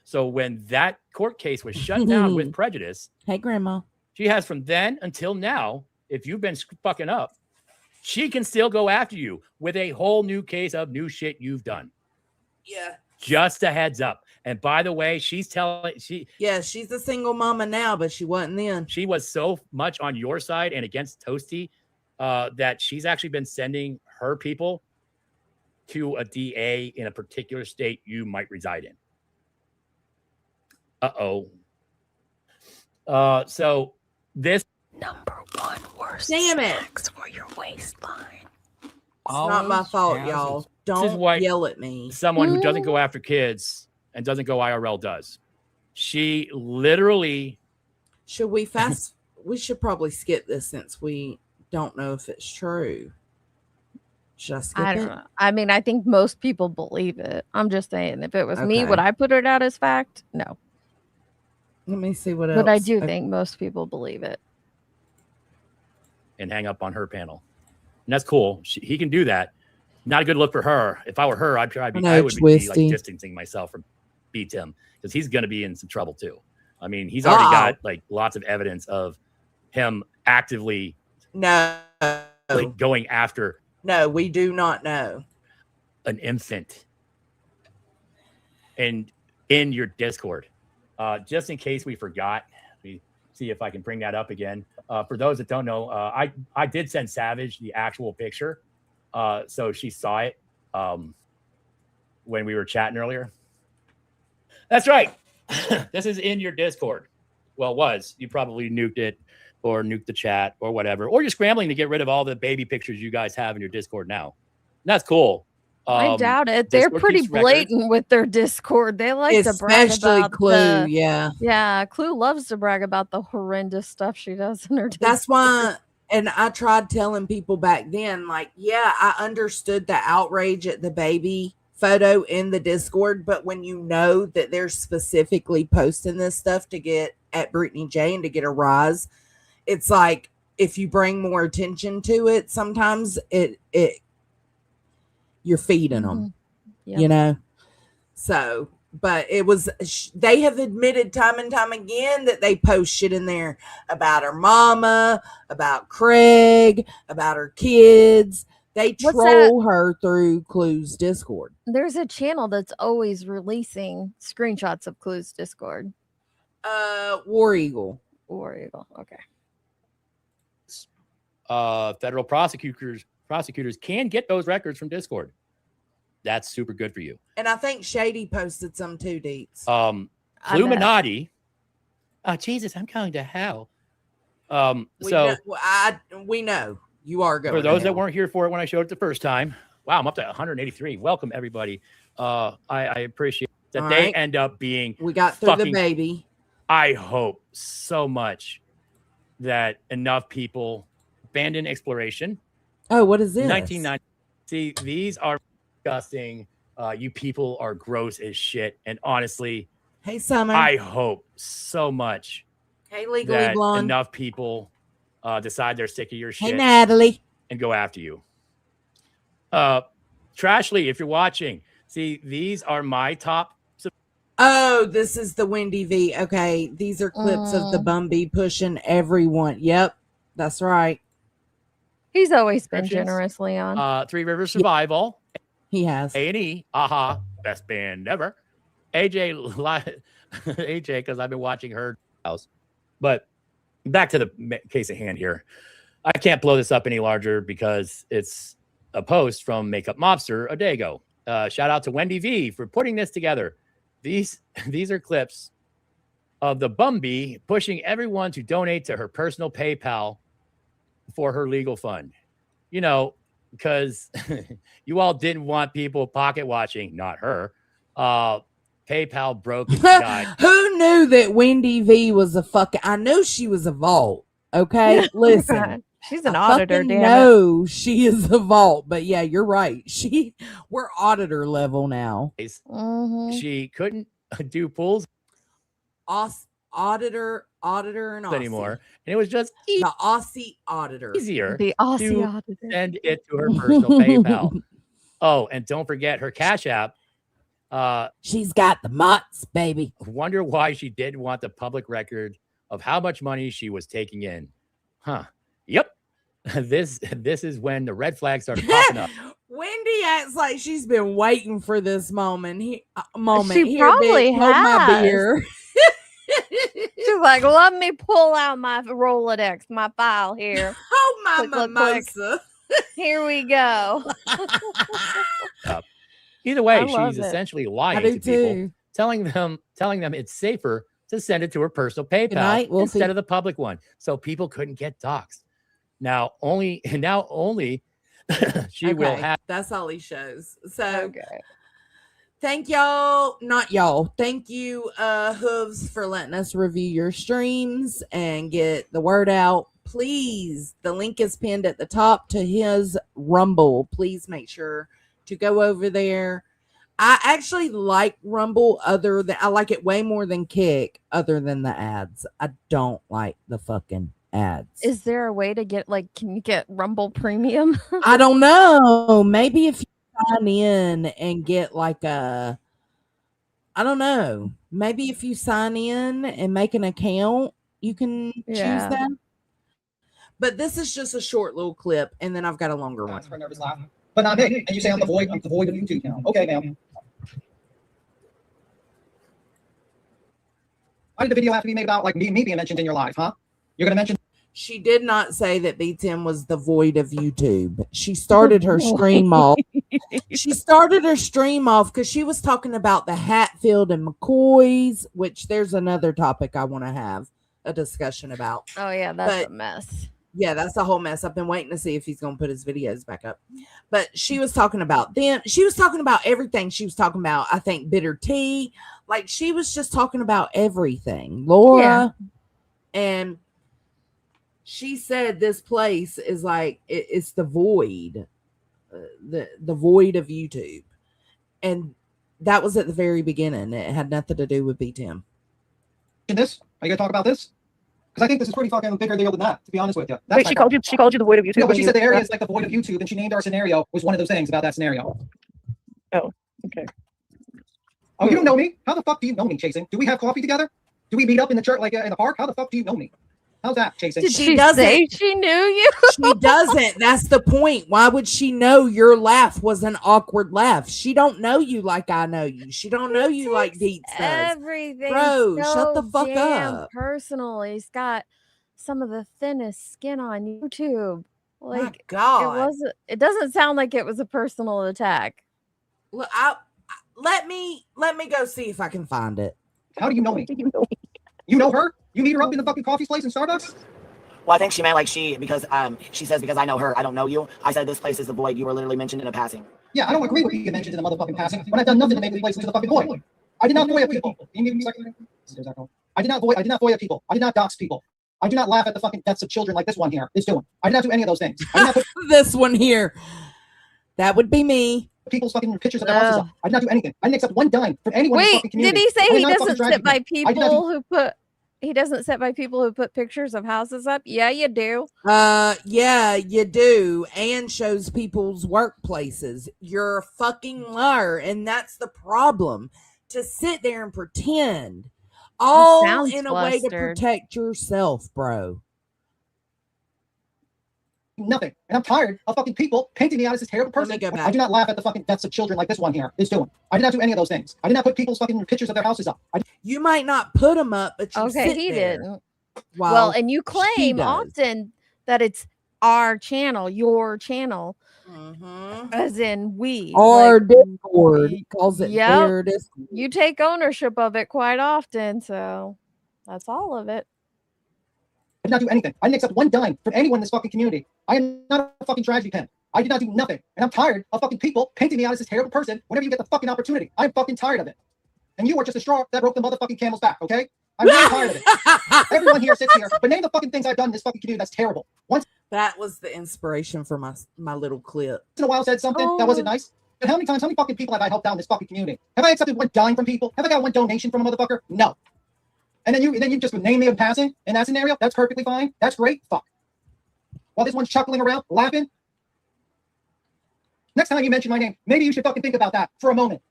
So when that court case was shut down with prejudice, hey, Grandma, she has from then until now, if you've been fucking up, she can still go after you with a whole new case of new shit you've done. Yeah. Just a heads up. And by the way, she's she's a single mama now, but she wasn't then. She was so much on your side and against Toasty that she's actually been sending her people to a DA in a particular state you might reside in. So this number one worst snacks for your waistline. It's not my fault, y'all. Don't yell at me. Someone who doesn't go after kids and doesn't go IRL does. She literally. Should we fast? We should probably skip this since we don't know if it's true. Should I skip I don't it? know. I mean, I think most people believe it. I'm just saying, if it was me, Okay. would I put it out as fact? No. Let me see what else. But I do think most people believe it. And hang up on her panel. And that's cool. He can do that. Not a good look for her. If I were her, I would be like distancing myself from Tim because he's going to be in some trouble too. I mean, he's already got like lots of evidence of him actively going after. No, we do not know. An infant. And in your Discord, just in case we forgot, let me see if I can bring that up again. For those that don't know, I did send Savage the actual picture So she saw it when we were chatting earlier. That's right. This is in your Discord. Well, it was. You probably nuked it or nuked the chat or whatever. Or you're scrambling to get rid of all the baby pictures you guys have in your Discord now. That's cool. I doubt it. They're Discord pretty keeps records. blatant with their Discord. They like to brag Especially about Clue, yeah. Yeah, Clue loves to brag about the horrendous stuff she does in her Discord. That's why, and I tried telling people back then, like, yeah, I understood the outrage at the baby photo in the Discord, but when you know that they're specifically posting this stuff to get at Brittany J and to get a rise, it's like if you bring more attention to it, sometimes it you're feeding them, you know. So, but it was, they have admitted time and time again that they post shit in there about her mama, about Craig, about her kids. They troll her through Clue's Discord. There's a channel that's always releasing screenshots of Clue's Discord. War Eagle. War Eagle. Okay. Federal prosecutors can get those records from Discord. That's super good for you. And I think Shady posted some too, Deets. Illuminati. Oh, Jesus, I'm going to hell. We know you are going. For those that weren't here for it when I showed it the first time, wow, I'm up to 183. Welcome, everybody. I appreciate that they end up being. We got through the baby. I hope so much that enough people abandon exploration. Oh, what is this? 1990. See, these are disgusting. You people are gross as shit. And honestly, hey, Summer, I hope so much. Hey, Legally that Blonde. Enough people decide they're sick of your shit. Hey, Natalie, and go after you. Trashly, if you're watching, see, these are my top. Oh, this is the Wendy V. Okay, these are clips of the Bumby pushing everyone. Yep, that's right. He's always been generous, Leon. Three Rivers Survival. He has. A&E. Aha. Best band ever. AJ, because I've been watching her house. But back to the case at hand here. I can't blow this up any larger because it's a post from Makeup Mobster a day ago. Shout out to Wendy V for putting this together. These are clips of the Bumby pushing everyone to donate to her personal PayPal for her legal fund. You know, because you all didn't want people pocket watching, not her. PayPal broke its guide. Who knew that Wendy V was a fucking... I knew she was a vault. Okay, listen. She's an auditor, damn it. No, she is a vault. But yeah, you're right. We're auditor level now. She couldn't do pulls. Auditor and Aussie. Anymore. And it was just the Aussie auditor. Easier the Aussie to auditor. Send it to her personal PayPal. Oh, and don't forget her Cash App. She's got the mutts, baby. Wonder why she didn't want the public record of how much money she was taking in. Huh. Yep. This is when the red flags started popping up. Wendy acts like she's been waiting for this moment. She Here, probably bitch, hold my has. beer. She's like, let me pull out my Rolodex, my file here. Oh, my Click, mimosa. Here we go. Either way, I love she's it. essentially I lying do to people, too. telling them it's safer to send it to her personal PayPal night, Wolfie. instead of the public one, so people couldn't get doxxed. Now only she will have. That's all he shows. So thank y'all, not y'all. Thank you, Hooves, for letting us review your streams and get the word out. Please, the link is pinned at the top to his Rumble. Please make sure to go over there. I actually like Rumble I like it way more than Kick, other than the ads. I don't like the fucking ads. Is there a way to get can you get Rumble Premium? I don't know. Maybe if you sign in and get I don't know. Maybe if you sign in and make an account, you can choose that. But this is just a short little clip, and then I've got a longer one. For a nervous laugh. But not me. And you say I'm devoid of YouTube now. Okay, ma'am. Why did the video have to be made about me being mentioned in your life, huh? You're gonna mention She did not say that B10 was the void of YouTube. She started her stream off. She started her stream off because she was talking about the Hatfield and McCoys, which there's another topic I want to have a discussion about. Oh yeah, that's a mess. Yeah, that's a whole mess. I've been waiting to see if he's going to put his videos back up. But she was talking about them. She was talking about everything. She was talking about, I think, bitter tea. Like, she was just talking about everything. Laura. Yeah. And she said this place is like, it's the void. The void of YouTube. And that was at the very beginning. It had nothing to do with B10. This? Are you going to talk about this? Because I think this is pretty fucking bigger deal than that, to be honest with you. Wait, she called you the void of YouTube. No, but she said the area is like the void of YouTube, and she named our scenario was one of those things about that scenario. Oh, okay. Oh, you don't know me? How the fuck do you know me, Chasing? Do we have coffee together? Do we meet up in the church, like in the park? How the fuck do you know me? How's that, Chasing? Did she say she knew you? She doesn't. That's the point. Why would she know your laugh was an awkward laugh? She don't know you like I know you. She don't know you like Deets does. Everything, bro. so Shut the fuck up. Personal. He's got some of the thinnest skin on YouTube. Like, my God, it doesn't sound like it was a personal attack. Look, let me go see if I can find it. How do you know me? You know her? You meet her up in the fucking coffee place in Starbucks? Well, I think she meant like because she says because I know her, I don't know you. I said this place is the void. You were literally mentioned in a passing. Yeah, I don't agree with you mentioned in the motherfucking passing when I've done nothing to make this place into the fucking void. I did not FOIA people. I did not FOIA people. I did not dox people. I do not laugh at the fucking deaths of children like this one here is doing. I did not do any of those things. I did not put this one here. That would be me. People's fucking pictures of their houses up. I did not do anything. I didn't accept one dime from anyone in the fucking community. Did he say he doesn't sit by people who put... He doesn't sit by people who put pictures of houses up? Yeah, you do. Yeah, you do. And shows people's workplaces. You're a fucking liar. And that's the problem. To sit there and pretend. All in a way to protect yourself, bro. Nothing. And I'm tired of fucking people painting me out as this terrible person. I do not laugh at the fucking deaths of children like this one here is doing. I did not do any of those things. I did not put people's fucking pictures of their houses up. You might not put them up, but you okay, sit he there. didn't. Well, and you claim often that it's our channel, your channel, as in we. Our Discord calls it their Discord. You take ownership of it quite often, so that's all of it. I did not do anything. I didn't accept one dime from anyone in this fucking community. I am not a fucking tragedy pen. I did not do nothing. And I'm tired of fucking people painting me out as this terrible person whenever you get the fucking opportunity. I'm fucking tired of it. And you are just a straw that broke the motherfucking camel's back, okay? I'm really tired of it. Everyone here sits here, but name the fucking things I've done in this fucking community that's terrible. Once that was the inspiration for my little clip. In a while said something that wasn't nice. But how many fucking people have I helped out in this fucking community? Have I accepted one dime from people? Have I got one donation from a motherfucker? No. And then you just would name me in passing in that scenario. That's perfectly fine. That's great. Fuck. While this one's chuckling around, laughing. Next time you mention my name, maybe you should fucking think about that for a moment.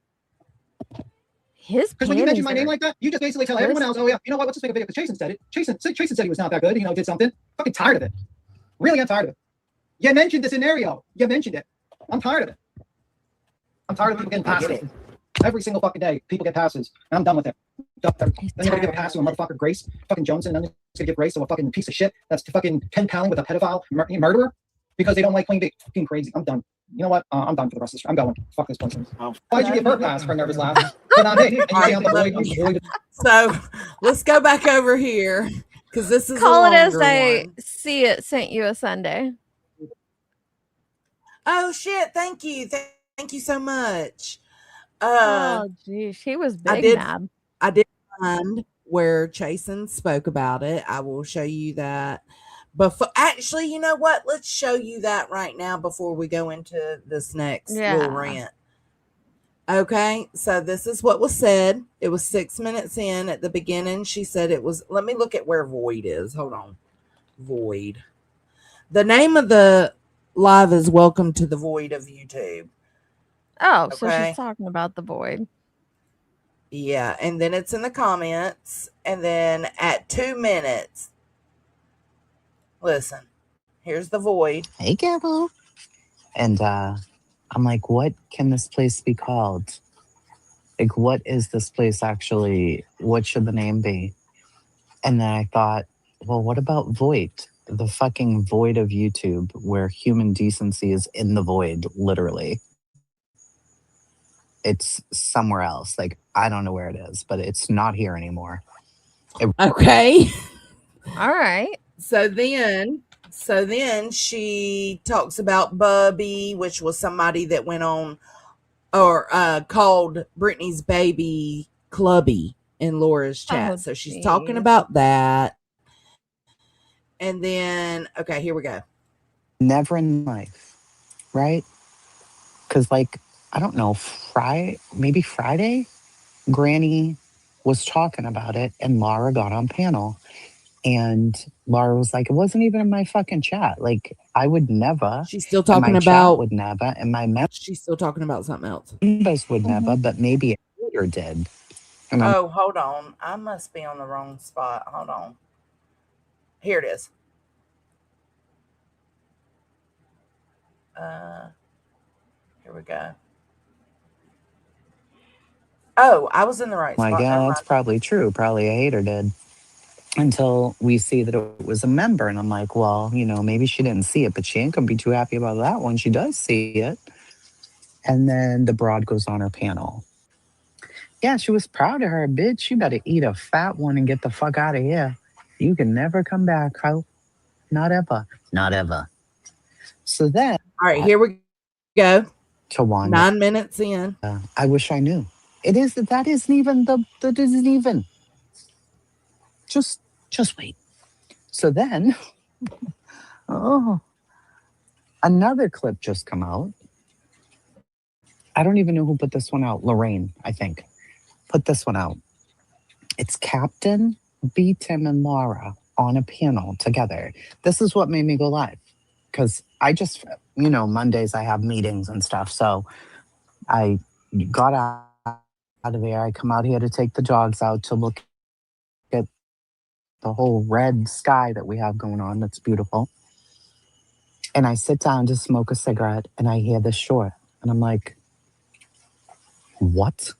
Because when you mention my name like that, you just basically tell everyone else, oh yeah, you know what, let's just make a video because Jason said it. Jason said he was not that good, did something. Fucking tired of it. Really, I'm tired of it. You mentioned the scenario. You mentioned it. I'm tired of it. I'm tired of people getting passes. Every single fucking day, people get passes. And I'm done with it. Then you're gonna give a pass to a motherfucker Grace, fucking Jones, and then you're gonna give Grace to a fucking piece of shit that's fucking pen-paling with a pedophile murderer because they don't like Queen Bee. Fucking crazy. I'm done. You know what? I'm done for the rest of this. I'm going. Fuck this place. Why'd you give her a pass for a nervous laugh? But not me. And you say I'm the void. So let's go back over here because this is call it as I see it. Sent you a Sunday. Oh shit! Thank you. Thank you so much. Oh geez, he was big mad. I did find where Chasen spoke about it. I will show you that. But actually, you know what? Let's show you that right now before we go into this next little rant. Okay, so this is what was said. It was 6 minutes in at the beginning. She said it was, let me look at where void is. Hold on. Void. The name of the live is Welcome to the Void of YouTube. Oh, okay. So she's talking about the void. Yeah, and then it's in the comments. And then at 2 minutes, listen, here's the void. Hey, Carol. And I'm like, what can this place be called? Like, what is this place actually? What should the name be? And then I thought, well, what about void? the fucking void of YouTube where human decency is in the void, literally. It's somewhere else. Like, I don't know where it is, but it's not here anymore. Okay. All right. So then she talks about Bubby, which was somebody that went on or called Brittany's baby Clubby in Laura's chat. Oh, so she's talking about that. And then, okay, here we go. Never in life, right? Because, like, I don't know, maybe Friday, Granny was talking about it and Laura got on panel. And Laura was like, it wasn't even in my fucking chat. Like, I would never. She's still and talking my about. chat would never. And my She's still talking about something else. members would never, but maybe it later did. And I'm Oh, hold on. I must be on the wrong spot. Hold on. Here it is. Here we go. Oh, I was in the right like, spot. yeah, Never that's mind. probably true. Probably a hater did. Until we see that it was a member. And I'm like, well, you know, maybe she didn't see it, but she ain't going to be too happy about that when she does see it. And then the broad goes on her panel. Yeah, she was proud of her. Bitch, you better eat a fat one and get the fuck out of here. You can never come back, ho. Not ever. Not ever. So then. All right, here we go. To Wanda. 9 minutes in. I wish I knew. It is that isn't even that isn't even. Just wait. So then, another clip just come out. I don't even know who put this one out. Lorraine, I think, put this one out. It's Captain, B, Tim, and Laura on a panel together. This is what made me go live. Because I just, you know, Mondays I have meetings and stuff. So I got out of there. I come out here to take the dogs out to look at the whole red sky that we have going on. That's beautiful. And I sit down to smoke a cigarette and I hear this short. And I'm like, what?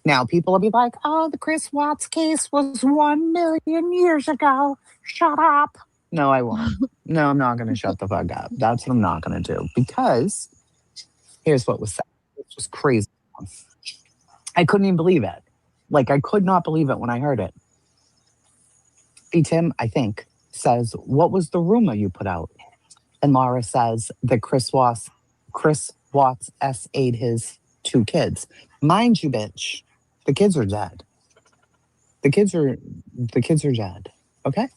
Now people will be like, oh, the Chris Watts case was 1 million years ago. Shut up. No, I won't. No, I'm not going to shut the fuck up. That's what I'm not going to do. Because here's what was said. It was crazy. I couldn't even believe it. Like, I could not believe it when I heard it. Tim, I think, says, what was the rumor you put out? And Laura says that Chris Watts S.A.'d his 2 kids. Mind you, bitch, the kids are dead. The kids are dead. Okay?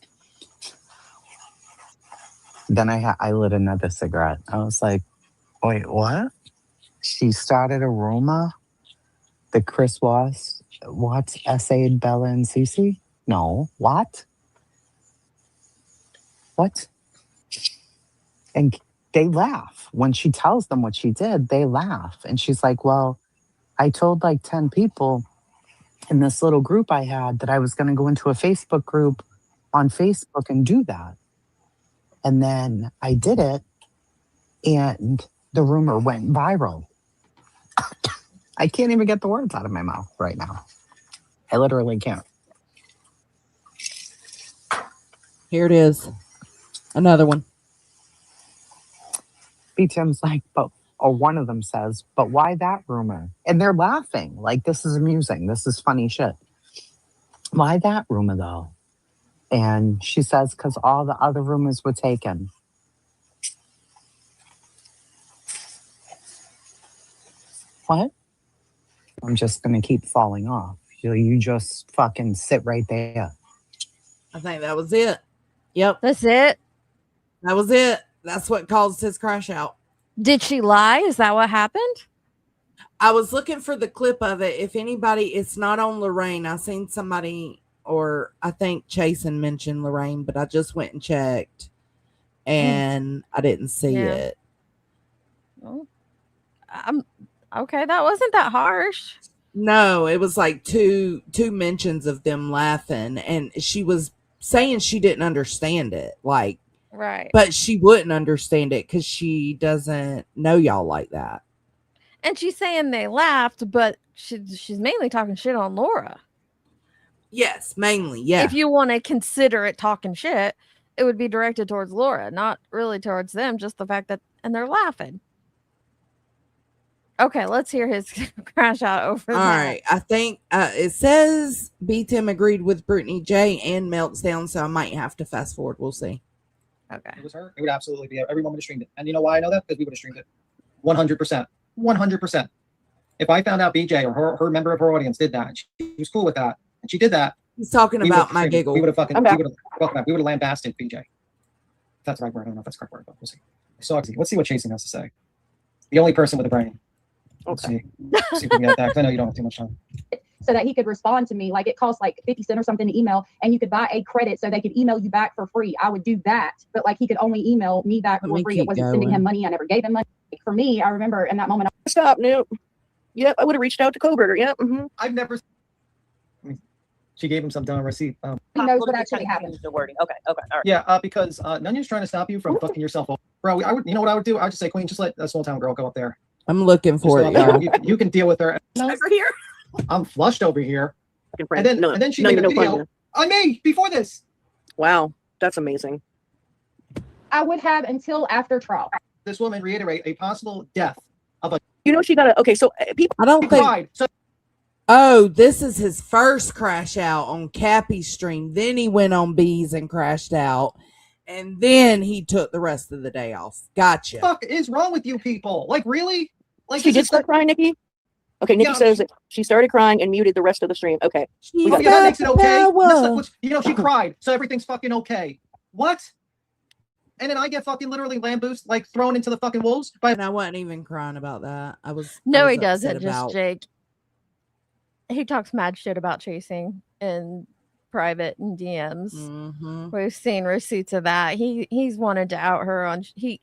Then I lit another cigarette. I was like, wait, what? She started a rumor that Chris Watts S.A.'d Bella and Cece? No. What? What? And they laugh. When she tells them what she did, they laugh. And she's like, well, I told like 10 people in this little group I had that I was going to go into a Facebook group on Facebook and do that. And then I did it, and the rumor went viral. I can't even get the words out of my mouth right now. I literally can't. Here it is. Another one. Tim's like, or one of them says, but why that rumor? And they're laughing. Like, this is amusing. This is funny shit. Why that rumor, though? And she says, because all the other rumors were taken. What? I'm just going to keep falling off. You just fucking sit right there. I think that was it. Yep. That's it. That was it. That's what caused his crash out. Did she lie? Is that what happened? I was looking for the clip of it. If anybody, it's not on Lorraine. I seen somebody, or I think Chasen mentioned Lorraine, but I just went and checked and I didn't see it. Oh, okay. That wasn't that harsh. No, it was like two mentions of them laughing, and she was saying she didn't understand it. Like, right. But she wouldn't understand it because she doesn't know y'all like that. And she's saying they laughed, but she's mainly talking shit on Laura. Yes, mainly, yeah. If you want to consider it talking shit, it would be directed towards Laura, not really towards them. Just the fact that, and they're laughing. Okay, let's hear his crash out over All that. right, I think it says B Tim agreed with Brittany J and Meltdown, so I might have to fast forward. We'll see. Okay. It was her. It would absolutely be every woman who streamed it. And you know why I know that? Because we would have streamed it. 100%. 100%. If I found out BJ or her member of her audience did that, and she was cool with that, and she did that. He's talking about my giggle. We would have fucking, we would have lambasted BJ. If that's the right word. I don't know if that's the correct word, but we'll see. So let's see what Chasing has to say. The only person with a brain. Let's see. See if we can get that, because I know you don't have too much time. So that he could respond to me. Like it costs like 50 cents or something to email, and you could buy a credit so they could email you back for free. I would do that, but like he could only email me back for free. It wasn't sending him money. I never gave him money. For me, I remember in that moment. Stop. Nope. Yep. I would have reached out to Coburger. Yep. Mm-hmm. I've never. She gave him some dumb receipt. He knows what actually happened. The wording. Okay. Okay. All right. Yeah. Because Nunya's trying to stop you from fucking yourself over. Bro, I would. You know what I would do? I would just say, Queen, just let a small town girl go up there. I'm looking for it, y'all. You can deal with her. Over here. I'm flushed over here. And then she made a video on me before this. Wow, that's amazing. I would have until after trial. This woman reiterate a possible death of a. You know she got a. Okay, so people. I don't think. Cried, so Oh, this is his first crash out on Cappy's stream. Then he went on B's and crashed out. And then he took the rest of the day off. Gotcha. What the fuck is wrong with you people? Like, really? Like, she did start crying, Nikki? Okay, Nikki says that she started crying and muted the rest of the stream. Okay. That makes it okay. You know, she cried, so everything's fucking okay. What? And then I get fucking literally lamboosed, like thrown into the fucking wolves. And I wasn't even crying about that. I was. No, I was he doesn't. upset Just about- Jake. He talks mad shit about Chasing in private and DMs. We've seen receipts of that. He's wanted to out her on. He's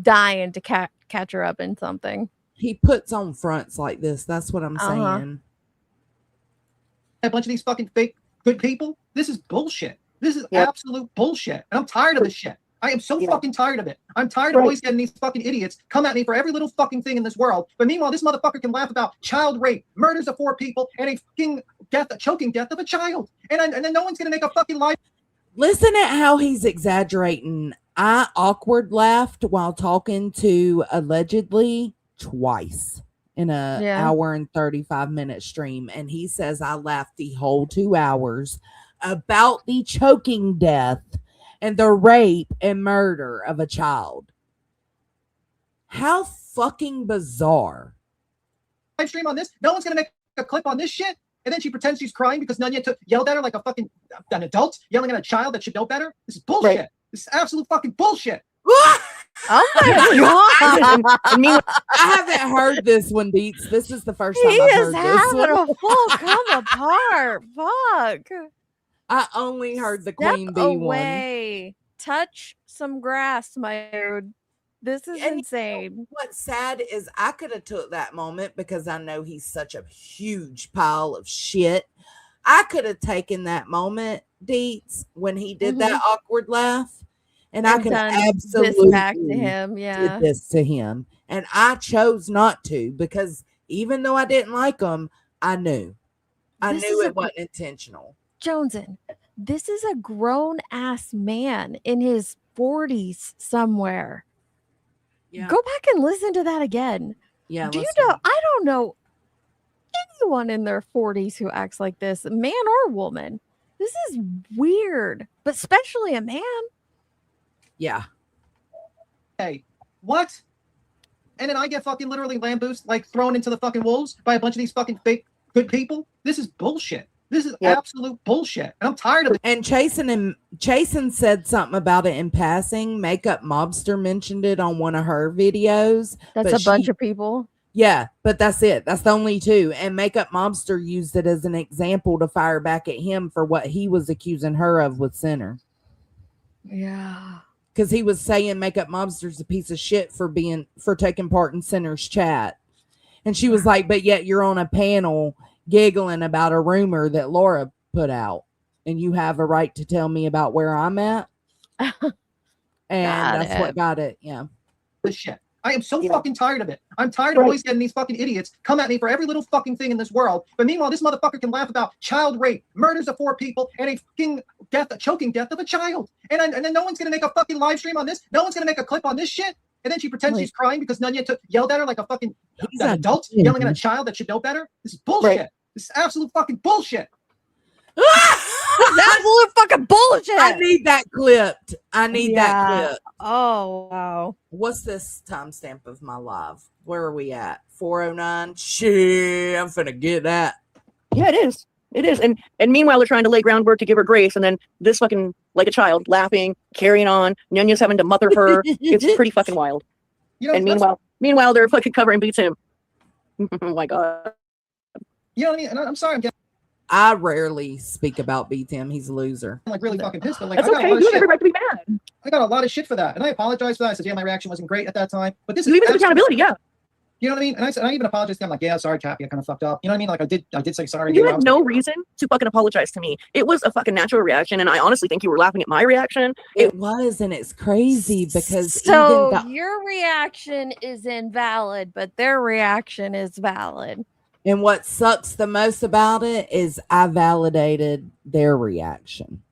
dying to catch her up in something. He puts on fronts like this. That's what I'm saying. A bunch of these fucking fake good people. This is bullshit. This is absolute bullshit. And I'm tired of this shit. I am so fucking tired of it. I'm tired of always getting these fucking idiots come at me for every little fucking thing in this world. But meanwhile, this motherfucker can laugh about child rape, murders of 4 people, and a fucking death, a choking death of a child. And then no one's gonna make a fucking life. Listen at how he's exaggerating. I awkward laughed while talking to allegedly twice in a hour and 35-minute stream. And he says I laughed the whole 2 hours about the choking death and the rape and murder of a child. How fucking bizarre. Live stream on this. No one's gonna make a clip on this shit. And then she pretends she's crying because Nunya yelled at her like an adult yelling at a child that should know better. This is bullshit. Right. This is absolute fucking bullshit. Oh my god! I haven't heard this one, Deets. This is the first time He I've is heard this one. having a full come apart. Fuck. I only heard the Step Queen Bee away. Touch some grass, my dude. This is insane. You know, what's sad is I could have took that moment because I know he's such a huge pile of shit. I could have taken that moment, Deets, when he did that awkward laugh, and I could absolutely this back to him. Yeah, did this to him, and I chose not to because even though I didn't like him, I knew it wasn't intentional. Joneson, this is a grown ass man in his 40s somewhere. Yeah. Go back and listen to that again. Yeah. Do you know? I don't know anyone in their 40s who acts like this, man or woman. This is weird, but especially a man. Yeah. Hey, what? And then I get fucking literally lamboosed, like thrown into the fucking wolves by a bunch of these fucking fake good people. This is bullshit. This is absolute bullshit. And I'm tired of it. And Chasen said something about it in passing. Makeup Mobster mentioned it on one of her videos. That's a bunch of people. Yeah, but that's it. That's the only 2. And Makeup Mobster used it as an example to fire back at him for what he was accusing her of with Center. Yeah. Because he was saying Makeup Mobster's a piece of shit for taking part in Center's chat. And she was like, but yet you're on a panel giggling about a rumor that Laura put out, and you have a right to tell me about where I'm at. And that's what got it. Yeah. This shit. I am so fucking tired of it. I'm tired of always getting these fucking idiots come at me for every little fucking thing in this world. But meanwhile, this motherfucker can laugh about child rape, murders of 4 people, and a fucking death, a choking death of a child. And then no one's gonna make a fucking live stream on this. No one's gonna make a clip on this shit. And then she pretends she's crying because Noone yelled at her like a fucking adult yelling at a child that should know better. This is bullshit. This is absolute fucking bullshit. Absolute fucking bullshit. I need that clipped. I need that clip. Oh wow. What's this timestamp of my live? Where are we at? 4:09. Shit, I'm finna get that. Yeah, it is. It is. And meanwhile, they're trying to lay groundwork to give her grace, and then this fucking like a child laughing, carrying on. Nunya's having to mother her. It's pretty fucking wild. You know, and meanwhile, they're fucking covering beats him. Oh my god. You know what I mean? And I'm sorry, I rarely speak about B-Tim. He's a loser. I'm like really fucking pissed. But like, that's okay. You have every right to be mad. I got a lot of shit for that, and I apologize for that. I said, yeah, my reaction wasn't great at that time, but this is you even have accountability. Yeah. You know what I mean? And I even apologized to him, like, yeah, sorry, Cappy, I kind of fucked up. You know what I mean? Like, I did say sorry. You had no reason to fucking apologize to me. It was a fucking natural reaction, and I honestly think you were laughing at my reaction. It was, and it's crazy because your reaction is invalid, but their reaction is valid. And what sucks the most about it is I validated their reaction.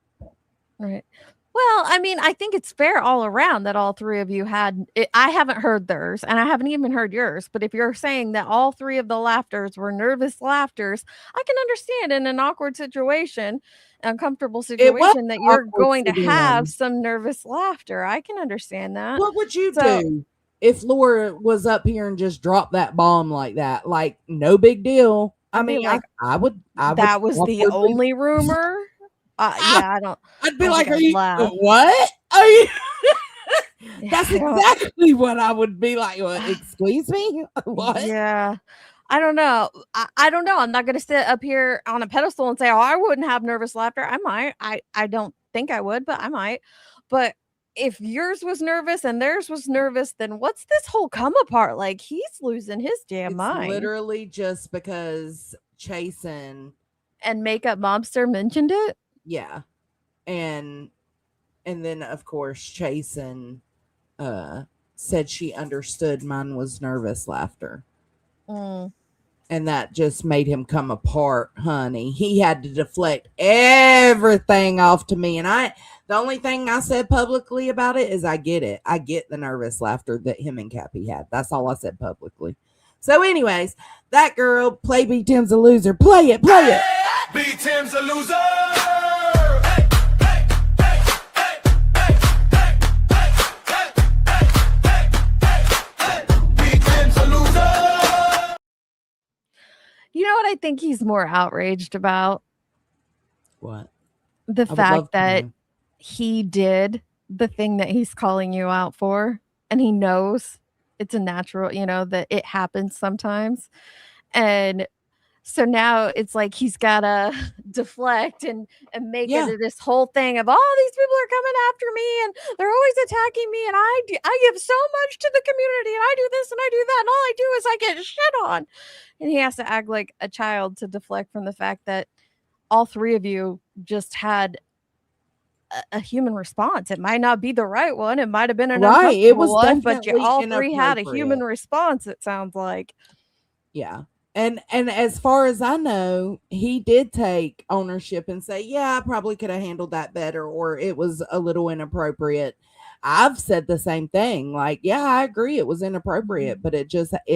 Right. Well, I mean, I think it's fair all around that all 3 of you had it. I haven't heard theirs, and I haven't even heard yours. But if you're saying that all 3 of the laughters were nervous laughters, I can understand in an awkward situation, uncomfortable situation, that you're going to have some nervous laughter. I can understand that. What would you do if Laura was up here and just dropped that bomb like that? Like, no big deal. I mean, like, I would. That was the only rumor. Yeah, I don't. I'd be like, "Are you what? Are you?" That's exactly what I would be like. What? Excuse me? What? Yeah, I don't know. I don't know. I'm not going to sit up here on a pedestal and say, "Oh, I wouldn't have nervous laughter." I might. I don't think I would, but I might. But if yours was nervous and theirs was nervous, then what's this whole come apart? Like, he's losing his damn mind. Literally just because Chasen and Makeup Mobster mentioned it. Yeah. And then of course Chasen said she understood mine was nervous laughter. And that just made him come apart, honey. He had to deflect everything off to me. And the only thing I said publicly about it is I get it. I get the nervous laughter that him and Cappy had. That's all I said publicly. So anyways, that girl, play B-Tim's a loser. Play it. B-Tim's a loser. You know what I think he's more outraged about? What? The fact that he did the thing that he's calling you out for, and he knows it's a natural, that it happens sometimes. And so now it's like he's gotta deflect and make it this whole thing of, oh, these people are coming after me and they're always attacking me, and I give so much to the community, and I do this and I do that, and all I do is I get shit on. And he has to act like a child to deflect from the fact that all 3 of you just had a human response. It might not be the right one. It might have been an uncomfortable one, but you all 3 had a human response, it sounds like. Yeah. And as far as I know, he did take ownership and say, yeah, I probably could have handled that better, or it was a little inappropriate. I've said the same thing. Like, yeah, I agree. It was inappropriate, but it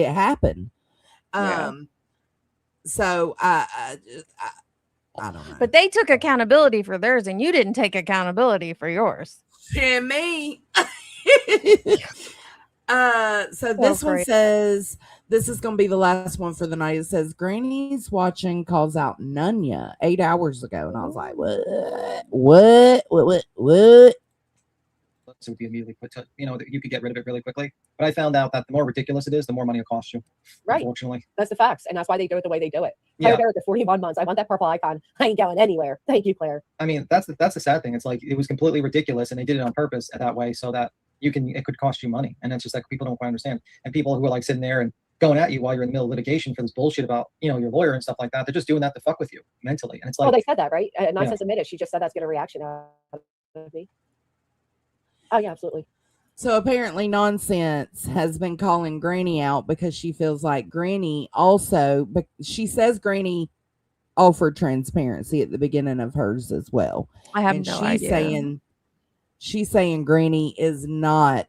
happened. So I don't know. But they took accountability for theirs, and you didn't take accountability for yours. Jimmy. So this one says, this is going to be the last one for the night. It says, Granny's watching calls out Nunya 8 hours ago. And I was like, what? So would be immediately put to, that you could get rid of it really quickly. But I found out that the more ridiculous it is, the more money it costs you. Right. Unfortunately. That's the facts. And that's why they do it the way they do it. Yeah. There at the 41 months. I want that purple icon. I ain't going anywhere. Thank you, Claire. I mean, that's the sad thing. It's like, it was completely ridiculous, and they did it on purpose that way so that it could cost you money. And it's just like, people don't quite understand. And people who are like sitting there and going at you while you're in the middle of litigation for this bullshit about, your lawyer and stuff like that, they're just doing that to fuck with you mentally. And it's like, well, they said that, right? Nonsense admitted. She just said that's get a reaction out of me. Oh yeah, absolutely. So apparently Nonsense has been calling Granny out because she feels like Granny also, but she says Granny offered transparency at the beginning of hers as well. I have And no idea. She's saying Granny is not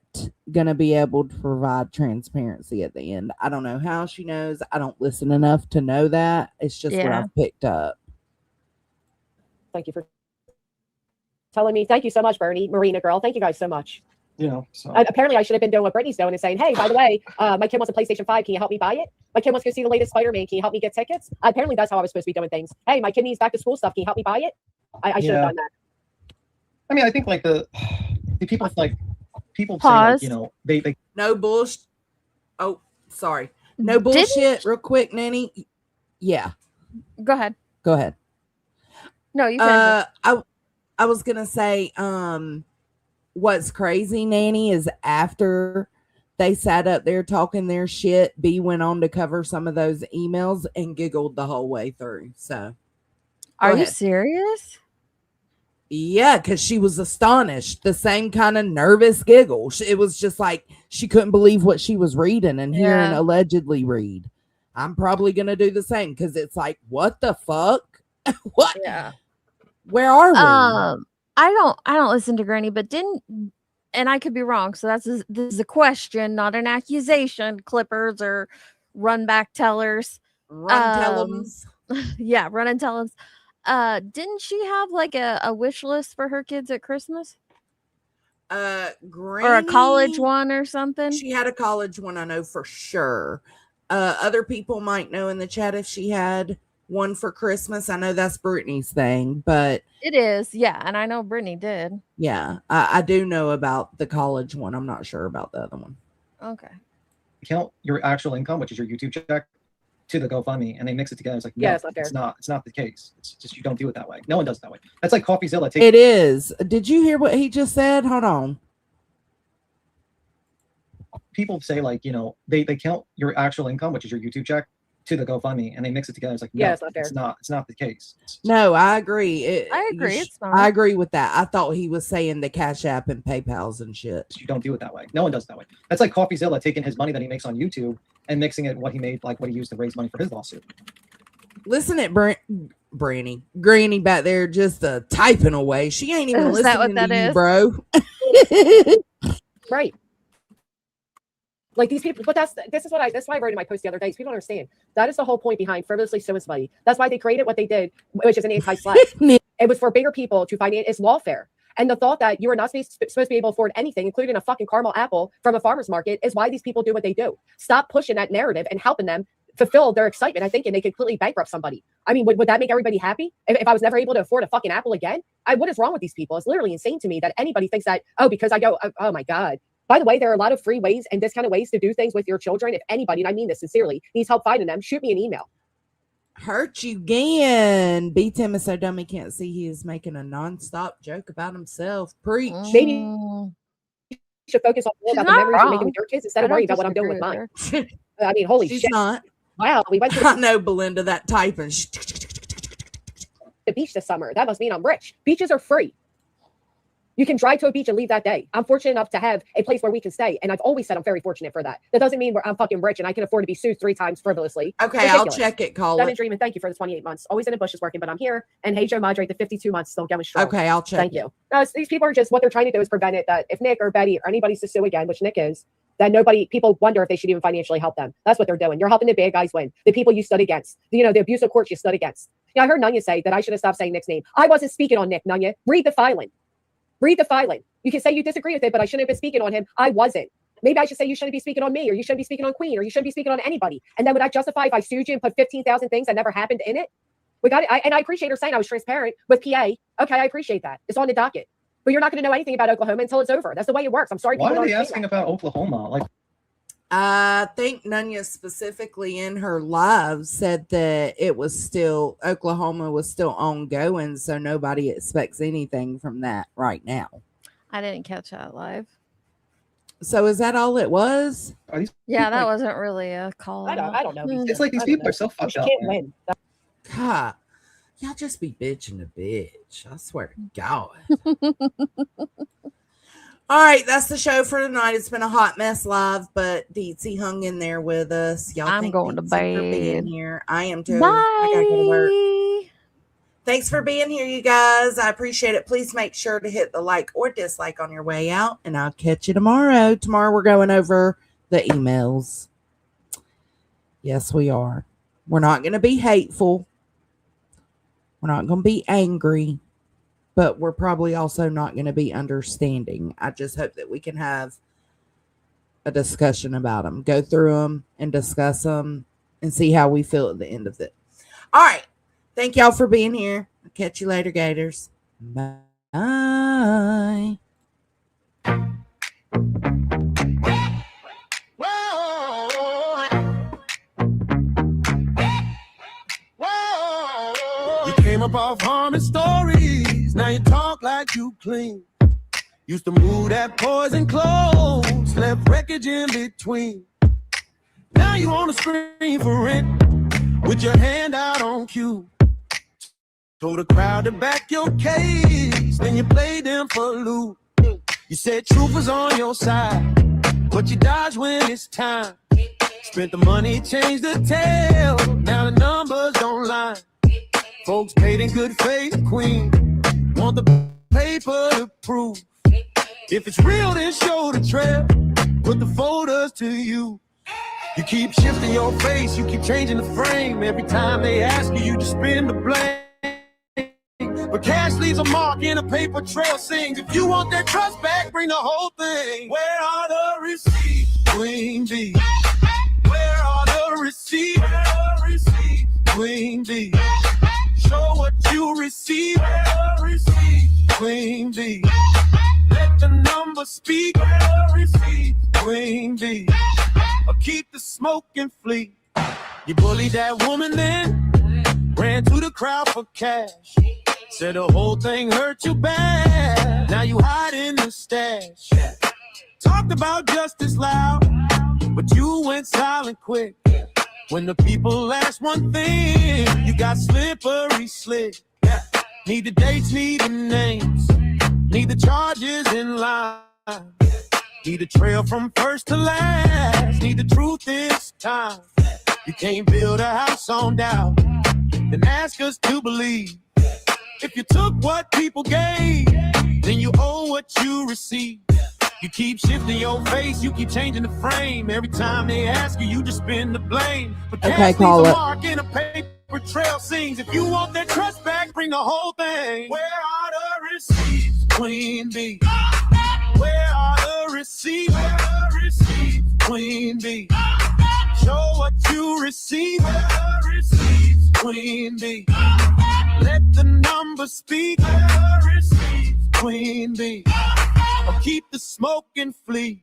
going to be able to provide transparency at the end. I don't know how she knows. I don't listen enough to know that. It's just what Yeah. I've picked up. Thank you for telling me. Thank you so much, Bernie, Marina girl. Thank you guys so much. You know, so apparently I should have been doing what Brittany's doing and saying, hey, by the way, my kid wants a PlayStation 5. Can you help me buy it? My kid wants to go see the latest Spider-Man. Can you help me get tickets? Apparently that's how I was supposed to be doing things. Hey, my kid needs back to school stuff. Can you help me buy it? I should have done that. I mean, I think like the people say Pause. like, you know, they No bullshit. Oh, sorry. No bullshit. Real quick, Nanny. Yeah. Go ahead. Go ahead. No, you can. I was gonna say, what's crazy, Nanny, is after they sat up there talking their shit, B went on to cover some of those emails and giggled the whole way through. So, Are you serious? Yeah, because she was astonished. The same kind of nervous giggle. It was just like she couldn't believe what she was reading and hearing allegedly read. I'm probably gonna do the same because it's like, what the fuck? What? Yeah. Where are we? I don't listen to Granny, but and I could be wrong. So this is a question, not an accusation. Clippers or run back tellers. Yeah, run and tell them. Didn't she have like a wish list for her kids at Christmas? Granny, or a college one or something? She had a college one, I know for sure. Other people might know in the chat if she had one for Christmas. I know that's Brittany's thing, but it is, yeah. And I know Brittany did. Yeah, I do know about the college one. I'm not sure about the other one. Okay. count your actual income, which is your YouTube check, to the GoFundMe, and they mix it together. It's like, no, yeah, it's not fair. It's not the case. It's just, you don't do it that way. No one does it that way. That's like CoffeeZilla. It is. Did you hear what he just said? Hold on. People say like, you know, they count your actual income, which is your YouTube check, to the GoFundMe, and they mix it together. It's like, yeah, no, it's not fair. It's not the case. No, I agree. I agree. It's not. I agree with that. I thought he was saying the Cash App and PayPal's and shit. You don't do it that way. No one does it that way. That's like CoffeeZilla taking his money that he makes on YouTube and mixing it what he made, like what he used to raise money for his lawsuit. Listen at Granny back there just typing away. She ain't even Is that what listening that to you, is? bro. Right. Like these people, but that's why I wrote in my post the other day. Is people don't understand that is the whole point behind frivolously suing somebody. That's why they created what they did, which is an anti-slap. It was for bigger people to finance its lawfare. And the thought that you are not supposed to be able to afford anything, including a fucking caramel apple from a farmer's market, is why these people do what they do. Stop pushing that narrative and helping them fulfill their excitement. I think, and they could completely bankrupt somebody. I mean, would that make everybody happy? If I was never able to afford a fucking apple again, what is wrong with these people? It's literally insane to me that anybody thinks that, oh, because I go, oh my God. By the way, there are a lot of free ways and discounted ways to do things with your children. If anybody, and I mean this sincerely, needs help finding them, shoot me an email. Hurt you again. B Tim is so dumb he can't see he is making a nonstop joke about himself. Preach. Maybe you should focus on more about the memories you're making with your kids instead of worrying about what I'm doing with mine. I mean, holy She's shit. not. Wow, we went to I know, Belinda, that typing. the beach this summer. That must mean I'm rich. Beaches are free. You can drive to a beach and leave that day. I'm fortunate enough to have a place where we can stay. And I've always said I'm very fortunate for that. That doesn't mean I'm fucking rich and I can afford to be sued 3 times frivolously. Okay, Ridiculous. I'll check it, call Lemon it. Dream, and thank you for the 28 months. Always in the bushes working, but I'm here. And hey, Joe Madre, the 52 months still going strong. Okay, I'll check Thank you. No, these people are just, what they're trying to do is prevent it that if Nick or Betty or anybody's to sue again, which Nick is, then people wonder if they should even financially help them. That's what they're doing. You're helping the bad guys win. The people you stood against. The abusive courts you stood against. Yeah, I heard Nunya say that I should have stopped saying Nick's name. I wasn't speaking on Nick, Nunya. Read the filing. Read the filing. You can say you disagree with it, but I shouldn't have been speaking on him. I wasn't. Maybe I should say you shouldn't be speaking on me, or you shouldn't be speaking on Queen, or you shouldn't be speaking on anybody. And then would I justify if I sued you and put 15,000 things that never happened in it? We got it. And I appreciate her saying I was transparent with PA. Okay, I appreciate that. It's on the docket. But you're not going to know anything about Oklahoma until it's over. That's the way it works. I'm sorry. Why are they asking about Oklahoma? Like, I think Nunya specifically in her live said that Oklahoma was still ongoing, so nobody expects anything from that right now. I didn't catch that live. So is that all it was? Yeah, that wasn't really a call. I don't know. It's like these people are so fucked up. Can't win. God, y'all just be bitching a bitch. I swear to God. All right, that's the show for tonight. It's been a hot mess live, but Deetsy hung in there with us. Y'all, I'm going to Deetsy for being bed. here. I am too. Bye. I gotta go to work. Thanks for being here, you guys. I appreciate it. Please make sure to hit the like or dislike on your way out, and I'll catch you tomorrow. Tomorrow we're going over the emails. Yes, we are. We're not going to be hateful. We're not going to be angry, but we're probably also not going to be understanding. I just hope that we can have a discussion about them, go through them and discuss them and see how we feel at the end of it. All right. Thank y'all for being here. I'll catch you later, Gators. Bye. You came up off harming stories. Now you talk like you clean. Used to move that poison clothes, left wreckage in between. Now you on the screen for rent with your hand out on cue. Told the crowd to back your case, then you played them for loot. You said truth was on your side, but you dodge when it's time. Spent the money, changed the tale, now the numbers don't lie. Folks paid in good faith, queen, want the paper to prove. If it's real, then show the trail, put the folders to you. You keep shifting your face, you keep changing the frame. Every time they ask you, you just spin the blame. But cash leaves a mark in a paper trail, sings. If you want that trust back, bring the whole thing. Where are the receipts, Queen B? Where are the receipts? Where are the receipts, Queen B? Show what you receive. Where are the receipts, Queen B? Let the numbers speak. Where are the receipts, Queen B? Or keep the smoke and flee. You bullied that woman then, ran to the crowd for cash. Said the whole thing hurt you bad. Now you hide in the stash. Talked about justice loud, but you went silent quick. When the people asked one thing, you got slippery slick. Need the dates, need the names, need the charges in line. Need a trail from first to last, need the truth this time. You can't build a house on doubt, then ask us to believe. If you took what people gave, then you owe what you received. You keep shifting your face, you keep changing the frame. Every time they ask you, you just spin the blame. But okay, call it. Mark in a paper trail sings. If you want that trust back, bring the whole thing. Where are the receipts, Queen B? Where are the receipts? Where are the receipts, Queen B? Show what you receive. Where are the receipts, Queen B? Let the numbers speak. Where are the receipts, Queen B? Or keep the smoke and flee.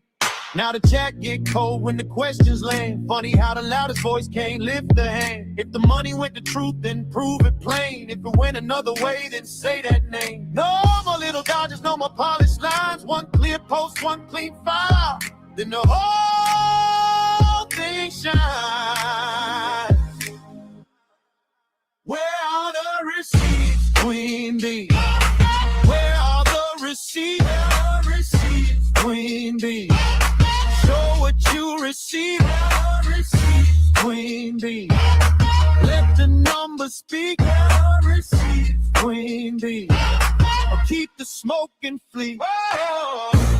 Now the chat get cold when the questions land. Funny how the loudest voice can't lift the hand. If the money went to truth, then prove it plain. If it went another way, then say that name. No more little dodges, no more polished lines. One clear post, one clean file. Then the whole thing shines. Where are the receipts, Queen B? Where are the receipts? Where are the receipts, Queen B? Show what you receive. Where are the receipts, Queen B? Let the numbers speak. Where are the receipts, Queen B? Or keep the smoke and flee. Whoa.